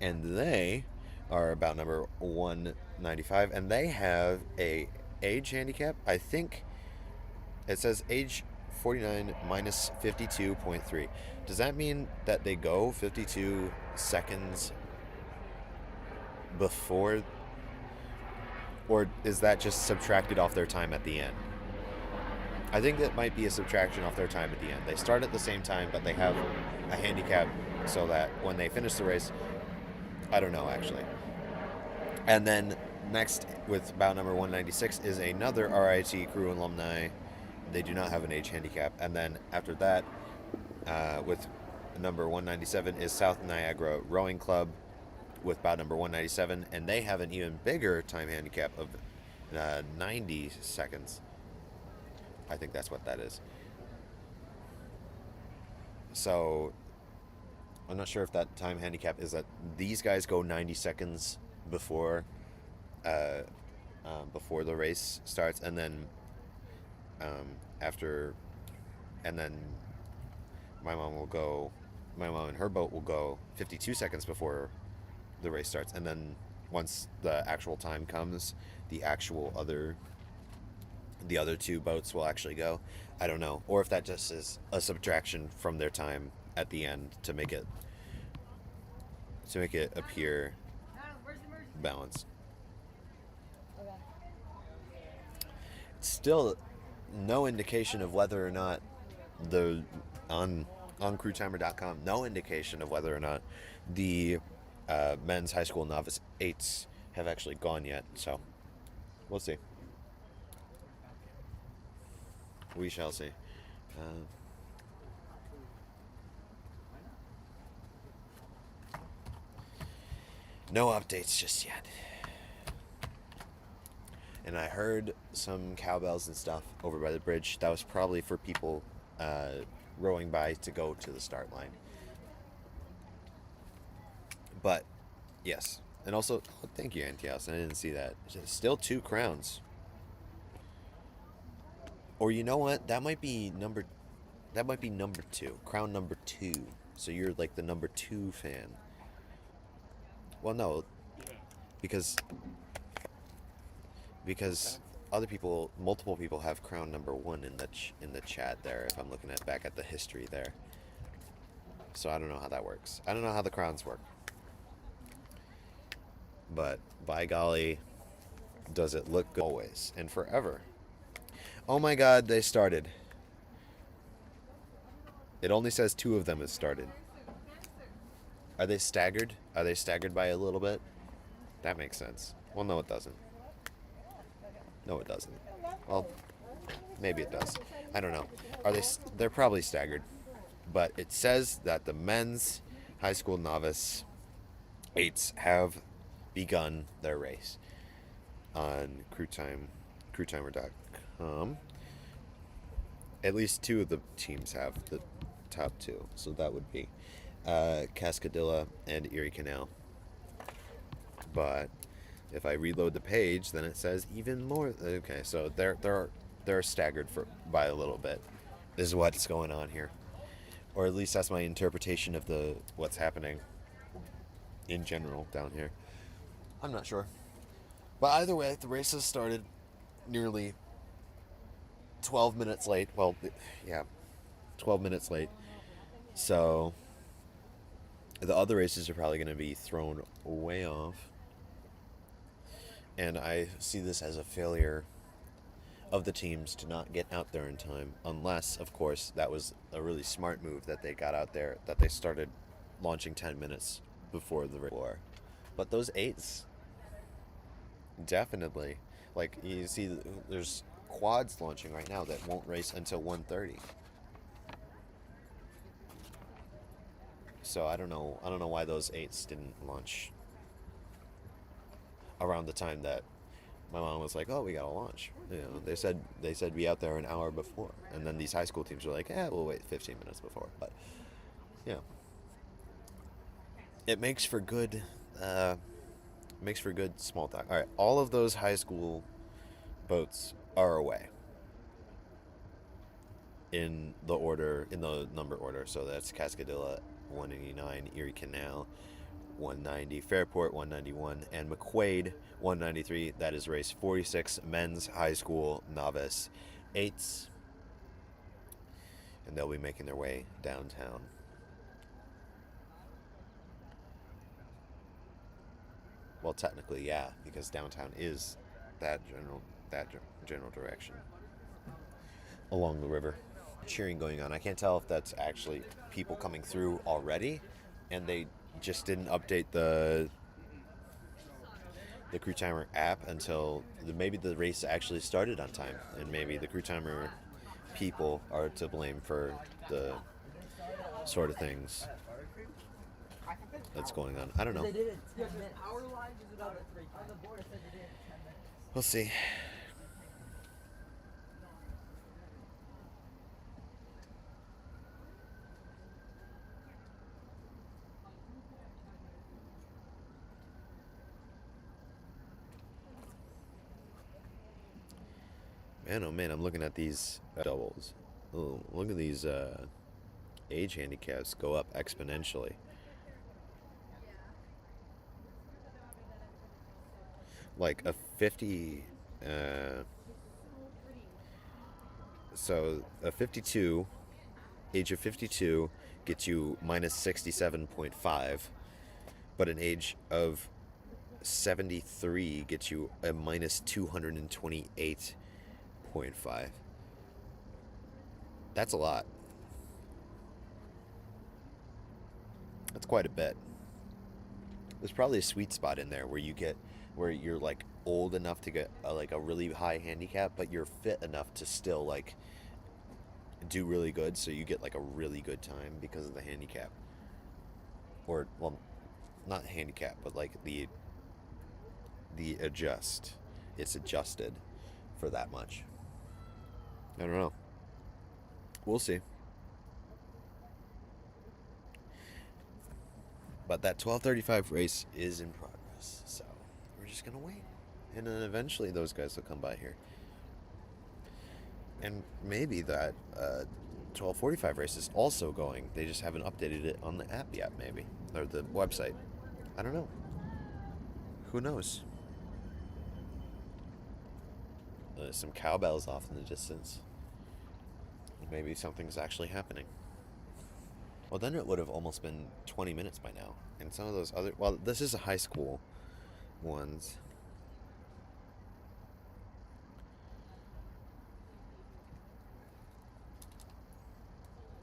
and they are about number 195, and they have a age handicap. I think it says age 49 minus 52.3. Does that mean that they go 52 seconds before, or is that just subtracted off their time at the end? I think that might be a subtraction off their time at the end. They start at the same time, but they have a handicap so that when they finish the race, I don't know actually. And then next with bout number 196 is another RIT crew alumni. They do not have an age handicap. And then after that, with number 197 is South Niagara Rowing Club with bout number 197, and they have an even bigger time handicap of 90 seconds. I think that's what that is. So I'm not sure if that time handicap is that these guys go 90 seconds before before the race starts, and then after, and then my mom and her boat will go 52 seconds before the race starts, and then once the actual time comes, the other two boats will actually go. I don't know, or if that just is a subtraction from their time at the end to make it appear balanced. Still no indication of whether or not on crewtimer.com, no indication of whether or not the men's high school novice 8s have actually gone yet, so we'll see. We shall see. No updates just yet. And I heard some cowbells and stuff over by the bridge. That was probably for people rowing by to go to the start line. But, yes. And also, thank you, Antios. I didn't see that. Still 2 crowns. Or you know what? That might be number 2. Crown number 2. So you're like the number 2 fan. Well, no. Because multiple people have crown number 1 in the chat there, if I'm looking back at the history there. So I don't know how that works. I don't know how the crowns work. But by golly, does it look good always and forever. Oh my god, they started. It only says 2 of them have started. Are they staggered? Are they staggered by a little bit? That makes sense. Well, no, it doesn't. No, it doesn't. Well, maybe it does. I don't know. They're probably staggered. But it says that the men's high school novice 8s have begun their race on crewtimer.com. At least 2 of the teams have, the top 2. So that would be Cascadilla and Erie Canal. But if I reload the page, then it says even more. Okay, so they're staggered by a little bit. This is what's going on here, or at least that's my interpretation of what's happening in general down here. I'm not sure, but either way, the race has started nearly 12 minutes late. Well, yeah, 12 minutes late. So the other races are probably going to be thrown way off. And I see this as a failure of the teams to not get out there in time. Unless, of course, that was a really smart move that they got out there, that they started launching 10 minutes before the race. But those 8s, definitely. Like, you see, there's quads launching right now that won't race until 1:30. So I don't know why those 8s didn't launch around the time that my mom was like, "Oh, we gotta launch." You know, they said be out there an hour before, and then these high school teams were like, we'll wait 15 minutes before." But yeah, it makes for good small talk. All right, all of those high school boats are away in the number order. So that's Cascadilla 189, Erie Canal 190, Fairport 191, and McQuaid 193. That is race 46, men's high school novice 8s. And they'll be making their way downtown. Well, technically, yeah, because downtown is that general direction along the river. Cheering going on. I can't tell if that's actually people coming through already, and they just didn't update the crew timer app until maybe the race actually started on time, and maybe the crew timer people are to blame for the sort of things that's going on. I don't know. We'll see. Man, oh man, I'm looking at these doubles. Oh, look at these age handicaps go up exponentially. Like a 50, so a 52, age of 52 gets you minus 67.5, but an age of 73 gets you a minus 228.5. That's a lot. That's quite a bit. There's probably a sweet spot in there where you're like old enough to get like a really high handicap, but you're fit enough to still like do really good, so you get like a really good time because of the handicap. Or, well, not handicap, but like the adjust. It's adjusted for that much. I don't know. We'll see. But that 12:35 race is in progress, so we're just gonna wait, and then eventually those guys will come by here. And maybe that 12:45 race is also going. They just haven't updated it on the app yet, maybe, or the website. I don't know. Who knows? There's some cowbells off in the distance. Maybe something's actually happening. Well, then it would have almost been 20 minutes by now. And some of those other... Well, this is a high school ones.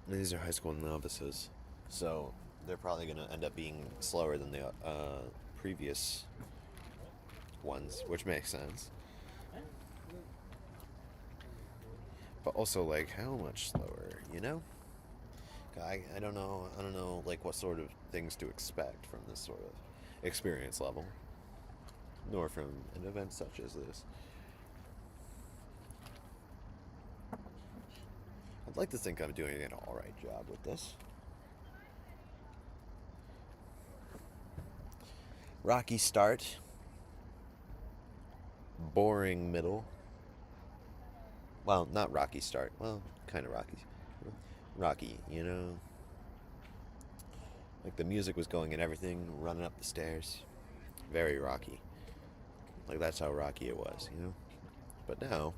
These are high school novices. So they're probably going to end up being slower than the previous ones, which makes sense. But also, like, how much slower, you know? I don't know like what sort of things to expect from this sort of experience level, nor from an event such as this. I'd like to think I'm doing an alright job with this. Rocky start, boring middle. Well, not rocky start, well, kind of rocky, you know? Like the music was going and everything, running up the stairs. Very rocky. Like that's how rocky it was, you know? But now,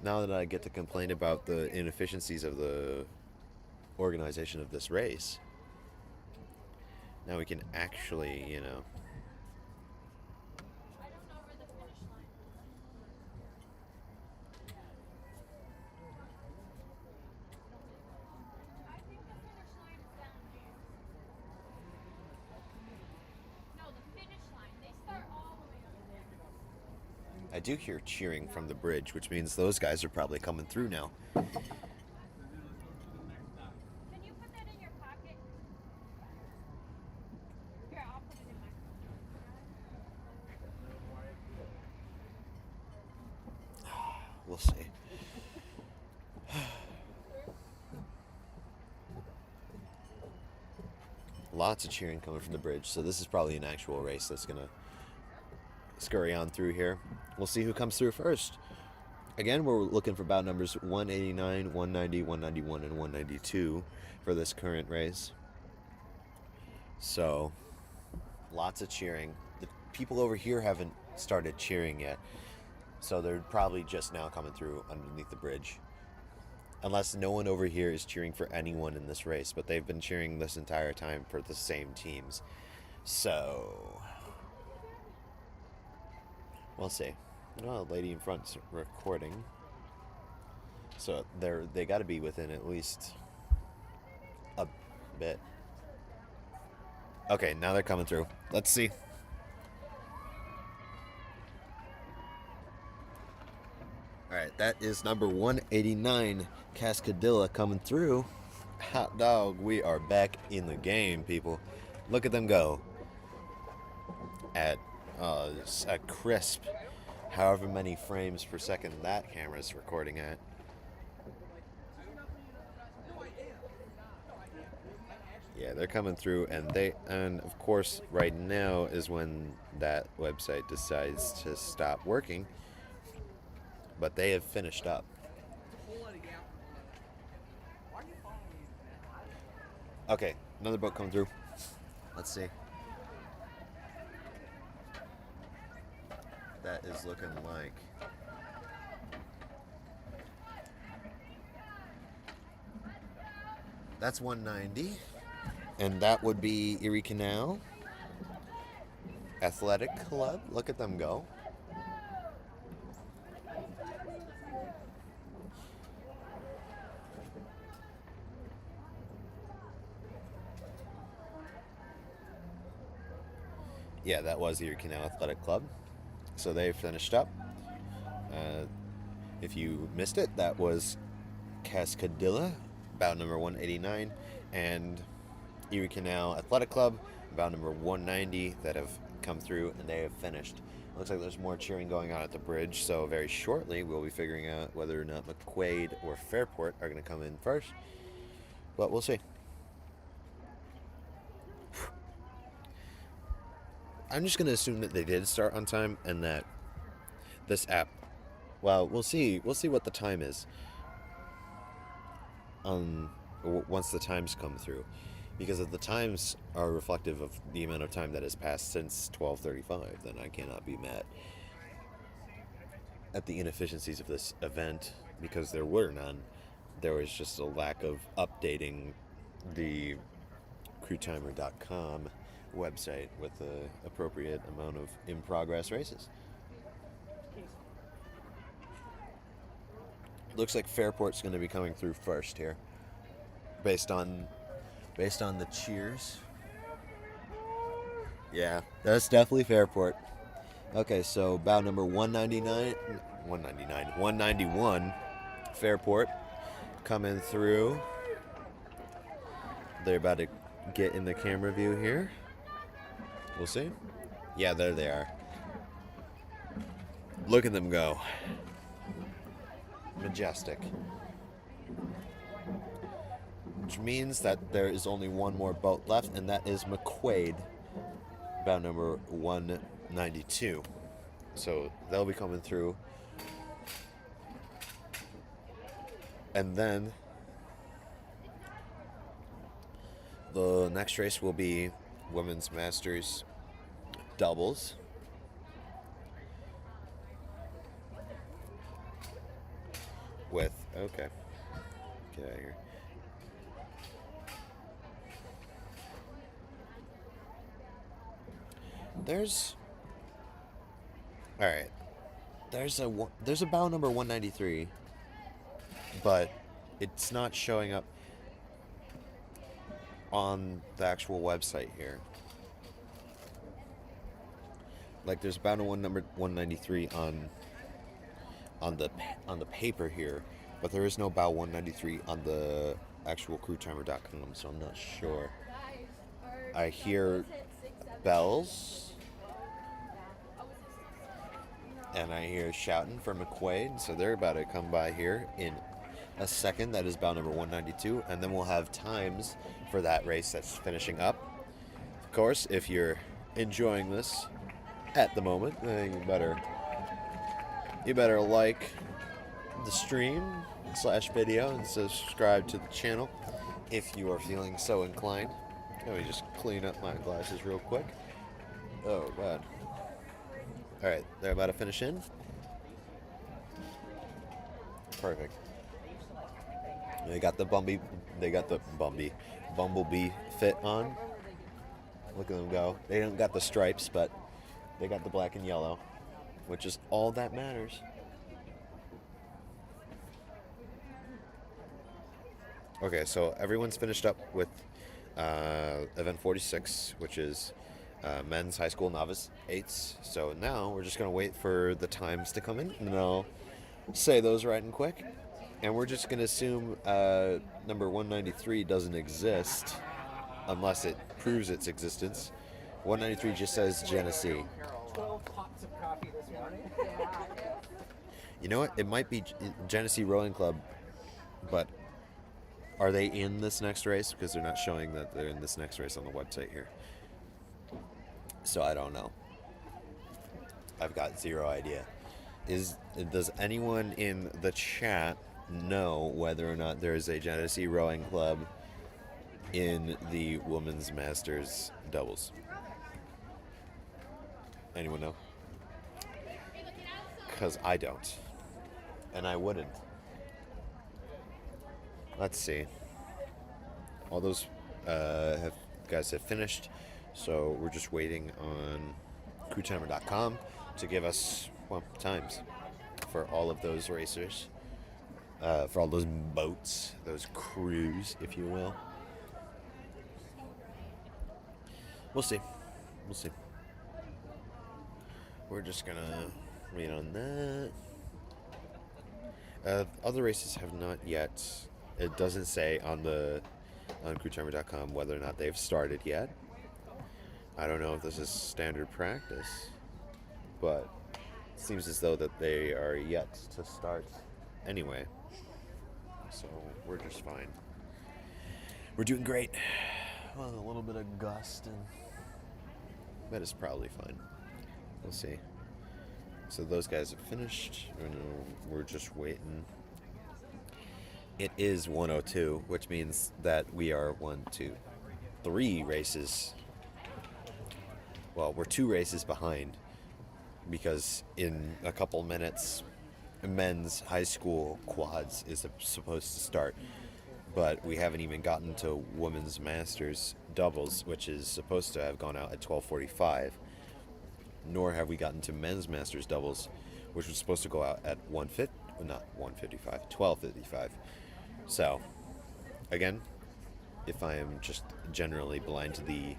now that I get to complain about the inefficiencies of the organization of this race, now we can actually, you know... I do hear cheering from the bridge, which means those guys are probably coming through now. Can you put that in your pocket? Here, I'll put it in my... We'll see. Lots of cheering coming from the bridge, so this is probably an actual race that's gonna scurry on through here. We'll see who comes through first. Again, we're looking for bout numbers 189, 190, 191, and 192 for this current race. So, lots of cheering. The people over here haven't started cheering yet, so they're probably just now coming through underneath the bridge. Unless no one over here is cheering for anyone in this race, but they've been cheering this entire time for the same teams. So... we'll see. Oh, the lady in front's recording. So they got to be within at least bit. Okay, now they're coming through. Let's see. Alright, that is number 189, Cascadilla, coming through. Hot dog, we are back in the game, people. Look at them go. At a crisp, however many frames per second that camera's recording at. Yeah, they're coming through, and of course right now is when that website decides to stop working, but they have finished up. Okay, another boat coming through. Let's see. That is looking like that's 190. And that would be Erie Canal Athletic Club. Look at them go. Yeah, that was Erie Canal Athletic Club. So they finished up. If you missed it, that was Cascadilla, bout number 189, and Erie Canal Athletic Club, bout number 190, that have come through and they have finished. Looks like there's more cheering going on at the bridge, so very shortly we'll be figuring out whether or not McQuaid or Fairport are going to come in first, but we'll see. I'm just going to assume that they did start on time and that this app, well, we'll see what the time is once the times come through, because if the times are reflective of the amount of time that has passed since 12:35, then I cannot be mad at the inefficiencies of this event, because there were none. There was just a lack of updating the crewtimer.com website with the appropriate amount of in-progress races. Looks like Fairport's going to be coming through first here, based on the cheers. Yeah, that's definitely Fairport. Okay, so bow number 191, Fairport coming through. They're about to get in the camera view here. We'll see. Yeah, there they are. Look at them go. Majestic. Which means that there is only one more boat left, and that is McQuaid, bow number 192. So they'll be coming through. And then the next race will be Women's Masters doubles. Okay, get out of here. There's a bow number 193, but it's not showing up on the actual website here. Like, there's bow number 193 on the paper here, but there is no bow 193 on the actual crewtimer.com, so I'm not sure. I hear bells, and I hear shouting for McQuaid, so they're about to come by here in a second. That is bow number 192, and then we'll have times for that race that's finishing up. Of course, if you're enjoying this at the moment, you better like the stream / video and subscribe to the channel if you are feeling so inclined. Let me just clean up my glasses real quick. Oh god. Alright, they're about to finish in. Perfect. They got the Bumblebee fit on. Look at them go. They don't got the stripes, but they got the black and yellow, which is all that matters. Okay, so everyone's finished up with event 46, which is men's high school novice 8s. So now we're just going to wait for the times to come in, and I'll say those right and quick. And we're just going to assume number 193 doesn't exist unless it proves its existence. 193 just says Genesee. 12 pots of coffee this morning. You know what? It might be Genesee Rowing Club, but are they in this next race? Because they're not showing that they're in this next race on the website here. So I don't know. I've got zero idea. Does anyone in the chat know whether or not there is a Genesee Rowing Club in the Women's Masters doubles? Anyone know? Because I don't. And I wouldn't. Let's see. All those guys have finished, so we're just waiting on crewtimer.com to give us times for all of those racers, for all those boats, those crews, if you will. We'll see. We'll see. We're just gonna wait on that. Other races have not yet. It doesn't say on crewtimer.com whether or not they've started yet. I don't know if this is standard practice, but it seems as though that they are yet to start anyway. So we're just fine. We're doing great. Well, a little bit of gust, but it's probably fine. We'll see. So those guys have finished. We're just waiting. It is 102, which means that we are 3 races. Well, we're 2 races behind, because in a couple minutes, men's high school quads is supposed to start. But we haven't even gotten to women's masters doubles, which is supposed to have gone out at 12:45. Nor have we gotten to men's masters doubles, which was supposed to go out at 12:55. So, again, if I am just generally blind to the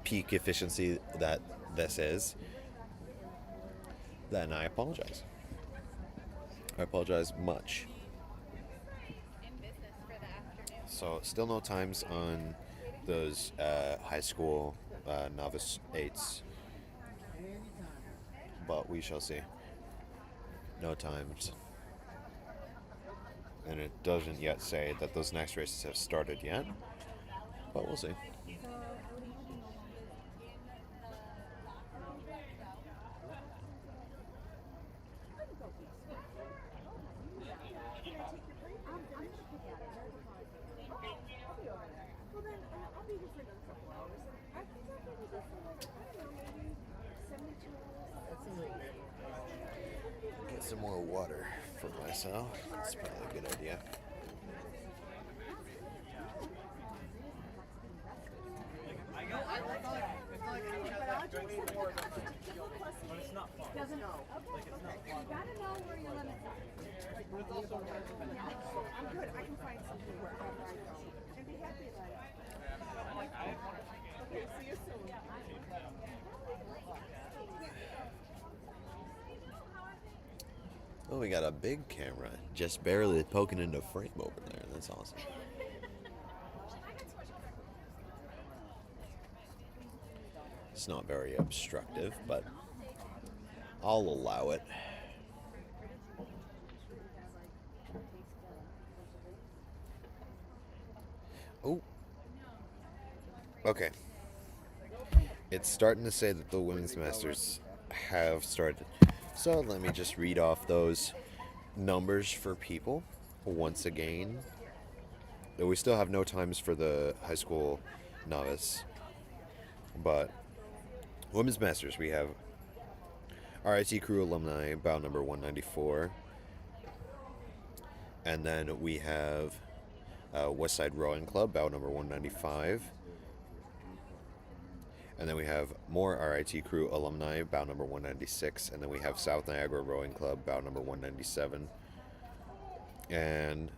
peak efficiency that this is, then I apologize. I apologize much. So, still no times on those high school novice 8s. But we shall see. No times. And it doesn't yet say that those next races have started yet. But we'll see. Get some more water for myself. That's probably a good idea. Doesn't know. Okay. You gotta know where your limits are. I'm good. I can find something wherever I go. And be happy about it. Okay, see you soon. Oh, we got a big camera just barely poking into frame over there. That's awesome. It's not very obstructive, but I'll allow it. Oh. Okay. It's starting to say that the Women's Masters have started. So let me just read off those numbers for people once again. We still have no times for the high school novice, but Women's Masters, we have RIT Crew Alumni, bout number 194. And then we have Westside Rowing Club, bout number 195. And then we have more RIT Crew Alumni, bout number 196. And then we have South Niagara Rowing Club, bout number 197. And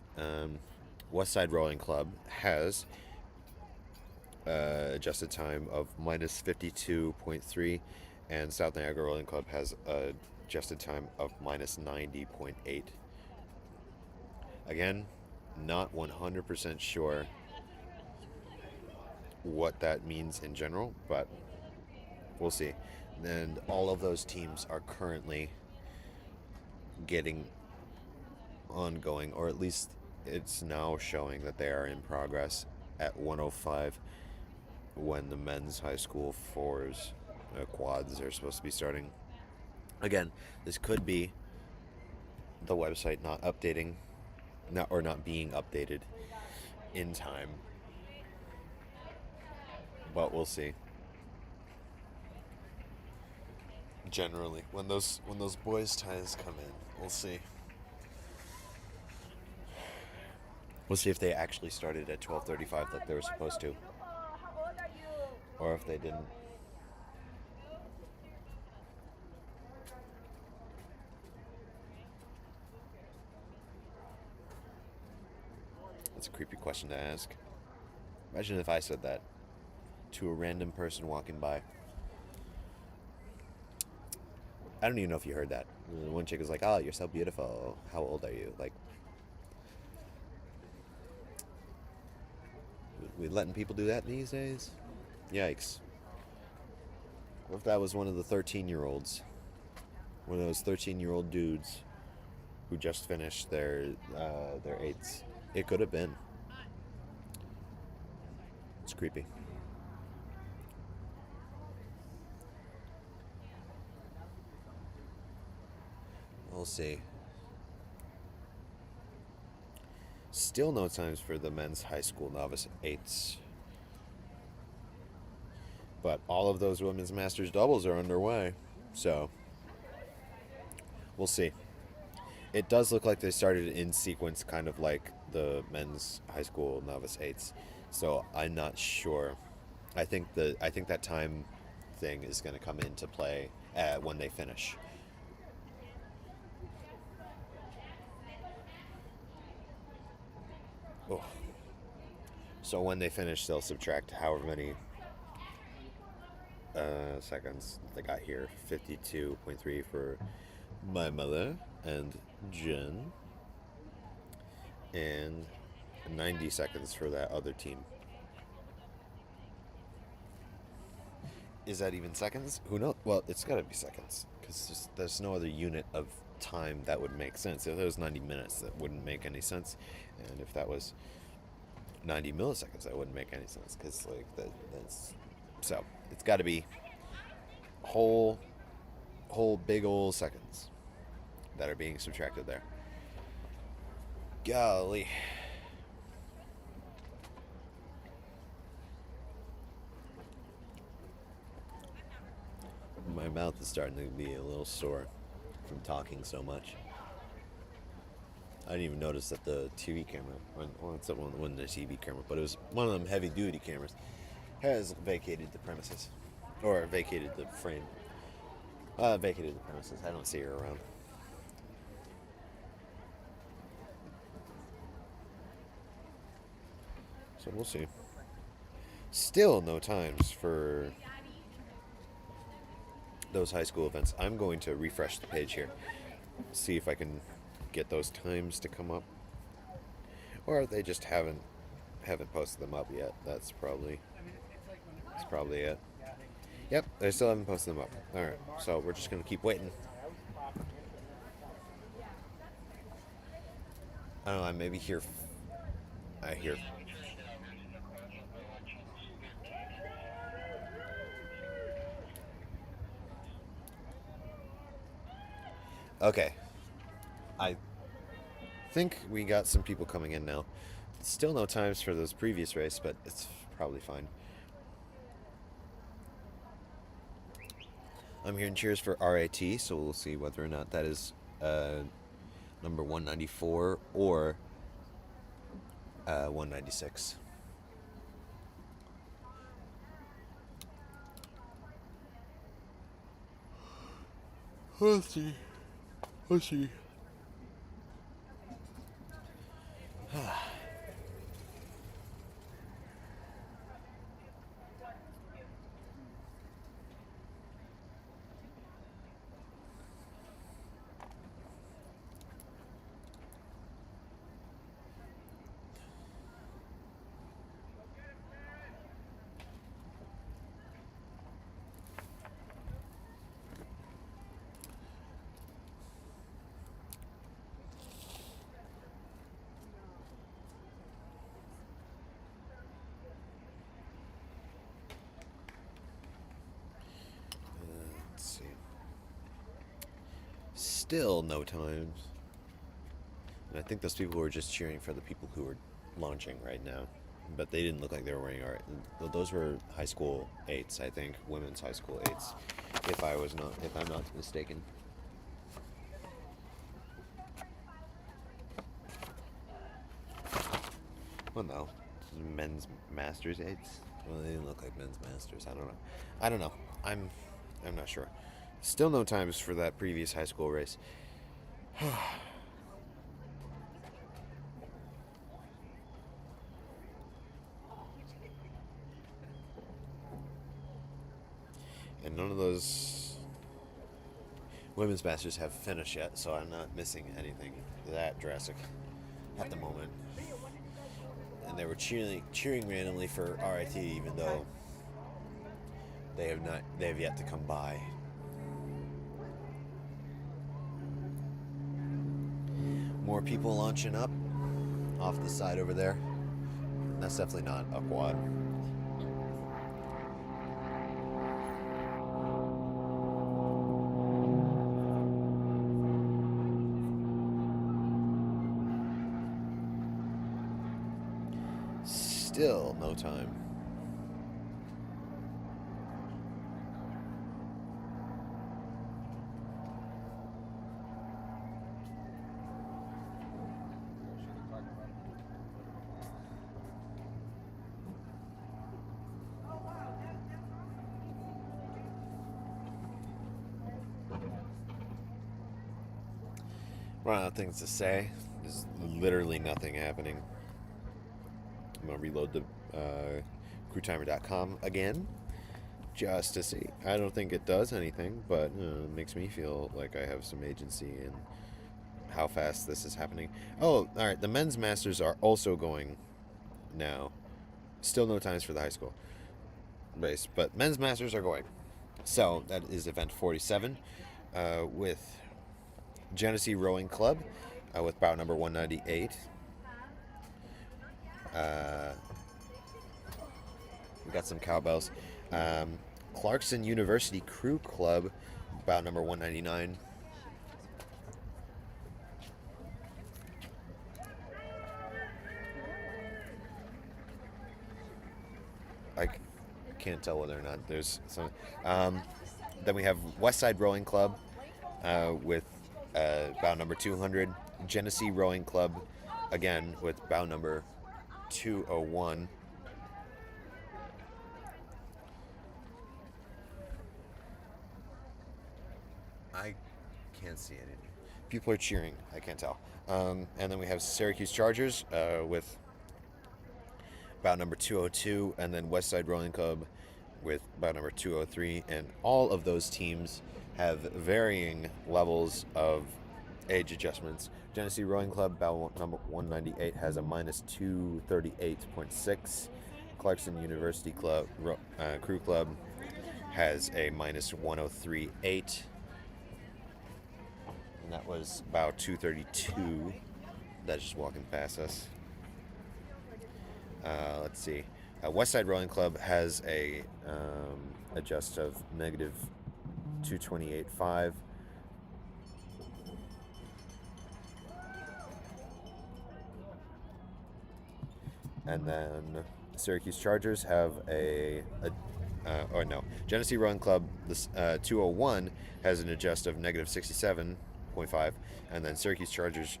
Westside Rowing Club has adjusted time of minus 52.3, and South Niagara Rowing Club has a adjusted time of minus 90.8. Again, not 100% sure what that means in general, but we'll see. And all of those teams are currently getting ongoing, or at least it's now showing that they are in progress at 105 when the men's high school fours quads are supposed to be starting. Again, this could be the website not updating, not being updated in time, but we'll see. Generally, when those boys' ties come in, we'll see. We'll see if they actually started at 12:35 like they were supposed to, or if they didn't. That's a creepy question to ask. Imagine if I said that to a random person walking by. I don't even know if you heard that. One chick was like, "Oh, you're so beautiful. How old are you?" Like, we letting people do that these days? Yikes. What if that was one of the 13-year-olds? One of those 13-year-old dudes who just finished their eights. It could have been. It's creepy. We'll see. Still no times for the men's high school novice eights. But all of those women's masters doubles are underway. So, we'll see. It does look like they started in sequence, kind of like the men's high school novice eights. So, I'm not sure. I think that time thing is going to come into play when they finish. Oh. So when they finish, they'll subtract however many seconds they got here. 52.3 for my mother and Jen, and 90 seconds for that other team. Is that even seconds? Who knows? Well, it's got to be seconds, because there's no other unit of time that would make sense. If it was 90 minutes, that wouldn't make any sense. And if that was 90 milliseconds, that wouldn't make any sense, because like that's so it's got to be whole big old seconds that are being subtracted there. Golly. My mouth is starting to be a little sore from talking so much. I didn't even notice that the TV camera, well, it's one of the TV camera, but it was one of them heavy-duty cameras, has vacated the premises, or vacated the frame. Vacated the premises. I don't see her around. So we'll see. Still no times for those high school events. I'm going to refresh the page here, see if I can get those times to come up, or they just haven't posted them up yet. That's probably it. Yep, they still haven't posted them up. All right, so we're just gonna keep waiting. I don't know. I maybe hear. I hear. Okay. I think we got some people coming in now. Still no times for those previous race, but it's probably fine. I'm hearing cheers for RAT, so we'll see whether or not that is number 194 or 196. Let's see. Still no times. And I think those people were just cheering for the people who were launching right now. But they didn't look like they were wearing art. Those were high school 8s, I think. Women's high school 8s. If I'm not mistaken. Well, no. Men's Masters 8s? Well, they didn't look like men's Masters. I don't know. I'm not sure. Still no times for that previous high school race. And none of those women's masters have finished yet, so I'm not missing anything that drastic at the moment. And they were cheering randomly for RIT, even though they have yet to come by. More people launching up off the side over there. That's definitely not a quad. Still no time. Run out of things to say. There's literally nothing happening. I'm going to reload the crewtimer.com again just to see. I don't think it does anything, but it makes me feel like I have some agency in how fast this is happening. Oh, all right. The men's masters are also going now. Still no times for the high school race, but men's masters are going. So that is event 47 with Genesee Rowing Club with bout number 198. We got some cowbells. Clarkson University Crew Club, bout number 199. I can't tell whether or not there's some. Then we have Westside Rowing Club with bout number 200. Genesee Rowing Club, again, with bout number 201. I can't see anything. People are cheering. I can't tell. And then we have Syracuse Chargers with bout number 202, and then Westside Rowing Club with bout number 203. And all of those teams have varying levels of age adjustments. Genesee Rowing Club, bout number 198, has a minus 238.6. Clarkson University Club Crew Club has a minus 103.8. And that was about 232. That's just walking past us. Let's see. Westside Rowing Club has a adjust of negative 228.5. And then Syracuse Chargers have Genesee Rowing Club, this 201, has an adjust of negative 67.5, and then Syracuse Chargers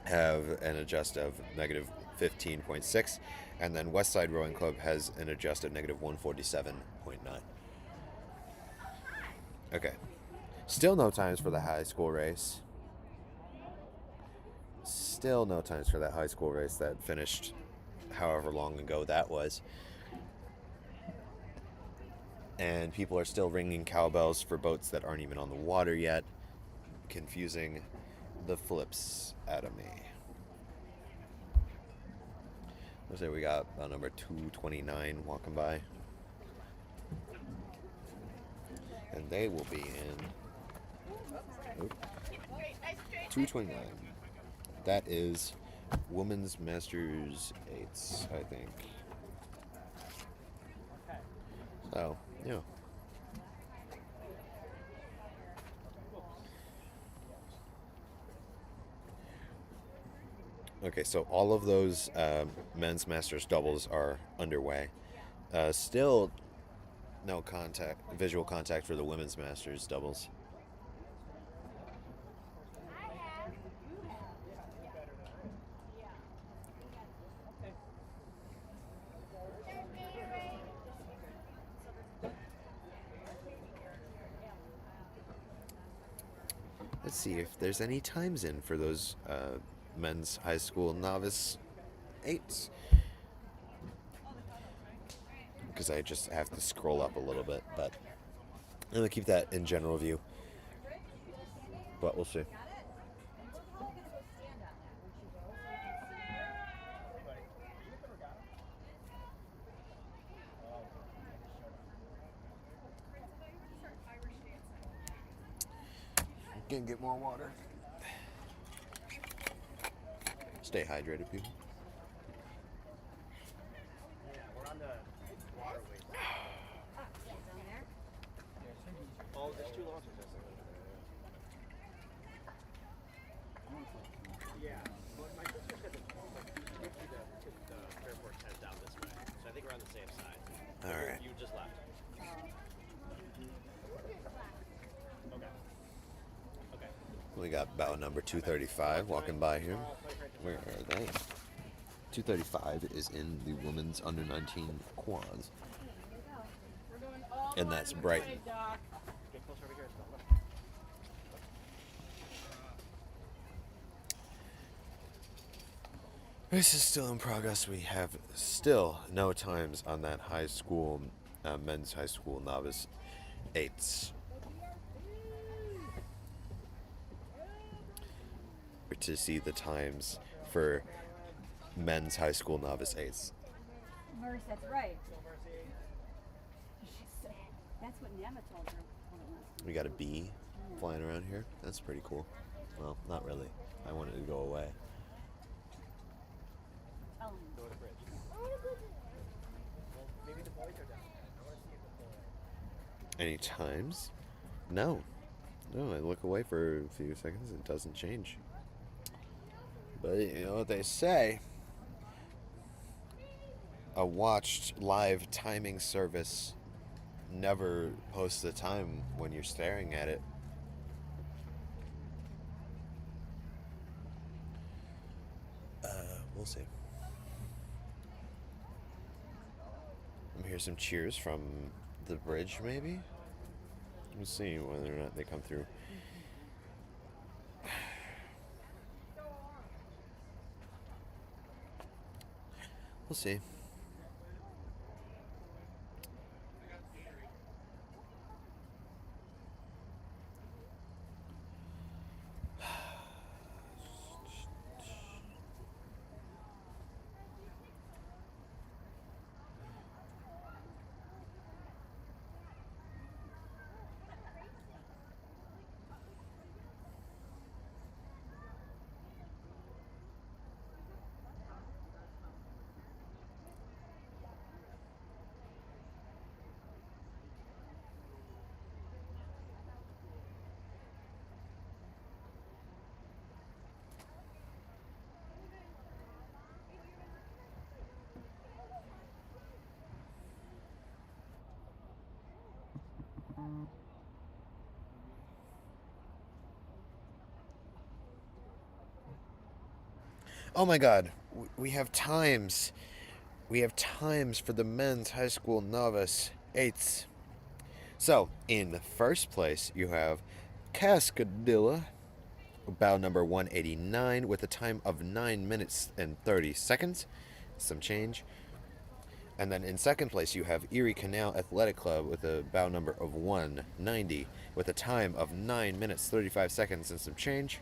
have an adjust of negative 15.6, and then Westside Rowing Club has an adjust of negative 147.9. Okay. Still no times for the high school race. Still no times for that high school race that finished however long ago that was. And people are still ringing cowbells for boats that aren't even on the water yet, confusing the flips out of me. Looks like we got number 229 walking by. And they will be in 229. That is Women's Masters 8s, I think. So, yeah. Okay, so all of those men's masters doubles are underway. Still no visual contact for the women's masters doubles. Let's see if there's any times in for those men's high school novice 8s. Because I just have to scroll up a little bit, but I'm going to keep that in general view. But we'll see. Gonna get more water. Stay hydrated, people. Yeah, we're on the waterway. Down there? Oh, there's 2 launches. Yeah, but my sister said that the airport heads out this way, so I think we're on the safe side. All right. You just left. Okay. We got bow number 235 walking by here. Where are they? 235 is in the women's under 19 quads. And that's Brighton. Get closer over here. This is still in progress. We have still no times on that high school, men's high school novice 8s. To see the times for men's high school novice 8s. Merce, that's right. That's what Nema told her. We got a bee flying around here. That's pretty cool. Well, not really. I want it to go away. Go to the bridge. Well, maybe the boys are down there. I want to see if the boys. Any times? No. No, I look away for a few seconds. It doesn't change. But you know what they say? A watched live timing service never posts the time when you're staring at it. We'll see. I'm hear some cheers from the bridge, maybe? We'll see whether or not they come through. We'll see. Oh my God, we have times. We have times for the men's high school novice 8s. So, in the first place, you have Cascadilla, bow number 189, with a time of 9 minutes and 30 seconds. Some change. And then in second place, you have Erie Canal Athletic Club with a bow number of 190, with a time of 9 minutes 35 seconds and some change.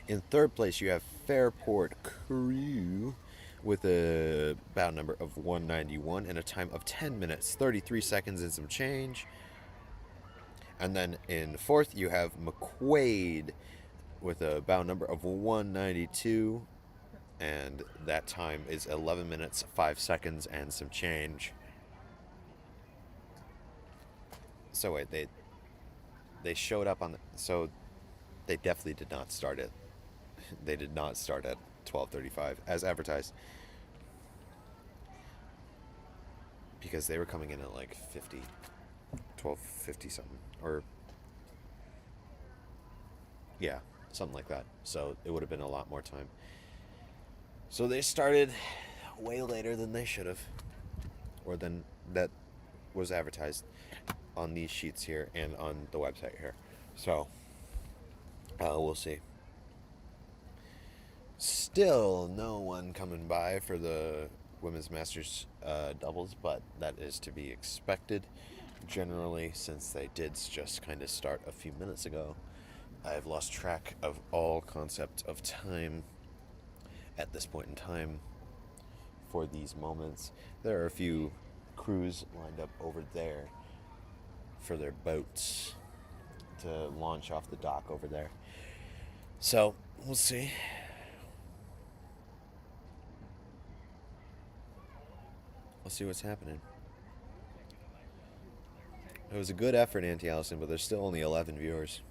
In third place, you have Fairport Crew with a bow number of 191 and a time of 10 minutes, 33 seconds and some change. And then in fourth, you have McQuaid with a bow number of 192, and that time is 11 minutes, 5 seconds and some change. So wait, they showed up on the... So they definitely did not start at they did not start at 12:35 as advertised. Because they were coming in at like 12:50 something, or yeah, something like that. So it would have been a lot more time. So they started way later than they should have, or than that was advertised on these sheets here and on the website here. So we'll see. Still no one coming by for the women's masters doubles, but that is to be expected generally, since they did just kind of start a few minutes ago. I've lost track of all concept of time at this point in time for these moments. There are a few crews lined up over there for their boats to launch off the dock over there. So we'll see. We'll see what's happening. It was a good effort, Auntie Allison, but there's still only 11 viewers.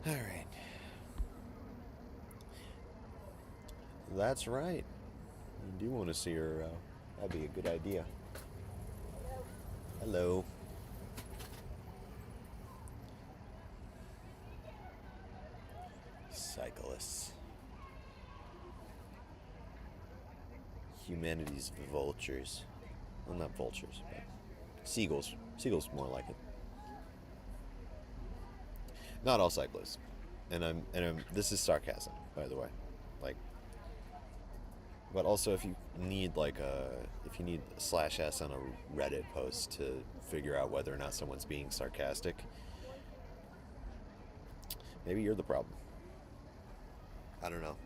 All right. That's right. You do want to see her. That'd be a good idea. Hello. Cyclists. Humanity's vultures. Well, not vultures, but seagulls. Seagulls more like it. Not all cyclists. And I'm this is sarcasm, by the way. Like, but also if you need /s on a Reddit post to figure out whether or not someone's being sarcastic, maybe you're the problem. I don't know.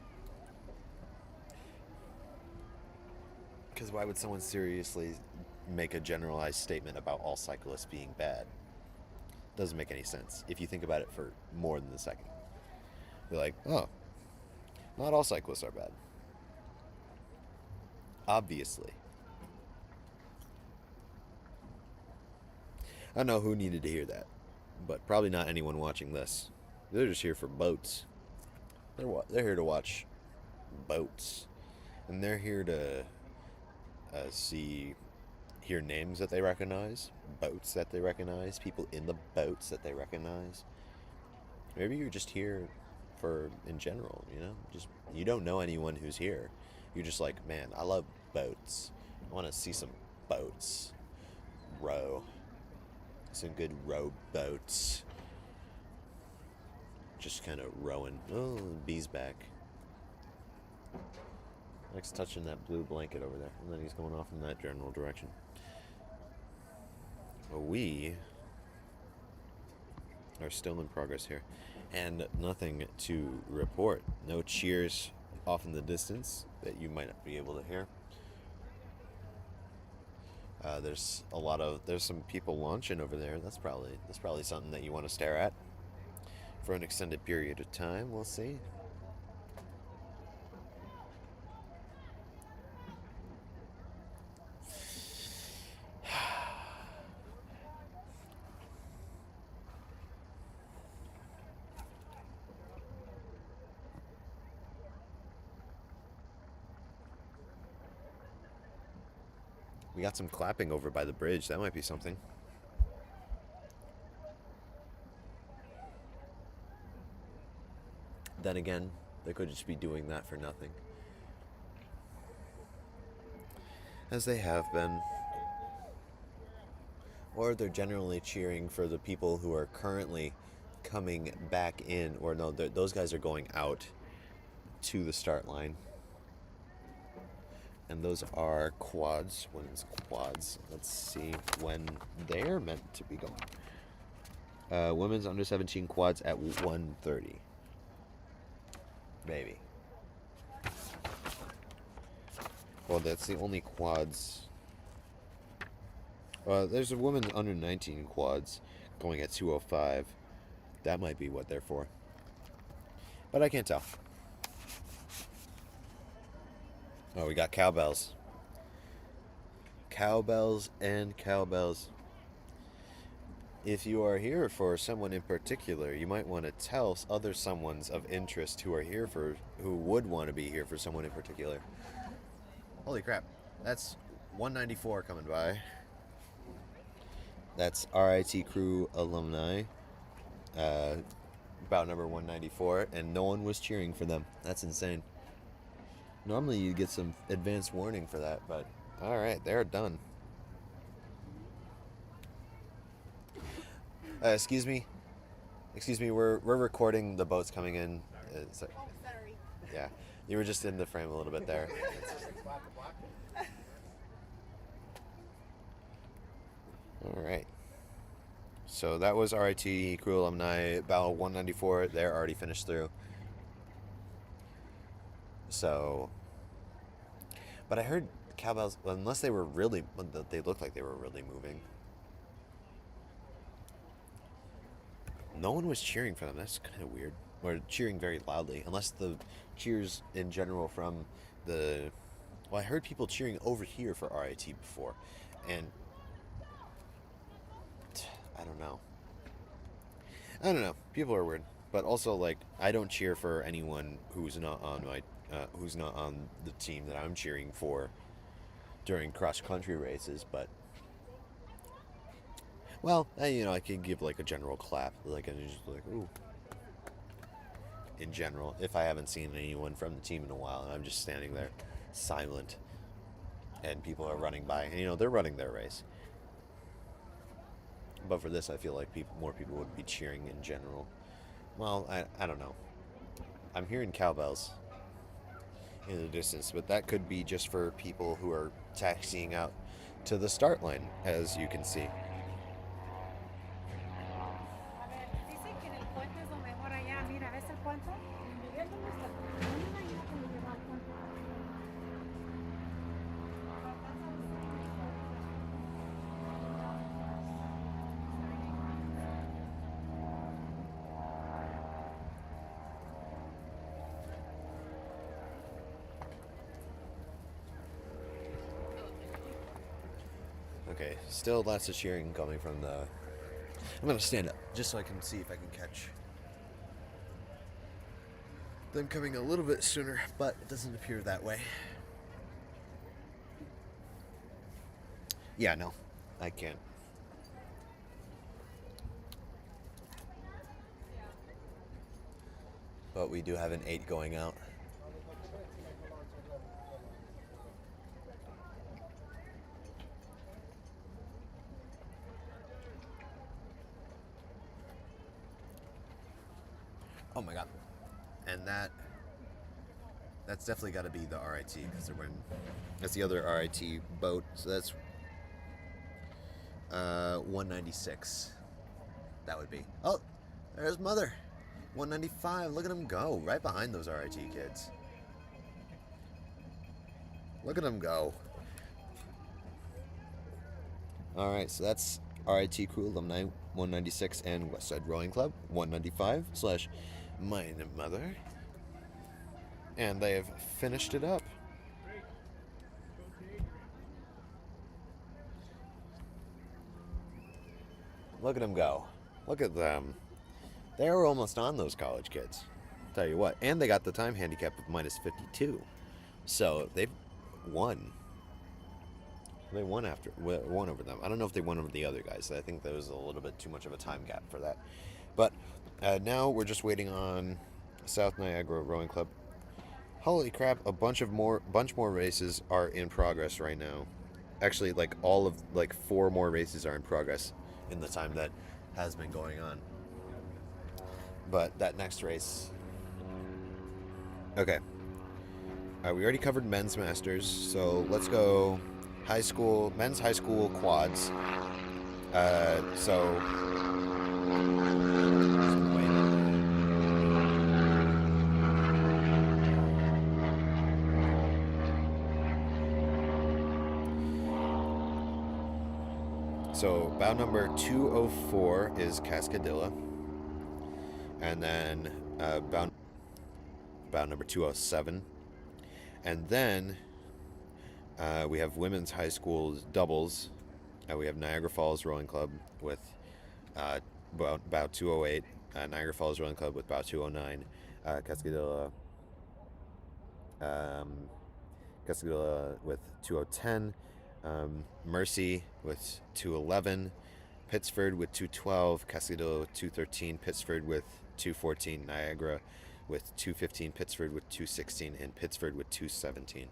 Because why would someone seriously make a generalized statement about all cyclists being bad? Doesn't make any sense if you think about it for more than a second. You're like, oh, not all cyclists are bad. Obviously. I don't know who needed to hear that, but probably not anyone watching this. They're just here for boats. They're here to watch boats, and they're here to hear names that they recognize, boats that they recognize, people in the boats that they recognize. Maybe you're just here for in general, just you don't know anyone who's here. You're just like, man, I love boats. I want to see some boats. Row. Some good row boats. Just kind of rowing. Oh, B's back. Next touching that blue blanket over there. And then he's going off in that general direction. Well, we are still in progress here. And nothing to report. No cheers off in the distance that you might not be able to hear. There's some people launching over there. That's probably something that you want to stare at for an extended period of time. We'll see. We got some clapping over by the bridge. That might be something. Then again, they could just be doing that for nothing. As they have been. Or they're generally cheering for the people who are currently coming back in. Or no, those guys are going out to the start line. And those are quads, women's quads. Let's see when they're meant to be going. Women's under 17 quads at 1:30. Maybe. Well, that's the only quads. There's a women's under 19 quads going at 2:05. That might be what they're for. But I can't tell. Oh, we got cowbells. Cowbells and cowbells. If you are here for someone in particular, you might want to tell other someones of interest who would want to be here for someone in particular. Holy crap, that's 194 coming by. That's RIT Crew alumni, bout number 194, and no one was cheering for them. That's insane. Normally you get some advance warning for that, but alright, they're done. Excuse me, we're recording the boats coming in. Sorry. Yeah, you were just in the frame a little bit there. Alright. So that was RIT Crew alumni, Battle 194. They're already finished through. So, but I heard cowbells, unless they looked like they were really moving. No one was cheering for them. That's kind of weird. Or cheering very loudly, unless the cheers in general from the. Well, I heard people cheering over here for RIT before, and I don't know. People are weird, but also like I don't cheer for anyone who's not on the team that I'm cheering for during cross country races. But well, I can give like a general clap, like and just like ooh. In general, if I haven't seen anyone from the team in a while, and I'm just standing there, silent, and people are running by, and they're running their race. But for this, I feel like more people would be cheering in general. Well, I don't know. I'm hearing cowbells in the distance, but that could be just for people who are taxiing out to the start line, as you can see. Okay, still lots of cheering coming from the... I'm gonna stand up, just so I can see if I can catch them coming a little bit sooner, but it doesn't appear that way. Yeah, no, I can't. But we do have an 8 going out. Oh my god. And that's definitely got to be the RIT, because that's the other RIT boat. So that's 196. That would be. Oh, there's Mother. 195. Look at them go. Right behind those RIT kids. Look at them go. Alright, so that's RIT Crew Alumni 196 and Westside Rowing Club 195 / My Mother. And they have finished it up. Look at them go. Look at them. They were almost on those college kids. Tell you what. And they got the time handicap of -52. So they've won. They won over them. I don't know if they won over the other guys. I think there was a little bit too much of a time gap for that. But now we're just waiting on South Niagara Rowing Club. Holy crap! A bunch more races are in progress right now. Actually, like 4 more races are in progress in the time that has been going on. But that next race. Okay. We already covered men's masters, so let's go men's high school quads. So bow number 204 is Cascadilla, and then bow number 207, and then We have women's high school doubles. We have Niagara Falls Rowing Club with about 208. Niagara Falls Rowing Club with about 209. Cascadilla with 2010. Mercy with 211. Pittsford with 212. Cascadilla with 213. Pittsford with 214. Niagara with 215. Pittsford with 216. And Pittsford with 217.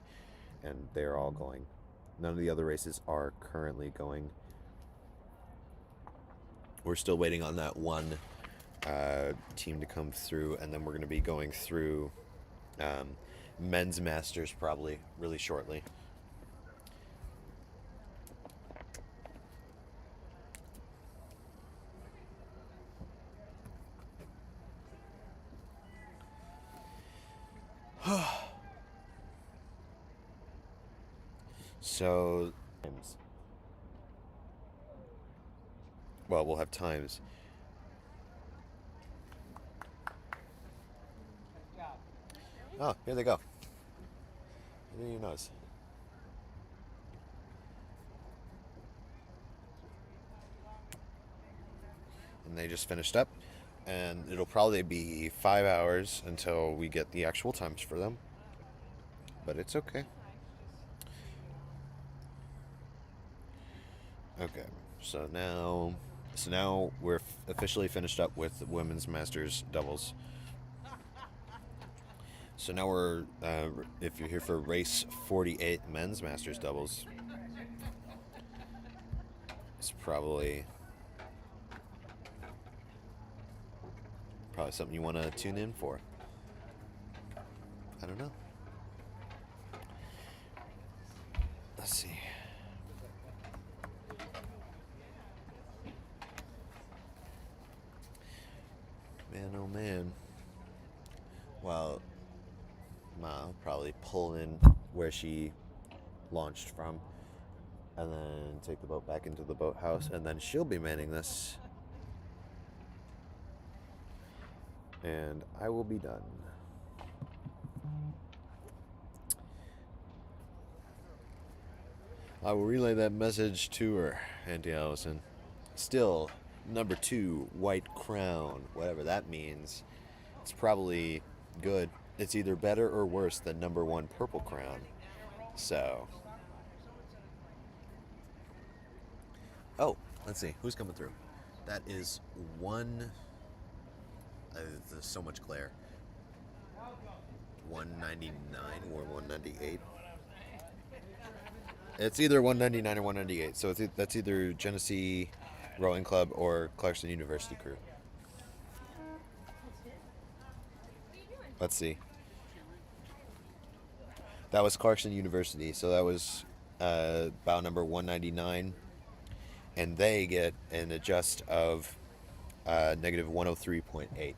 And they're all going. None of the other races are currently going. We're still waiting on that one team to come through, and then we're going to be going through men's masters probably really shortly. So, well, we'll have times. Oh, here they go. I didn't even notice. And they just finished up. And it'll probably be 5 hours until we get the actual times for them. But it's okay. Okay, so now we're officially finished up with the women's masters doubles. So now we're, if you're here for race 48 men's masters doubles, it's probably something you want to tune in for. I don't know. Let's see. Man, oh man. Well, I'll probably pull in where she launched from and then take the boat back into the boathouse, and then she'll be manning this. And I will be done. I will relay that message to her, Auntie Allison. Still, number 2, White Crown, whatever that means. It's probably good. It's either better or worse than number 1, Purple Crown. So. Oh, let's see. Who's coming through? That is one. There's so much glare. 199 or 198. It's either 199 or 198. So that's either Genesee Rowing Club or Clarkson University crew. Let's see. That was Clarkson University, so that was bow number 199, and they get an adjust of negative 103.8.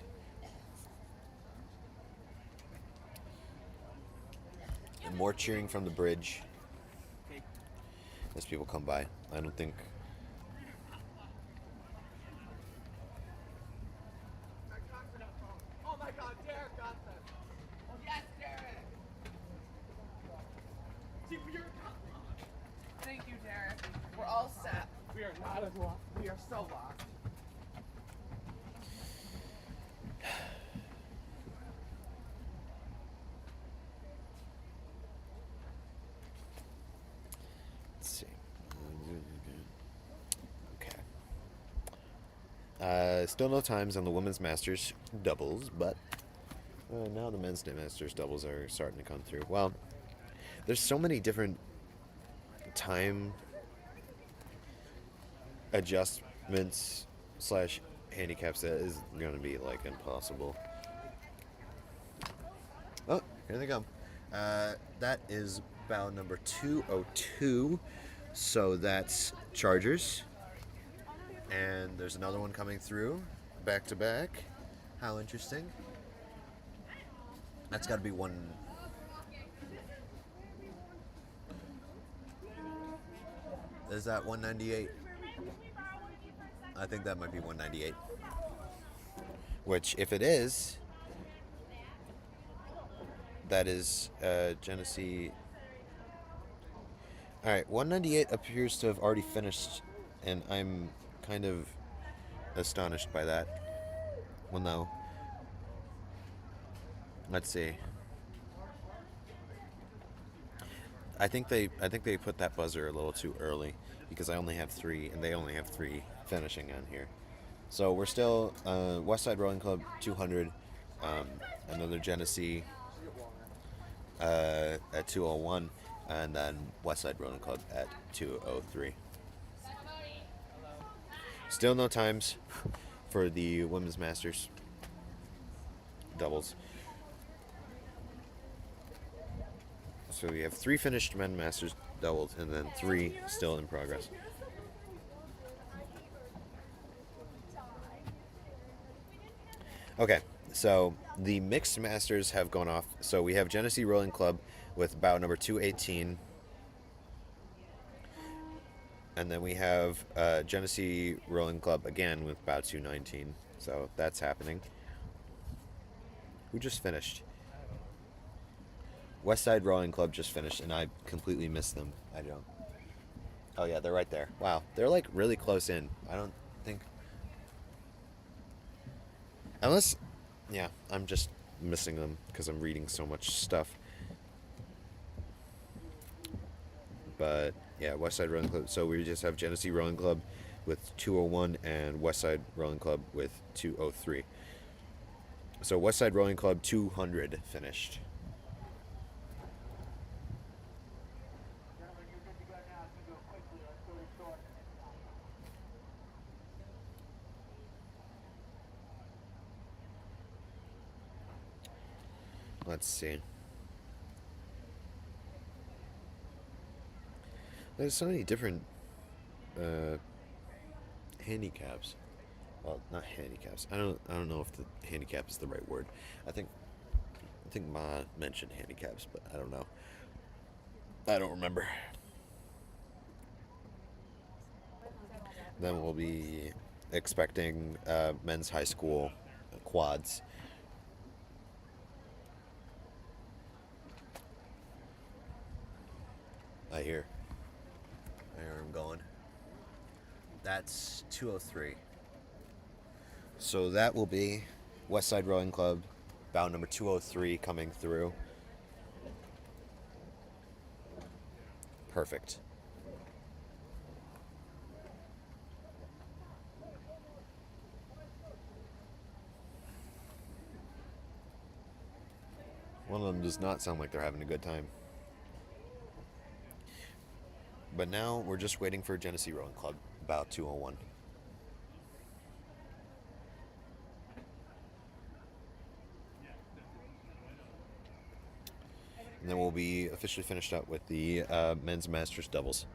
And more cheering from the bridge as people come by. I don't think. Oh my God, Derek got this. Oh yes, Derek. See, Thank you, Derek. We're all set. we are not as locked. We are so locked. Let's see. Okay. Still no times on the women's masters doubles, but now the men's masters doubles are starting to come through. Well, there's so many different time adjustments / handicaps that is going to be like impossible. Oh, here they come. That is bow number 202. So that's Chargers. And there's another one coming through back to back. How interesting. That's got to be one. Is that 198? I think that might be 198. Which, if it is, that is Genesee. All right, 198 appears to have already finished, and I'm kind of astonished by that. Well, no. Let's see. I think they put that buzzer a little too early because I only have 3, and they only have 3 finishing on here. So we're still West Side Rowing Club 200, another Genesee at 201, and then West Side Rowing Club at 203. Still no times for the women's masters doubles. So we have 3 finished men masters doubles, and then 3 still in progress. Okay, so the mixed masters have gone off. So we have Genesee Rowing Club with bow number 218. And then we have Genesee Rowing Club again with bow 219. So that's happening. Who just finished? West Side Rowing Club just finished, and I completely missed them. I don't. Oh yeah, they're right there. Wow, they're like really close in. I don't think. Unless, yeah, I'm just missing them because I'm reading so much stuff. But yeah, West Side Rowing Club. So we just have Genesee Rowing Club with 201 and West Side Rowing Club with 203. So West Side Rowing Club 200 finished. Let's see. There's so many different handicaps. Well, not handicaps. I don't know if the handicap is the right word. I think Ma mentioned handicaps, but I don't know. I don't remember. Then we'll be expecting men's high school quads. I hear him going. That's 203. So that will be West Side Rowing Club, bow number 203 coming through. Perfect. One of them does not sound like they're having a good time. But now we're just waiting for Genesee Rowing Club, bow 201. And then we'll be officially finished up with the men's masters doubles.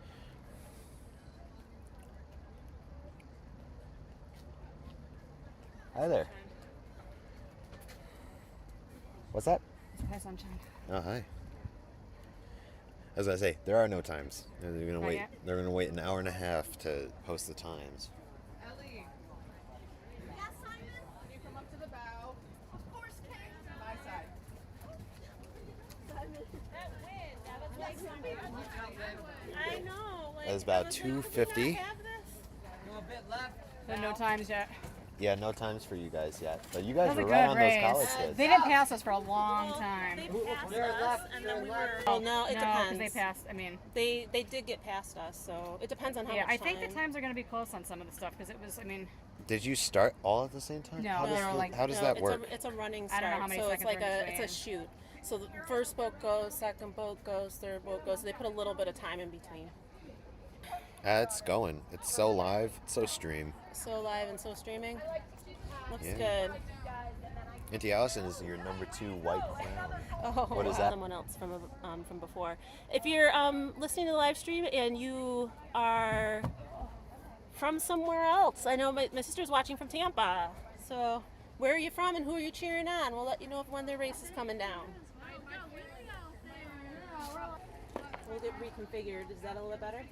Hi there. What's that? Hi, sunshine. Oh, hi. As I say, there are no times. They're gonna wait. yet? They're gonna wait an hour and a half to post the times. Ellie. Yes, Simon? Can you come up to the bow? Of course, Kate. My side. I know. Like, That's about 250. So no times yet. Yeah, no times for you guys yet. But you guys That was were a right good on race. those college kids. They didn't pass us for a long time. They passed us, and then we were. Oh no, it no, depends. because they passed. I mean, They did get past us, so it depends on how yeah, much I think time. the times are going to be close on some of the stuff because it was. I mean, Did you start all at the same time? No, How does, they were like- how does No, that work? It's a running I start. don't know how many so it's seconds like are in it's a between. shoot. So the first boat goes, second boat goes, third boat goes. So they put a little bit of time in between. It's going. It's so live. It's so stream. So live and so streaming. Looks Yeah. good. Auntie Allison is your number 2 white crown. Oh, What is that? Someone else from before. If you're listening to the live stream and you are from somewhere else, I know my sister's watching from Tampa. So where are you from and who are you cheering on? We'll let you know if when their race is coming down. We'll get reconfigured. Is that a little better?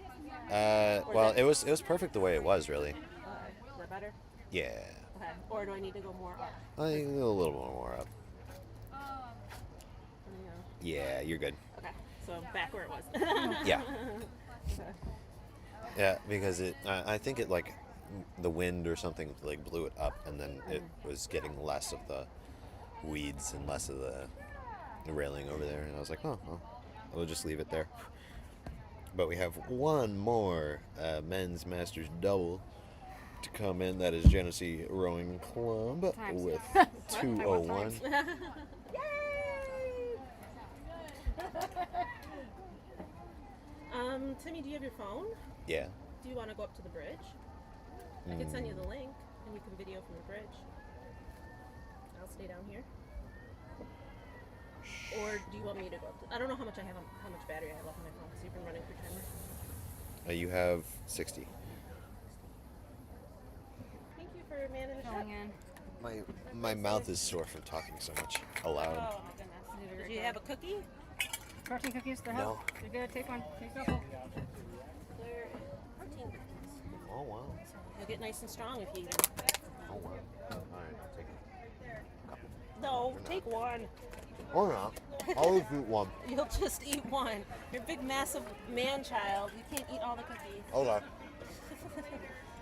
Well, it was perfect the way it was, really. Is that better? Yeah. Okay. Or do I need to go more up? I think a little more up. There you go. Yeah, you're good. Okay. So back where it was. Yeah. Yeah, because I think it like the wind or something like blew it up, and then it was getting less of the weeds and less of the railing over there, and I was like, oh, well, we'll just leave it there. But we have one more men's masters double to come in. That is Genesee Rowing Club with 201. Timmy, do you have your phone? Yeah. Do you want to go up to the bridge? I can send you the link, and you can video from the bridge. I'll stay down here. Or do you want me to go up to, I don't know how much battery I have left on my phone, because you've been running through timer. You have 60. Thank you for manning the ship. My mouth is sore from talking so much aloud. Oh my goodness. Did you have a cookie? Protein cookies, the No. help. You're good. Take one. Take a couple. They're protein cookies. Oh wow. You'll get nice and strong if you eat them. Oh wow. All right, I'll take a couple. No, take one. Or not. I'll just eat one. You'll just eat one. You're a big, massive man-child. You can't eat all the cookies. Okay.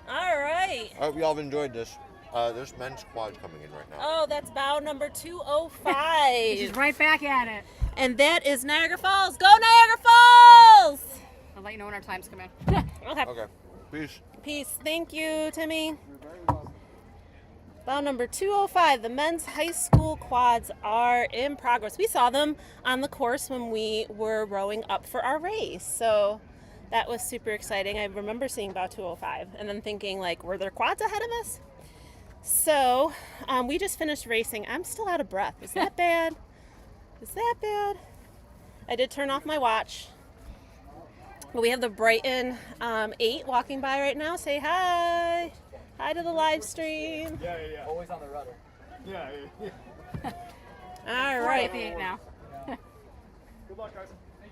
All right. I hope y'all have enjoyed this. There's men's quads coming in right now. Oh, that's bow number 205. She's right back at it. And that is Niagara Falls. Go Niagara Falls! I'll let you know when our times come in. Okay. Okay. Peace. Peace. Thank you, Timmy. Bow number 205. The men's high school quads are in progress. We saw them on the course when we were rowing up for our race. So that was super exciting. I remember seeing bow 205 and then thinking, like, were there quads ahead of us? So we just finished racing. I'm still out of breath. Is that bad? Is that bad? I did turn off my watch. But we have the Brighton 8 walking by right now. Say hi. Hi to the live stream. Yeah. Always on the rudder. Yeah. All right. Now. Good luck, guys.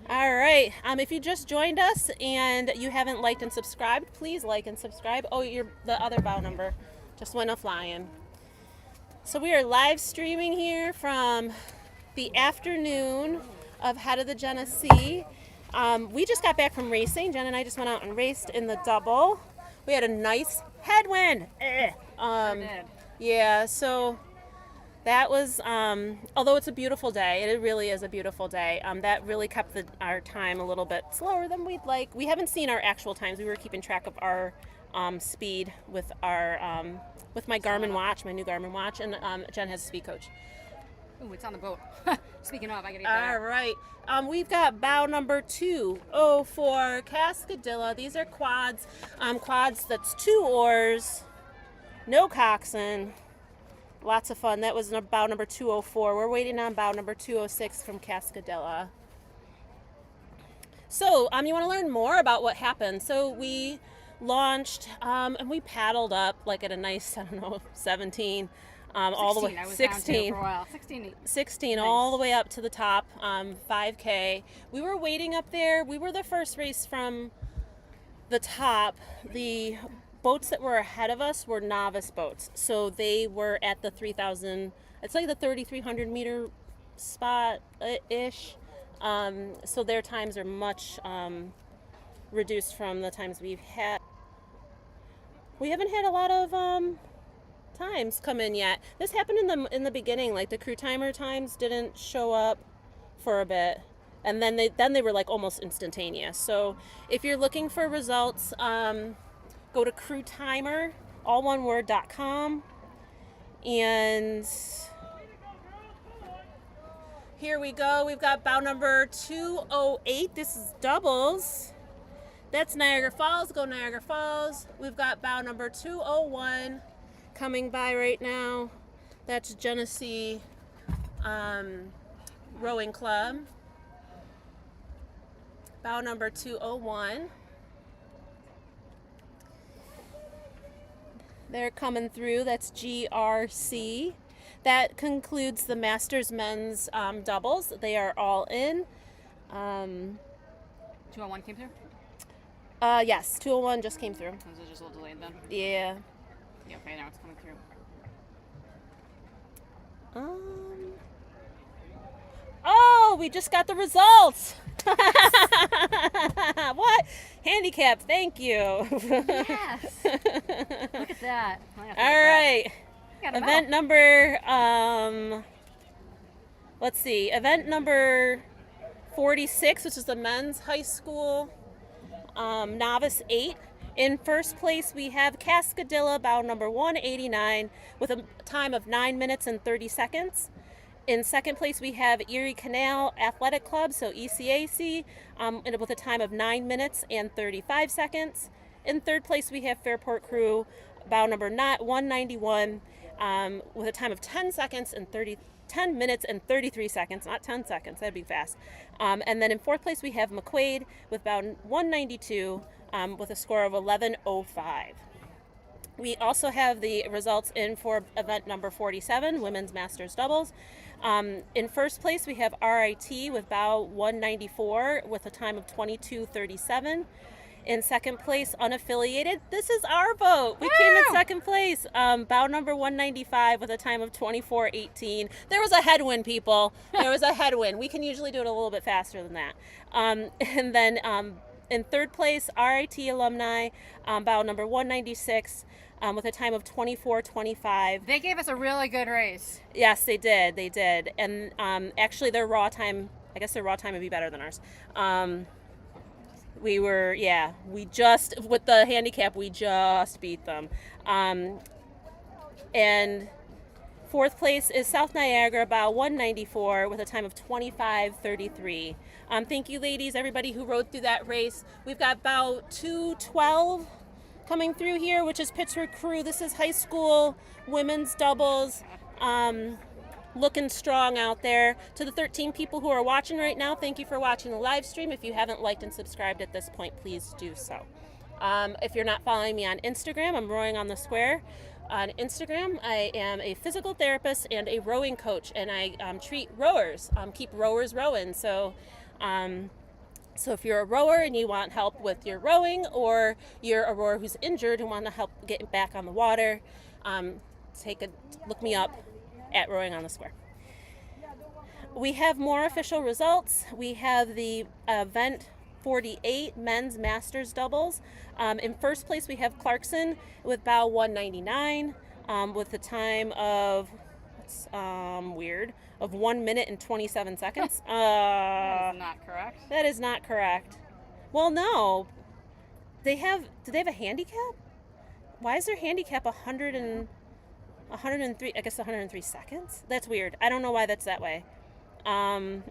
All right. If you just joined us and you haven't liked and subscribed, please like and subscribe. Oh, the other bow number just went a flying. So we are live streaming here from the afternoon of Head of the Genesee. We just got back from racing. Jen and I just went out and raced in the double. We had a nice headwind. Yeah, so that was, although it's a beautiful day, it really is a beautiful day, that really kept our time a little bit slower than we'd like. We haven't seen our actual times. We were keeping track of our speed with our with my Garmin watch, my new Garmin watch, and Jen has a speed coach. Ooh, it's on the boat. Speaking of, I gotta get that. All right. We've got bow number 204, Cascadilla. These are quads. Quads that's 2 oars, no coxswain. Lots of fun. That was bow number 204. We're waiting on bow number 206 from Cascadilla. So, you want to learn more about what happened. So we launched, and we paddled up like at a nice, 17. All the way, I was 16. down for a while. 16 nice. All the way up to the top, 5K. We were waiting up there. We were the first race from the top. The boats that were ahead of us were novice boats. So they were at the 3,000, it's like the 3,300 meter spot-ish. So their times are much reduced from the times we've had. We haven't had a lot of times come in yet. This happened in the beginning, like the crew timer times didn't show up for a bit, and then they were like almost instantaneous. So if you're looking for results, go to crewtimer, all one word.com, and here we go. We've got bow number 208. This is doubles. That's Niagara Falls. Go Niagara Falls. We've got bow number 201 coming by right now. That's Genesee Rowing Club. Bow number 201. They're coming through. That's GRC. That concludes the Masters men's doubles. They are all in. 201 came through? Yes, 201 just came through. Was it just a little delayed then? Yeah. Yeah, okay, now it's coming through. Oh, we just got the results. What? Handicap, thank you. Yes. Look at that. All right. Got a Event number, let's see, event number 46, which is the men's high school novice 8. In first place, we have Cascadilla, bow number 189, with a time of 9 minutes and 30 seconds. In second place, we have Erie Canal Athletic Club, so ECAC, with a time of 9 minutes and 35 seconds. In third place, we have Fairport Crew, bow number 191, with a time of 10 minutes and 33 seconds, not 10 seconds, that'd be fast. And then in fourth place, we have McQuaid with bow 192, with a score of 11:05. We also have the results in for event number 47, Women's Masters Doubles. In first place, we have RIT with bow 194 with a time of 22:37. In second place, unaffiliated, this is our boat. We came in second place, bow number 195 with a time of 24:18. There was a headwind, people. There was a headwind. We can usually do it a little bit faster than that. And then in third place, RIT alumni, bow number 196. With a time of 24:25. They gave us a really good race. Yes, they did. They did. And actually, their raw time, I guess their raw time would be better than ours. We just, with the handicap, we just beat them. And fourth place is South Niagara, bow 194 with a time of 25:33. Thank you, ladies, everybody who rode through that race. We've got bow 212 coming through here, which is Pittsburgh Crew. This is high school women's doubles. Looking strong out there. To the 13 people who are watching right now, thank you for watching the live stream. If you haven't liked and subscribed at this point, please do so. If you're not following me on Instagram, I'm Rowing on the Square. On Instagram, I am a physical therapist and a rowing coach, and I treat rowers, keep rowers rowing. So if you're a rower and you want help with your rowing, or you're a rower who's injured and want to help get back on the water, look me up at Rowing on the Square. We have more official results. We have the event 48 men's masters doubles. In first place, we have Clarkson with bow 199 with a time of, of 1 minute and 27 seconds. That is not correct. That is not correct. Well, no. Do they have a handicap? Why is their handicap 103, I guess 103 seconds? That's weird. I don't know why that's that way. So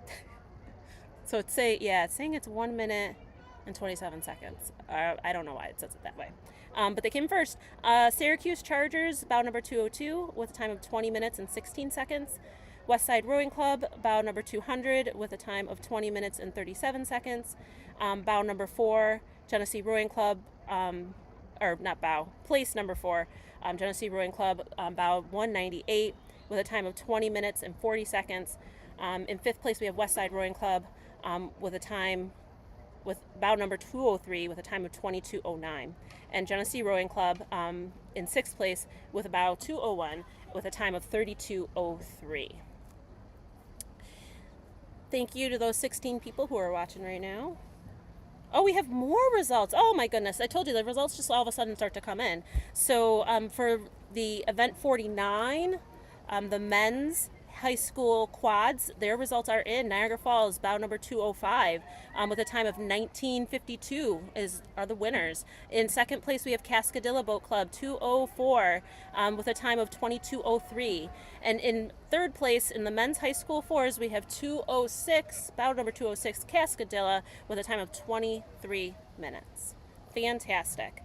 it's saying it's 1 minute and 27 seconds. I don't know why it says it that way. But they came first. Syracuse Chargers, bow number 202 with a time of 20 minutes and 16 seconds. Westside Rowing Club, bow number 200 with a time of 20 minutes and 37 seconds. Bow number 4, Genesee Rowing Club, place number 4, Genesee Rowing Club, bow 198 with a time of 20 minutes and 40 seconds. In fifth place, we have Westside Rowing Club with bow number 203 with a time of 22:09. And Genesee Rowing Club in sixth place with a bow 201 with a time of 32:03. Thank you to those 16 people who are watching right now. Oh, we have more results. Oh my goodness. I told you the results just all of a sudden start to come in. So for the event 49, the men's high school quads, their results are in. Niagara Falls, bow number 205 with a time of 19:52 are the winners. In second place, we have Cascadilla Boat Club, 204 with a time of 22:03. And in third place, in the men's high school fours, we have 206, bow number 206, Cascadilla with a time of 23 minutes. Fantastic.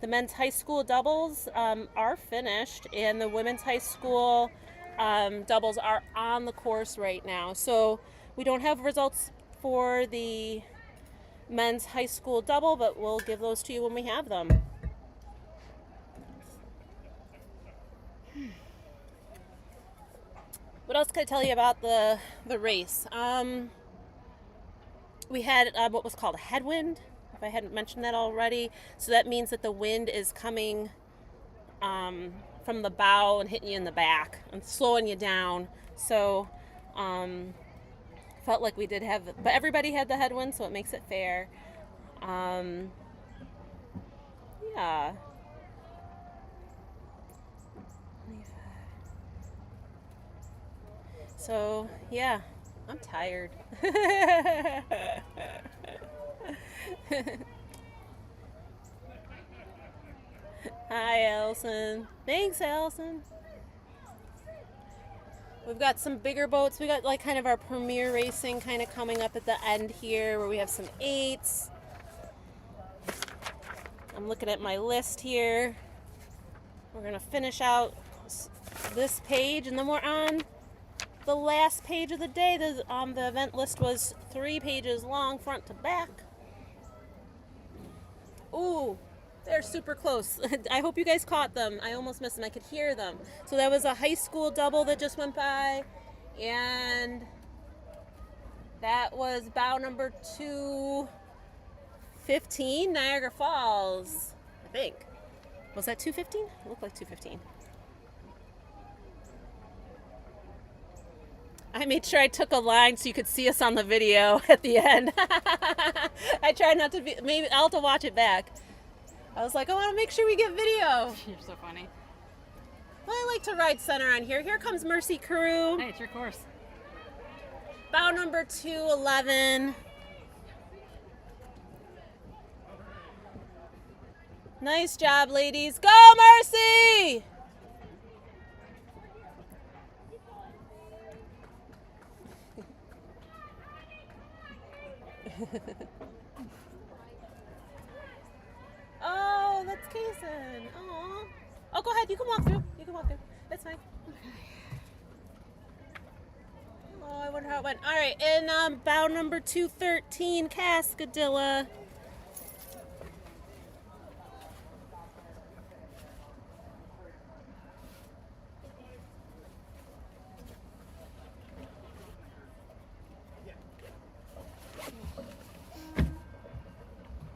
The men's high school doubles are finished, and the women's high school doubles are on the course right now. So we don't have results for the men's high school double, but we'll give those to you when we have them. What else can I tell you about the race? We had what was called a headwind, if I hadn't mentioned that already. So that means that the wind is coming from the bow and hitting you in the back and slowing you down. So felt like we did have, but everybody had the headwind, so it makes it fair. Yeah. So, yeah, I'm tired. Hi, Allison. Thanks, Allison. We've got some bigger boats. We got like kind of our premier racing kind of coming up at the end here where we have some 8s. I'm looking at my list here. We're going to finish out this page and then we're on the last page of the day. The event list was 3 pages long, front to back. Ooh, they're super close. I hope you guys caught them. I almost missed them. I could hear them. So that was a high school double that just went by. And that was bow number 215, Niagara Falls, I think. Was that 215? It looked like 215. I made sure I took a line so you could see us on the video at the end. I tried not to be, maybe I'll have to watch it back. I was like, I want to make sure we get video. You're so funny. Well, I like to ride center on here. Here comes Mercy Carew. Hey, it's your course. Bow number 211. Nice job, ladies. Go, Mercy! Oh, that's Kason. Aw. Oh, go ahead. You can walk through. You can walk through. That's fine. Oh, I wonder how it went. All right, and bow number 213, Cascadilla.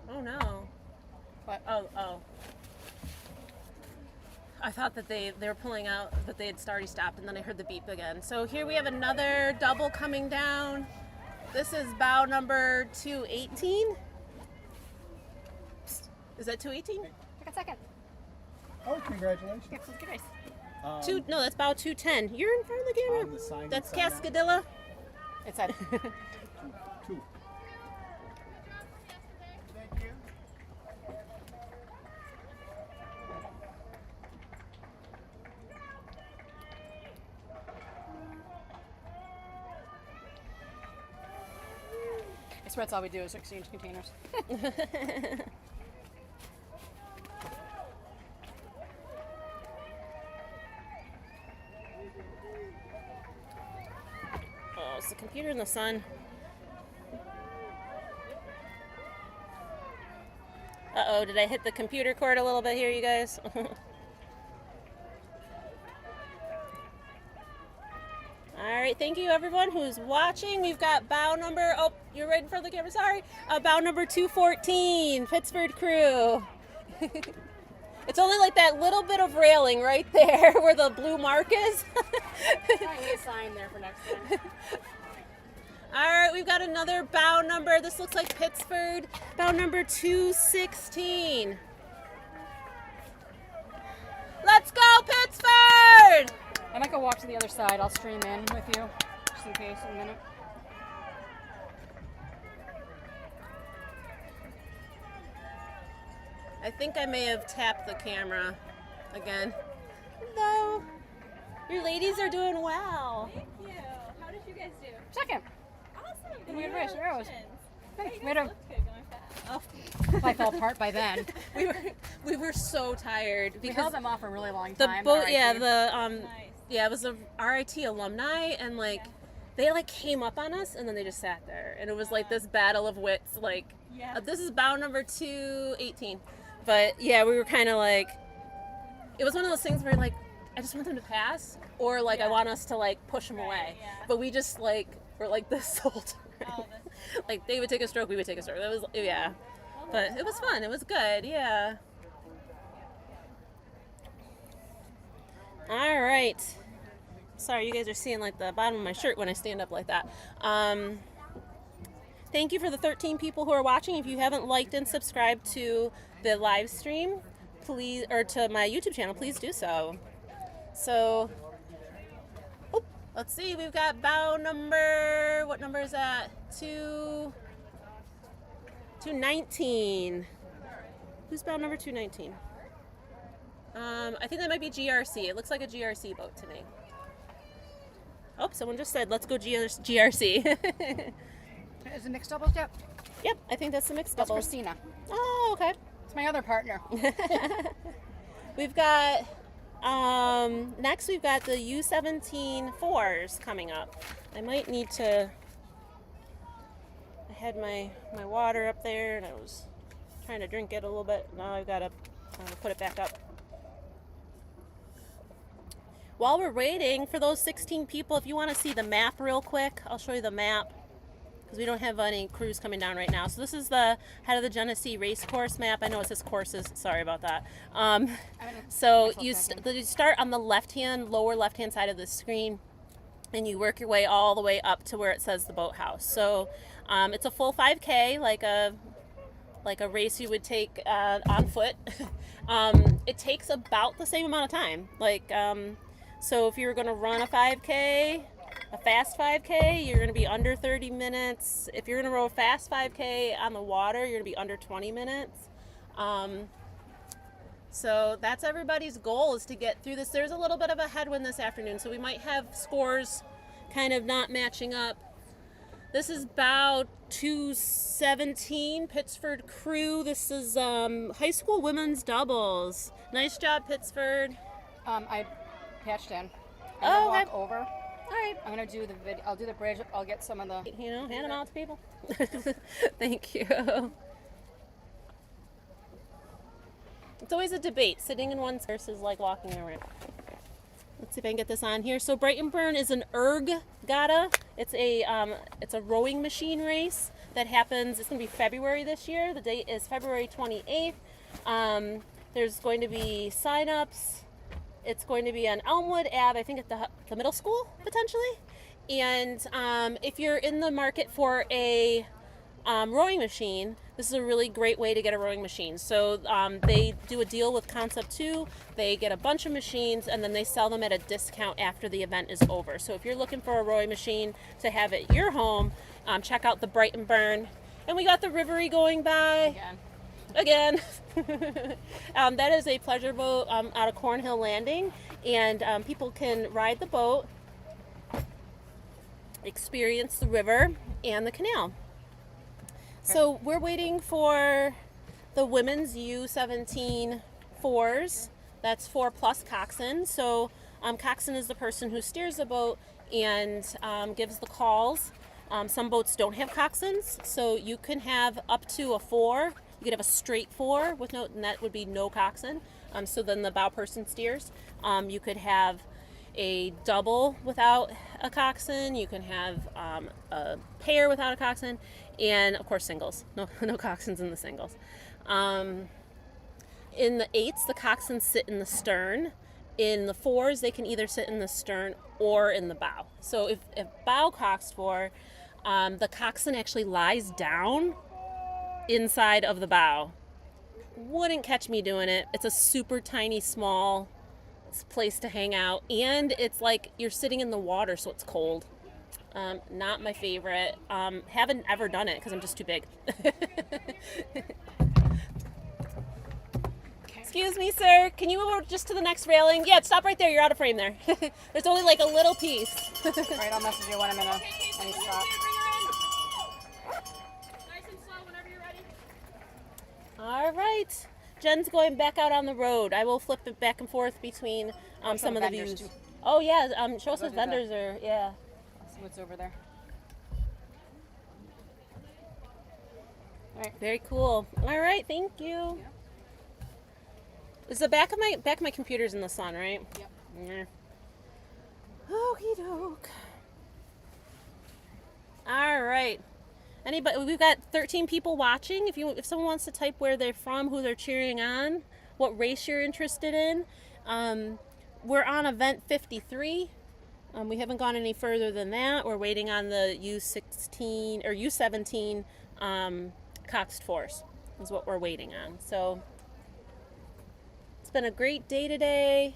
Oh no. What? Oh. I thought that they were pulling out, that they had already stopped, and then I heard the beep again. So here we have another double coming down. This is bow number 218. Is that 218? Take a second. Oh, congratulations. Yeah, let's get race. No, that's bow 210. You're in front of the camera. On the sign That's inside Cascadilla. It's at Two. I swear that's all we do is exchange containers. Oh, it's the computer in the sun. Uh-oh, did I hit the computer cord a little bit here, you guys? All right, thank you everyone who's watching. We've got bow number, oh, you're right in front of the camera, sorry. Bow number 214, Pittsburgh Crew. It's only like that little bit of railing right there where the blue mark is. I need a sign there for next time. All right, we've got another bow number. This looks like Pittsburgh. Bow number 216. Let's go, Pittsburgh! I might go walk to the other side. I'll stream in with you, just in case, in a minute. I think I may have tapped the camera again. Hello. Your ladies are doing well. Thank you. How did you guys do? Second. Awesome. We had race arrows. Hey, We had a- looked good going fast. Oh. I fell apart by then. we were so tired We because held them off for a really long the time. boat, RIT. yeah, the Nice. yeah, it was a RIT alumni, and like they like came up on us and then they just sat there, and it was like this battle of wits. Like Yeah. this is bow number 218, but yeah, we were kind of like, it was one of those things where like I just want them to pass, or like I want us to like push them away, yeah. but we just like were like this whole time. Oh, Like they would take a stroke, we would take a stroke. That was yeah, but it was fun. It was good. Yeah. All right. Sorry, you guys are seeing like the bottom of my shirt when I stand up like that. thank you for the 13 people who are watching. If you haven't liked and subscribed to the live stream, please, or to my YouTube channel, please do so. So, let's see, we've got bow number, what number is that? 219. Who's bow number 219? I think that might be GRC. It looks like a GRC boat to me. Oh, someone just said, let's go GRC. Is it mixed doubles yet? Yep, I think that's the mixed That's doubles. Christina. Oh, okay. It's my other partner. We've got, next we've got the U17 fours coming up. I might need to, I had my water up there and I was trying to drink it a little bit. Now I've got to put it back up. While we're waiting for those 16 people, if you want to see the map real quick, I'll show you the map because we don't have any crews coming down right now. So this is the head of the Genesee race course map. I know it says courses. Sorry about that. So you start on the lower left-hand side of the screen, and you work your way all the way up to where it says the boathouse. So it's a full 5K, like a race you would take on foot. It takes about the same amount of time. So if you're going to run a 5K, a fast 5K, you're going to be under 30 minutes. If you're going to row a fast 5K on the water, you're going to be under 20 minutes. So that's everybody's goal, is to get through this. There's a little bit of a headwind this afternoon, so we might have scores kind of not matching up. This is bow 217, Pittsford crew. This is high school women's doubles. Nice job, Pittsford. I patched in. I'm Oh, gonna okay. walk over. All right. I'm gonna do the video. I'll do the bridge. I'll get some of the. Hand them out to people. Thank you. It's always a debate, sitting in one versus like walking around. Let's see if I can get this on here. So Brighton Burn is an Regatta. It's a rowing machine race that happens. It's going to be February this year. The date is February 28th. There's going to be sign-ups. It's going to be on Elmwood Ave, I think at the middle school, potentially. And if you're in the market for a rowing machine, this is a really great way to get a rowing machine. So they do a deal with Concept 2. They get a bunch of machines and then they sell them at a discount after the event is over. So if you're looking for a rowing machine to have at your home, check out the Brighton Burn. And we got the Rivery going by. Again. That is a pleasure boat out of Cornhill Landing, and people can ride the boat, experience the river and the canal. So we're waiting for the women's U17 fours. That's 4 plus coxswain. So coxswain is the person who steers the boat and gives the calls. Some boats don't have coxswains, so you can have up to a 4. You could have a straight 4 with no, and that would be no coxswain. So then the bow person steers. You could have a double without a coxswain. You can have a pair without a coxswain, and of course singles. No coxswains in the singles. In the 8s, the coxswains sit in the stern. In the 4s, they can either sit in the stern or in the bow. So if bow coxed 4, the coxswain actually lies down inside of the bow. Wouldn't catch me doing it. It's a super tiny, small place to hang out, and it's like you're sitting in the water, so it's cold. Not my favorite. Haven't ever done it because I'm just too big. Excuse me, sir. Can you go just to the next railing? Yeah, stop right there. You're out of frame there. There's only like a little piece. All right, I'll message you when I'm in any spot. All right. Jen's going back out on the road. I will flip it back and forth between some of the views. Too. Oh, yeah. Show us what vendors are. Yeah. I'll see what's over there. All right. Very cool. All right. Thank you. Yeah. Is the back of my computer's in the sun, right? Yep. Yeah. Okie doke. All right. Anybody? We've got 13 people watching. If someone wants to type where they're from, who they're cheering on, what race you're interested in, we're on event 53. We haven't gone any further than that. We're waiting on the U16 or U17 coxed force is what we're waiting on. So it's been a great day today.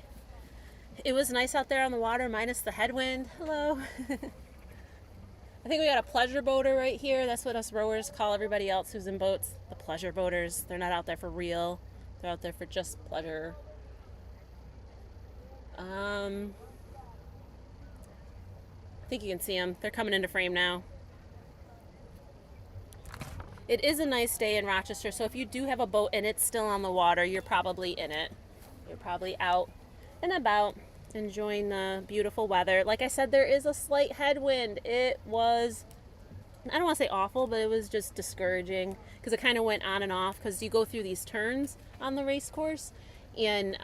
It was nice out there on the water minus the headwind. Hello. I think we got a pleasure boater right here. That's what us rowers call everybody else who's in boats. The pleasure boaters. They're not out there for real. They're out there for just pleasure. I think you can see them. They're coming into frame now. It is a nice day in Rochester, so if you do have a boat and it's still on the water, you're probably in it. You're probably out and about enjoying the beautiful weather. Like I said, there is a slight headwind. It was, I don't want to say awful, but it was just discouraging because it kind of went on and off because you go through these turns on the race course and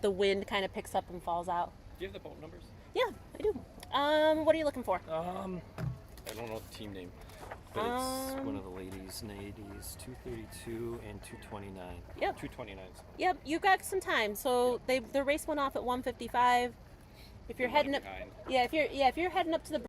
the wind kind of picks up and falls out. Do you have the boat numbers? Yeah, I do. What are you looking for? I don't know the team name, but it's one of the ladies, ladies, 232 and 229. Yep. 229. Yep, you got some time. So the race went off at 1:55. If you're heading up, behind. if you're heading up to the